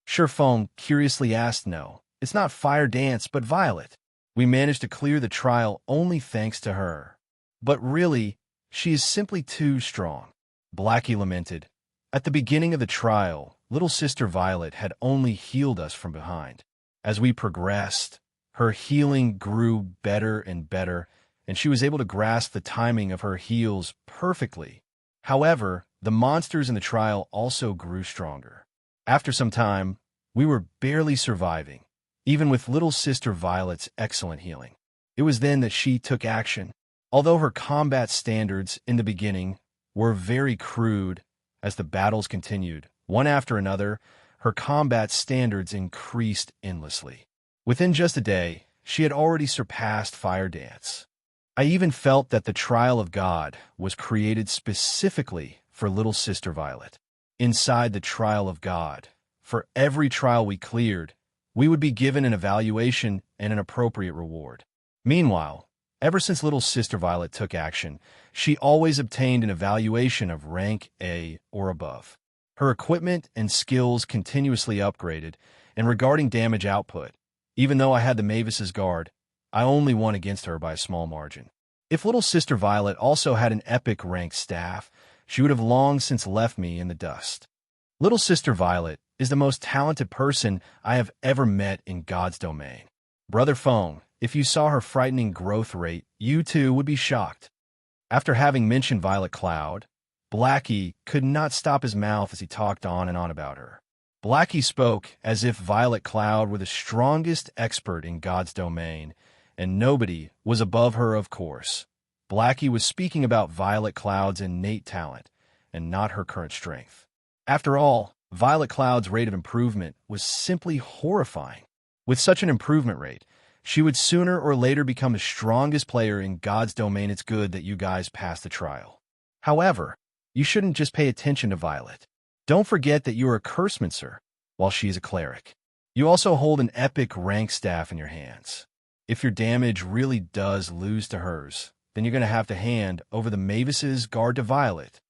Shurfeng curiously asked. No, it's not Fire Dance, but Violet. We managed to clear the trial only thanks to her. But really, she is simply too strong. Blackie lamented. At the beginning of the trial, little sister Violet had only healed us from behind. As we progressed, her healing grew better and better, and she was able to grasp the timing of her heals perfectly. However, the monsters in the trial also grew stronger. After some time, we were barely surviving, even with little sister Violet's excellent healing. It was then that she took action. Although her combat standards in the beginning were very crude, as the battles continued, one after another, her combat standards increased endlessly. Within just a day, she had already surpassed Fire Dance. I even felt that the Trial of God was created specifically for little sister Violet. Inside the Trial of God, for every trial we cleared, we would be given an evaluation and an appropriate reward. Meanwhile, ever since little sister Violet took action, she always obtained an evaluation of rank A or above. Her equipment and skills continuously upgraded, and regarding damage output, even though I had the Mavis's guard, I only won against her by a small margin. If little sister Violet also had an epic ranked staff, she would have long since left me in the dust. Little sister Violet is the most talented person I have ever met in God's domain. Brother Feng, if you saw her frightening growth rate, you too would be shocked. After having mentioned Violet Cloud, Blackie could not stop his mouth as he talked on and on about her. Blackie spoke as if Violet Cloud were the strongest expert in God's domain, and nobody was above her, of course. Blackie was speaking about Violet Cloud's innate talent, and not her current strength. After all, Violet Cloud's rate of improvement was simply horrifying. With such an improvement rate, she would sooner or later become the strongest player in God's domain. It's good that you guys passed the trial. However, you shouldn't just pay attention to Violet. Don't forget that you are a cursemancer, while she is a cleric. You also hold an epic rank staff in your hands. If your damage really does lose to hers, then you're going to have to hand over the Mavis's guard to Violet.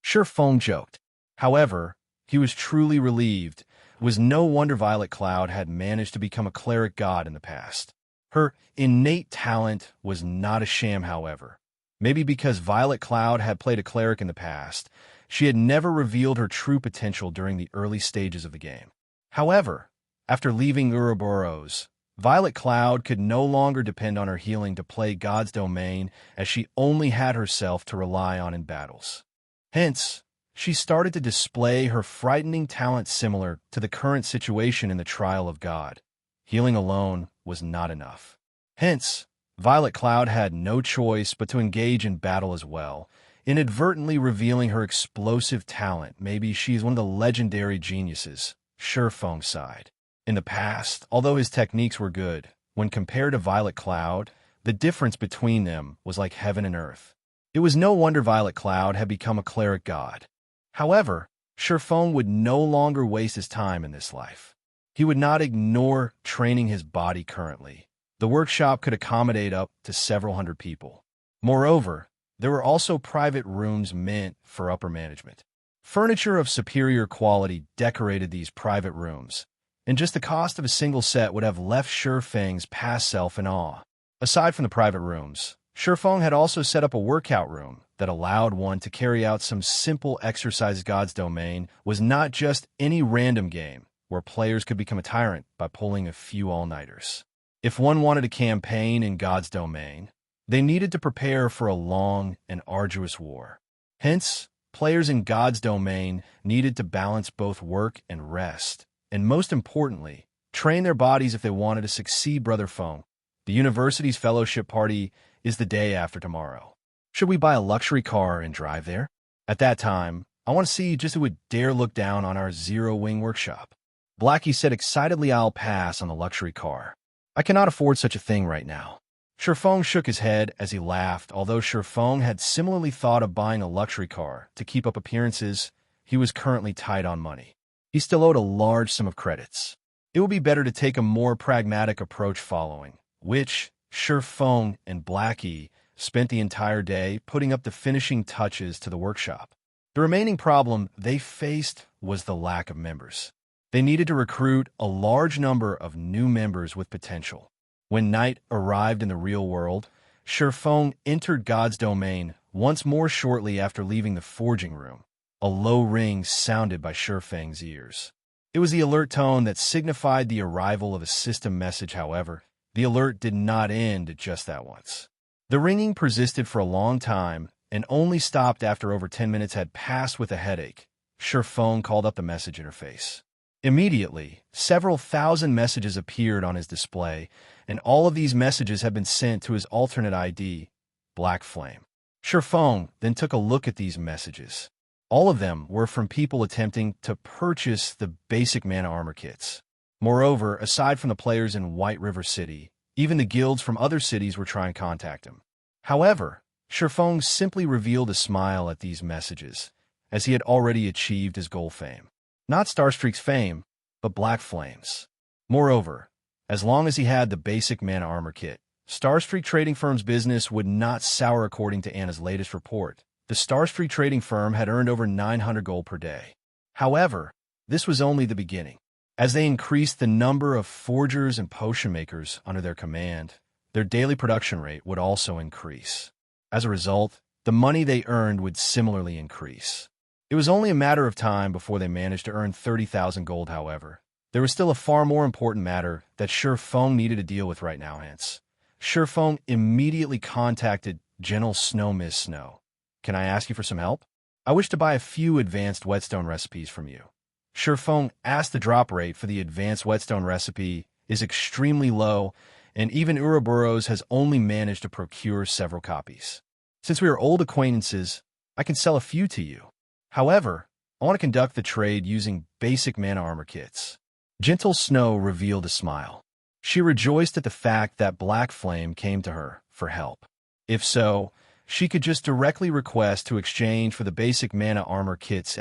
Shurfeng joked. However, he was truly relieved. It was no wonder Violet Cloud had managed to become a cleric god in the past. Her innate talent was not a sham, however. Maybe because Violet Cloud had played a cleric in the past, She had never revealed her true potential during the early stages of the game. However, after leaving Ouroboros, Violet Cloud could no longer depend on her healing to play God's domain, as she only had herself to rely on in battles. Hence, she started to display her frightening talent similar to the current situation in the Trial of God. Healing alone was not enough. Hence, Violet Cloud had no choice but to engage in battle as well, inadvertently revealing her explosive talent. Maybe she's one of the legendary geniuses, Shifeng's side. In the past, although his techniques were good, when compared to Violet Cloud, the difference between them was like heaven and earth. It was no wonder Violet Cloud had become a cleric god. However, Shifeng would no longer waste his time in this life. He would not ignore training his body currently. The workshop could accommodate up to several hundred people. Moreover, there were also private rooms meant for upper management. Furniture of superior quality decorated these private rooms, and just the cost of a single set would have left Shifeng's past self in awe. Aside from the private rooms, Shifeng had also set up a workout room that allowed one to carry out some simple exercises. God's Domain was not just any random game where players could become a tyrant by pulling a few all-nighters. If one wanted a campaign in God's Domain, they needed to prepare for a long and arduous war. Hence, players in God's Domain needed to balance both work and rest, and most importantly, train their bodies if they wanted to succeed. Brother Feng, the university's fellowship party is the day after tomorrow. Should we buy a luxury car and drive there? At that time, I want to see just who would dare look down on our zero-wing workshop. Blackie said excitedly. I'll pass on the luxury car. I cannot afford such a thing right now. Shifeng shook his head as he laughed. Although Shifeng had similarly thought of buying a luxury car to keep up appearances, he was currently tight on money. He still owed a large sum of credits. It would be better to take a more pragmatic approach, following which Shifeng and Blackie spent the entire day putting up the finishing touches to the workshop. The remaining problem they faced was the lack of members. They needed to recruit a large number of new members with potential. When night arrived in the real world, Shifeng entered God's Domain once more. Shortly after leaving the forging room, a low ring sounded by Shifeng's ears. It was the alert tone that signified the arrival of a system message. However, the alert did not end at just that once. The ringing persisted for a long time and only stopped after over 10 minutes had passed. With a headache, Shifeng called up the message interface. Immediately, several thousand messages appeared on his display, and all of these messages had been sent to his alternate ID, Black Flame. Shifeng then took a look at these messages. All of them were from people attempting to purchase the basic mana armor kits. Moreover, aside from the players in White River City, even the guilds from other cities were trying to contact him. However, Shifeng simply revealed a smile at these messages, as he had already achieved his goal. Fame. Not Starstreak's fame, but Black Flame's. Moreover, as long as he had the basic mana armor kit, Starstreak Trading Firm's business would not sour. According to Anna's latest report, the Starstreak Trading Firm had earned over 900 gold per day. However, this was only the beginning. As they increased the number of forgers and potion makers under their command, their daily production rate would also increase. As a result, the money they earned would similarly increase. It was only a matter of time before they managed to earn 30,000 gold. However, there was still a far more important matter that Shifeng needed to deal with right now. Hence, Shifeng immediately contacted General Snow. Miss Snow, can I ask you for some help? I wish to buy a few advanced whetstone recipes from you. Shifeng asked. The drop rate for the advanced whetstone recipe is extremely low, and even Ouroboros has only managed to procure several copies. Since we are old acquaintances, I can sell a few to you. However, I want to conduct the trade using basic mana armor kits. Gentle Snow revealed a smile. She rejoiced at the fact that Black Flame came to her for help. If so, she could just directly request to exchange for the basic mana armor kits.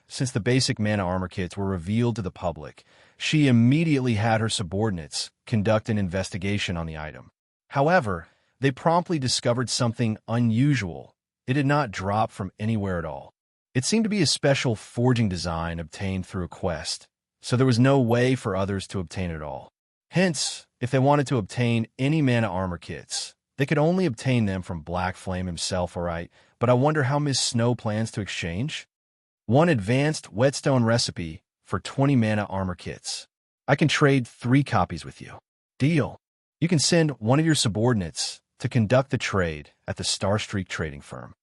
Since the basic mana armor kits were revealed to the public, she immediately had her subordinates conduct an investigation on the item. However, they promptly discovered something unusual. It did not drop from anywhere at all. It seemed to be a special forging design obtained through a quest, so there was no way for others to obtain it all. Hence, if they wanted to obtain any mana armor kits, they could only obtain them from Black Flame himself. Alright, but I wonder how Miss Snow plans to exchange? One advanced whetstone recipe for 20 mana armor kits. I can trade 3 copies with you. Deal. You can send one of your subordinates to conduct the trade at the Starstreak trading firm.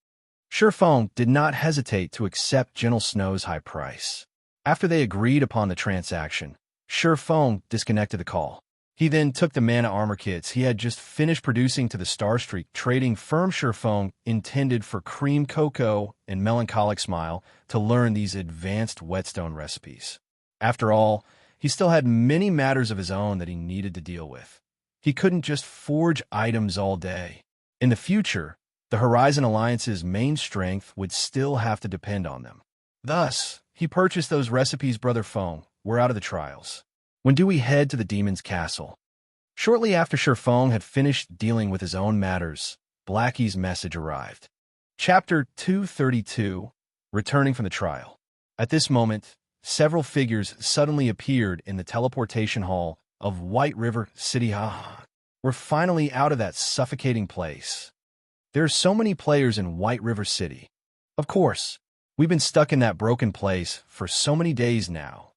Surefeng did not hesitate to accept Gentle Snow's high price. After they agreed upon the transaction, Surefeng disconnected the call. He then took the mana armor kits he had just finished producing to the Starstreak trading firm. Surefeng intended for Cream Cocoa and Melancholic Smile to learn these advanced whetstone recipes. After all, he still had many matters of his own that he needed to deal with. He couldn't just forge items all day. In the future, the Horizon Alliance's main strength would still have to depend on them. Thus, he purchased those recipes. Brother Feng, we're out of the trials. When do we head to the demon's castle? Shortly after Surefeng had finished dealing with his own matters, Blackie's message arrived. Chapter 232, Returning from the Trial. At this moment, several figures suddenly appeared in the teleportation hall of White River City. We're finally out of that suffocating place. There are so many players in White River City. Of course, we've been stuck in that broken place for so many days now.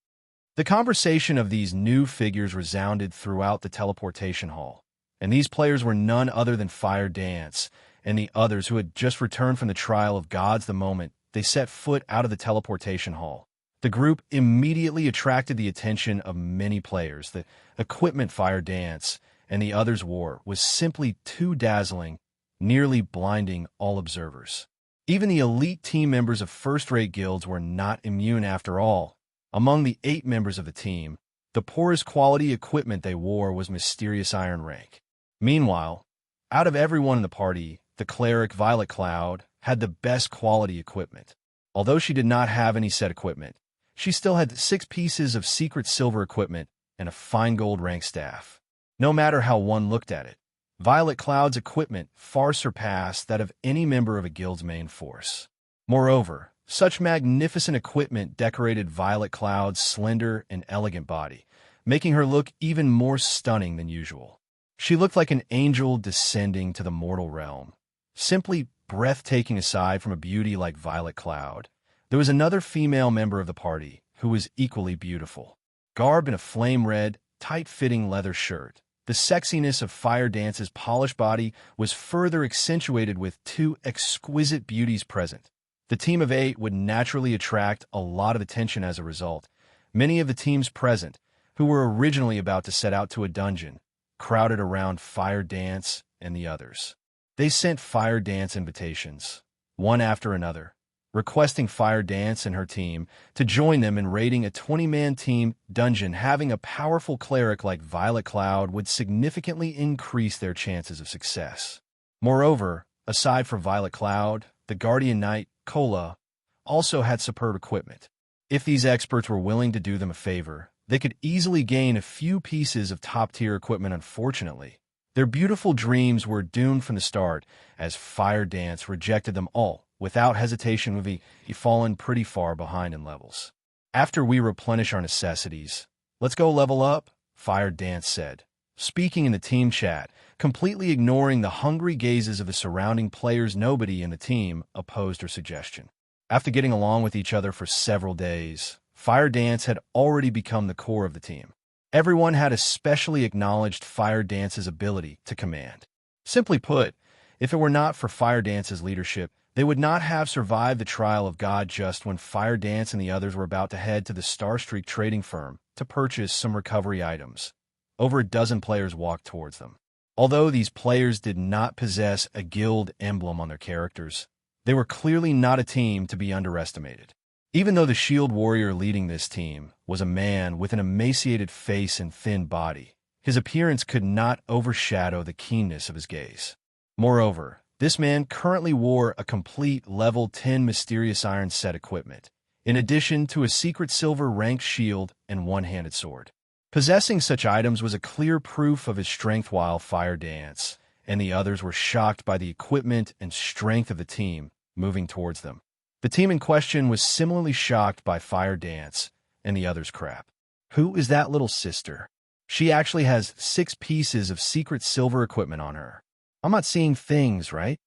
The conversation of these new figures resounded throughout the teleportation hall, and these players were none other than Fire Dance and the others who had just returned from the trial of gods. The moment they set foot out of the teleportation hall, the group immediately attracted the attention of many players. The equipment Fire Dance and the others wore was simply too dazzling, nearly blinding all observers. Even the elite team members of first-rate guilds were not immune after all. Among the 8 members of the team, the poorest quality equipment they wore was mysterious iron rank. Meanwhile, out of everyone in the party, the cleric Violet Cloud had the best quality equipment. Although she did not have any set equipment, she still had 6 pieces of secret silver equipment and a fine gold rank staff. No matter how one looked at it, Violet Cloud's equipment far surpassed that of any member of a guild's main force. Moreover, such magnificent equipment decorated Violet Cloud's slender and elegant body, making her look even more stunning than usual. She looked like an angel descending to the mortal realm. Simply breathtaking. Aside from a beauty like Violet Cloud, there was another female member of the party who was equally beautiful. Garbed in a flame-red, tight-fitting leather shirt, the sexiness of Fire Dance's polished body was further accentuated with 2 exquisite beauties present. The team of 8 would naturally attract a lot of attention as a result. Many of the teams present, who were originally about to set out to a dungeon, crowded around Fire Dance and the others. They sent Fire Dance invitations, one after another, requesting Fire Dance and her team to join them in raiding a 20-man team dungeon. Having a powerful cleric like Violet Cloud would significantly increase their chances of success. Moreover, aside from Violet Cloud, the Guardian Knight, Kola, also had superb equipment. If these experts were willing to do them a favor, they could easily gain a few pieces of top-tier equipment. Unfortunately, their beautiful dreams were doomed from the start, as Fire Dance rejected them all without hesitation. We've fallen pretty far behind in levels. After we replenish our necessities, let's go level up, Fire Dance said, speaking in the team chat, completely ignoring the hungry gazes of the surrounding players. Nobody in the team opposed her suggestion. After getting along with each other for several days, Fire Dance had already become the core of the team. Everyone had especially acknowledged Fire Dance's ability to command. Simply put, if it were not for Fire Dance's leadership, they would not have survived the trial of God. Just when Fire Dance and the others were about to head to the Starstreak trading firm to purchase some recovery items, over a dozen players walked towards them. Although these players did not possess a guild emblem on their characters, they were clearly not a team to be underestimated. Even though the shield warrior leading this team was a man with an emaciated face and thin body, his appearance could not overshadow the keenness of his gaze. Moreover, this man currently wore a complete level 10 mysterious iron set equipment, in addition to a secret silver ranked shield and one-handed sword. Possessing such items was a clear proof of his strength. While Fire Dance and the others were shocked by the equipment and strength of the team moving towards them, the team in question was similarly shocked by Fire Dance and the others' crap. Who is that little sister? She actually has 6 pieces of secret silver equipment on her. I'm not seeing things, right?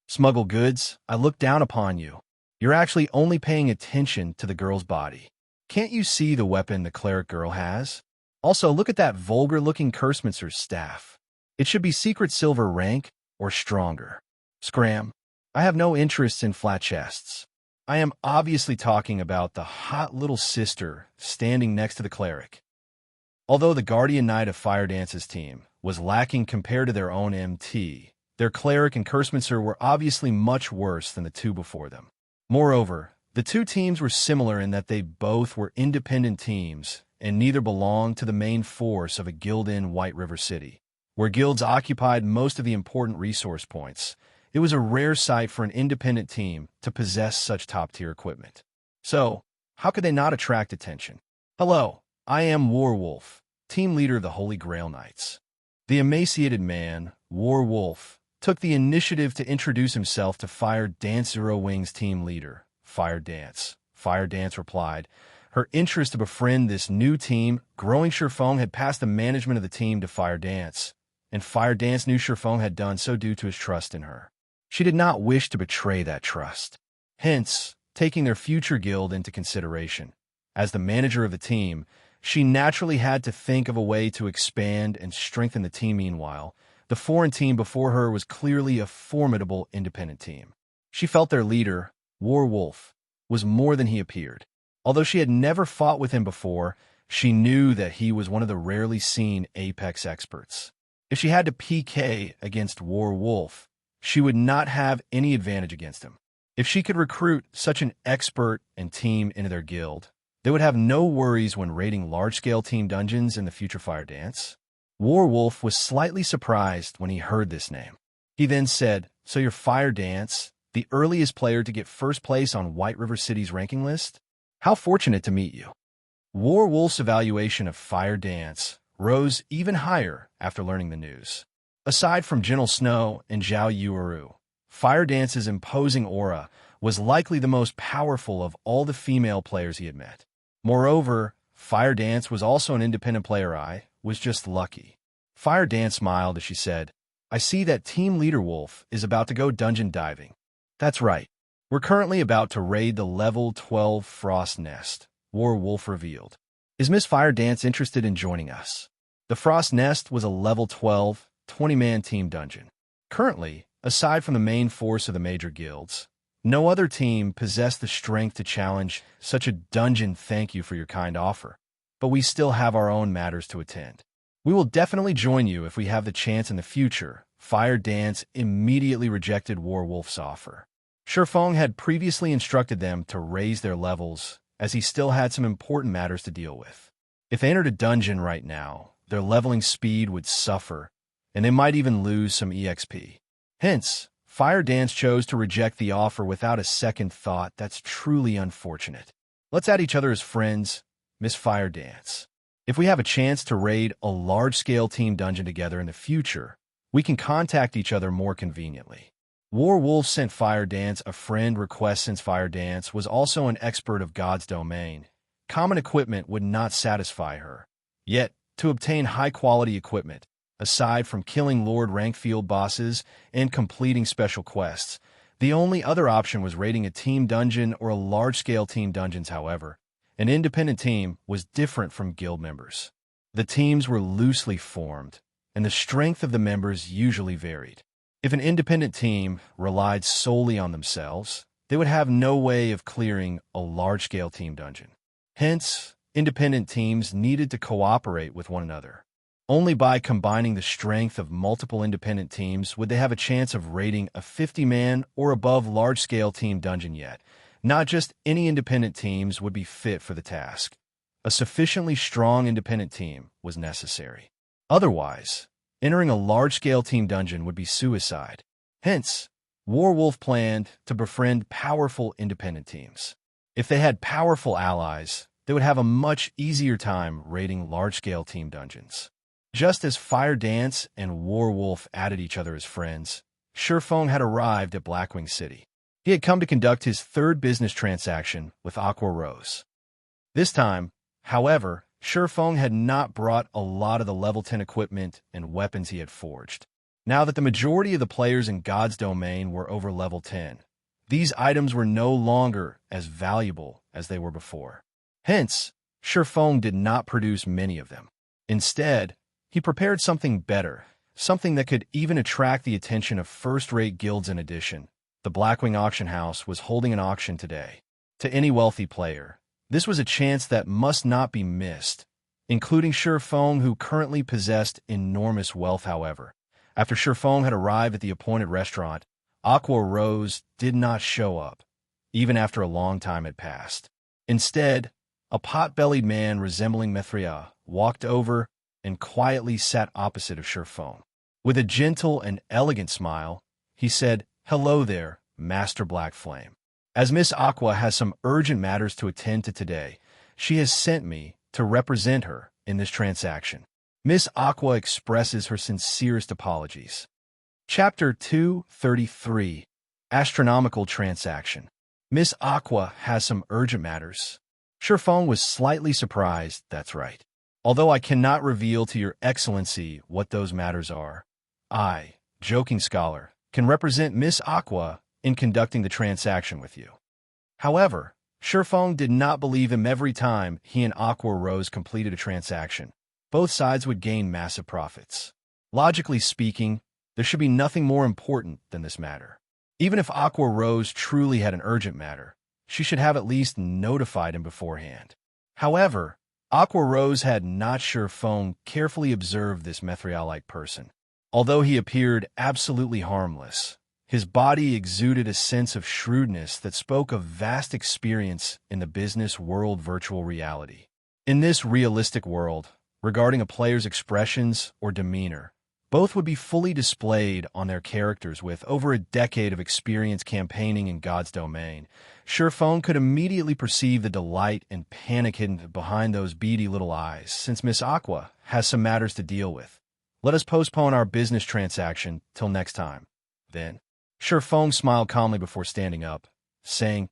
Smuggle goods, I look down upon you. You're actually only paying attention to the girl's body. Can't you see the weapon the cleric girl has? Also, look at that vulgar-looking Cursemancer's staff. It should be secret silver rank or stronger. Scram. I have no interest in flat chests. I am obviously talking about the hot little sister standing next to the cleric. Although the Guardian Knight of Fire Dance's team was lacking compared to their own MT, their cleric and Cursemancer were obviously much worse than the two before them. Moreover, the two teams were similar in that they both were independent teams and neither belonged to the main force of a guild in White River City, where guilds occupied most of the important resource points. It was a rare sight for an independent team to possess such top-tier equipment. So, how could they not attract attention? Hello, I am Warwolf, team leader of the Holy Grail Knights. The emaciated man, Warwolf, took the initiative to introduce himself to Fire Dance Zero Wings team leader, Fire Dance. Fire Dance replied. Her interest to befriend this new team, growing Shifeng had passed the management of the team to Fire Dance, and Fire Dance knew Shifeng had done so due to his trust in her. She did not wish to betray that trust. Hence, taking their future guild into consideration, as the manager of the team, she naturally had to think of a way to expand and strengthen the team. Meanwhile, the foreign team before her was clearly a formidable independent team. She felt their leader, Warwolf, was more than he appeared. Although she had never fought with him before, she knew that he was one of the rarely seen Apex experts. If she had to PK against Warwolf, she would not have any advantage against him. If she could recruit such an expert and team into their guild, they would have no worries when raiding large-scale team dungeons in the future Fire Dance. Warwolf was slightly surprised when he heard this name. He then said, "So you're Fire Dance, the earliest player to get first place on White River City's ranking list? How fortunate to meet you." Warwolf's evaluation of Fire Dance rose even higher after learning the news. Aside from Gentle Snow and Zhao Yuuru, Fire Dance's imposing aura was likely the most powerful of all the female players he had met. Moreover, Fire Dance was also an independent player. I was just lucky. Fire Dance smiled as she said, "I see that Team Leader Wolf is about to go dungeon diving." "That's right. We're currently about to raid the level 12 Frost Nest," Warwolf revealed. "Is Miss Fire Dance interested in joining us?" The Frost Nest was a level 12, 20-man team dungeon. Currently, aside from the main force of the major guilds, no other team possessed the strength to challenge such a dungeon. "Thank you for your kind offer, but we still have our own matters to attend. We will definitely join you if we have the chance in the future." Fire Dance immediately rejected Warwolf's offer. Shifeng had previously instructed them to raise their levels, as he still had some important matters to deal with. If they entered a dungeon right now, their leveling speed would suffer, and they might even lose some EXP. Hence, Fire Dance chose to reject the offer without a second thought. "That's truly unfortunate. Let's add each other as friends, Miss Fire Dance. If we have a chance to raid a large-scale team dungeon together in the future, we can contact each other more conveniently." Warwolf sent Fire Dance a friend request. Since Fire Dance was also an expert of God's domain, common equipment would not satisfy her. Yet, to obtain high-quality equipment, aside from killing Lord-rank field bosses and completing special quests, the only other option was raiding a team dungeon or a large-scale team dungeons. However, an independent team was different from guild members. The teams were loosely formed, and the strength of the members usually varied. If an independent team relied solely on themselves, they would have no way of clearing a large-scale team dungeon. Hence, independent teams needed to cooperate with one another. Only by combining the strength of multiple independent teams would they have a chance of raiding a 50-man or above large-scale team dungeon. Yet, not just any independent teams would be fit for the task. A sufficiently strong independent team was necessary. Otherwise, entering a large-scale team dungeon would be suicide. Hence, Warwolf planned to befriend powerful independent teams. If they had powerful allies, they would have a much easier time raiding large-scale team dungeons. Just as Fire Dance and Warwolf added each other as friends, Shifeng had arrived at Blackwing City. He had come to conduct his third business transaction with Aqua Rose. This time, however, Shifeng had not brought a lot of the level 10 equipment and weapons he had forged. Now that the majority of the players in God's domain were over level 10, These items were no longer as valuable as they were before. Hence, Shifeng did not produce many of them. Instead, he prepared something better, something that could even attract the attention of first-rate guilds in addition. The Blackwing Auction House was holding an auction today. To any wealthy player, this was a chance that must not be missed, including Shifeng, who currently possessed enormous wealth. However, after Shifeng had arrived at the appointed restaurant, Aqua Rose did not show up, even after a long time had passed. Instead, a pot-bellied man resembling Meteoric walked over and quietly sat opposite of Shifeng. With a gentle and elegant smile, he said, "Hello there, Master Black Flame. As Miss Aqua has some urgent matters to attend to today, she has sent me to represent her in this transaction." Miss Aqua expresses her sincerest apologies. Chapter 233, Astronomical Transaction. Miss Aqua has some urgent matters. Shifeng was slightly surprised, that's right. Although I cannot reveal to your excellency what those matters are, I, Joking Scholar, can represent Miss Aqua in conducting the transaction with you. However, Shifeng did not believe him. Every time he and Aqua Rose completed a transaction, both sides would gain massive profits. Logically speaking, there should be nothing more important than this matter. Even if Aqua Rose truly had an urgent matter, she should have at least notified him beforehand. However, Aqua Rose had not. Shifeng carefully observed this Meteoric-like person. Although he appeared absolutely harmless, his body exuded a sense of shrewdness that spoke of vast experience in the business world. Virtual reality. In this realistic world, regarding a player's expressions or demeanor, both would be fully displayed on their characters. With over a decade of experience campaigning in God's domain, Shifeng could immediately perceive the delight and panic hidden behind those beady little eyes. Since Miss Aqua has some matters to deal with, let us postpone our business transaction till next time. Then, Shifeng smiled calmly before standing up, saying,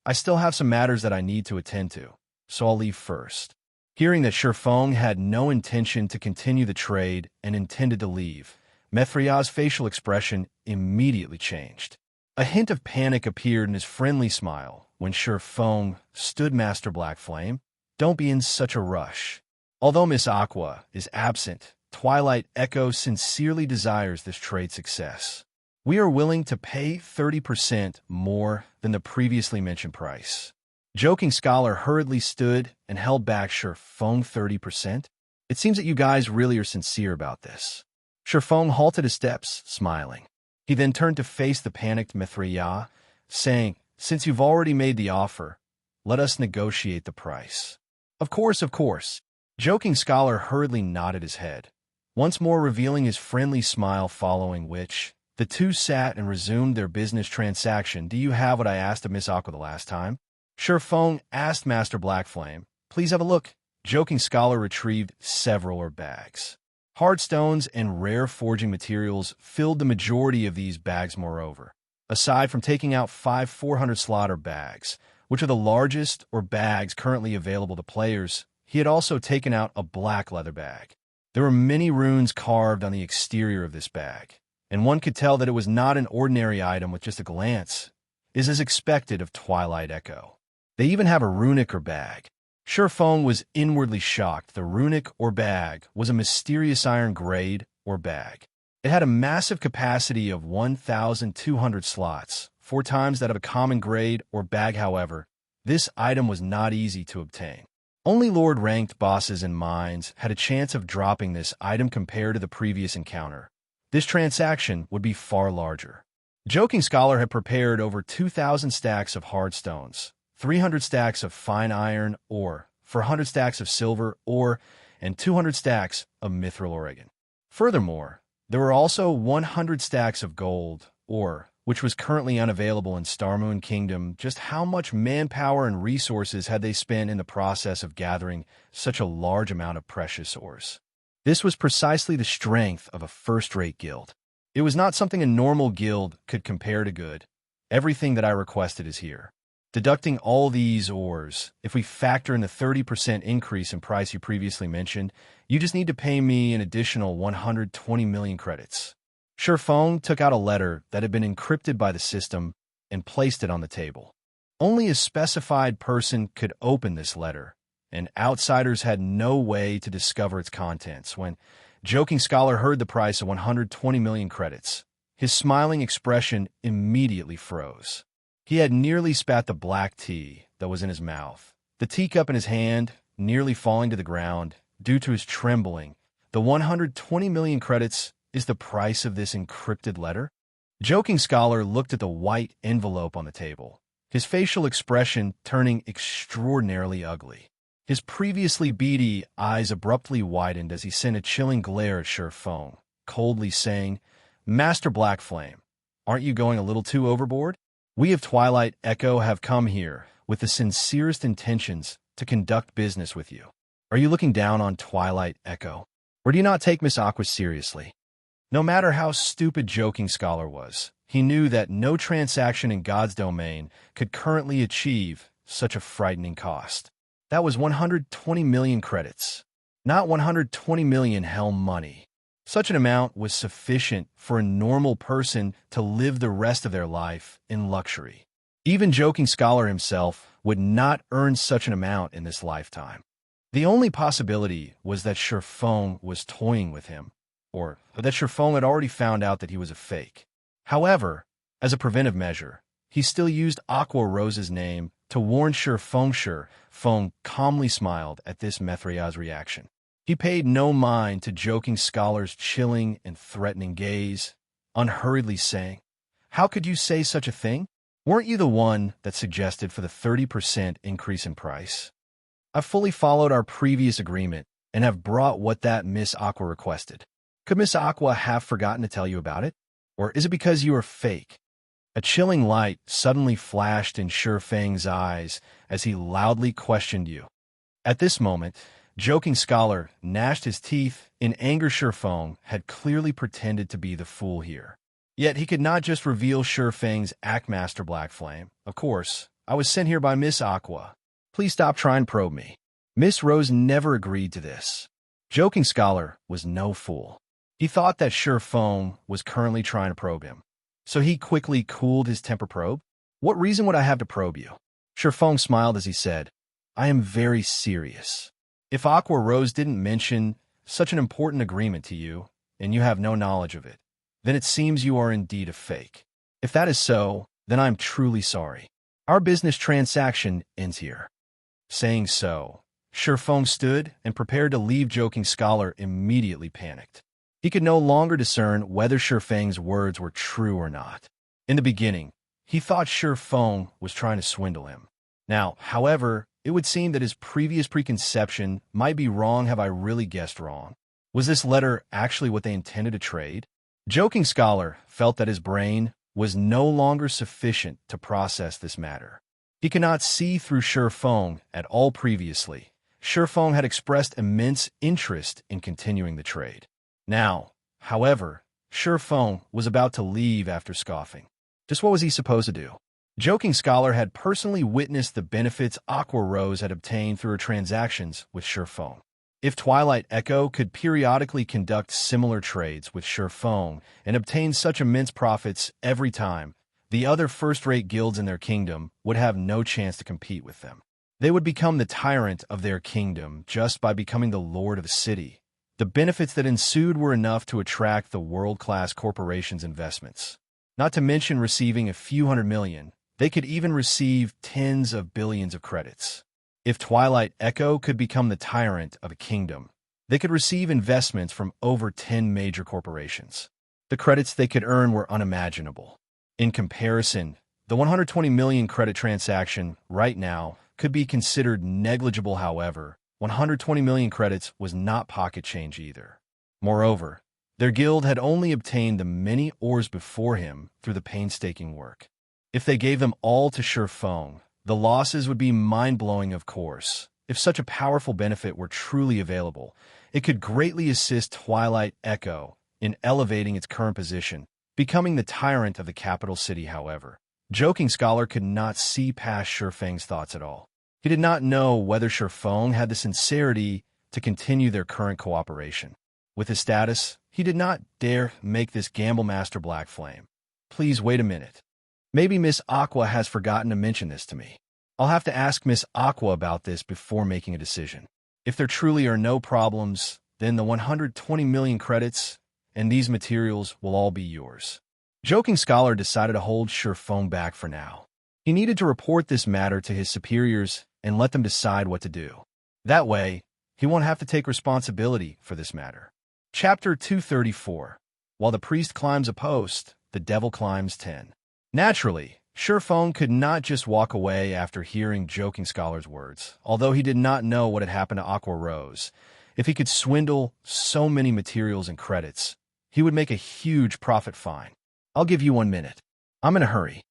"I still have some matters that I need to attend to, so I'll leave first." Hearing that Shifeng had no intention to continue the trade and intended to leave, Meteoric's facial expression immediately changed. A hint of panic appeared in his friendly smile when Shifeng stood. "Master Black Flame, don't be in such a rush. Although Miss Aqua is absent, Twilight Echo sincerely desires this trade success. We are willing to pay 30% more than the previously mentioned price." Joking Scholar hurriedly stood and held back. "Shifeng, 30%? It seems that you guys really are sincere about this." Shifeng halted his steps, smiling. He then turned to face the panicked Meteoric, saying, "Since you've already made the offer, let us negotiate the price." Of course. Joking Scholar hurriedly nodded his head, once more revealing his friendly smile, following which the two sat and resumed their business transaction. "Do you have what I asked of Miss Aqua the last time?" Shifeng asked Master Black Flame. "Please have a look." Joking Scholar retrieved several bags. Hard stones and rare forging materials filled the majority of these bags. Moreover, aside from taking out 5 400 slaughter bags, which are the largest bags currently available to players, he had also taken out a black leather bag. There were many runes carved on the exterior of this bag, and one could tell that it was not an ordinary item with just a glance, as expected of Twilight Echo. They even have a Runic bag. Shifeng was inwardly shocked. The Runic bag was a mysterious iron grade bag. It had a massive capacity of 1,200 slots, 4 times that of a common grade bag. However, this item was not easy to obtain. Only Lord-ranked bosses and mines had a chance of dropping this item compared to the previous encounter. This transaction would be far larger. Joking Scholar had prepared over 2,000 stacks of hard stones, 300 stacks of fine iron ore, 400 stacks of silver ore, and 200 stacks of mithril ore. Furthermore, there were also 100 stacks of gold ore, which was currently unavailable in Starmoon Kingdom. Just how much manpower and resources had they spent in the process of gathering such a large amount of precious ores? This was precisely the strength of a first-rate guild. It was not something a normal guild could compare to. Good. Everything that I requested is here. Deducting all these ores, if we factor in the 30% increase in price you previously mentioned, you just need to pay me an additional 120 million credits. Shifeng took out a letter that had been encrypted by the system and placed it on the table. Only a specified person could open this letter, and outsiders had no way to discover its contents. When Joking Scholar heard the price of 120 million credits, his smiling expression immediately froze. He had nearly spat the black tea that was in his mouth, the teacup in his hand nearly falling to the ground due to his trembling. The 120 million credits is the price of this encrypted letter? Joking Scholar looked at the white envelope on the table, his facial expression turning extraordinarily ugly. His previously beady eyes abruptly widened as he sent a chilling glare at Feng, coldly saying, "Master Blackflame, aren't you going a little too overboard? We of Twilight Echo have come here with the sincerest intentions to conduct business with you. Are you looking down on Twilight Echo? Or do you not take Miss Aqua seriously?" No matter how stupid Joking Scholar was, he knew that no transaction in God's domain could currently achieve such a frightening cost. That was 120 million credits, not 120 million helm money. Such an amount was sufficient for a normal person to live the rest of their life in luxury. Even Joking Scholar himself would not earn such an amount in this lifetime. The only possibility was that Feng was toying with him, or that Feng had already found out that he was a fake. However, as a preventive measure, he still used Aqua Rose's name to warn Feng. Feng calmly smiled at this Mithria's reaction. He paid no mind to Joking Scholar's chilling and threatening gaze, unhurriedly saying, "How could you say such a thing? Weren't you the one that suggested for the 30% increase in price? I've fully followed our previous agreement and have brought what that Miss Aqua requested. Could Miss Aqua have forgotten to tell you about it? Or is it because you are fake?" A chilling light suddenly flashed in Feng's eyes as he loudly questioned you. At this moment, Joking Scholar gnashed his teeth in anger. Feng had clearly pretended to be the fool here. Yet he could not just reveal Feng's act, Master Blackflame. "Of course, I was sent here by Miss Aqua. Please stop trying to probe me. Miss Rose never agreed to this." Joking Scholar was no fool. He thought that Feng was currently trying to probe him. So he quickly cooled his temper. "Probe? What reason would I have to probe you?" Feng smiled as he said, "I am very serious. If Aqua Rose didn't mention such an important agreement to you, and you have no knowledge of it, then it seems you are indeed a fake. If that is so, then I am truly sorry. Our business transaction ends here." Saying so, Feng stood and prepared to leave. Joking Scholar immediately panicked. He could no longer discern whether Feng's words were true or not. In the beginning, he thought Feng was trying to swindle him. Now, however, it would seem that his previous preconception might be wrong. Have I really guessed wrong? Was this letter actually what they intended to trade? Joking Scholar felt that his brain was no longer sufficient to process this matter. He could not see through Feng at all. Previously, Feng had expressed immense interest in continuing the trade. Now, however, Feng was about to leave after scoffing. Just what was he supposed to do? Joking Scholar had personally witnessed the benefits Aqua Rose had obtained through her transactions with Feng. If Twilight Echo could periodically conduct similar trades with Feng and obtain such immense profits every time, the other first-rate guilds in their kingdom would have no chance to compete with them. They would become the tyrant of their kingdom just by becoming the lord of the city. The benefits that ensued were enough to attract the world-class corporation's investments. Not to mention receiving a few hundred million, they could even receive tens of billions of credits. If Twilight Echo could become the tyrant of a kingdom, they could receive investments from over 10 major corporations. The credits they could earn were unimaginable. In comparison, the 120 million credit transaction right now could be considered negligible. However, 120 million credits was not pocket change either. Moreover, their guild had only obtained the many ores before him through the painstaking work. If they gave them all to Feng, the losses would be mind-blowing. Of course, if such a powerful benefit were truly available, it could greatly assist Twilight Echo in elevating its current position, becoming the tyrant of the capital city. However, Joking Scholar could not see past Feng's thoughts at all. He did not know whether Feng had the sincerity to continue their current cooperation. With his status, he did not dare make this gamble. Master Blackflame, please wait a minute. Maybe Miss Aqua has forgotten to mention this to me. I'll have to ask Miss Aqua about this before making a decision. If there truly are no problems, then the 120 million credits and these materials will all be yours. Joking Scholar decided to hold Surfeng back for now. He needed to report this matter to his superiors and let them decide what to do. That way, he won't have to take responsibility for this matter. Chapter 234. While the priest climbs a post, the devil climbs 10. Naturally, Surfeng could not just walk away after hearing Joking Scholar's words, although he did not know what had happened to Aqua Rose. If he could swindle so many materials and credits, he would make a huge profit. Fine. I'll give you 1 minute. I'm in a hurry.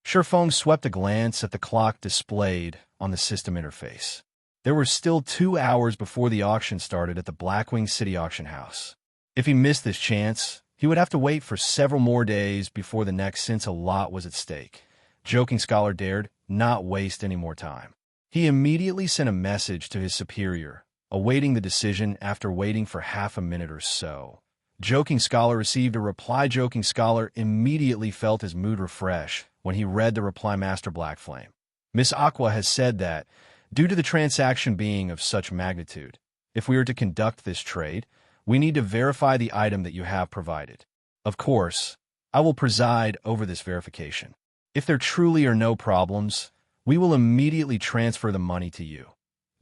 Surfeng swept a glance at the clock displayed on the system interface. There were still 2 hours before the auction started at the Blackwing City Auction House. If he missed this chance, he would have to wait for several more days before the next, since a lot was at stake. Joking Scholar dared not waste any more time. He immediately sent a message to his superior, awaiting the decision. After waiting for half a minute or so, Joking Scholar received a reply. Joking Scholar immediately felt his mood refresh when he read the reply. Master Blackflame, Miss Aqua has said that, due to the transaction being of such magnitude, if we are to conduct this trade, we need to verify the item that you have provided. Of course, I will preside over this verification. If there truly are no problems, we will immediately transfer the money to you.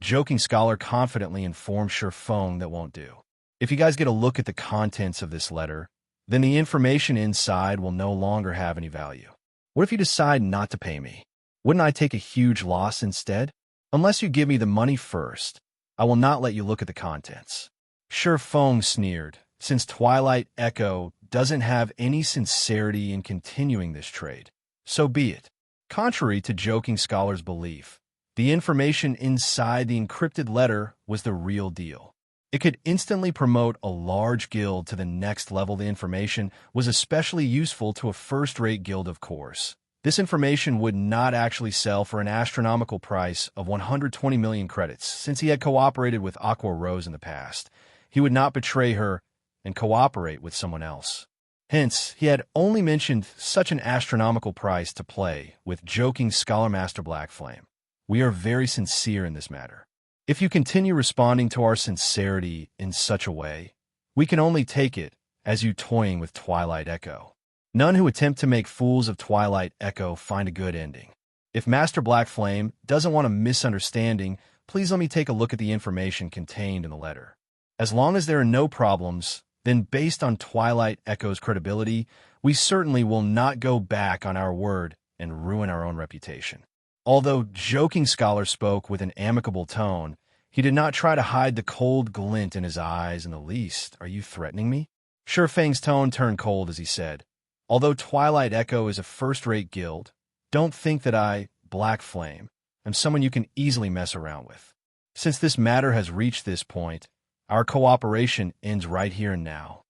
Joking Scholar confidently informed Surfeng that won't do. If you guys get a look at the contents of this letter, then the information inside will no longer have any value. What if you decide not to pay me? Wouldn't I take a huge loss instead? Unless you give me the money first, I will not let you look at the contents. Surfeng sneered, since Twilight Echo doesn't have any sincerity in continuing this trade. So be it. Contrary to Joking Scholar's belief, the information inside the encrypted letter was the real deal. It could instantly promote a large guild to the next level. The information was especially useful to a first-rate guild, of course. This information would not actually sell for an astronomical price of 120 million credits, since he had cooperated with Aqua Rose in the past. He would not betray her and cooperate with someone else. Hence, he had only mentioned such an astronomical price to play with Joking Scholar. Master Blackflame, we are very sincere in this matter. If you continue responding to our sincerity in such a way, we can only take it as you toying with Twilight Echo. None who attempt to make fools of Twilight Echo find a good ending. If Master Blackflame doesn't want a misunderstanding, please let me take a look at the information contained in the letter. As long as there are no problems, then based on Twilight Echo's credibility, we certainly will not go back on our word and ruin our own reputation. Although Joking Scholar spoke with an amicable tone, he did not try to hide the cold glint in his eyes in the least. Are you threatening me? Surfeng's tone turned cold as he said, although Twilight Echo is a first-rate guild, don't think that I, Blackflame, am someone you can easily mess around with. Since this matter has reached this point, our cooperation ends right here and now.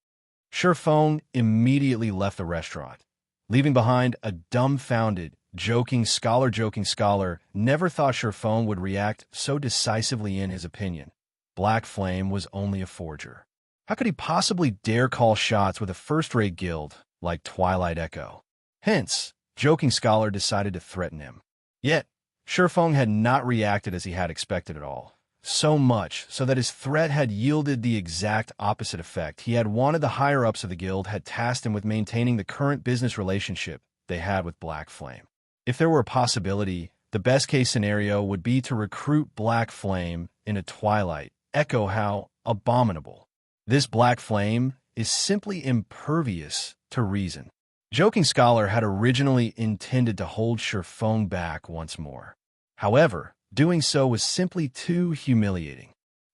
Surfeng immediately left the restaurant, leaving behind a dumbfounded Joking Scholar. Joking Scholar never thought Surfeng would react so decisively. In his opinion, Blackflame was only a forger. How could he possibly dare call shots with a first-rate guild like Twilight Echo? Hence, Joking Scholar decided to threaten him. Yet, Surfeng had not reacted as he had expected at all. So much so that his threat had yielded the exact opposite effect. He had wanted the higher-ups of the guild had tasked him with maintaining the current business relationship they had with Blackflame. If there were a possibility, the best-case scenario would be to recruit Blackflame into Twilight Echo. How abominable. This Blackflame is simply impervious to reason. Joking Scholar had originally intended to hold Surfeng back once more. However, doing so was simply too humiliating.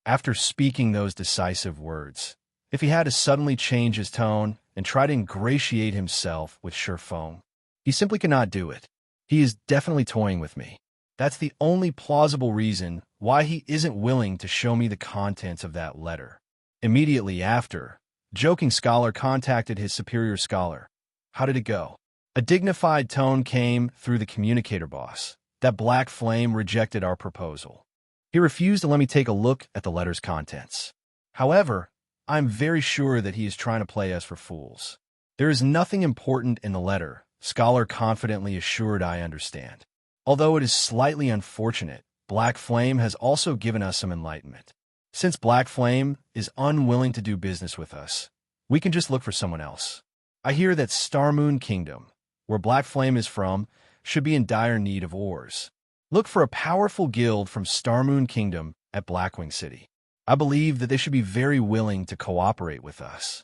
After speaking those decisive words, if he had to suddenly change his tone and try to ingratiate himself with Surfeng, he simply cannot do it. He is definitely toying with me. That's the only plausible reason why he isn't willing to show me the contents of that letter. Immediately after, Joking Scholar contacted his superior scholar. How did it go? A dignified tone came through the communicator boss. That Blackflame rejected our proposal. He refused to let me take a look at the letter's contents. However, I'm very sure that he is trying to play us for fools. There is nothing important in the letter, Scholar confidently assured, I understand. Although it is slightly unfortunate, Black Flame has also given us some enlightenment. Since Black Flame is unwilling to do business with us, we can just look for someone else. I hear that Starmoon Kingdom, where Black Flame is from, should be in dire need of ores. Look for a powerful guild from Starmoon Kingdom at Blackwing City. I believe that they should be very willing to cooperate with us.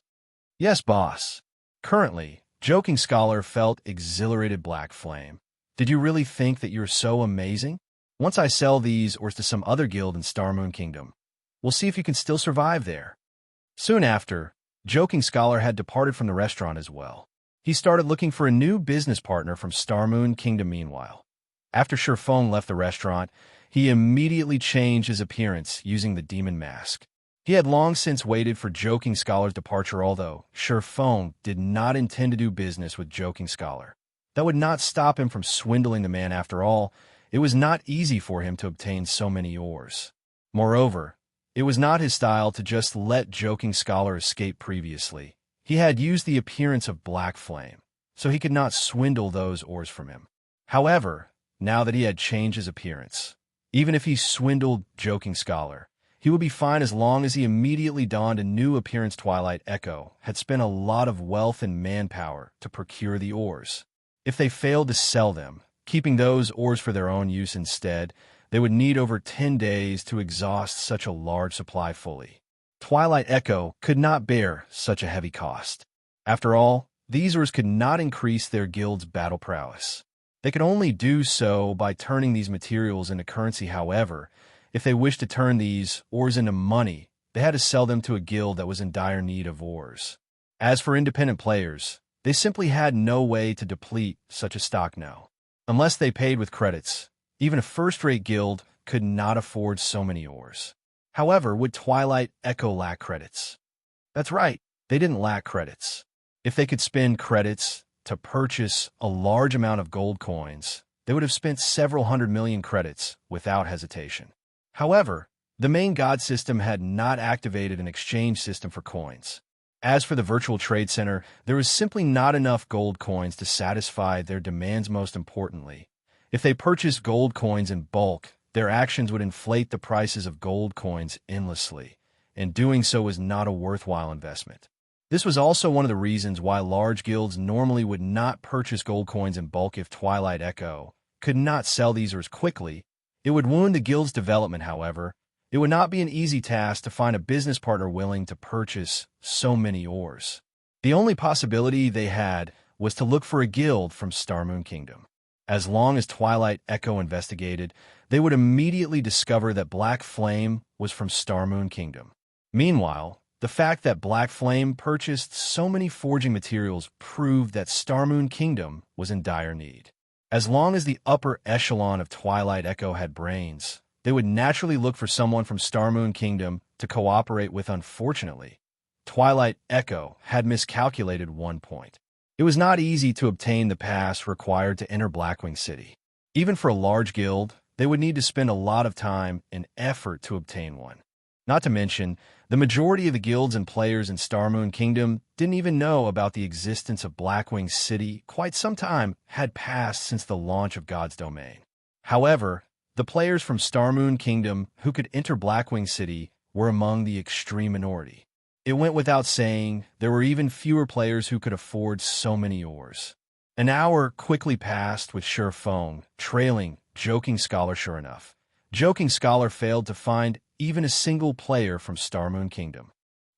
Yes, boss. Currently, Joking Scholar felt exhilarated. Black Flame. Did you really think that you're so amazing? Once I sell these ores to some other guild in Starmoon Kingdom, we'll see if you can still survive there. Soon after, Joking Scholar had departed from the restaurant as well. He started looking for a new business partner from Starmoon Kingdom meanwhile. After Shurfeng left the restaurant, he immediately changed his appearance using the demon mask. He had long since waited for Joking Scholar's departure, although Shurfeng did not intend to do business with Joking Scholar. That would not stop him from swindling the man. After all, it was not easy for him to obtain so many ores. Moreover, it was not his style to just let Joking Scholar escape previously. He had used the appearance of Black Flame, so he could not swindle those ores from him. However, now that he had changed his appearance, even if he swindled Joking Scholar, he would be fine as long as he immediately donned a new appearance. Twilight Echo had spent a lot of wealth and manpower to procure the ores. If they failed to sell them, keeping those ores for their own use instead, they would need over 10 days to exhaust such a large supply fully. Twilight Echo could not bear such a heavy cost. After all, these ores could not increase their guild's battle prowess. They could only do so by turning these materials into currency. However, if they wished to turn these ores into money, they had to sell them to a guild that was in dire need of ores. As for independent players, they simply had no way to deplete such a stock now. Unless they paid with credits, even a first-rate guild could not afford so many ores. However, would Twilight Echo lack credits? That's right, they didn't lack credits. If they could spend credits to purchase a large amount of gold coins, they would have spent several 100 million credits without hesitation. However, the main god system had not activated an exchange system for coins. As for the virtual trade center, there was simply not enough gold coins to satisfy their demands. Most importantly, if they purchased gold coins in bulk, their actions would inflate the prices of gold coins endlessly, and doing so was not a worthwhile investment. This was also one of the reasons why large guilds normally would not purchase gold coins in bulk. If Twilight Echo could not sell these ores quickly, it would wound the guild's development. However, it would not be an easy task to find a business partner willing to purchase so many ores. The only possibility they had was to look for a guild from Starmoon Kingdom. As long as Twilight Echo investigated, they would immediately discover that Black Flame was from Starmoon Kingdom. Meanwhile, the fact that Black Flame purchased so many forging materials proved that Starmoon Kingdom was in dire need. As long as the upper echelon of Twilight Echo had brains, they would naturally look for someone from Starmoon Kingdom to cooperate with. Unfortunately, Twilight Echo had miscalculated one point. It was not easy to obtain the pass required to enter Blackwing City. Even for a large guild, they would need to spend a lot of time and effort to obtain one. Not to mention, the majority of the guilds and players in Starmoon Kingdom didn't even know about the existence of Blackwing City. Quite some time had passed since the launch of God's Domain. However, the players from Starmoon Kingdom who could enter Blackwing City were among the extreme minority. It went without saying, there were even fewer players who could afford so many ores. An hour quickly passed with Shurfeng trailing Joking Scholar. Sure enough, Joking Scholar failed to find even a single player from Starmoon Kingdom.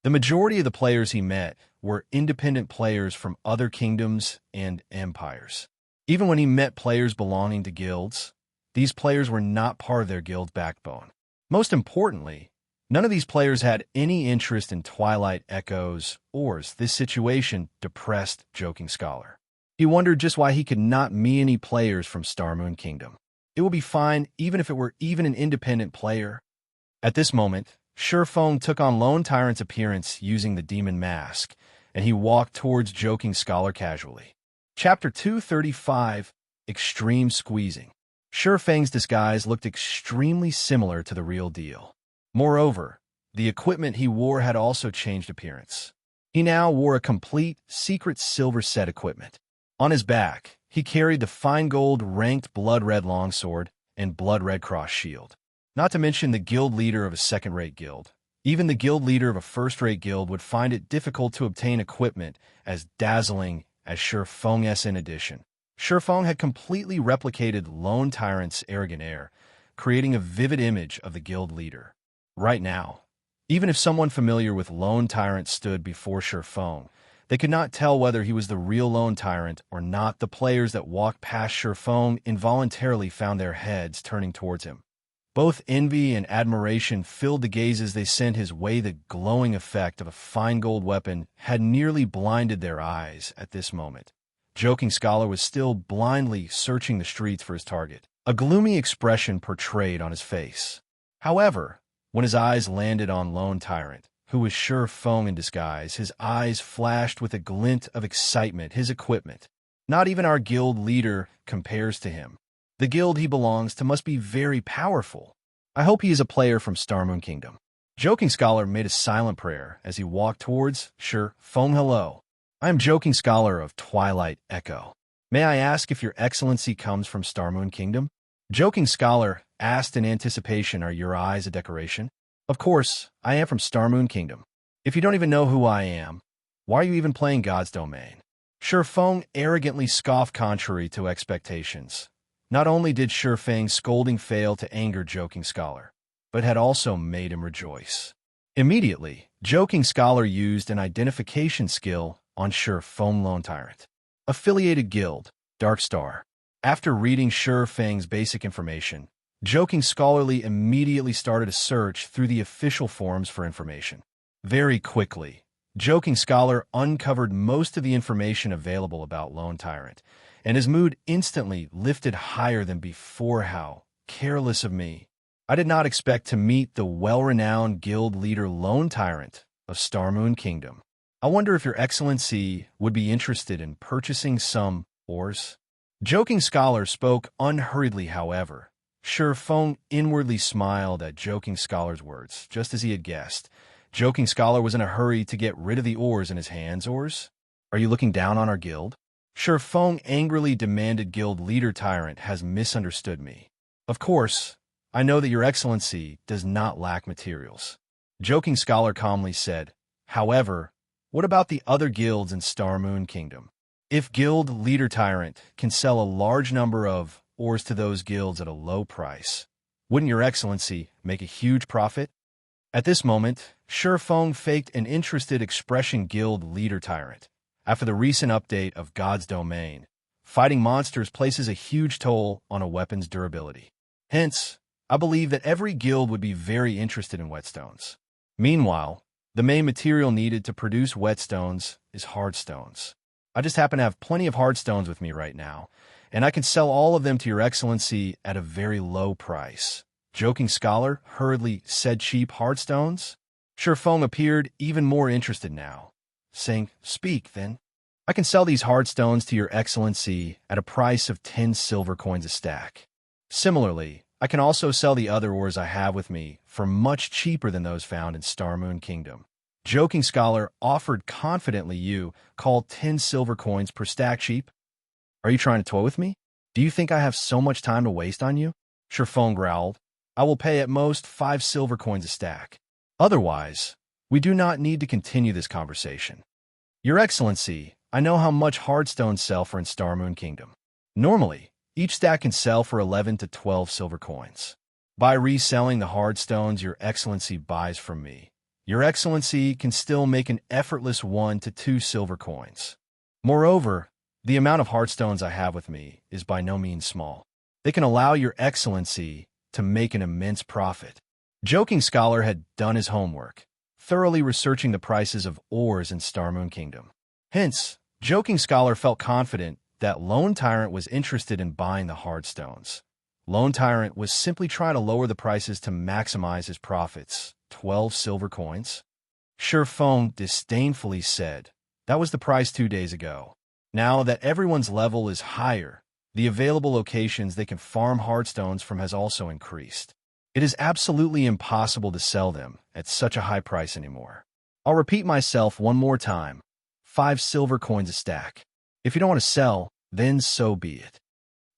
The majority of the players he met were independent players from other kingdoms and empires. Even when he met players belonging to guilds, these players were not part of their guild backbone. Most importantly, none of these players had any interest in Twilight Echo's ores. This situation depressed Joking Scholar. He wondered just why he could not meet any players from Starmoon Kingdom. It would be fine even if it were even an independent player. At this moment, Shurfeng took on Lone Tyrant's appearance using the demon mask, and he walked towards Joking Scholar casually. Chapter 235, Extreme Squeezing. Shurfeng's disguise looked extremely similar to the real deal. Moreover, the equipment he wore had also changed appearance. He now wore a complete, secret silver set equipment. On his back, he carried the fine gold ranked blood-red longsword and blood-red cross shield. Not to mention the guild leader of a second-rate guild. Even the guild leader of a first-rate guild would find it difficult to obtain equipment as dazzling as Surpassing in addition. Surpassing had completely replicated Lone Tyrant's arrogant air, creating a vivid image of the guild leader. Right now, even if someone familiar with Lone Tyrant stood before Surpassing, they could not tell whether he was the real Lone Tyrant or not. The players that walked past Surpassing involuntarily found their heads turning towards him. Both envy and admiration filled the gazes they sent his way. The glowing effect of a fine gold weapon had nearly blinded their eyes at this moment. Joking Scholar was still blindly searching the streets for his target, a gloomy expression portrayed on his face. However, when his eyes landed on Lone Tyrant, who was Surpassing in disguise, his eyes flashed with a glint of excitement. His equipment. Not even our guild leader compares to him. The guild he belongs to must be very powerful. I hope he is a player from Starmoon Kingdom. Joking Scholar made a silent prayer as he walked towards Surpassing. Hello. I am Joking Scholar of Twilight Echo. May I ask if your excellency comes from Starmoon Kingdom? Joking Scholar asked in anticipation, are your eyes a decoration? Of course, I am from Starmoon Kingdom. If you don't even know who I am, why are you even playing God's Domain? Surpassing arrogantly scoffed contrary to expectations. Not only did Surpassing's scolding fail to anger Joking Scholar, but had also made him rejoice. Immediately, Joking Scholar used an identification skill on Surpassing. Lone Tyrant. Affiliated Guild, Dark Star. After reading Surpassing's basic information, Joking Scholarly immediately started a search through the official forums for information. Very quickly, Joking Scholar uncovered most of the information available about Lone Tyrant, and his mood instantly lifted higher than before. How careless of me. I did not expect to meet the well-renowned guild leader Lone Tyrant of Starmoon Kingdom. I wonder if your excellency would be interested in purchasing some ores? Joking Scholar spoke unhurriedly, however. Surpassing inwardly smiled at Joking Scholar's words, just as he had guessed. Joking Scholar was in a hurry to get rid of the ores in his hands. Ores? Are you looking down on our guild? Surpassing angrily demanded. Guild leader Tyrant has misunderstood me. Of course, I know that your excellency does not lack materials. Joking Scholar calmly said. However, what about the other guilds in Starmoon Kingdom? If guild leader Tyrant can sell a large number of ores to those guilds at a low price, wouldn't your excellency make a huge profit? At this moment, Surpassing faked an interested expression. Guild leader Tyrant. After the recent update of God's Domain, fighting monsters places a huge toll on a weapon's durability. Hence, I believe that every guild would be very interested in whetstones. Meanwhile, the main material needed to produce whetstones is hardstones. I just happen to have plenty of hardstones with me right now, and I can sell all of them to your excellency at a very low price. Joking Scholar hurriedly said. Cheap hardstones? Surpassing appeared even more interested now, saying, speak, then. I can sell these hardstones to your excellency at a price of 10 silver coins a stack. Similarly, I can also sell the other ores I have with me for much cheaper than those found in Starmoon Kingdom. Joking Scholar offered confidently. You call 10 silver coins per stack cheap? Are you trying to toy with me? Do you think I have so much time to waste on you? Surpassing growled. I will pay at most 5 silver coins a stack. Otherwise, we do not need to continue this conversation. Your excellency, I know how much hardstones sell for in Starmoon Kingdom. Normally, each stack can sell for 11 to 12 silver coins. By reselling the hardstones your excellency buys from me, your excellency can still make an effortless 1 to 2 silver coins. Moreover, the amount of hardstones I have with me is by no means small. They can allow your excellency to make an immense profit. Joking Scholar had done his homework, thoroughly researching the prices of ores in Starmoon Kingdom. Hence, Joking Scholar felt confident that Lone Tyrant was interested in buying the hardstones. Lone Tyrant was simply trying to lower the prices to maximize his profits. 12 silver coins? Surpassing disdainfully said. That was the price 2 days ago. Now that everyone's level is higher, the available locations they can farm hardstones from has also increased. It is absolutely impossible to sell them at such a high price anymore. I'll repeat myself one more time. 5 silver coins a stack. If you don't want to sell, then so be it.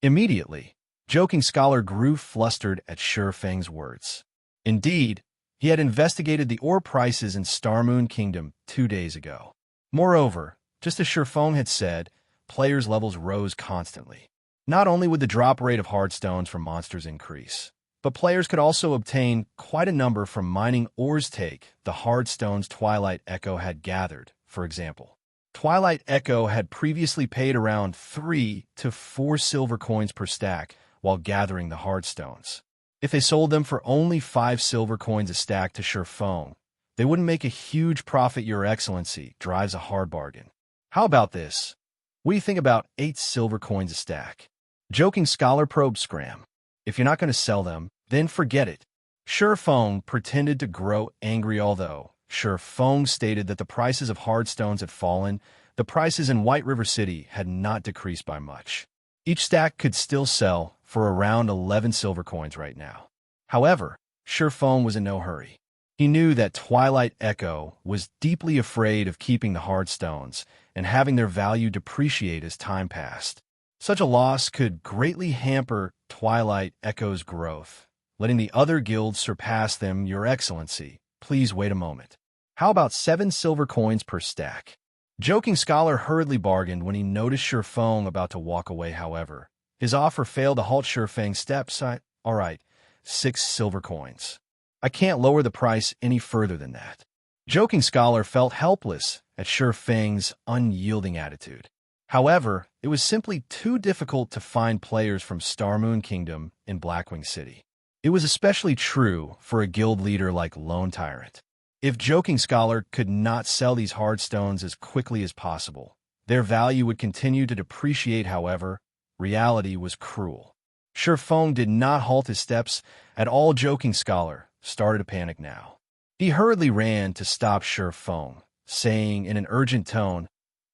Immediately, Joking Scholar grew flustered at Shifeng's words. Indeed, he had investigated the ore prices in Starmoon Kingdom 2 days ago. Moreover, just as Shifeng had said, players' levels rose constantly. Not only would the drop rate of hardstones from monsters increase, but players could also obtain quite a number from mining ores. Take the hardstones Twilight Echo had gathered, for example. Twilight Echo had previously paid around 3 to 4 silver coins per stack while gathering the hardstones. If they sold them for only 5 silver coins a stack to Shifeng, they wouldn't make a huge profit. Your Excellency drives a hard bargain. How about this? What do you think about 8 silver coins a stack? Joking Scholar probed Scram. If you're not going to sell them, then forget it. Shifeng pretended to grow angry. Although Shifeng stated that the prices of hardstones had fallen, the prices in White River City had not decreased by much. Each stack could still sell for around 11 silver coins right now. However, Shifeng was in no hurry. He knew that Twilight Echo was deeply afraid of keeping the hardstones and having their value depreciate as time passed. Such a loss could greatly hamper Twilight Echo's growth, letting the other guilds surpass them. Your Excellency, please wait a moment. How about 7 silver coins per stack? Joking Scholar hurriedly bargained when he noticed Shifeng about to walk away. However, his offer failed to halt Shifeng's steps. All right, 6 silver coins. I can't lower the price any further than that. Joking Scholar felt helpless at Shifeng's unyielding attitude. However, it was simply too difficult to find players from Starmoon Kingdom in Blackwing City. It was especially true for a guild leader like Lone Tyrant. If Joking Scholar could not sell these hardstones as quickly as possible, their value would continue to depreciate. However, reality was cruel. Shifeng did not halt his steps at all. Joking Scholar started to panic now. He hurriedly ran to stop Shifeng, saying in an urgent tone,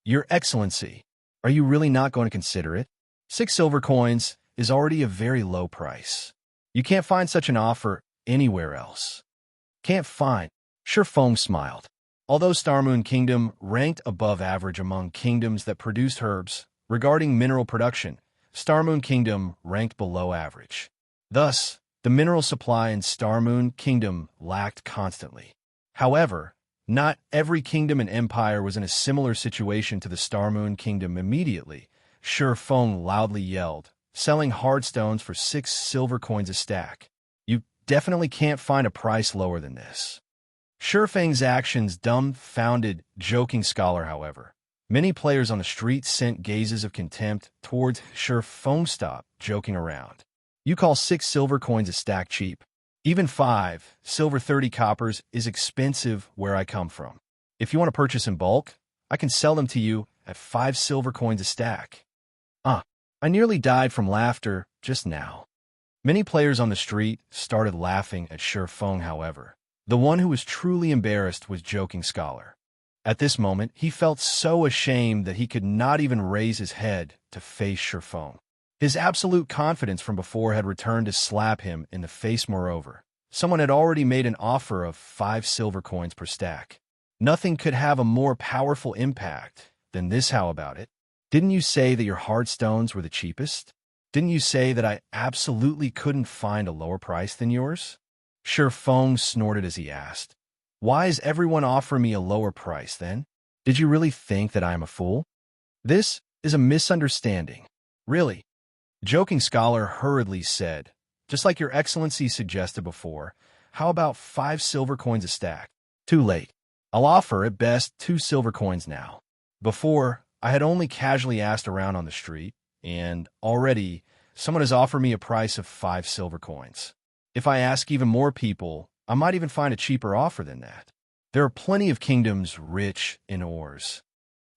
"Your Excellency, are you really not going to consider it? 6 silver coins is already a very low price. You can't find such an offer anywhere else." Can't find. Shifeng smiled. Although Starmoon Kingdom ranked above average among kingdoms that produced herbs, regarding mineral production, Starmoon Kingdom ranked below average. Thus, the mineral supply in Starmoon Kingdom lacked constantly. However, not every kingdom and empire was in a similar situation to the Starmoon Kingdom. Immediately, Shifeng loudly yelled, selling hardstones for 6 silver coins a stack. You definitely can't find a price lower than this. Shifeng's actions dumbfounded Joking Scholar. However, many players on the street sent gazes of contempt towards Shifeng. Stop joking around. You call 6 silver coins a stack cheap? Even 5 silver 30 coppers is expensive where I come from. If you want to purchase in bulk, I can sell them to you at 5 silver coins a stack. I nearly died from laughter just now. Many players on the street started laughing at Shifeng. However, the one who was truly embarrassed was Joking Scholar. At this moment, he felt so ashamed that he could not even raise his head to face Shifeng. His absolute confidence from before had returned to slap him in the face. Moreover, someone had already made an offer of 5 silver coins per stack. Nothing could have a more powerful impact than this. How about it? Didn't you say that your hardstones were the cheapest? Didn't you say that I absolutely couldn't find a lower price than yours? Shifeng snorted as he asked, "Why is everyone offering me a lower price then? Did you really think that I am a fool? This is a misunderstanding. Really?" Joking Scholar hurriedly said, "Just like your Excellency suggested before, how about 5 silver coins a stack? Too late. I'll offer at best 2 silver coins now. Before, I had only casually asked around on the street, and already someone has offered me a price of 5 silver coins. If I ask even more people, I might even find a cheaper offer than that. There are plenty of kingdoms rich in ores."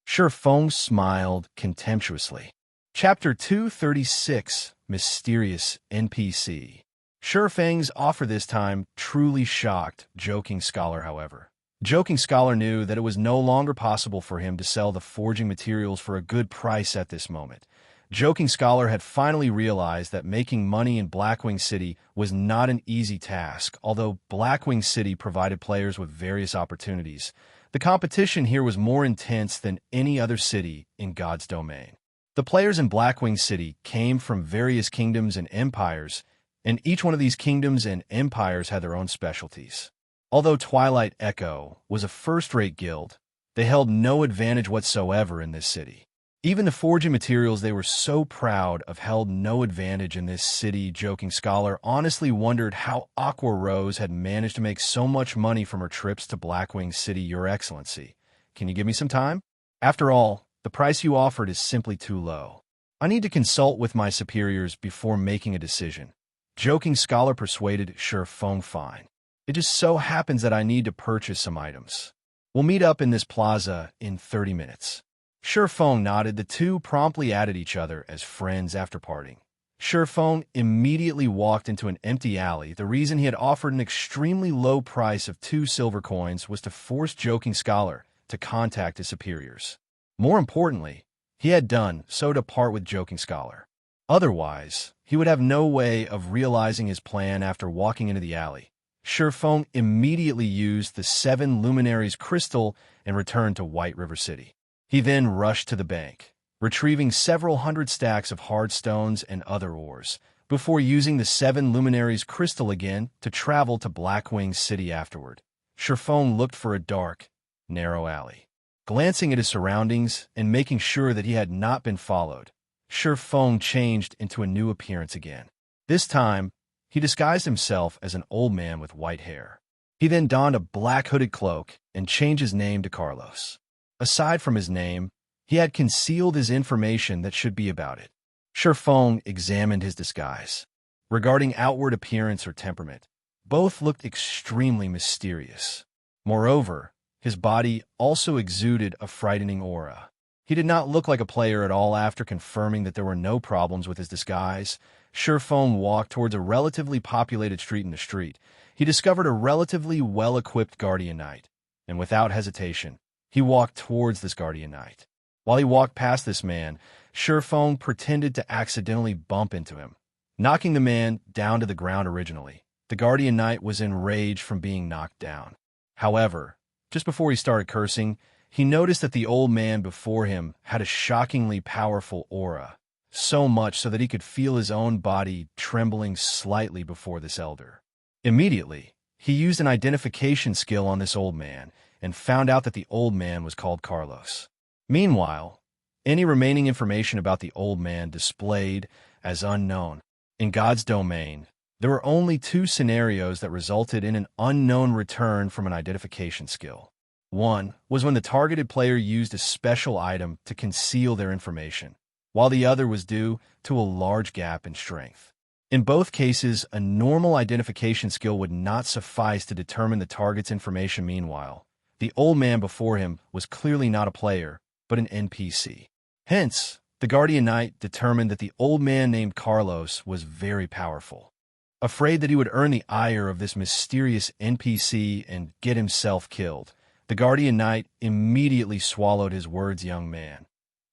Shifeng smiled contemptuously. Chapter 236, Mysterious NPC. Shifeng's offer this time truly shocked Joking Scholar. However, Joking Scholar knew that it was no longer possible for him to sell the forging materials for a good price at this moment. Joking Scholar had finally realized that making money in Blackwing City was not an easy task. Although Blackwing City provided players with various opportunities, The competition here was more intense than any other city in God's domain. The players in Blackwing City came from various kingdoms and empires, and each one of these kingdoms and empires had their own specialties. Although Twilight Echo was a first-rate guild, they held no advantage whatsoever in this city. Even the forging materials they were so proud of held no advantage in this city. Joking Scholar honestly wondered how Aqua Rose had managed to make so much money from her trips to Blackwing City. Your Excellency, can you give me some time? After all, the price you offered is simply too low. I need to consult with my superiors before making a decision. Joking Scholar persuaded Sure Feng fine. It just so happens that I need to purchase some items. We'll meet up in this plaza in 30 minutes. Sure Feng nodded. The two promptly added each other as friends after parting. Sure Feng immediately walked into an empty alley. The reason he had offered an extremely low price of 2 silver coins was to force Joking Scholar to contact his superiors. More importantly, he had done so to part with Joking Scholar. Otherwise, he would have no way of realizing his plan. After walking into the alley, Sure Feng immediately used the 7 Luminaries crystal and returned to White River City. He then rushed to the bank, retrieving several hundred stacks of hard stones and other ores, before using the 7 Luminaries crystal again to travel to Blackwing City afterward. Sure Feng looked for a dark, narrow alley. Glancing at his surroundings and making sure that he had not been followed, Sure Feng changed into a new appearance again. This time, he disguised himself as an old man with white hair. He then donned a black hooded cloak and changed his name to Carlos. Aside from his name, he had concealed his information that should be about it. Sure Feng examined his disguise. Regarding outward appearance or temperament, both looked extremely mysterious. Moreover, his body also exuded a frightening aura. He did not look like a player at all. After confirming that there were no problems with his disguise, Sure Feng walked towards a relatively populated street. In the street, he discovered a relatively well-equipped Guardian Knight, and without hesitation, he walked towards this Guardian Knight. While he walked past this man, Sure Feng pretended to accidentally bump into him, knocking the man down to the ground. Originally, the Guardian Knight was enraged from being knocked down. However, just before he started cursing, he noticed that the old man before him had a shockingly powerful aura, so much so that he could feel his own body trembling slightly before this elder. Immediately, he used an identification skill on this old man and found out that the old man was called Carlos. Meanwhile, any remaining information about the old man displayed as unknown. In God's domain, there were only 2 scenarios that resulted in an unknown return from an identification skill. One was when the targeted player used a special item to conceal their information, while the other was due to a large gap in strength. In both cases, a normal identification skill would not suffice to determine the target's information. Meanwhile, the old man before him was clearly not a player, but an NPC. Hence, the Guardian Knight determined that the old man named Carlos was very powerful. Afraid that he would earn the ire of this mysterious NPC and get himself killed, the Guardian Knight immediately swallowed his words. Young man,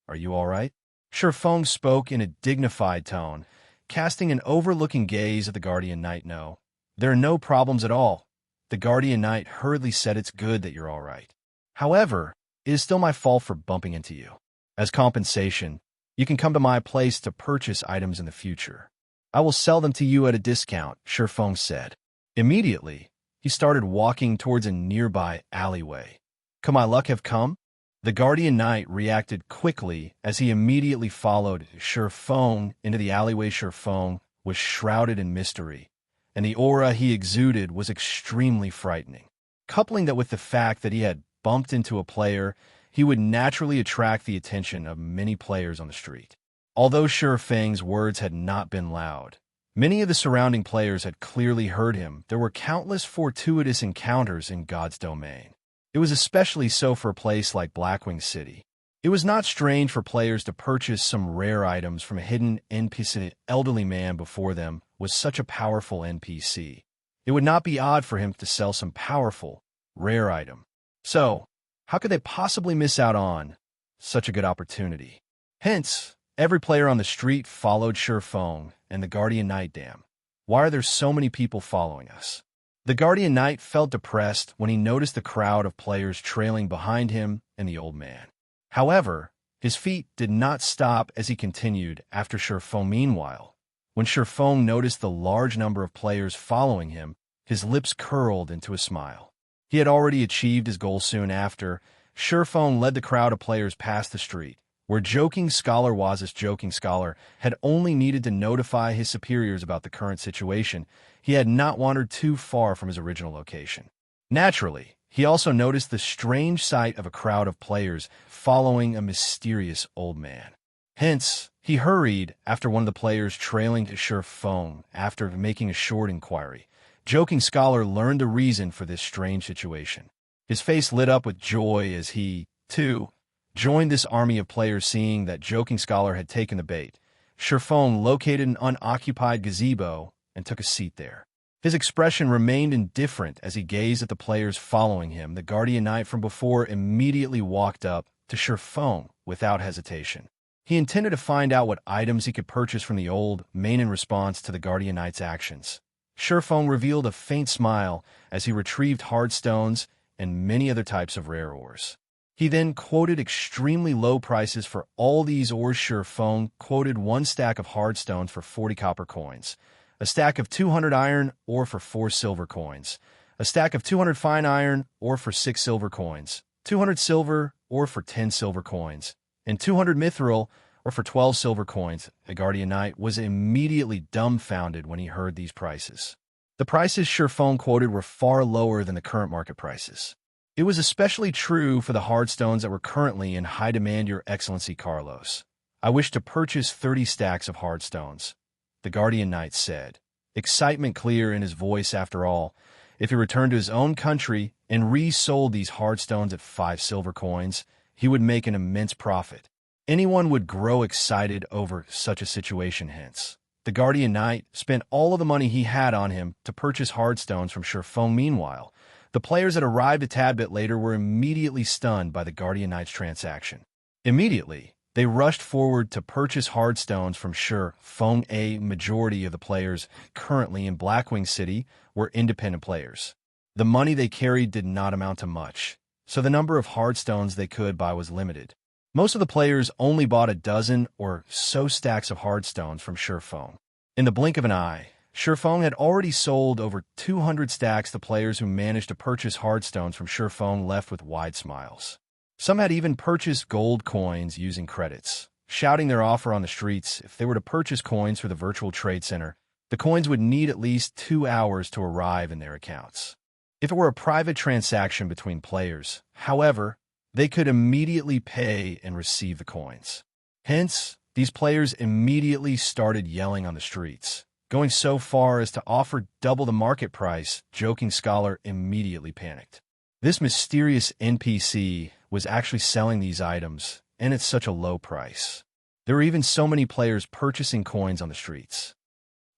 are you all right? Sure Feng spoke in a dignified tone, casting an overlooking gaze at the Guardian Knight. No, there are no problems at all. The Guardian Knight hurriedly said, it's good that you're all right. However, it is still my fault for bumping into you. As compensation, you can come to my place to purchase items in the future. I will sell them to you at a discount, Sure Feng said. Immediately, he started walking towards a nearby alleyway. Could my luck have come? The Guardian Knight reacted quickly as he immediately followed Sure Feng into the alleyway. Sure Feng was shrouded in mystery, and the aura he exuded was extremely frightening. Coupling that with the fact that he had bumped into a player, he would naturally attract the attention of many players on the street. Although Sure Feng's words had not been loud, many of the surrounding players had clearly heard him. There were countless fortuitous encounters in God's domain. It was especially so for a place like Blackwing City. It was not strange for players to purchase some rare items from a hidden NPC. The elderly man before them was such a powerful NPC. It would not be odd for him to sell some powerful, rare item. So, how could they possibly miss out on such a good opportunity? Hence, every player on the street followed Sure Feng and the Guardian Knight. Damn, why are there so many people following us? The Guardian Knight felt depressed when he noticed the crowd of players trailing behind him and the old man. However, his feet did not stop as he continued after Surfong. Meanwhile, when Surfong noticed the large number of players following him, his lips curled into a smile. He had already achieved his goal soon after. Surfong led the crowd of players past the street, where Joking Scholar was. This Joking Scholar had only needed to notify his superiors about the current situation. He had not wandered too far from his original location. Naturally, he also noticed the strange sight of a crowd of players following a mysterious old man. Hence, he hurried after one of the players trailing to Surfong. After making a short inquiry, Joking Scholar learned the reason for this strange situation. His face lit up with joy as he, too, joined this army of players. Seeing that Joking Scholar had taken the bait, Surfong located an unoccupied gazebo and took a seat there. His expression remained indifferent as he gazed at the players following him. The Guardian Knight from before immediately walked up to Surfong without hesitation. He intended to find out what items he could purchase from the old man in response to the Guardian Knight's actions. Surfong revealed a faint smile as he retrieved hard stones and many other types of rare ores. He then quoted extremely low prices for all these ores. Surfong quoted one stack of hard stones for 40 copper coins, a stack of 200 iron ore for 4 silver coins, a stack of 200 fine iron ore for 6 silver coins, 200 silver ore for 10 silver coins, and 200 mithril ore for 12 silver coins. The Guardian Knight was immediately dumbfounded when he heard these prices. The prices Surfong quoted were far lower than the current market prices. It was especially true for the hard stones that were currently in high demand. Your Excellency Carlos, I wish to purchase 30 stacks of hard stones, the Guardian Knight said, excitement clear in his voice. After all, if he returned to his own country and resold these hard stones at 5 silver coins, he would make an immense profit. Anyone would grow excited over such a situation. Hence, the Guardian Knight spent all of the money he had on him to purchase hard stones from Surfong. Meanwhile, the players that arrived a tad bit later were immediately stunned by the Guardian Knight's transaction. Immediately, they rushed forward to purchase hard stones from Surfong. A majority of the players currently in Blackwing City were independent players. The money they carried did not amount to much, so the number of hard stones they could buy was limited. Most of the players only bought a dozen or so stacks of hard stones from Surfong. In the blink of an eye, Surfong had already sold over 200 stacks. The players who managed to purchase hard stones from Surfong left with wide smiles. Some had even purchased gold coins using credits, shouting their offer on the streets. If they were to purchase coins for the virtual trade center, the coins would need at least 2 hours to arrive in their accounts. If it were a private transaction between players, however, they could immediately pay and receive the coins. Hence, these players immediately started yelling on the streets, going so far as to offer double the market price. Joking Scholar immediately panicked. This mysterious NPC was actually selling these items, and at such a low price. There were even so many players purchasing coins on the streets.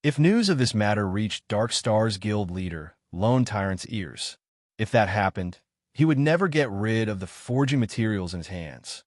If news of this matter reached Dark Star's guild leader, Lone Tyrant's ears, if that happened, he would never get rid of the forging materials in his hands.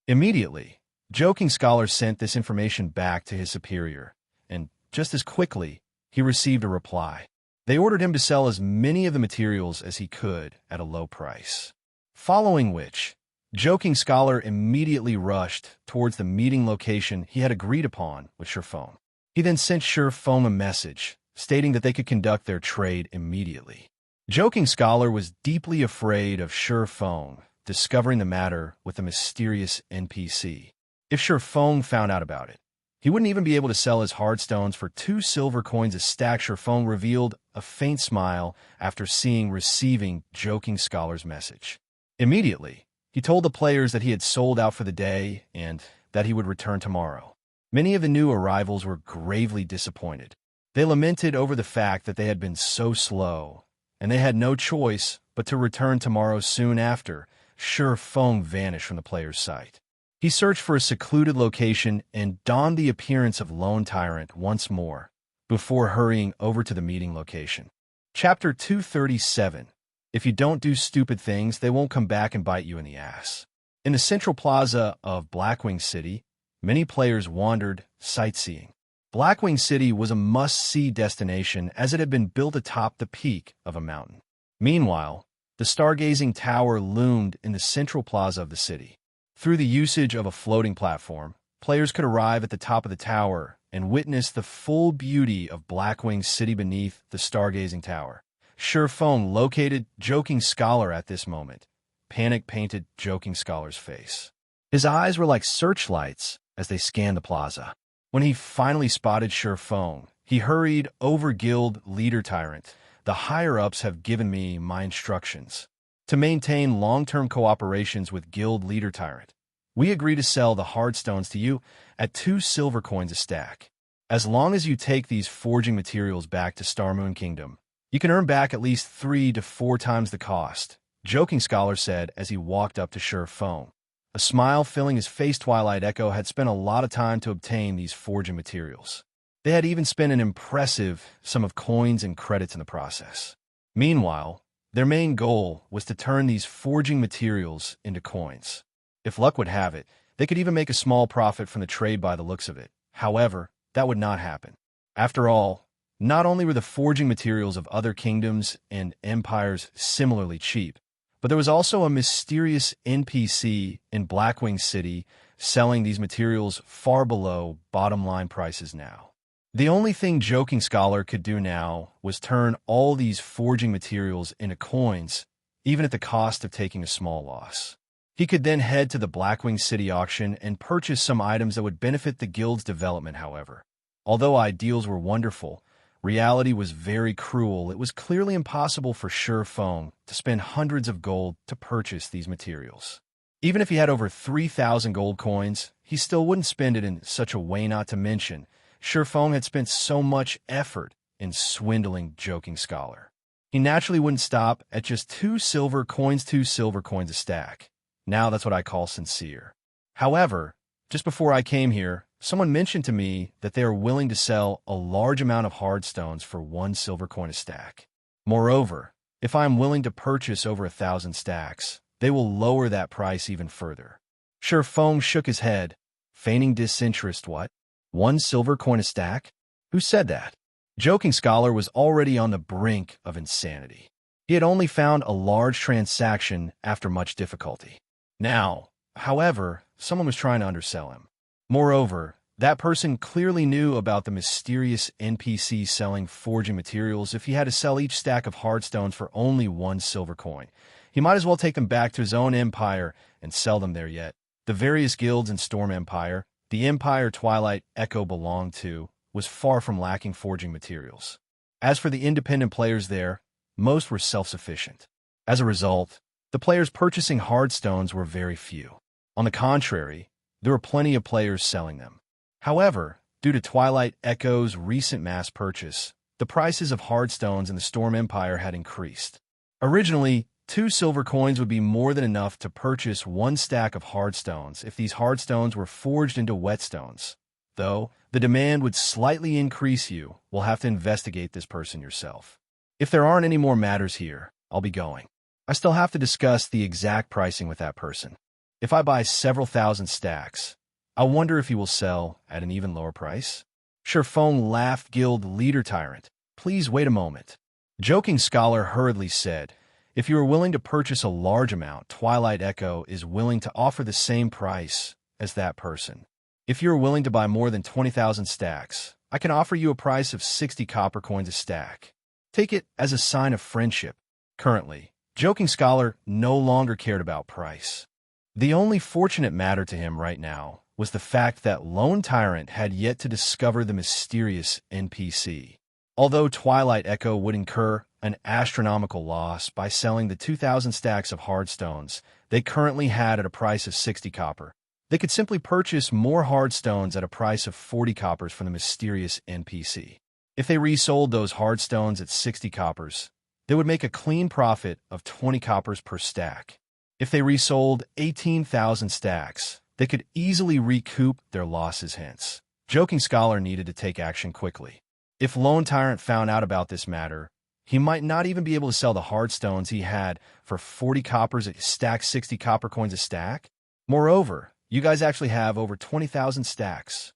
Immediately, Joking Scholar sent this information back to his superior, and just as quickly, he received a reply. They ordered him to sell as many of the materials as he could at a low price. Following which, Joking Scholar immediately rushed towards the meeting location he had agreed upon with Surfong. He then sent Surfong a message, stating that they could conduct their trade immediately. Joking Scholar was deeply afraid of Surfong discovering the matter with the mysterious NPC. If Surfong found out about it, he wouldn't even be able to sell his hard stones for 2 silver coins a stack. Surfong revealed a faint smile after receiving Joking Scholar's message. Immediately, he told the players that he had sold out for the day and that he would return tomorrow. Many of the new arrivals were gravely disappointed. They lamented over the fact that they had been so slow, and they had no choice but to return tomorrow. Soon after, Surfong vanished from the player's sight. He searched for a secluded location and donned the appearance of Lone Tyrant once more, before hurrying over to the meeting location. Chapter 237. If you don't do stupid things, they won't come back and bite you in the ass. In the central plaza of Blackwing City, many players wandered, sightseeing. Blackwing City was a must-see destination as it had been built atop the peak of a mountain. Meanwhile, the stargazing tower loomed in the central plaza of the city. Through the usage of a floating platform, players could arrive at the top of the tower and witness the full beauty of Blackwing City beneath the stargazing tower. Surefeng located Joking Scholar at this moment. Panic painted Joking Scholar's face. His eyes were like searchlights as they scanned the plaza. When he finally spotted Surefeng, he hurried over Guild Leader Tyrant. The higher-ups have given me my instructions to maintain long-term cooperations with Guild Leader Tyrant. We agree to sell the hardstones to you at 2 silver coins a stack. As long as you take these forging materials back to Starmoon Kingdom, you can earn back at least 3 to 4 times the cost, Joking Scholar said as he walked up to Surefeng. A smile filling his face. Twilight Echo had spent a lot of time to obtain these forging materials. They had even spent an impressive sum of coins and credits in the process. Meanwhile, their main goal was to turn these forging materials into coins. If luck would have it, they could even make a small profit from the trade by the looks of it. However, that would not happen. After all, not only were the forging materials of other kingdoms and empires similarly cheap, but there was also a mysterious NPC in Blackwing City selling these materials far below bottom-line prices now. The only thing Joking Scholar could do now was turn all these forging materials into coins, even at the cost of taking a small loss. He could then head to the Blackwing City auction and purchase some items that would benefit the guild's development. However, although ideals were wonderful, reality was very cruel. It was clearly impossible for Surefeng to spend hundreds of gold to purchase these materials. Even if he had over 3,000 gold coins, he still wouldn't spend it in such a way. Not to mention, Surefeng had spent so much effort in swindling Joking Scholar. He naturally wouldn't stop at just 2 silver coins a stack. Now that's what I call sincere. However, just before I came here, someone mentioned to me that they are willing to sell a large amount of hardstones for 1 silver coin a stack. Moreover, if I am willing to purchase over 1,000 stacks, they will lower that price even further. Surefeng shook his head, feigning disinterest. What? 1 silver coin a stack? Who said that? Joking Scholar was already on the brink of insanity. He had only found a large transaction after much difficulty. Now, however, someone was trying to undersell him. Moreover, that person clearly knew about the mysterious NPC selling forging materials. If he had to sell each stack of hardstones for only 1 silver coin, he might as well take them back to his own empire and sell them there. Yet, the various guilds in Storm Empire, the empire Twilight Echo belonged to, was far from lacking forging materials. As for the independent players there, most were self-sufficient. As a result, the players purchasing hardstones were very few. On the contrary, there were plenty of players selling them. However, due to Twilight Echo's recent mass purchase, the prices of hardstones in the Storm Empire had increased. Originally, 2 silver coins would be more than enough to purchase 1 stack of hardstones if these hardstones were forged into whetstones. Though, the demand would slightly increase. You will have to investigate this person yourself. If there aren't any more matters here, I'll be going. I still have to discuss the exact pricing with that person. If I buy several thousand stacks, I wonder if he will sell at an even lower price. Surefeng laughed. Guild Leader Tyrant, please wait a moment. Joking Scholar hurriedly said, if you are willing to purchase a large amount, Twilight Echo is willing to offer the same price as that person. If you are willing to buy more than 20,000 stacks, I can offer you a price of 60 copper coins a stack. Take it as a sign of friendship. Currently, Joking Scholar no longer cared about price. The only fortunate matter to him right now was the fact that Lone Tyrant had yet to discover the mysterious NPC. Although Twilight Echo would incur an astronomical loss by selling the 2,000 stacks of hardstones they currently had at a price of 60 copper, they could simply purchase more hardstones at a price of 40 coppers from the mysterious NPC. If they resold those hardstones at 60 coppers, they would make a clean profit of 20 coppers per stack. If they resold 18,000 stacks, they could easily recoup their losses. Hence, Joking Scholar needed to take action quickly. If Lone Tyrant found out about this matter, he might not even be able to sell the hardstones he had for 40 coppers a stack, 60 copper coins a stack. Moreover, you guys actually have over 20,000 stacks.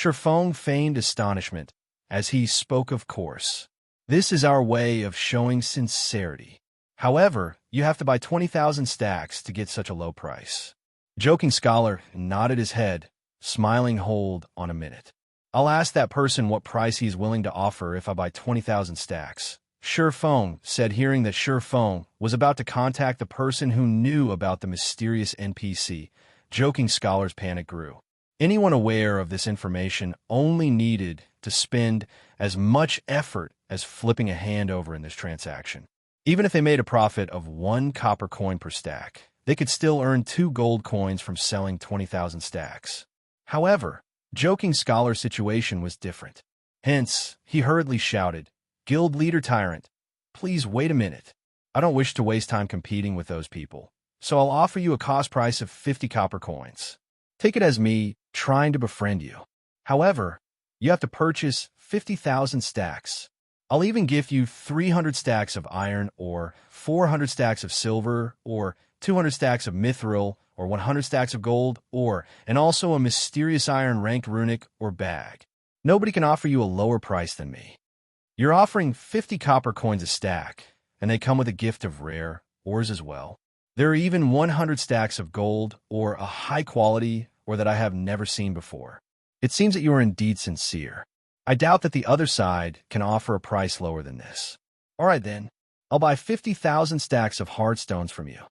Shifeng feigned astonishment, as he spoke of course. This is our way of showing sincerity. However, you have to buy 20,000 stacks to get such a low price. Joking Scholar nodded his head, smiling. Hold on a minute. I'll ask that person what price he is willing to offer if I buy 20,000 stacks. Shifeng said, hearing that Shifeng was about to contact the person who knew about the mysterious NPC. Joking Scholar's panic grew. Anyone aware of this information only needed to spend as much effort as flipping a hand over in this transaction. Even if they made a profit of 1 copper coin per stack, they could still earn 2 gold coins from selling 20,000 stacks. However, Joking Scholar's situation was different. Hence, he hurriedly shouted, "Guild leader Tyrant, please wait a minute. I don't wish to waste time competing with those people, so I'll offer you a cost price of 50 copper coins. Take it as me trying to befriend you. However, you have to purchase 50,000 stacks. I'll even give you 300 stacks of iron or 400 stacks of silver or 200 stacks of mithril or 100 stacks of gold and also a mysterious iron ranked runic or bag. Nobody can offer you a lower price than me. You're offering 50 copper coins a stack, and they come with a gift of rare ores as well. There are even 100 stacks of gold or a high quality or that I have never seen before. It seems that you are indeed sincere. I doubt that the other side can offer a price lower than this. All right then, I'll buy 50,000 stacks of hardstones from you."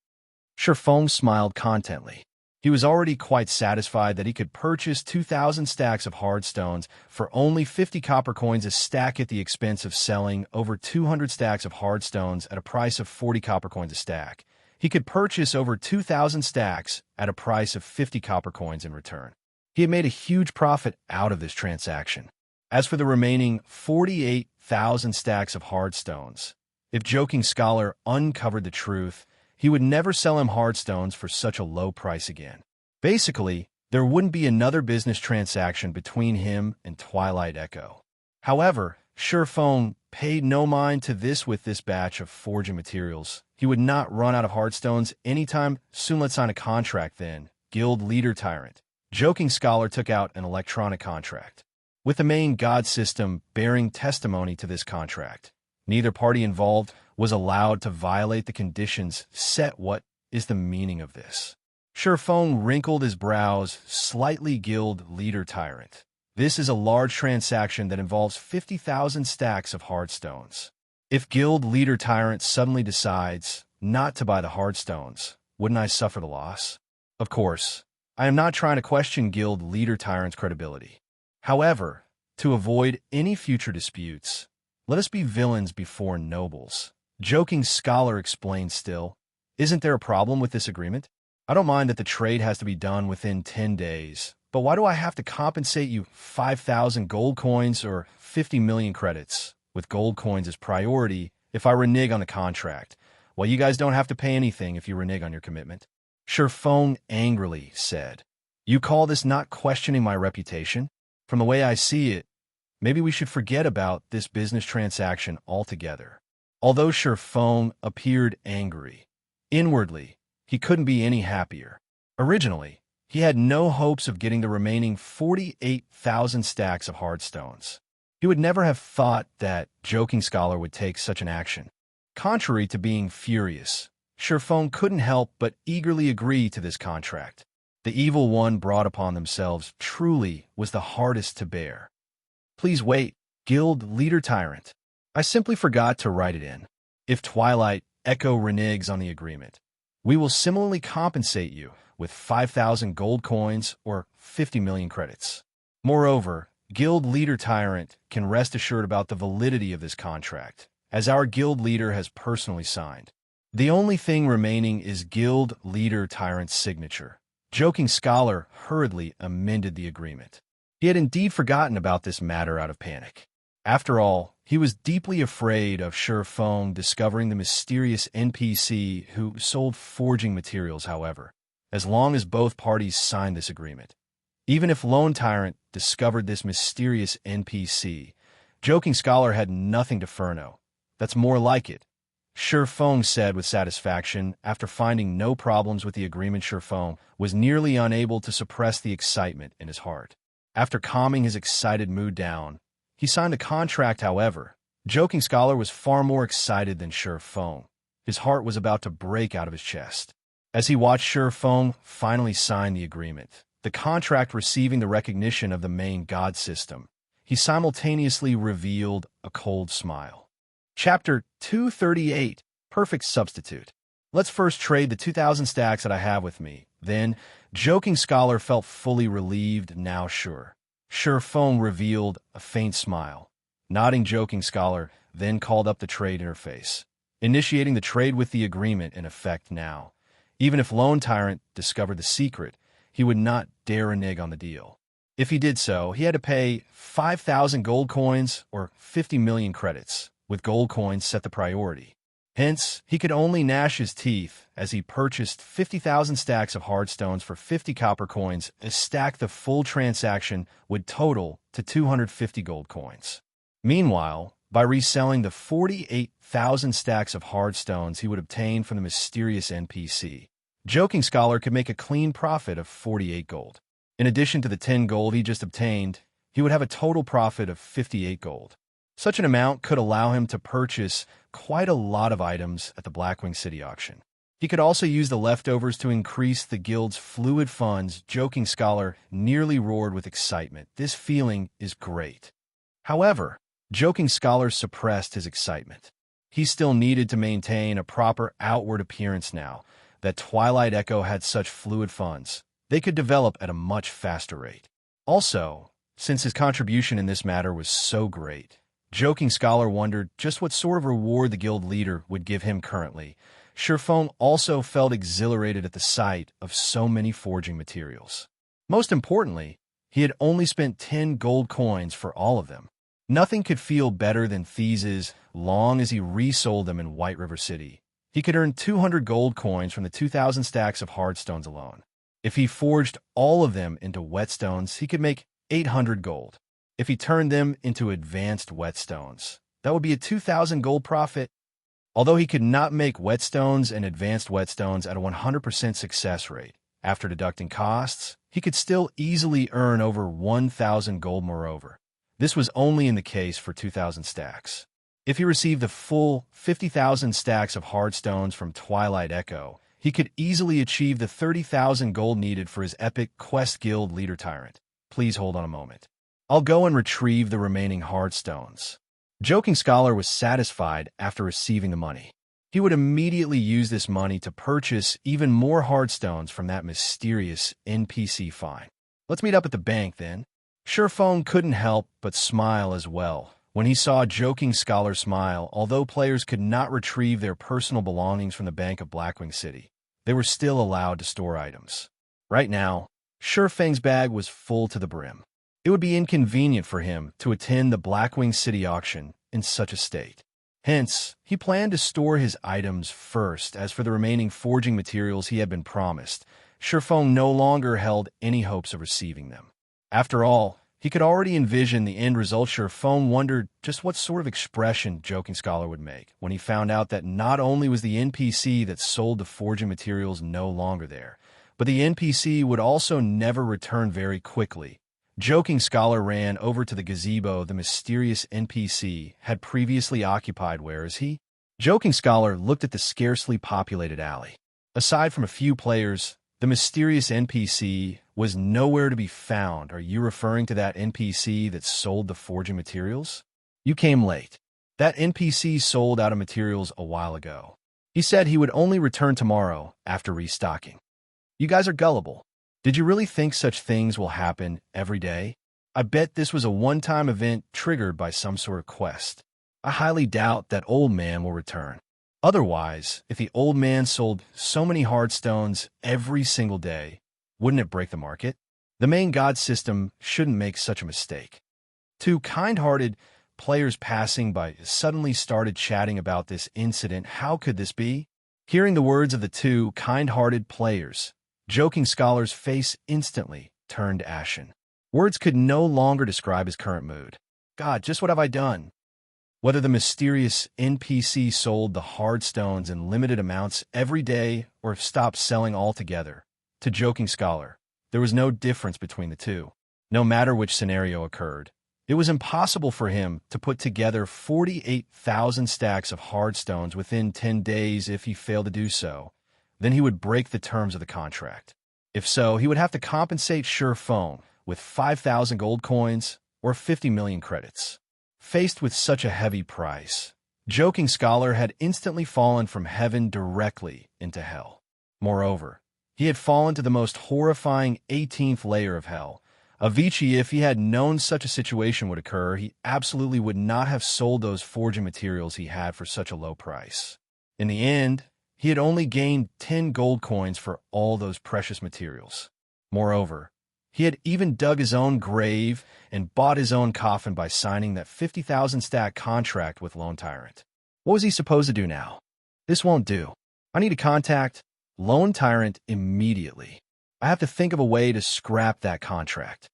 Shifeng smiled contently. He was already quite satisfied that he could purchase 2,000 stacks of hardstones for only 50 copper coins a stack at the expense of selling over 200 stacks of hardstones at a price of 40 copper coins a stack. He could purchase over 2,000 stacks at a price of 50 copper coins in return. He had made a huge profit out of this transaction. As for the remaining 48,000 stacks of hardstones, if Joking Scholar uncovered the truth, he would never sell him hardstones for such a low price again. Basically, there wouldn't be another business transaction between him and Twilight Echo. However, Shifeng paid no mind to this. With this batch of forging materials, he would not run out of hardstones anytime soon. Let's sign a contract then. Guild leader Tyrant. Joking Scholar took out an electronic contract, with the main god system bearing testimony to this contract. Neither party involved was allowed to violate the conditions set. What is the meaning of this? Shifeng wrinkled his brows slightly. Guild leader Tyrant. This is a large transaction that involves 50,000 stacks of hardstones. If Guild leader Tyrant suddenly decides not to buy the hardstones, wouldn't I suffer the loss? Of course, I am not trying to question Guild leader Tyrant's credibility. However, to avoid any future disputes, let us be villains before nobles. Joking Scholar explained. Still, isn't there a problem with this agreement? I don't mind that the trade has to be done within 10 days, but why do I have to compensate you 5,000 gold coins or 50 million credits, with gold coins as priority, if I renege on the contract? Well, you guys don't have to pay anything if you renege on your commitment. Shifeng angrily said, "You call this not questioning my reputation? From the way I see it, maybe we should forget about this business transaction altogether." Although Shifeng appeared angry, inwardly, he couldn't be any happier. Originally, he had no hopes of getting the remaining 48,000 stacks of hardstones. He would never have thought that Joking Scholar would take such an action. Contrary to being furious, Shifeng couldn't help but eagerly agree to this contract. The evil one brought upon themselves truly was the hardest to bear. "Please wait, Guild leader Tyrant. I simply forgot to write it in. If Twilight Echo reneges on the agreement, we will similarly compensate you with 5,000 gold coins or 50 million credits. Moreover, Guild leader Tyrant can rest assured about the validity of this contract, as our guild leader has personally signed. The only thing remaining is Guild leader Tyrant's signature." Joking Scholar hurriedly amended the agreement. He had indeed forgotten about this matter out of panic. After all, he was deeply afraid of Shifeng discovering the mysterious NPC who sold forging materials. However, as long as both parties signed this agreement, even if Lone Tyrant discovered this mysterious NPC, Joking Scholar had nothing to furno. "That's more like it," Shifeng said with satisfaction. After finding no problems with the agreement, Shifeng was nearly unable to suppress the excitement in his heart. After calming his excited mood down, he signed a contract. However, Joking Scholar was far more excited than Sure Feng. His heart was about to break out of his chest. As he watched Sure Feng finally sign the agreement, the contract receiving the recognition of the main god system, he simultaneously revealed a cold smile. Chapter 238, Perfect Substitute. Let's first trade the 2,000 stacks that I have with me. Then, Joking Scholar felt fully relieved, now sure. Sure Feng revealed a faint smile. Nodding, Joking Scholar then called up the trade interface, initiating the trade with the agreement in effect now. Even if Lone Tyrant discovered the secret, he would not dare renege on the deal. If he did so, he had to pay 5,000 gold coins or 50 million credits, with gold coins set the priority. Hence, he could only gnash his teeth as he purchased 50,000 stacks of hard stones for 50 copper coins. A stack, the full transaction would total to 250 gold coins. Meanwhile, by reselling the 48,000 stacks of hard stones he would obtain from the mysterious NPC, Joking Scholar could make a clean profit of 48 gold. In addition to the 10 gold he just obtained, he would have a total profit of 58 gold. Such an amount could allow him to purchase quite a lot of items at the Blackwing City auction. He could also use the leftovers to increase the guild's fluid funds. Joking Scholar nearly roared with excitement. This feeling is great. However, Joking Scholar suppressed his excitement. He still needed to maintain a proper outward appearance now that Twilight Echo had such fluid funds. They could develop at a much faster rate. Also, since his contribution in this matter was so great, Joking Scholar wondered just what sort of reward the guild leader would give him currently. Sure Feng also felt exhilarated at the sight of so many forging materials. Most importantly, he had only spent 10 gold coins for all of them. Nothing could feel better than these as long as he resold them in White River City. He could earn 200 gold coins from the 2,000 stacks of hard stones alone. If he forged all of them into whetstones, he could make 800 gold. If he turned them into advanced whetstones, that would be a 2,000 gold profit. Although he could not make whetstones and advanced whetstones at a 100% success rate, after deducting costs, he could still easily earn over 1,000 gold. Moreover, this was only in the case for 2,000 stacks. If he received the full 50,000 stacks of hard stones from Twilight Echo, he could easily achieve the 30,000 gold needed for his epic quest. Guild leader Tyrant, please hold on a moment. I'll go and retrieve the remaining hard stones. Joking Scholar was satisfied after receiving the money. He would immediately use this money to purchase even more hard stones from that mysterious NPC. Fine. Let's meet up at the bank then. Sure Feng couldn't help but smile as well when he saw Joking Scholar smile. Although players could not retrieve their personal belongings from the bank of Blackwing City, they were still allowed to store items. Right now, Sure Feng's bag was full to the brim. It would be inconvenient for him to attend the Blackwing City auction in such a state. Hence, he planned to store his items first. As for the remaining forging materials he had been promised, Sure Feng no longer held any hopes of receiving them. After all, he could already envision the end result. Sure Feng wondered just what sort of expression Joking Scholar would make when he found out that not only was the NPC that sold the forging materials no longer there, but the NPC would also never return. Very quickly, Joking Scholar ran over to the gazebo the mysterious NPC had previously occupied. Where is he? Joking Scholar looked at the scarcely populated alley. Aside from a few players, the mysterious NPC was nowhere to be found. Are you referring to that NPC that sold the forging materials? You came late. That NPC sold out of materials a while ago. He said he would only return tomorrow after restocking. You guys are gullible. Did you really think such things will happen every day? I bet this was a one-time event triggered by some sort of quest. I highly doubt that old man will return. Otherwise, if the old man sold so many hard stones every single day, wouldn't it break the market? The main god system shouldn't make such a mistake. Two kind-hearted players passing by suddenly started chatting about this incident. How could this be? Hearing the words of the two kind-hearted players, Joking Scholar's face instantly turned ashen. Words could no longer describe his current mood. God, just what have I done? Whether the mysterious NPC sold the hard stones in limited amounts every day or stopped selling altogether, to Joking Scholar, there was no difference between the two. No matter which scenario occurred, it was impossible for him to put together 48,000 stacks of hard stones within 10 days. If he failed to do so, then he would break the terms of the contract. If so, he would have to compensate Surpassing with 5,000 gold coins or 50 million credits. Faced with such a heavy price, Joking Scholar had instantly fallen from heaven directly into hell. Moreover, he had fallen to the most horrifying 18th layer of hell. Avicii, if he had known such a situation would occur, he absolutely would not have sold those forging materials he had for such a low price. In the end, he had only gained 10 gold coins for all those precious materials. Moreover, he had even dug his own grave and bought his own coffin by signing that 50,000 stack contract with Lone Tyrant. What was he supposed to do now? This won't do. I need to contact Lone Tyrant immediately. I have to think of a way to scrap that contract.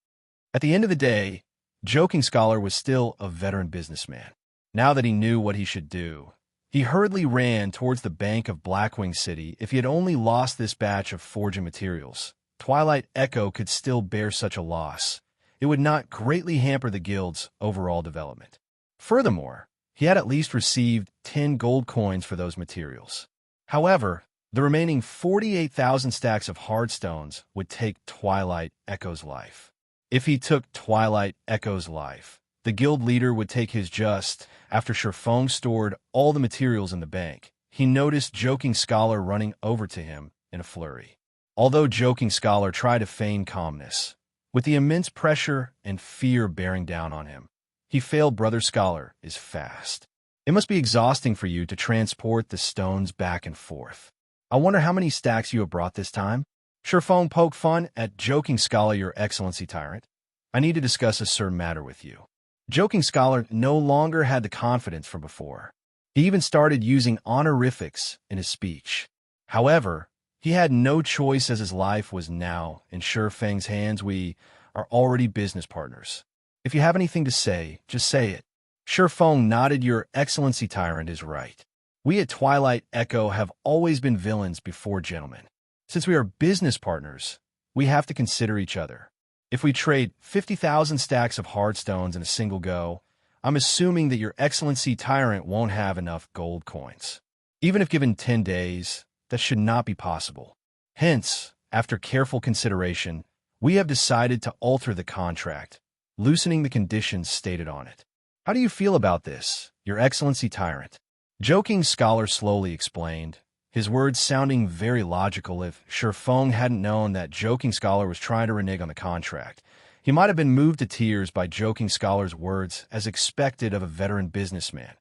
At the end of the day, Joking Scholar was still a veteran businessman. Now that he knew what he should do, he hurriedly ran towards the bank of Blackwing City. If he had only lost this batch of forging materials, Twilight Echo could still bear such a loss. It would not greatly hamper the guild's overall development. Furthermore, he had at least received 10 gold coins for those materials. However, the remaining 48,000 stacks of hard stones would take Twilight Echo's life. If he took Twilight Echo's life, the guild leader would take his just. After Surpassing stored all the materials in the bank, he noticed Joking Scholar running over to him in a flurry. Although Joking Scholar tried to feign calmness, with the immense pressure and fear bearing down on him, he failed. Brother Scholar is fast. It must be exhausting for you to transport the stones back and forth. I wonder how many stacks you have brought this time? Surpassing poked fun at Joking Scholar. Your Excellency Tyrant, I need to discuss a certain matter with you. Joking Scholar no longer had the confidence from before. He even started using honorifics in his speech. However, he had no choice as his life was now in Surpassing's hands. We are already business partners. If you have anything to say, just say it. Surpassing nodded. Your Excellency Tyrant is right. We at Twilight Echo have always been villains before gentlemen. Since we are business partners, we have to consider each other. If we trade 50,000 stacks of hard stones in a single go, I'm assuming that your Excellency Tyrant won't have enough gold coins. Even if given 10 days, that should not be possible. Hence, after careful consideration, we have decided to alter the contract, loosening the conditions stated on it. How do you feel about this, your Excellency Tyrant? Joking Scholar slowly explained, his words sounding very logical. If Surpassing hadn't known that Joking Scholar was trying to renege on the contract, he might have been moved to tears by Joking Scholar's words, as expected of a veteran businessman.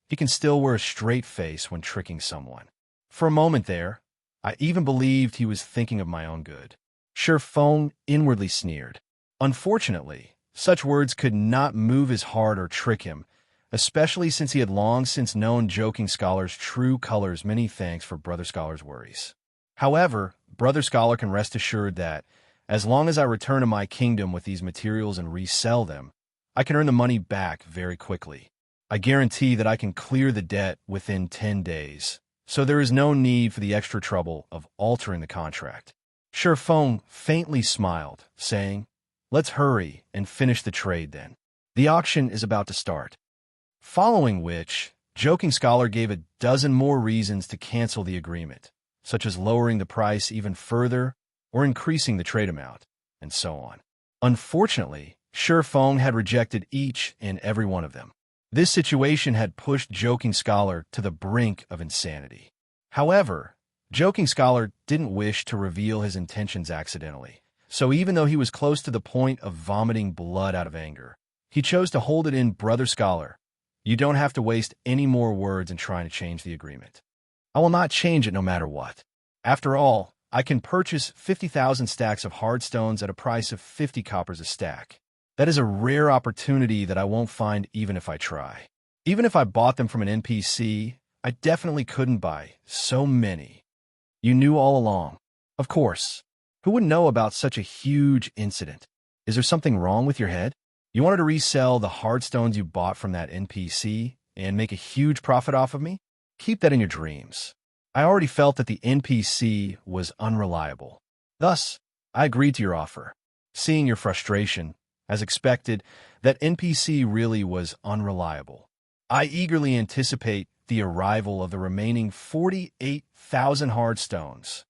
He can still wear a straight face when tricking someone. For a moment there, I even believed he was thinking of my own good. Surpassing inwardly sneered. Unfortunately, such words could not move his heart or trick him, especially since he had long since known Joking Scholar's true colors. Many thanks for Brother Scholar's worries. However, Brother Scholar can rest assured that, as long as I return to my kingdom with these materials and resell them, I can earn the money back very quickly. I guarantee that I can clear the debt within 10 days, so there is no need for the extra trouble of altering the contract. Surpassing faintly smiled, saying, "Let's hurry and finish the trade then. The auction is about to start." Following which, Joking Scholar gave a dozen more reasons to cancel the agreement, such as lowering the price even further or increasing the trade amount, and so on. Unfortunately, Surpassing had rejected each and every one of them. This situation had pushed Joking Scholar to the brink of insanity. However, Joking Scholar didn't wish to reveal his intentions accidentally, so even though he was close to the point of vomiting blood out of anger, he chose to hold it in. Brother Scholar, you don't have to waste any more words in trying to change the agreement. I will not change it no matter what. After all, I can purchase 50,000 stacks of hard stones at a price of 50 coppers a stack. That is a rare opportunity that I won't find even if I try. Even if I bought them from an NPC, I definitely couldn't buy so many. You knew all along. Of course. Who would know about such a huge incident? Is there something wrong with your head? You wanted to resell the hard stones you bought from that NPC and make a huge profit off of me? Keep that in your dreams. I already felt that the NPC was unreliable. Thus, I agreed to your offer. Seeing your frustration, As expected, that NPC really was unreliable. I eagerly anticipate the arrival of the remaining 48,000 hardstones.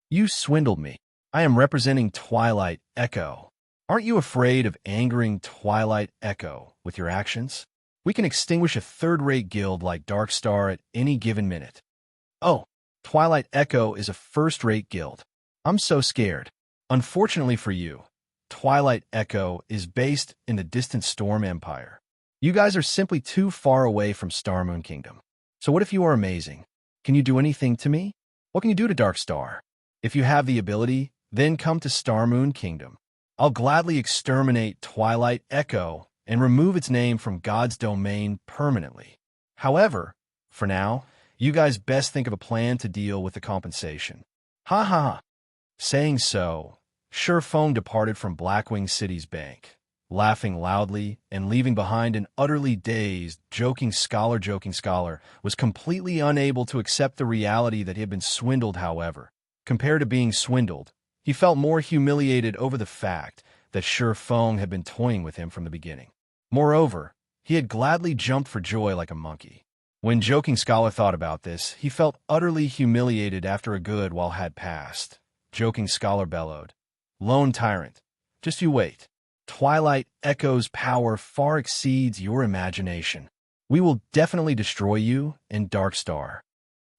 You swindled me. I am representing Twilight Echo. Aren't you afraid of angering Twilight Echo with your actions? We can extinguish a third-rate guild like Darkstar at any given minute. Oh, Twilight Echo is a first-rate guild. I'm so scared. Unfortunately for you, Twilight Echo is based in the distant Storm Empire. You guys are simply too far away from Starmoon Kingdom. So what if you are amazing? Can you do anything to me? What can you do to Darkstar? If you have the ability, then come to Starmoon Kingdom. I'll gladly exterminate Twilight Echo and remove its name from God's domain permanently. However, for now, you guys best think of a plan to deal with the compensation. Ha ha ha. Saying so, Surefong departed from Blackwing City's bank, laughing loudly and leaving behind an utterly dazed, joking scholar. Joking Scholar was completely unable to accept the reality that he had been swindled. However, compared to being swindled, he felt more humiliated over the fact that Surefong had been toying with him from the beginning. Moreover, he had gladly jumped for joy like a monkey. When Joking Scholar thought about this, he felt utterly humiliated after a good while had passed. Joking Scholar bellowed, "Lone Tyrant, just you wait. Twilight Echo's power far exceeds your imagination. We will definitely destroy you in Darkstar."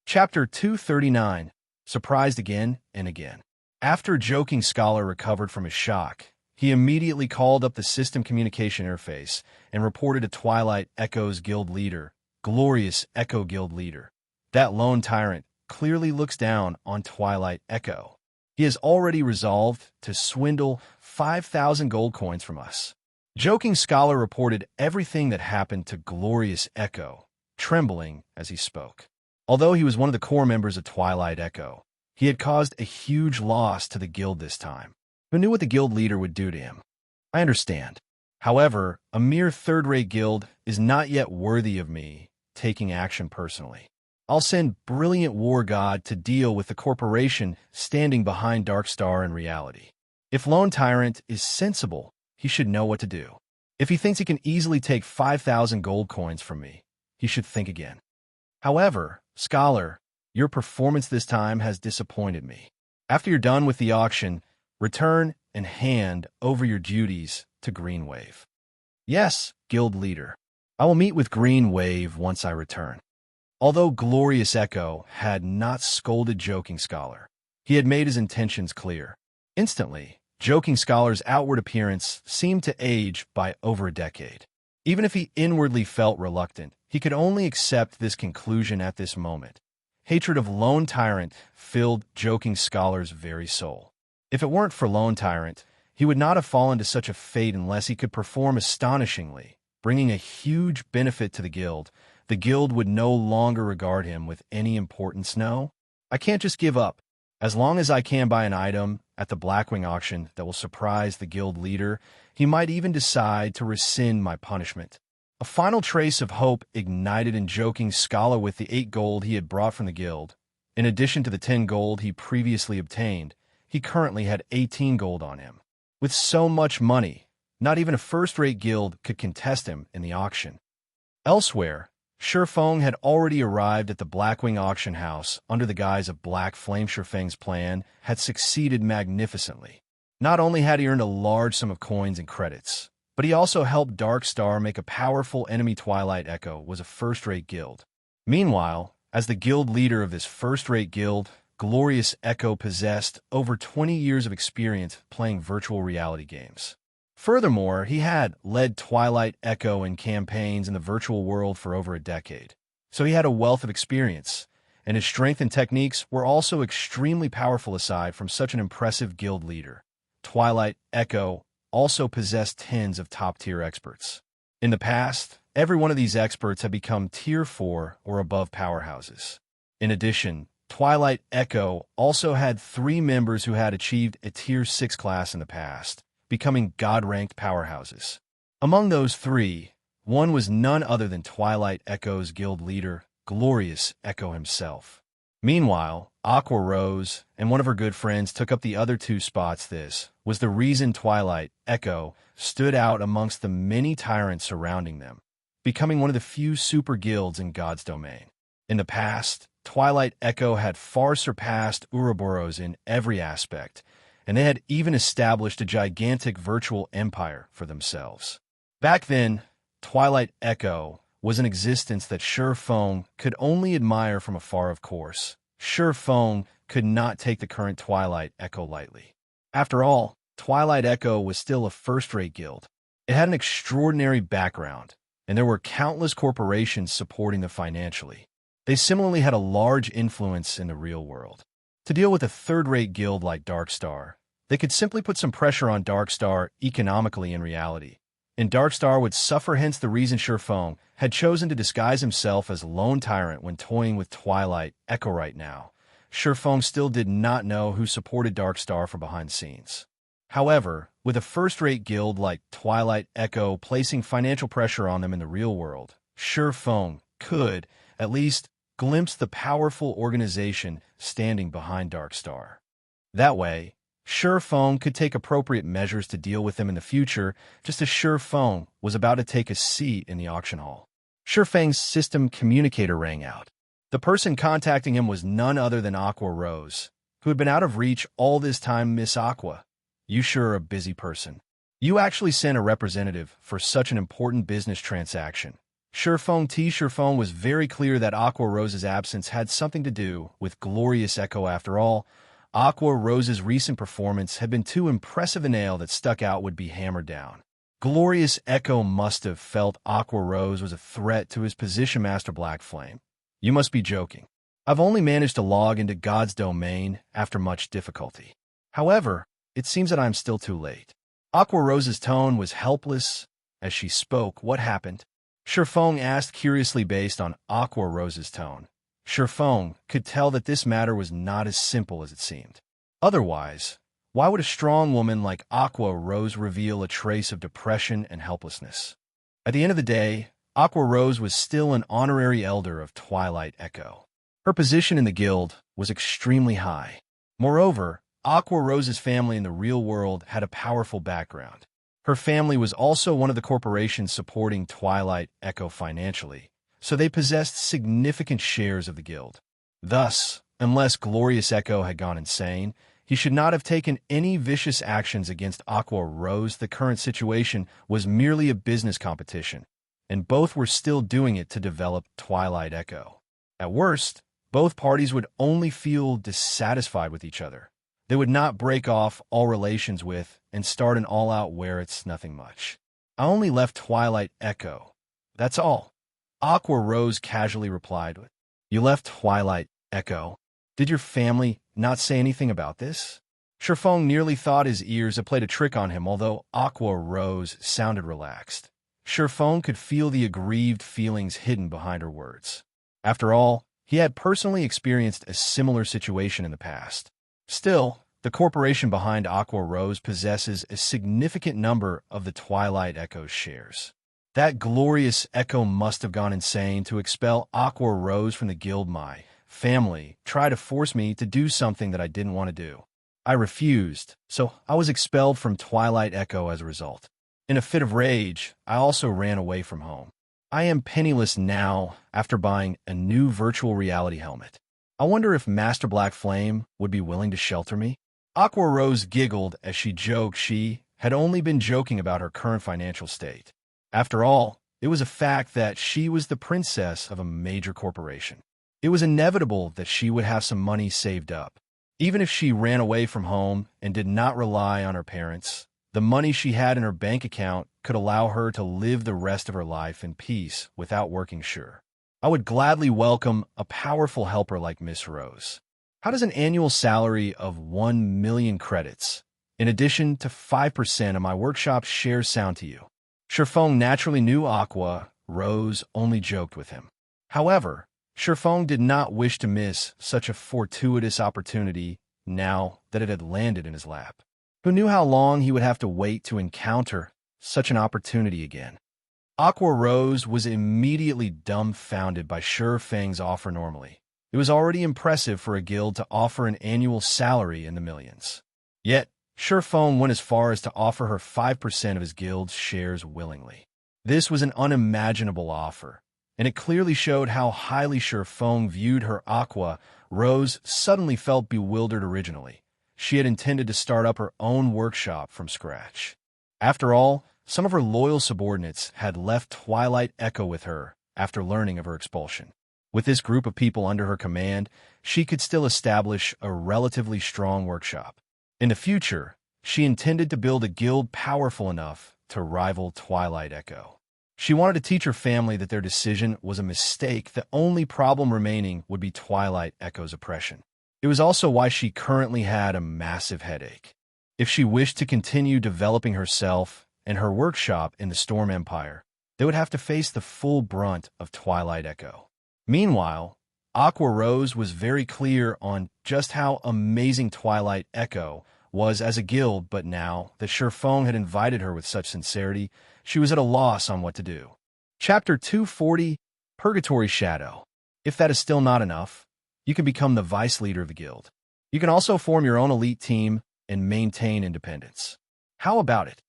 Chapter 239, Surprised Again and Again. After Joking Scholar recovered from his shock, he immediately called up the system communication interface and reported to Twilight Echo's guild leader, Glorious Echo Guild Leader. That Lone Tyrant clearly looks down on Twilight Echo. He has already resolved to swindle 5,000 gold coins from us. Joking Scholar reported everything that happened to Glorious Echo, trembling as he spoke. Although he was one of the core members of Twilight Echo, he had caused a huge loss to the guild this time. Who knew what the guild leader would do to him? I understand. However, a mere third-rate guild is not yet worthy of me taking action personally. I'll send Brilliant War God to deal with the corporation standing behind Darkstar in reality. If Lone Tyrant is sensible, he should know what to do. If he thinks he can easily take 5,000 gold coins from me, he should think again. However, Scholar, your performance this time has disappointed me. After you're done with the auction, return and hand over your duties to Green Wave. Yes, Guild Leader. I will meet with Green Wave once I return. Although Glorious Echo had not scolded Joking Scholar, he had made his intentions clear. Instantly, Joking Scholar's outward appearance seemed to age by over a decade. Even if he inwardly felt reluctant, he could only accept this conclusion at this moment. Hatred of Lone Tyrant filled Joking Scholar's very soul. If it weren't for Lone Tyrant, he would not have fallen to such a fate unless he could perform astonishingly, bringing a huge benefit to the guild. The guild would no longer regard him with any importance. No, I can't just give up. As long as I can buy an item at the Blackwing auction that will surprise the guild leader, he might even decide to rescind my punishment. A final trace of hope ignited in Joking Scholar with the 8 gold he had brought from the guild. In addition to the 10 gold he previously obtained, he currently had 18 gold on him. With so much money, not even a first-rate guild could contest him in the auction. Elsewhere, Surefong had already arrived at the Blackwing auction house under the guise of Black Flame. Surefeng's plan had succeeded magnificently. Not only had he earned a large sum of coins and credits, but he also helped Darkstar make a powerful enemy. Twilight Echo was a first-rate guild. Meanwhile, as the guild leader of this first-rate guild, Glorious Echo possessed over 20 years of experience playing virtual reality games. Furthermore, he had led Twilight Echo in campaigns in the virtual world for over a decade, so he had a wealth of experience, and his strength and techniques were also extremely powerful. Aside from such an impressive guild leader, Twilight Echo also possessed tens of top-tier experts. In the past, every one of these experts had become Tier 4 or above powerhouses. In addition, Twilight Echo also had 3 members who had achieved a Tier 6 class in the past, becoming God-ranked powerhouses. Among those 3, one was none other than Twilight Echo's guild leader, Glorious Echo himself. Meanwhile, Aqua Rose and one of her good friends took up the other two spots. This was the reason Twilight Echo stood out amongst the many tyrants surrounding them, becoming one of the few super guilds in God's domain. In the past, Twilight Echo had far surpassed Ouroboros in every aspect, and they had even established a gigantic virtual empire for themselves. Back then, Twilight Echo was an existence that Shurfeng could only admire from afar, of course. Shurfeng could not take the current Twilight Echo lightly. After all, Twilight Echo was still a first-rate guild. It had an extraordinary background, and there were countless corporations supporting them financially. They similarly had a large influence in the real world. To deal with a third-rate guild like Darkstar, they could simply put some pressure on Darkstar economically in reality, and Darkstar would suffer, hence the reason Shurfeng had chosen to disguise himself as Lone Tyrant when toying with Twilight Echo right now. Shurfeng still did not know who supported Darkstar from behind the scenes. However, with a first-rate guild like Twilight Echo placing financial pressure on them in the real world, Shurfeng could, at least, glimpse the powerful organization standing behind Darkstar. That way, Shurfeng could take appropriate measures to deal with them in the future, just as Shurfeng was about to take a seat in the auction hall. Shurfeng's system communicator rang out. The person contacting him was none other than Aqua Rose, who had been out of reach all this time. Miss Aqua, you sure are a busy person. You actually sent a representative for such an important business transaction. Shurfeng was very clear that Aqua Rose's absence had something to do with Glorious Echo. After all, Aqua Rose's recent performance had been too impressive. A nail that stuck out would be hammered down. Glorious Echo must have felt Aqua Rose was a threat to his position. Master Black Flame, you must be joking. I've only managed to log into God's domain after much difficulty. However, it seems that I'm still too late. Aqua Rose's tone was helpless as she spoke. What happened? Shurfeng asked curiously. Based on Aqua Rose's tone, Shurfeng could tell that this matter was not as simple as it seemed. Otherwise, why would a strong woman like Aqua Rose reveal a trace of depression and helplessness? At the end of the day, Aqua Rose was still an honorary elder of Twilight Echo. Her position in the guild was extremely high. Moreover, Aqua Rose's family in the real world had a powerful background. Her family was also one of the corporations supporting Twilight Echo financially, so they possessed significant shares of the guild. Thus, unless Glorious Echo had gone insane, he should not have taken any vicious actions against Aqua Rose. The current situation was merely a business competition, and both were still doing it to develop Twilight Echo. At worst, both parties would only feel dissatisfied with each other. They would not break off all relations with and start an all-out where it's nothing much. I only left Twilight Echo. That's all. Aqua Rose casually replied. You left Twilight Echo? Did your family not say anything about this? Shurfeng nearly thought his ears had played a trick on him, although Aqua Rose sounded relaxed. Shurfeng could feel the aggrieved feelings hidden behind her words. After all, he had personally experienced a similar situation in the past. Still, the corporation behind Aqua Rose possesses a significant number of the Twilight Echo's shares. That Glorious Echo must have gone insane to expel Aqua Rose from the guild. My family tried to force me to do something that I didn't want to do. I refused, so I was expelled from Twilight Echo as a result. In a fit of rage, I also ran away from home. I am penniless now after buying a new virtual reality helmet. I wonder if Master Black Flame would be willing to shelter me? Aqua Rose giggled as she joked she had only been joking about her current financial state. After all, it was a fact that she was the princess of a major corporation. It was inevitable that she would have some money saved up. Even if she ran away from home and did not rely on her parents, the money she had in her bank account could allow her to live the rest of her life in peace without working. Sure, I would gladly welcome a powerful helper like Miss Rose. How does an annual salary of 1 million credits, in addition to 5% of my workshop shares, sound to you? Shurfeng naturally knew Aqua Rose only joked with him. However, Shurfeng did not wish to miss such a fortuitous opportunity now that it had landed in his lap. Who knew how long he would have to wait to encounter such an opportunity again? Aqua Rose was immediately dumbfounded by Shurfeng's offer. Normally, It was already impressive for a guild to offer an annual salary in the millions. Yet, Surefeng went as far as to offer her 5% of his guild's shares willingly. This was an unimaginable offer, and it clearly showed how highly Surefeng viewed her. Aqua Rose suddenly felt bewildered originally. She had intended to start up her own workshop from scratch. After all, some of her loyal subordinates had left Twilight Echo with her after learning of her expulsion. With this group of people under her command, she could still establish a relatively strong workshop. In the future, she intended to build a guild powerful enough to rival Twilight Echo. She wanted to teach her family that their decision was a mistake. The only problem remaining would be Twilight Echo's oppression. It was also why she currently had a massive headache. If she wished to continue developing herself and her workshop in the Storm Empire, they would have to face the full brunt of Twilight Echo. Meanwhile, Aqua Rose was very clear on just how amazing Twilight Echo was as a guild, but now that Surefeng had invited her with such sincerity, she was at a loss on what to do. Chapter 240, Purgatory Shadow. If that is still not enough, you can become the vice leader of the guild. You can also form your own elite team and maintain independence. How about it?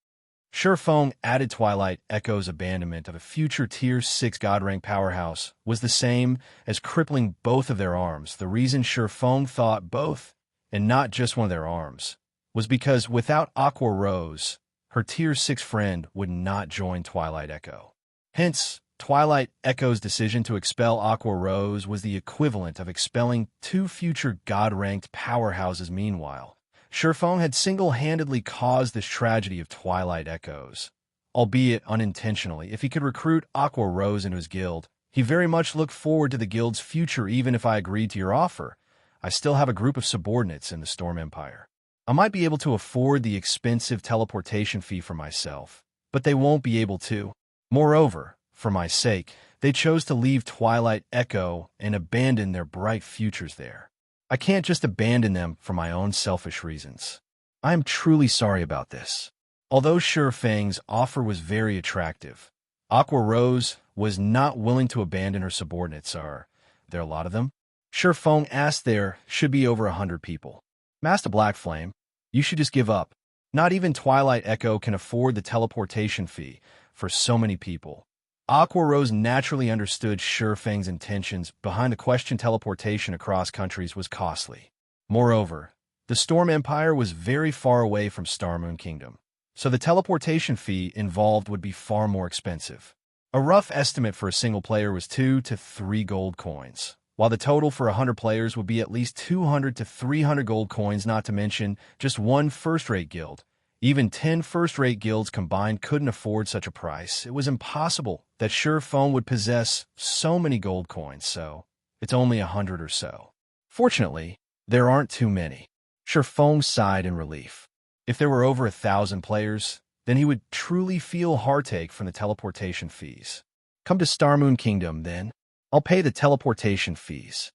Surefeng added Twilight Echo's abandonment of a future Tier 6 God-rank powerhouse was the same as crippling both of their arms. The reason Surefeng thought both, and not just one of their arms, was because without Aqua Rose, her Tier 6 friend would not join Twilight Echo. Hence, Twilight Echo's decision to expel Aqua Rose was the equivalent of expelling two future God-ranked powerhouses. Meanwhile, Surefeng had single-handedly caused this tragedy of Twilight Echoes. Albeit unintentionally, if he could recruit Aqua Rose into his guild, he very much looked forward to the guild's future. Even if I agreed to your offer, I still have a group of subordinates in the Storm Empire. I might be able to afford the expensive teleportation fee for myself, but they won't be able to. Moreover, for my sake, they chose to leave Twilight Echo and abandon their bright futures there. I can't just abandon them for my own selfish reasons. I am truly sorry about this. Although Surefeng's offer was very attractive, Aqua Rose was not willing to abandon her subordinates. Are there a lot of them? Surefeng asked. There should be over 100 people. Master Blackflame, you should just give up. Not even Twilight Echo can afford the teleportation fee for so many people. Aqua Rose naturally understood Surefeng's intentions behind the question. Teleportation across countries was costly. Moreover, the Storm Empire was very far away from Starmoon Kingdom, so the teleportation fee involved would be far more expensive. A rough estimate for a single player was 2 to 3 gold coins, while the total for 100 players would be at least 200 to 300 gold coins, not to mention just one first-rate guild. Even 10 first-rate guilds combined couldn't afford such a price. It was impossible that Surefeng would possess so many gold coins, so it's only 100 or so. Fortunately, there aren't too many. Surefeng sighed in relief. If there were over 1,000 players, then he would truly feel heartache from the teleportation fees. Come to Starmoon Kingdom, then. I'll pay the teleportation fees.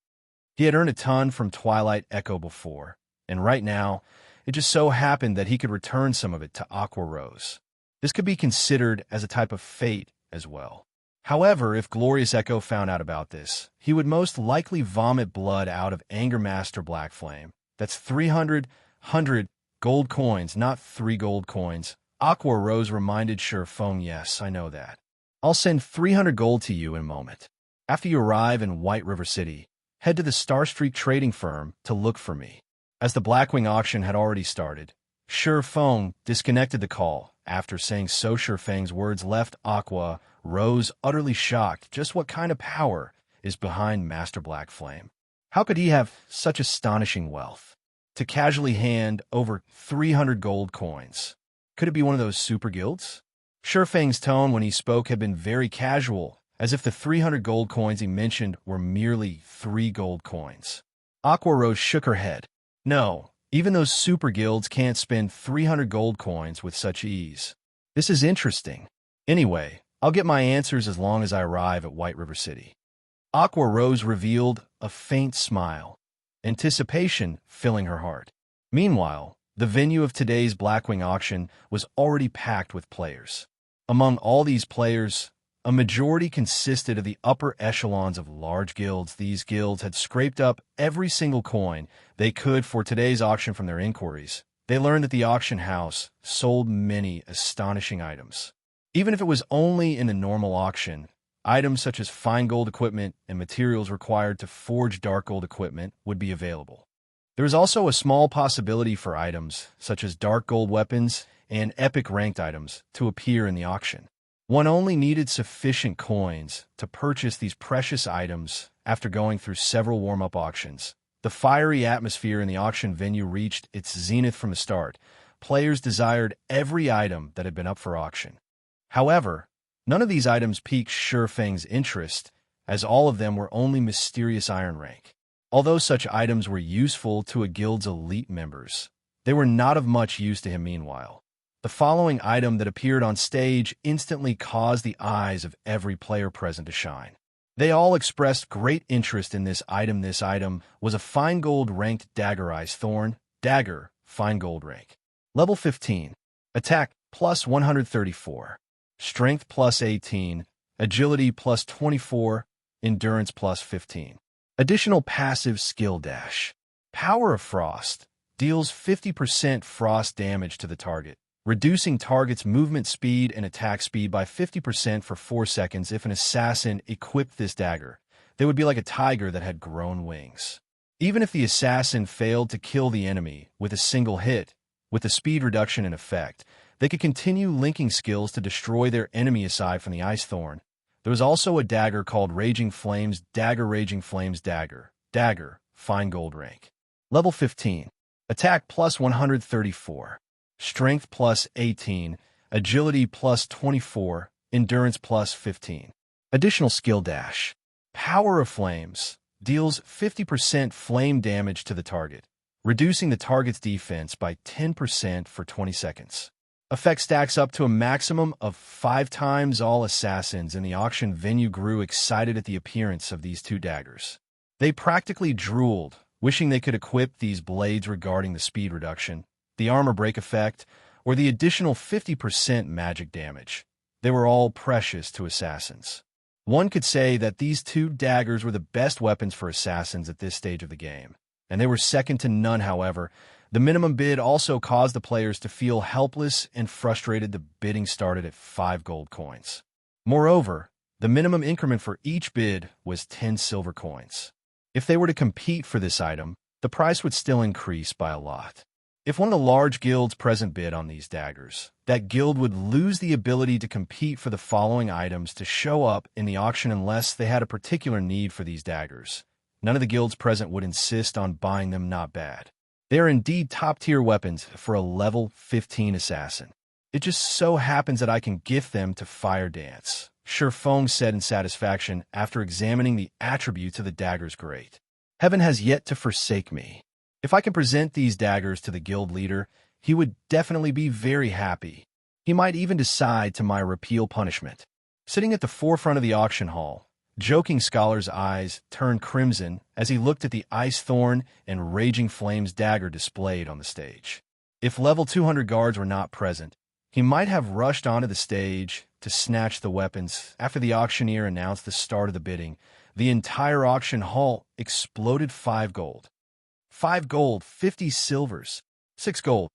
He had earned a ton from Twilight Echo before, and right now, it just so happened that he could return some of it to Aqua Rose. This could be considered as a type of fate as well. However, if Glorious Echo found out about this, he would most likely vomit blood out of anger. Master Blackflame. That's 300 gold coins, not 3 gold coins. Aqua Rose reminded Surefeng. Yes, I know that. I'll send 300 gold to you in a moment. After you arrive in White River City, head to the Starstreak trading firm to look for me. As the Blackwing auction had already started, Surefeng disconnected the call. After saying so, Surefeng's words left Aqua Rose utterly shocked. Just what kind of power is behind Master Blackflame? How could he have such astonishing wealth? To casually hand over 300 gold coins. Could it be one of those super guilds? Surefeng's tone when he spoke had been very casual, as if the 300 gold coins he mentioned were merely 3 gold coins. Aqua Rose shook her head. No, even those super guilds can't spend 300 gold coins with such ease. This is interesting. Anyway, I'll get my answers as long as I arrive at White River City. Aqua Rose revealed a faint smile, anticipation filling her heart. Meanwhile, the venue of today's Blackwing auction was already packed with players. Among all these players, A majority consisted of the upper echelons of large guilds. These guilds had scraped up every single coin they could for today's auction from their inquiries. They learned that the auction house sold many astonishing items. Even if it was only in a normal auction, items such as fine gold equipment and materials required to forge dark gold equipment would be available. There was also a small possibility for items such as dark gold weapons and epic ranked items to appear in the auction. One only needed sufficient coins to purchase these precious items after going through several warm-up auctions. The fiery atmosphere in the auction venue reached its zenith from the start. Players desired every item that had been up for auction. However, none of these items piqued Shifeng's interest, as all of them were only mysterious iron rank. Although such items were useful to a guild's elite members, they were not of much use to him meanwhile. The following item that appeared on stage instantly caused the eyes of every player present to shine. They all expressed great interest in this item. This item was a fine gold ranked dagger-eyes thorn, dagger, fine gold rank. Level 15. Attack plus 134. Strength plus 18. Agility plus 24. Endurance plus 15. Additional passive skill dash. Power of Frost. Deals 50% frost damage to the target, reducing target's movement speed and attack speed by 50% for 4 seconds. If an assassin equipped this dagger, they would be like a tiger that had grown wings. Even if the assassin failed to kill the enemy with a single hit, with the speed reduction in effect, they could continue linking skills to destroy their enemy. Aside from the Ice Thorn, there was also a dagger called Raging Flames Dagger. Raging Flames Dagger, dagger, fine gold rank. Level 15. Attack plus 134. Strength plus 18, Agility plus 24, Endurance plus 15. Additional skill dash. Power of Flames. Deals 50% flame damage to the target, reducing the target's defense by 10% for 20 seconds. Effect stacks up to a maximum of 5 times. All assassins in the auction venue grew excited at the appearance of these two daggers. They practically drooled, wishing they could equip these blades. Regarding the speed reduction, the armor break effect, or the additional 50% magic damage, they were all precious to assassins. One could say that these two daggers were the best weapons for assassins at this stage of the game, and they were second to none. However, the minimum bid also caused the players to feel helpless and frustrated. The bidding started at 5 gold coins. Moreover, the minimum increment for each bid was 10 silver coins. If they were to compete for this item, the price would still increase by a lot. If one of the large guilds present bid on these daggers, that guild would lose the ability to compete for the following items to show up in the auction unless they had a particular need for these daggers. None of the guilds present would insist on buying them. Not bad. They are indeed top-tier weapons for a level 15 assassin. It just so happens that I can gift them to Fire Dance, Shifeng said in satisfaction after examining the attributes of the daggers. Great. Heaven has yet to forsake me. If I can present these daggers to the guild leader, he would definitely be very happy. He might even decide to my repeal punishment. Sitting at the forefront of the auction hall, Joking Scholar's eyes turned crimson as he looked at the Ice Thorn and Raging Flames dagger displayed on the stage. If level 200 guards were not present, he might have rushed onto the stage to snatch the weapons. After the auctioneer announced the start of the bidding, the entire auction hall exploded. 5 gold. 5 gold, 50 silvers, 6 gold.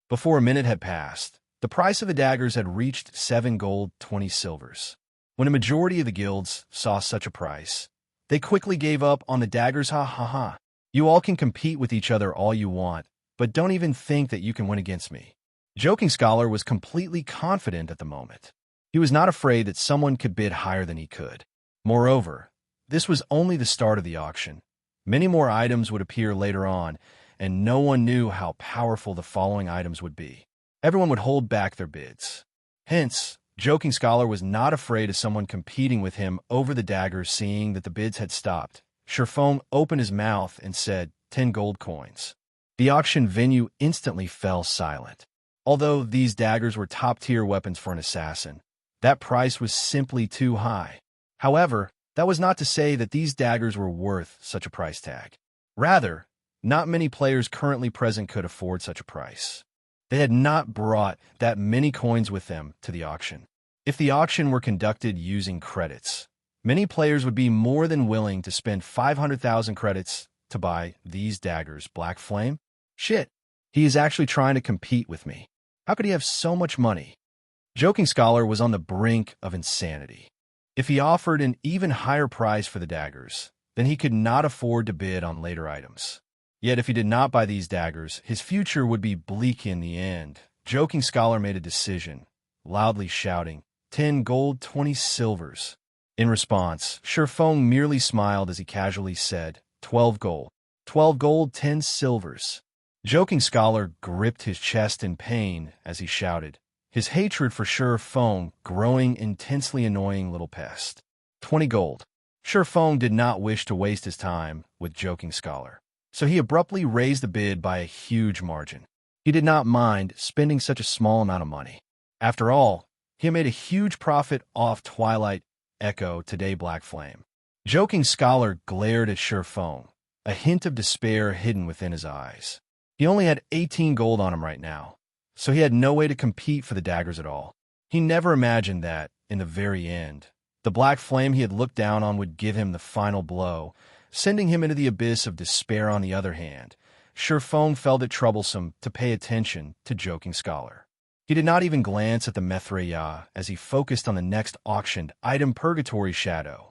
Before a minute had passed, the price of the daggers had reached 7 gold, 20 silvers. When a majority of the guilds saw such a price, they quickly gave up on the daggers. Ha ha ha. You all can compete with each other all you want, but don't even think that you can win against me. Joking Scholar was completely confident at the moment. He was not afraid that someone could bid higher than he could. Moreover, this was only the start of the auction. Many more items would appear later on, and no one knew how powerful the following items would be. Everyone would hold back their bids. Hence, Joking Scholar was not afraid of someone competing with him over the daggers. Seeing that the bids had stopped, Shifeng opened his mouth and said, 10 gold coins. The auction venue instantly fell silent. Although these daggers were top-tier weapons for an assassin, that price was simply too high. However, that was not to say that these daggers were worth such a price tag. Rather, not many players currently present could afford such a price. They had not brought that many coins with them to the auction. If the auction were conducted using credits, many players would be more than willing to spend 500,000 credits to buy these daggers. Black Flame? Shit, he is actually trying to compete with me. How could he have so much money? Joking Scholar was on the brink of insanity. If he offered an even higher price for the daggers, then he could not afford to bid on later items. Yet if he did not buy these daggers, his future would be bleak in the end. Joking Scholar made a decision, loudly shouting, 10 gold, 20 silvers. In response, Shurfeng merely smiled as he casually said, 12 gold. 12 gold, 10 silvers. Joking Scholar gripped his chest in pain as he shouted, his hatred for Shurfeng growing intensely annoying little pest. 20 gold. Shurfeng did not wish to waste his time with Joking Scholar, so he abruptly raised the bid by a huge margin. He did not mind spending such a small amount of money. After all, he had made a huge profit off Twilight Echo today. Black Flame. Joking Scholar glared at Shurfeng, a hint of despair hidden within his eyes. He only had 18 gold on him right now, so he had no way to compete for the daggers at all. He never imagined that, in the very end, the Black Flame he had looked down on would give him the final blow, sending him into the abyss of despair. On the other hand, Shurfeng felt it troublesome to pay attention to Joking Scholar. He did not even glance at the Mithraea as he focused on the next auctioned item, Purgatory Shadow.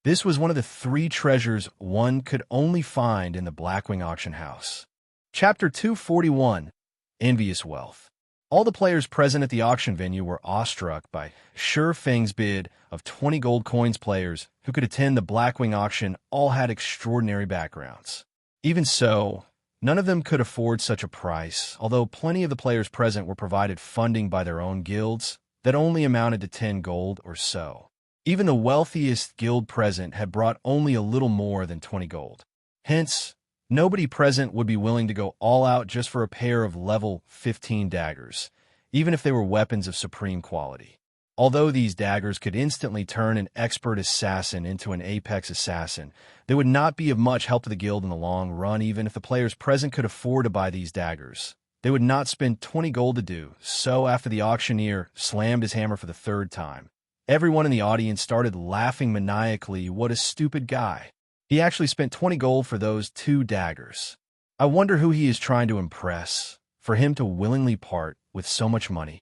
This was one of the 3 treasures one could only find in the Blackwing auction house. Chapter 241, Envious Wealth. All the players present at the auction venue were awestruck by Shurfeng's bid of 20 gold coins. Players who could attend the Blackwing auction all had extraordinary backgrounds. Even so, none of them could afford such a price, although plenty of the players present were provided funding by their own guilds that only amounted to 10 gold or so. Even the wealthiest guild present had brought only a little more than 20 gold. Hence, nobody present would be willing to go all out just for a pair of level 15 daggers, even if they were weapons of supreme quality. Although these daggers could instantly turn an expert assassin into an apex assassin, they would not be of much help to the guild in the long run. Even if the players present could afford to buy these daggers, they would not spend 20 gold to do so. After the auctioneer slammed his hammer for the 3rd time, everyone in the audience started laughing maniacally. What a stupid guy. He actually spent 20 gold for those 2 daggers. I wonder who he is trying to impress, for him to willingly part with so much money.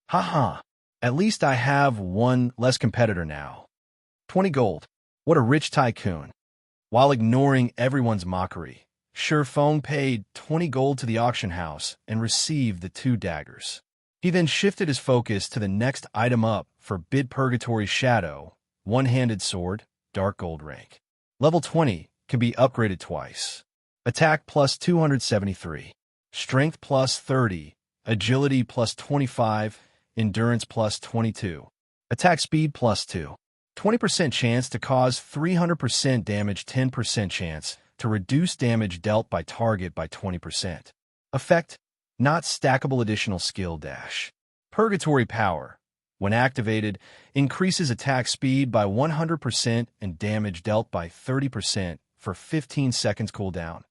Haha, at least I have one less competitor now. 20 gold. What a rich tycoon. While ignoring everyone's mockery, Shurfeng paid 20 gold to the auction house and received the 2 daggers. He then shifted his focus to the next item up for bid, Purgatory Shadow, one-handed sword, dark gold rank. Level 20 can be upgraded twice. Attack plus 273, Strength plus 30, Agility plus 25, Endurance plus 22, Attack speed plus 2. 20% chance to cause 300% damage, 10% chance to reduce damage dealt by target by 20%. Effect, not stackable. Additional skill dash. Purgatory Power, when activated, increases attack speed by 100% and damage dealt by 30% for 15 seconds. Cooldown,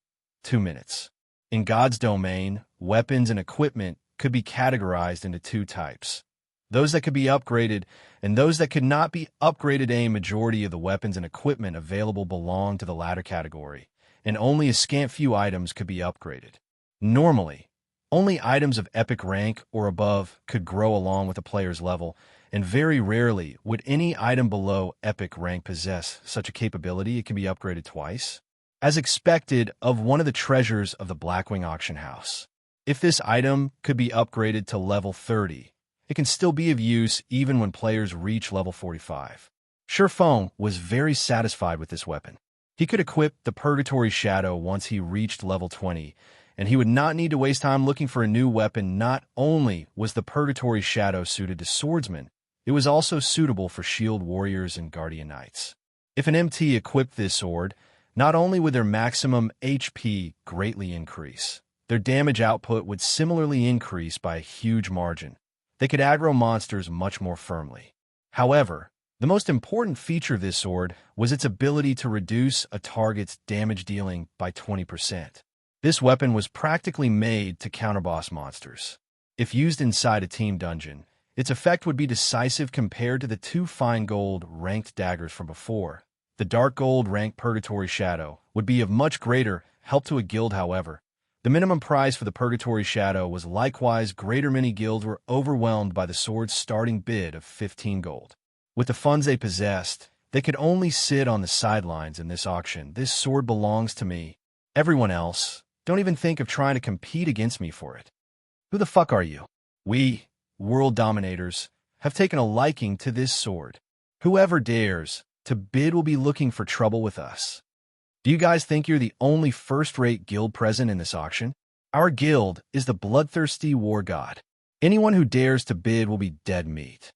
2 minutes. In God's domain, weapons and equipment could be categorized into 2 types. Those that could be upgraded and those that could not be upgraded. A majority of the weapons and equipment available belong to the latter category, and only a scant few items could be upgraded. Normally, only items of epic rank or above could grow along with a player's level, and very rarely would any item below epic rank possess such a capability. It can be upgraded twice, as expected of one of the treasures of the Blackwing auction house. If this item could be upgraded to level 30, it can still be of use even when players reach level 45. Shurfeng was very satisfied with this weapon. He could equip the Purgatory Shadow once he reached level 20, and he would not need to waste time looking for a new weapon. Not only was the Purgatory Shadow suited to swordsmen, it was also suitable for shield warriors and guardian knights. If an MT equipped this sword, not only would their maximum HP greatly increase, their damage output would similarly increase by a huge margin. They could aggro monsters much more firmly. However, the most important feature of this sword was its ability to reduce a target's damage dealing by 20%. This weapon was practically made to counterboss monsters. If used inside a team dungeon, Its effect would be decisive compared to the 2 fine gold ranked daggers from before. The dark gold ranked Purgatory Shadow would be of much greater help to a guild, however. The minimum price for the Purgatory Shadow was likewise greater. Many guilds were overwhelmed by the sword's starting bid of 15 gold. With the funds they possessed, they could only sit on the sidelines in this auction. This sword belongs to me. Everyone else, don't even think of trying to compete against me for it. Who the fuck are you? We, world dominators, have taken a liking to this sword. Whoever dares to bid will be looking for trouble with us. Do you guys think you're the only first-rate guild present in this auction? Our guild is the bloodthirsty war god. Anyone who dares to bid will be dead meat.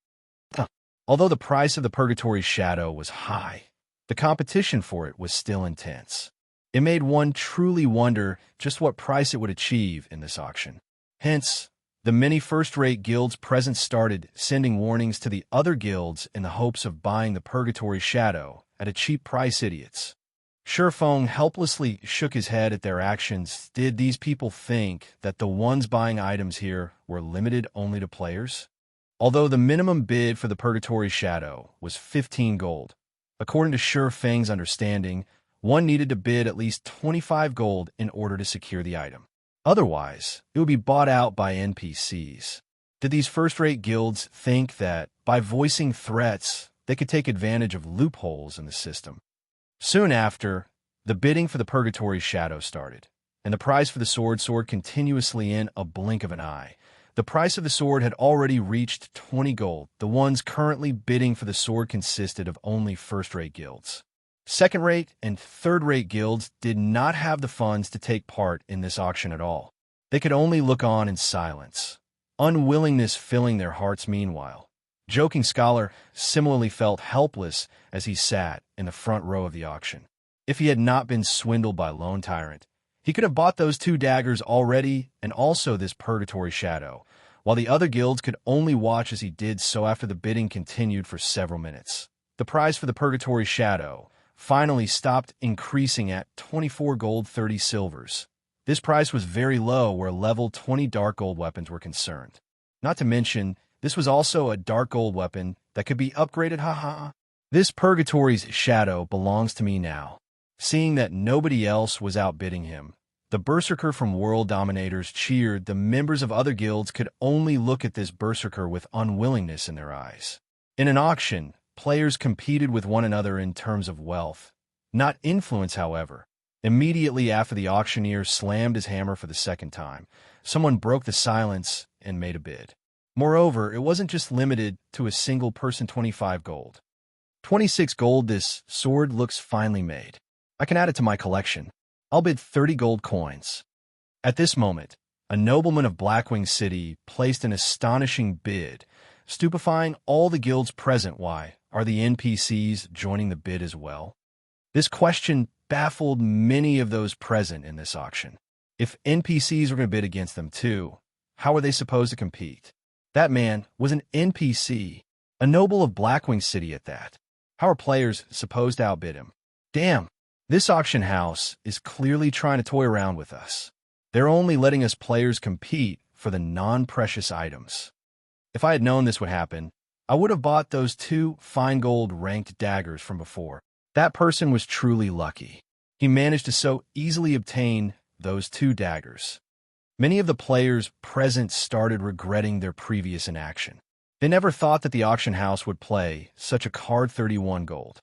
Although the price of the Purgatory Shadow was high, the competition for it was still intense. It made one truly wonder just what price it would achieve in this auction. Hence, the many first-rate guilds present started sending warnings to the other guilds in the hopes of buying the Purgatory Shadow at a cheap price. Idiots. Shurfeng helplessly shook his head at their actions. Did these people think that the ones buying items here were limited only to players? Although the minimum bid for the Purgatory Shadow was 15 gold, according to Shurfeng's understanding, one needed to bid at least 25 gold in order to secure the item. Otherwise, it would be bought out by NPCs. Did these first-rate guilds think that, by voicing threats, they could take advantage of loopholes in the system? Soon after, the bidding for the Purgatory Shadow started, and the price for the sword soared continuously in a blink of an eye. The price of the sword had already reached 20 gold. The ones currently bidding for the sword consisted of only first-rate guilds. Second-rate and third-rate guilds did not have the funds to take part in this auction at all. They could only look on in silence, unwillingness filling their hearts. Meanwhile, Joking Scholar similarly felt helpless as he sat in the front row of the auction. If he had not been swindled by Lone Tyrant, he could have bought those 2 daggers already and also this Purgatory Shadow, while the other guilds could only watch as he did so. After the bidding continued for several minutes, the price for the Purgatory Shadow finally stopped increasing at 24 gold 30 silvers. This price was very low where level 20 dark gold weapons were concerned. Not to mention, this was also a dark gold weapon that could be upgraded. Haha. This Purgatory's Shadow belongs to me now. Seeing that nobody else was outbidding him, the berserker from World Dominators cheered. The members of other guilds could only look at this berserker with unwillingness in their eyes. In an auction, players competed with one another in terms of wealth, not influence. However, immediately after the auctioneer slammed his hammer for the second time, someone broke the silence and made a bid. Moreover, it wasn't just limited to a single person. 25 gold. 26 gold. This sword looks finely made. I can add it to my collection. I'll bid 30 gold coins. At this moment, a nobleman of Blackwing City placed an astonishing bid, stupefying all the guilds present. Why are the NPCs joining the bid as well? This question baffled many of those present in this auction. If NPCs were going to bid against them too, how were they supposed to compete? That man was an NPC, a noble of Blackwing City at that. How are players supposed to outbid him? Damn, this auction house is clearly trying to toy around with us. They're only letting us players compete for the non-precious items. If I had known this would happen, I would have bought those 2 fine gold ranked daggers from before. That person was truly lucky. He managed to so easily obtain those 2 daggers. Many of the players present started regretting their previous inaction. They never thought that the auction house would play such a card. 31 gold.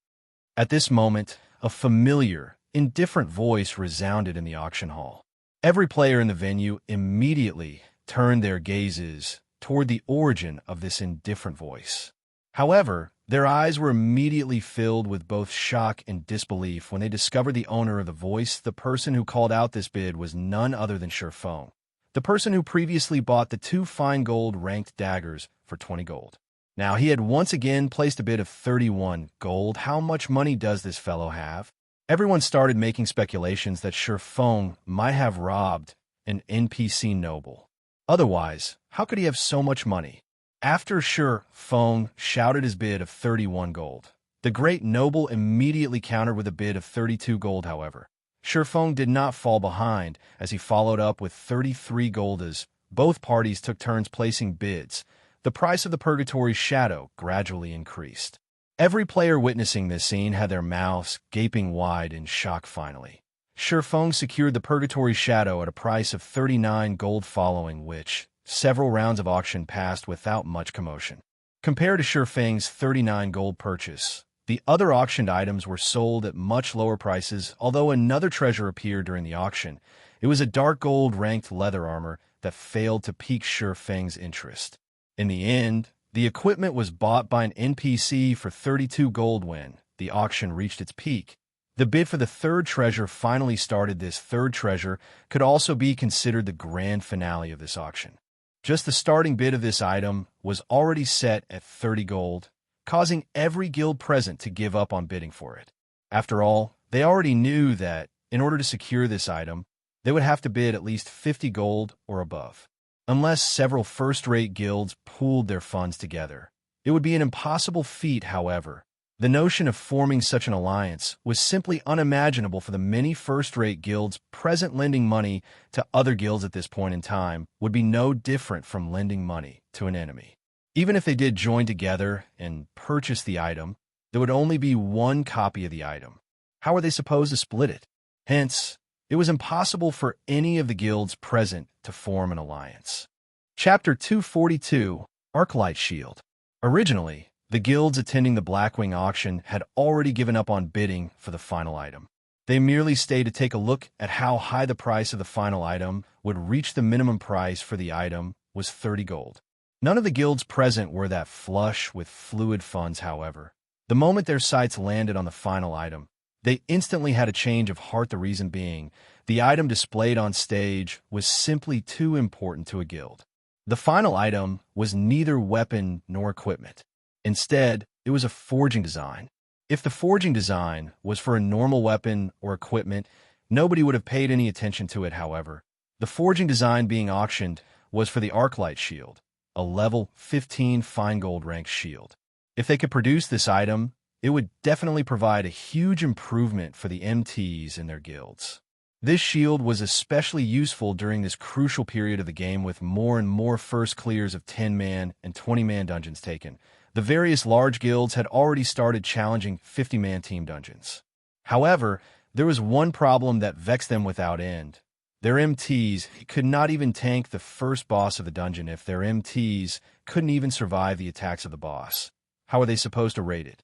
At this moment, a familiar, indifferent voice resounded in the auction hall. Every player in the venue immediately turned their gazes toward the origin of this indifferent voice. However, their eyes were immediately filled with both shock and disbelief when they discovered the owner of the voice. The person who called out this bid was none other than Shurfeng, the person who previously bought the 2 fine gold ranked daggers for 20 gold. Now he had once again placed a bid of 31 gold. How much money does this fellow have? Everyone started making speculations that Shurfeng might have robbed an NPC noble. Otherwise, how could he have so much money? After Shurfeng shouted his bid of 31 gold, the great noble immediately countered with a bid of 32 gold. However, Shurfeng did not fall behind as he followed up with 33 gold. As both parties took turns placing bids, the price of the Purgatory shadow gradually increased. Every player witnessing this scene had their mouths gaping wide in shock finally. Surpassing secured the Purgatory shadow at a price of 39 gold following which, several rounds of auction passed without much commotion. Compared to Surpassing's 39 gold purchase, the other auctioned items were sold at much lower prices. Although another treasure appeared during the auction, it was a dark gold ranked leather armor that failed to pique Surpassing's interest. In the end, the equipment was bought by an NPC for 32 gold when the auction reached its peak. The bid for the third treasure finally started. This third treasure could also be considered the grand finale of this auction. Just the starting bid of this item was already set at 30 gold, causing every guild present to give up on bidding for it. After all, they already knew that, in order to secure this item, they would have to bid at least 50 gold or above. Unless several first-rate guilds pooled their funds together, it would be an impossible feat. However, the notion of forming such an alliance was simply unimaginable for the many first-rate guilds present. Lending money to other guilds at this point in time would be no different from lending money to an enemy. Even if they did join together and purchase the item, there would only be one copy of the item. How were they supposed to split it? Hence, it was impossible for any of the guilds present to form an alliance. Chapter 242, Arclight Shield. Originally, the guilds attending the Blackwing auction had already given up on bidding for the final item. They merely stayed to take a look at how high the price of the final item would reach. The minimum price for the item was 30 gold. None of the guilds present were that flush with fluid funds, however. The moment their sights landed on the final item, they instantly had a change of heart. The reason being, the item displayed on stage was simply too important to a guild. The final item was neither weapon nor equipment. Instead, it was a forging design. If the forging design was for a normal weapon or equipment, nobody would have paid any attention to it. However, the forging design being auctioned was for the Arclight shield, a level 15 fine gold ranked shield. If they could produce this item, it would definitely provide a huge improvement for the MTs in their guilds. This shield was especially useful during this crucial period of the game with more and more first clears of 10-man and 20-man dungeons taken. The various large guilds had already started challenging 50-man team dungeons. However, there was one problem that vexed them without end. Their MTs could not even tank the first boss of the dungeon. If their MTs couldn't even survive the attacks of the boss, how were they supposed to raid it?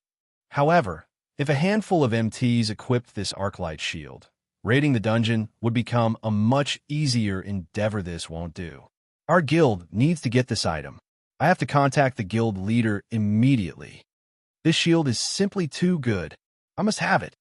However, if a handful of MTs equipped this Arclight shield, raiding the dungeon would become a much easier endeavor. This won't do. Our guild needs to get this item. I have to contact the guild leader immediately. This shield is simply too good. I must have it.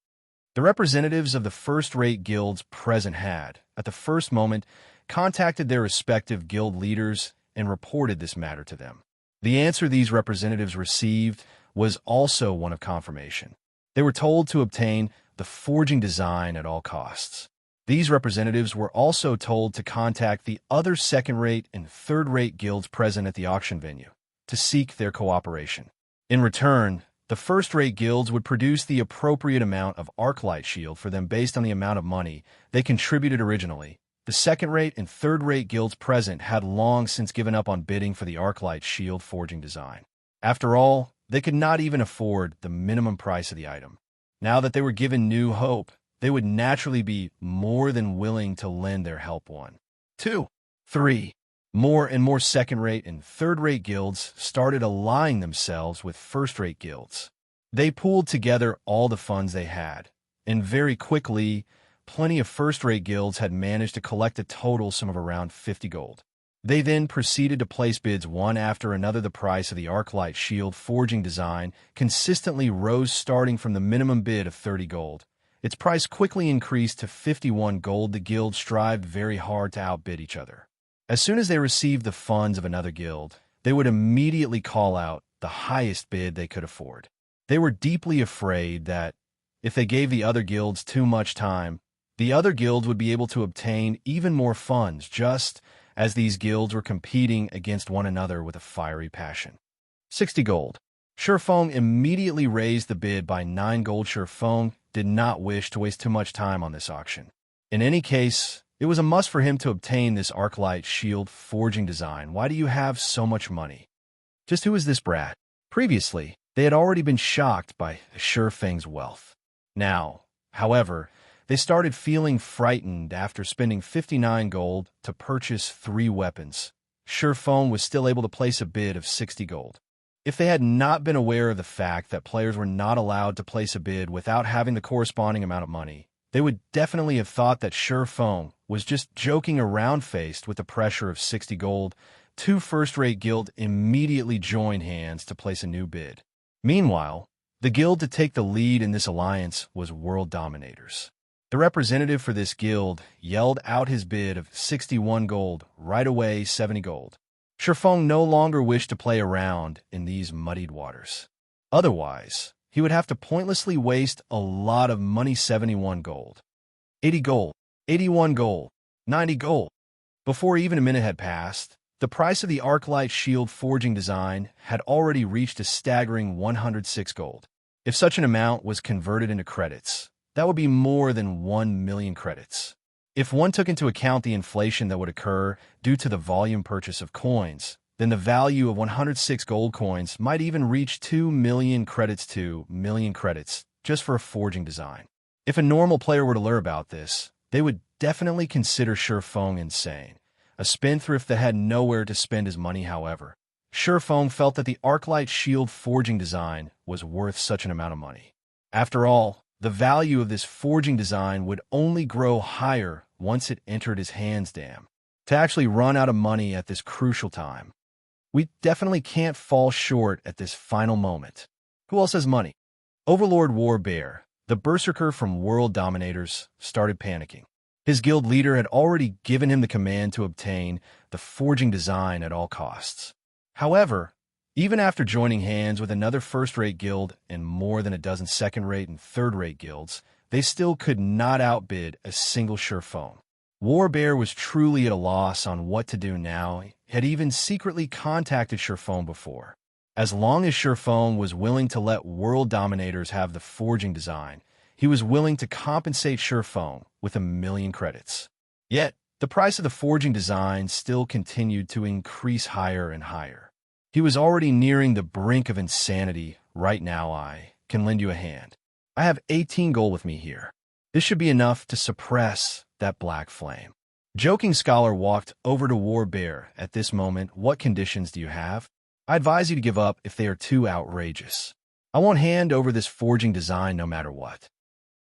The representatives of the first-rate guilds present had, at the first moment, contacted their respective guild leaders and reported this matter to them. The answer these representatives received was also one of confirmation. They were told to obtain the forging design at all costs. These representatives were also told to contact the other second-rate and third-rate guilds present at the auction venue to seek their cooperation. In return, the first-rate guilds would produce the appropriate amount of Arclight shield for them based on the amount of money they contributed originally. The second-rate and third-rate guilds present had long since given up on bidding for the Arclight shield forging design. After all, they could not even afford the minimum price of the item. Now that they were given new hope, they would naturally be more than willing to lend their help. 1, 2, 3. More and more second-rate and third-rate guilds started allying themselves with first-rate guilds. They pooled together all the funds they had, and very quickly, plenty of first-rate guilds had managed to collect a total sum of around 50 gold. They then proceeded to place bids one after another. The price of the Arclight shield forging design consistently rose, starting from the minimum bid of 30 gold. Its price quickly increased to 51 gold. The guilds strived very hard to outbid each other. As soon as they received the funds of another guild, they would immediately call out the highest bid they could afford. They were deeply afraid that, if they gave the other guilds too much time, the other guilds would be able to obtain even more funds, just as these guilds were competing against one another with a fiery passion. 60 gold. Surpassing immediately raised the bid by 9 gold. Surpassing did not wish to waste too much time on this auction. In any case, it was a must for him to obtain this Arclight shield forging design. Why do you have so much money? Just who is this brat? Previously, they had already been shocked by Shurfeng's wealth. Now, however, they started feeling frightened after spending 59 gold to purchase 3 weapons. Shurfeng was still able to place a bid of 60 gold. If they had not been aware of the fact that players were not allowed to place a bid without having the corresponding amount of money, they would definitely have thought that Shurfeng was just joking around. Faced with the pressure of 60 gold, 2 first-rate guild immediately joined hands to place a new bid. Meanwhile, the guild to take the lead in this alliance was World Dominators. The representative for this guild yelled out his bid of 61 gold, right away 70 gold. Shurfeng no longer wished to play around in these muddied waters. Otherwise, he would have to pointlessly waste a lot of money. 71 gold, 80 gold, 81 gold, 90 gold. Before even a minute had passed, the price of the Arclight shield forging design had already reached a staggering 106 gold. If such an amount was converted into credits, that would be more than 1 million credits. If one took into account the inflation that would occur due to the volume purchase of coins, then the value of 106 gold coins might even reach 2 million credits. 2 million credits just for a forging design. If a normal player were to learn about this, they would definitely consider Shurfeng insane, a spendthrift that had nowhere to spend his money. However, Shurfeng felt that the Arclight shield forging design was worth such an amount of money. After all, the value of this forging design would only grow higher once it entered his hands. Damn. To actually run out of money at this crucial time. We definitely can't fall short at this final moment. Who else has money? Overlord Warbear, the berserker from World Dominators, started panicking. His guild leader had already given him the command to obtain the forging design at all costs. However, even after joining hands with another first-rate guild and more than a dozen second-rate and third-rate guilds, they still could not outbid a single Shurfeng. Warbear was truly at a loss on what to do now. He had even secretly contacted Shurfeng before. As long as Shurfeng was willing to let World Dominators have the forging design, he was willing to compensate Shurfeng with 1 million credits. Yet, the price of the forging design still continued to increase higher and higher. He was already nearing the brink of insanity. Right now I can lend you a hand. I have 18 gold with me here. This should be enough to suppress that black flame. Joking Scholar walked over to Warbear at this moment. What conditions do you have? I advise you to give up if they are too outrageous. I won't hand over this forging design no matter what.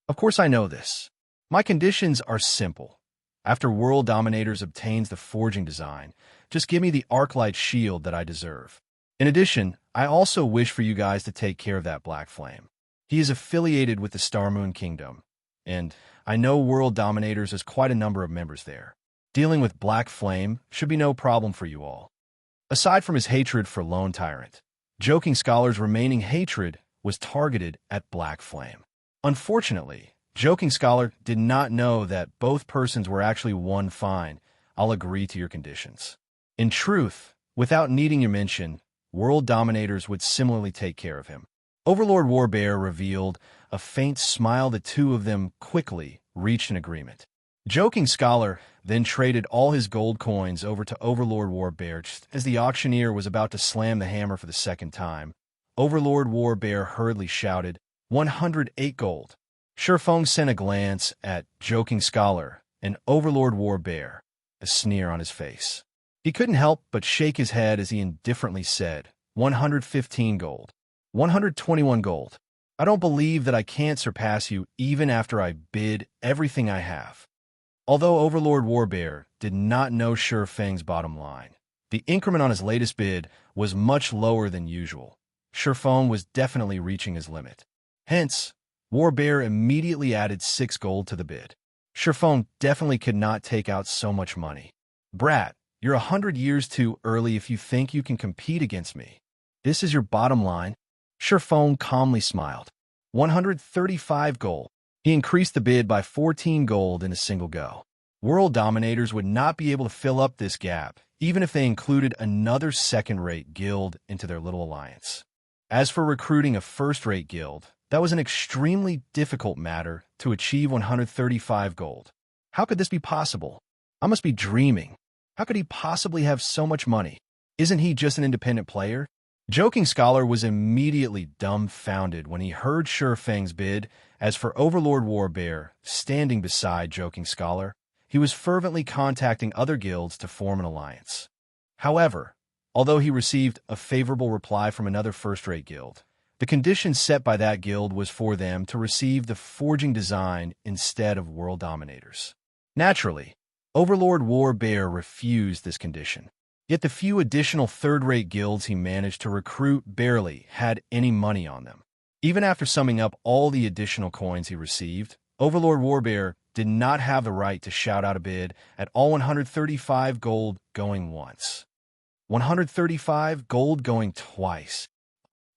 Of course I know this. My conditions are simple. After World Dominators obtains the forging design, just give me the Arclight shield that I deserve. In addition, I also wish for you guys to take care of that black flame. He is affiliated with the Star Moon Kingdom, and I know World Dominators has quite a number of members there. Dealing with Black Flame should be no problem for you all. Aside from his hatred for Lone Tyrant, Joking Scholar's remaining hatred was targeted at Black Flame. Unfortunately, Joking Scholar did not know that both persons were actually one. Fine, I'll agree to your conditions. In truth, without needing your mention, World Dominators would similarly take care of him. Overlord Warbear revealed a faint smile. The two of them quickly reached an agreement. Joking Scholar then traded all his gold coins over to Overlord Warbear. Just as the auctioneer was about to slam the hammer for the second time, Overlord Warbear hurriedly shouted, 108 gold. Shurfeng sent a glance at Joking Scholar and Overlord Warbear, a sneer on his face. He couldn't help but shake his head as he indifferently said, 115 gold. 121 gold. I don't believe that I can't surpass you even after I bid everything I have. Although Overlord Warbear did not know Shurfeng's bottom line, the increment on his latest bid was much lower than usual. Shurfeng was definitely reaching his limit. Hence, Warbear immediately added 6 gold to the bid. Shurfeng definitely could not take out so much money. Brat, you're 100 years too early if you think you can compete against me. This is your bottom line? Shurfeng calmly smiled. 135 gold. He increased the bid by 14 gold in a single go. World Dominators would not be able to fill up this gap, even if they included another second-rate guild into their little alliance. As for recruiting a first-rate guild, that was an extremely difficult matter to achieve 135 gold. How could this be possible? I must be dreaming. How could he possibly have so much money? Isn't he just an independent player? Joking Scholar was immediately dumbfounded when he heard Feng's bid. As for Overlord Warbear, standing beside Joking Scholar, he was fervently contacting other guilds to form an alliance. However, although he received a favorable reply from another first-rate guild, the condition set by that guild was for them to receive the forging design instead of world dominators. Naturally, Overlord Warbear refused this condition. Yet the few additional third-rate guilds he managed to recruit barely had any money on them. Even after summing up all the additional coins he received, Overlord Warbear did not have the right to shout out a bid at all 135 gold going once. 135 gold going twice.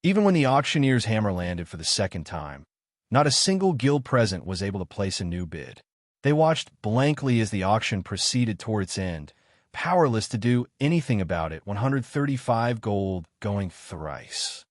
Even when the auctioneer's hammer landed for the second time, not a single guild present was able to place a new bid. They watched blankly as the auction proceeded toward its end, powerless to do anything about it. 135 gold going thrice.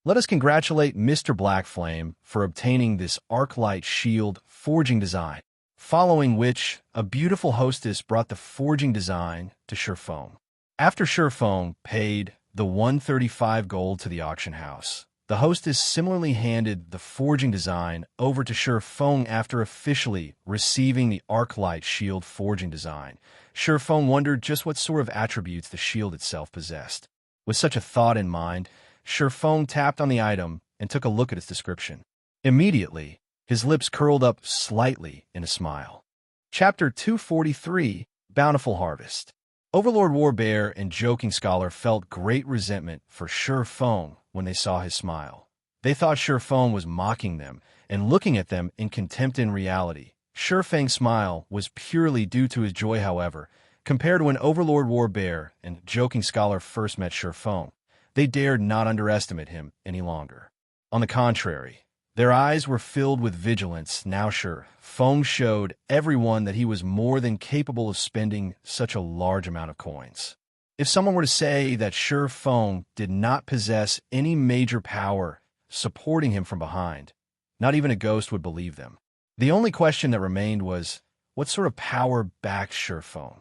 Let us congratulate Mr. Blackflame for obtaining this Arclight shield forging design, following which a beautiful hostess brought the forging design to Feng. After Feng paid the 135 gold to the auction house, the hostess similarly handed the forging design over to Feng after officially receiving the Arclight shield forging design. Feng wondered just what sort of attributes the shield itself possessed. With such a thought in mind, Feng tapped on the item and took a look at its description. Immediately, his lips curled up slightly in a smile. Chapter 243, Bountiful Harvest. Overlord Warbear and Joking Scholar felt great resentment for Feng when they saw his smile. They thought Feng was mocking them and looking at them in contempt. In reality, Feng's smile was purely due to his joy. However, compared to when Overlord Warbear and Joking Scholar first met Feng, they dared not underestimate him any longer. On the contrary, their eyes were filled with vigilance. Now Feng showed everyone that he was more than capable of spending such a large amount of coins. If someone were to say that Feng did not possess any major power supporting him from behind, not even a ghost would believe them. The only question that remained was, what sort of power backed Feng?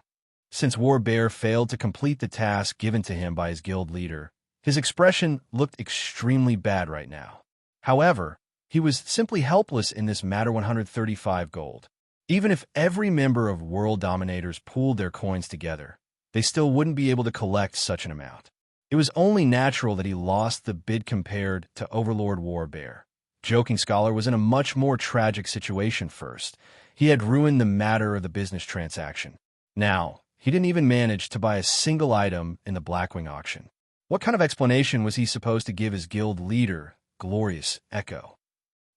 Since Warbear failed to complete the task given to him by his guild leader, his expression looked extremely bad right now. However, he was simply helpless in this matter. 135 gold. Even if every member of World Dominators pooled their coins together, they still wouldn't be able to collect such an amount. It was only natural that he lost the bid compared to Overlord Warbear. Joking Scholar was in a much more tragic situation first. He had ruined the matter of the business transaction. Now, he didn't even manage to buy a single item in the Blackwing auction. What kind of explanation was he supposed to give his guild leader, Glorious Echo?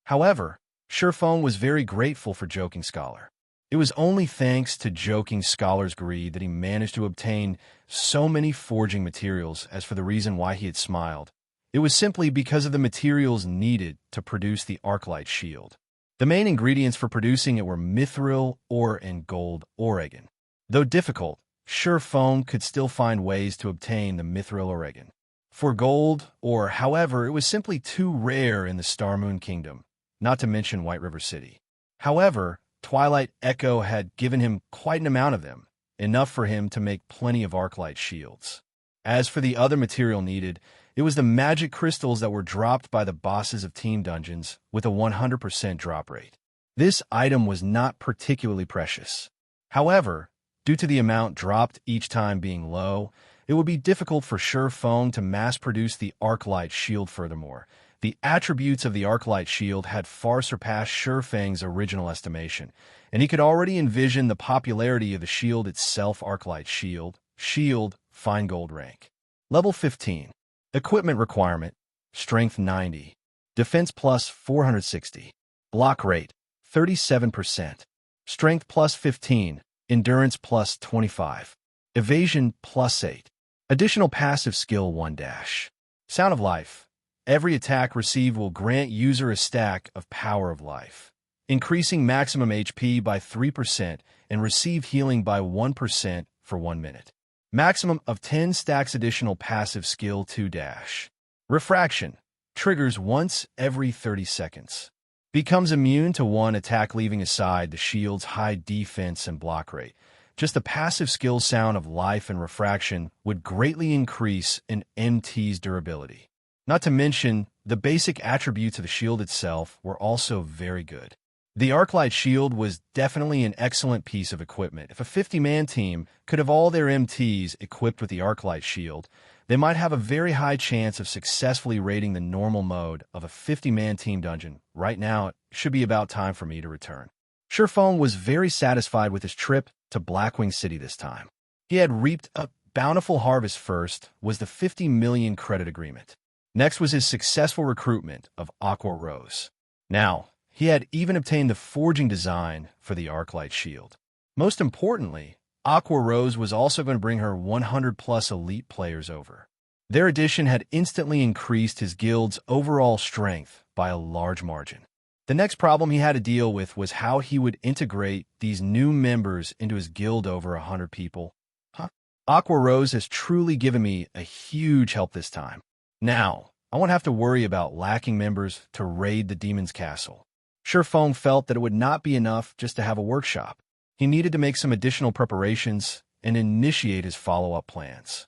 However, Feng was very grateful for Joking Scholar. It was only thanks to Joking Scholar's greed that he managed to obtain so many forging materials. As for the reason why he had smiled, it was simply because of the materials needed to produce the Arclight shield. The main ingredients for producing it were mithril ore and gold oregon. Though difficult, Feng could still find ways to obtain the mithril oregon. For gold ore, however, it was simply too rare in the Star Moon Kingdom, not to mention White River City. However, Twilight Echo had given him quite an amount of them, enough for him to make plenty of Arclight shields. As for the other material needed, it was the magic crystals that were dropped by the bosses of team dungeons with a 100% drop rate. This item was not particularly precious. However, due to the amount dropped each time being low, it would be difficult for Feng to mass-produce the Arclight shield. Furthermore, the attributes of the Arclight shield had far surpassed Feng's original estimation, and he could already envision the popularity of the shield itself. Arclight shield, fine gold rank. Level 15. Equipment requirement, Strength 90. Defense plus 460. Block rate, 37%. Strength plus 15. Endurance plus 25. Evasion plus 8. Additional passive skill 1 dash. Sound of Life. Every attack received will grant user a stack of Power of Life, increasing maximum HP by 3% and receive healing by 1% for 1 minute. Maximum of 10 stacks. Additional passive skill 2 dash. Refraction. Triggers once every 30 seconds. Becomes immune to one attack leaving aside the shield's high defense and block rate. Just the passive skill sound of life and refraction would greatly increase an MT's durability. Not to mention, the basic attributes of the shield itself were also very good. The Arclight shield was definitely an excellent piece of equipment. If a 50-man team could have all their MTs equipped with the Arclight shield, they might have a very high chance of successfully raiding the normal mode of a 50-man team dungeon. Right now, it should be about time for me to return. Surefeng was very satisfied with his trip to Blackwing City this time. He had reaped a bountiful harvest. First was the 50 million credit agreement. Next was his successful recruitment of Aqua Rose. Now, he had even obtained the forging design for the Arclight shield. Most importantly, Aqua Rose was also going to bring her 100-plus elite players over. Their addition had instantly increased his guild's overall strength by a large margin. The next problem he had to deal with was how he would integrate these new members into his guild over 100 people. Aqua Rose has truly given me a huge help this time. Now, I won't have to worry about lacking members to raid the demon's castle. Surefeng felt that it would not be enough just to have a workshop. He needed to make some additional preparations and initiate his follow-up plans.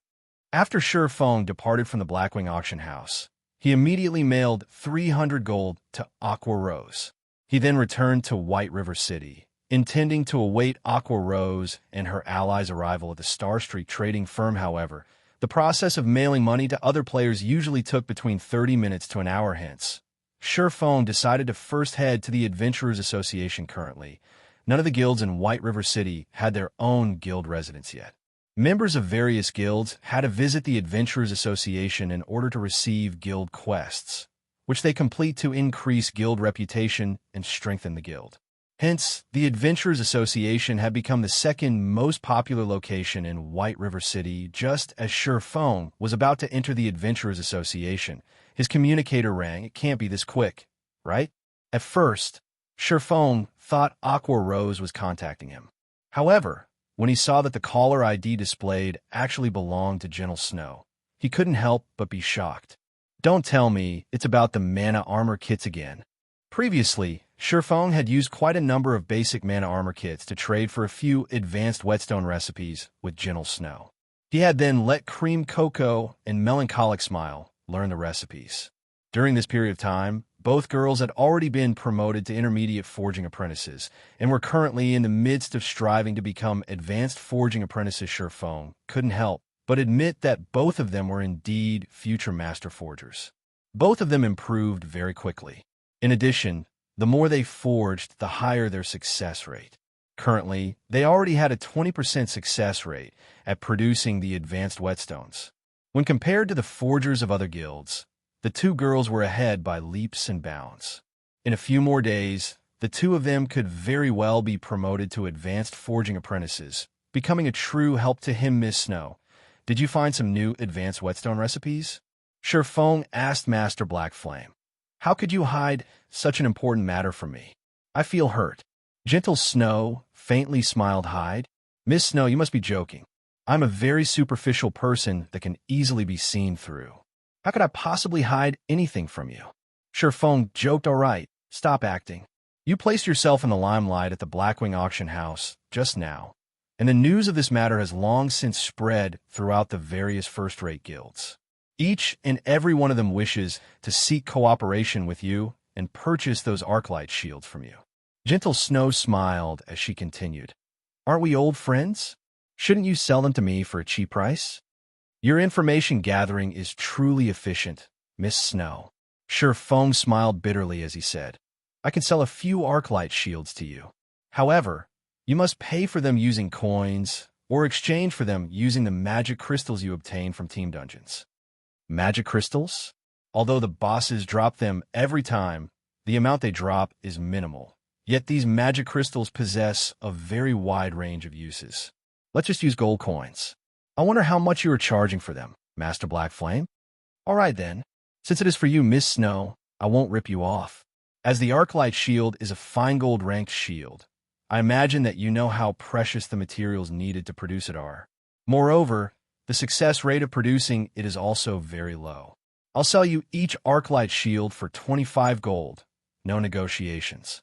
After Surefeng departed from the Blackwing auction house, he immediately mailed 300 gold to Aqua Rose. He then returned to White River City, intending to await Aqua Rose and her allies' arrival at the Starstreak trading firm. However, the process of mailing money to other players usually took between 30 minutes to an hour. Hence, Surefeng decided to first head to the Adventurers Association. Currently, none of the guilds in White River City had their own guild residence yet. Members of various guilds had to visit the Adventurers Association in order to receive guild quests, which they complete to increase guild reputation and strengthen the guild. Hence, the Adventurers Association had become the second most popular location in White River City. Just as Surefeng was about to enter the Adventurers Association, his communicator rang. It can't be this quick, right? At first, Surefeng thought Aqua Rose was contacting him. However, when he saw that the caller ID displayed actually belonged to Gentle Snow, he couldn't help but be shocked. Don't tell me it's about the mana armor kits again. Previously, Surefeng had used quite a number of basic mana armor kits to trade for a few advanced whetstone recipes with Gentle Snow. He had then let Cream Cocoa and Melancholic Smile learn the recipes. During this period of time, both girls had already been promoted to intermediate forging apprentices and were currently in the midst of striving to become advanced forging apprentices. Surefeng couldn't help but admit that both of them were indeed future master forgers. Both of them improved very quickly. In addition, the more they forged, the higher their success rate. Currently, they already had a 20% success rate at producing the advanced whetstones. When compared to the forgers of other guilds, the two girls were ahead by leaps and bounds. In a few more days, the two of them could very well be promoted to advanced forging apprentices, becoming a true help to him. Miss Snow, did you find some new advanced whetstone recipes? Surefeng asked Master Black Flame. How could you hide such an important matter from me? I feel hurt. Gentle Snow faintly smiled. Hide? Miss Snow, you must be joking. I'm a very superficial person that can easily be seen through. How could I possibly hide anything from you? Surefeng joked. All right, stop acting. You placed yourself in the limelight at the Blackwing auction house just now, and the news of this matter has long since spread throughout the various first-rate guilds. Each and every one of them wishes to seek cooperation with you and purchase those Arclight shields from you. Gentle Snow smiled as she continued. Aren't we old friends? Shouldn't you sell them to me for a cheap price? Your information gathering is truly efficient, Miss Snow. Surefeng smiled bitterly as he said, I can sell a few Arclight shields to you. However, you must pay for them using coins or exchange for them using the magic crystals you obtain from team dungeons. Magic crystals? Although the bosses drop them every time, the amount they drop is minimal. Yet these magic crystals possess a very wide range of uses. Let's just use gold coins. I wonder how much you are charging for them, Master Black Flame? All right then. Since it is for you, Miss Snow, I won't rip you off. As the Arclight shield is a fine gold ranked shield, I imagine that you know how precious the materials needed to produce it are. Moreover, the success rate of producing it is also very low. I'll sell you each Arclight shield for 25 gold. No negotiations.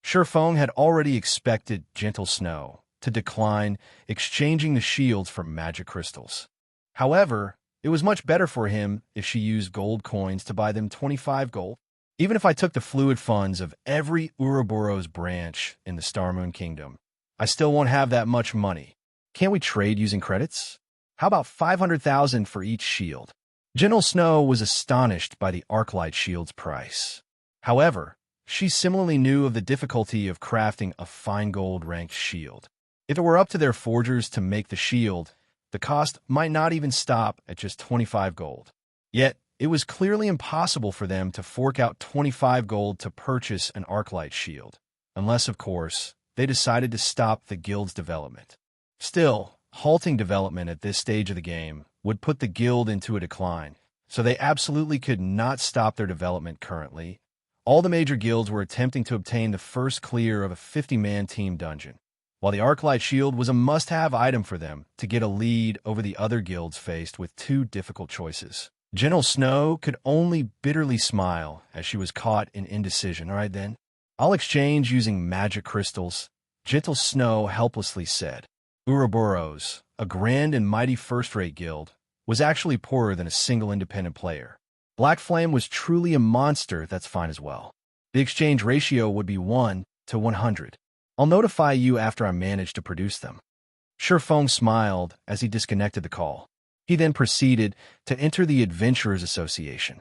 Surefeng had already expected Gentle Snow to decline, exchanging the shields for magic crystals. However, it was much better for him if she used gold coins to buy them 25 gold. Even if I took the fluid funds of every Ouroboros branch in the Starmoon Kingdom, I still won't have that much money. Can't we trade using credits? How about 500,000 for each shield? Gentle Snow was astonished by the Arclight shield's price. However, she similarly knew of the difficulty of crafting a fine gold-ranked shield. If it were up to their forgers to make the shield, the cost might not even stop at just 25 gold. Yet, it was clearly impossible for them to fork out 25 gold to purchase an Arclight shield, unless, of course, they decided to stop the guild's development. Still, halting development at this stage of the game would put the guild into a decline, so they absolutely could not stop their development currently. All the major guilds were attempting to obtain the first clear of a 50-man team dungeon, while the Arclight shield was a must-have item for them to get a lead over the other guilds faced with two difficult choices. Gentle Snow could only bitterly smile as she was caught in indecision. All right, then. I'll exchange using magic crystals, Gentle Snow helplessly said. Ouroboros, a grand and mighty first-rate guild, was actually poorer than a single independent player. Black Flame was truly a monster that's fine as well. The exchange ratio would be 1 to 100. I'll notify you after I manage to produce them. Shurfeng smiled as he disconnected the call. He then proceeded to enter the Adventurers Association.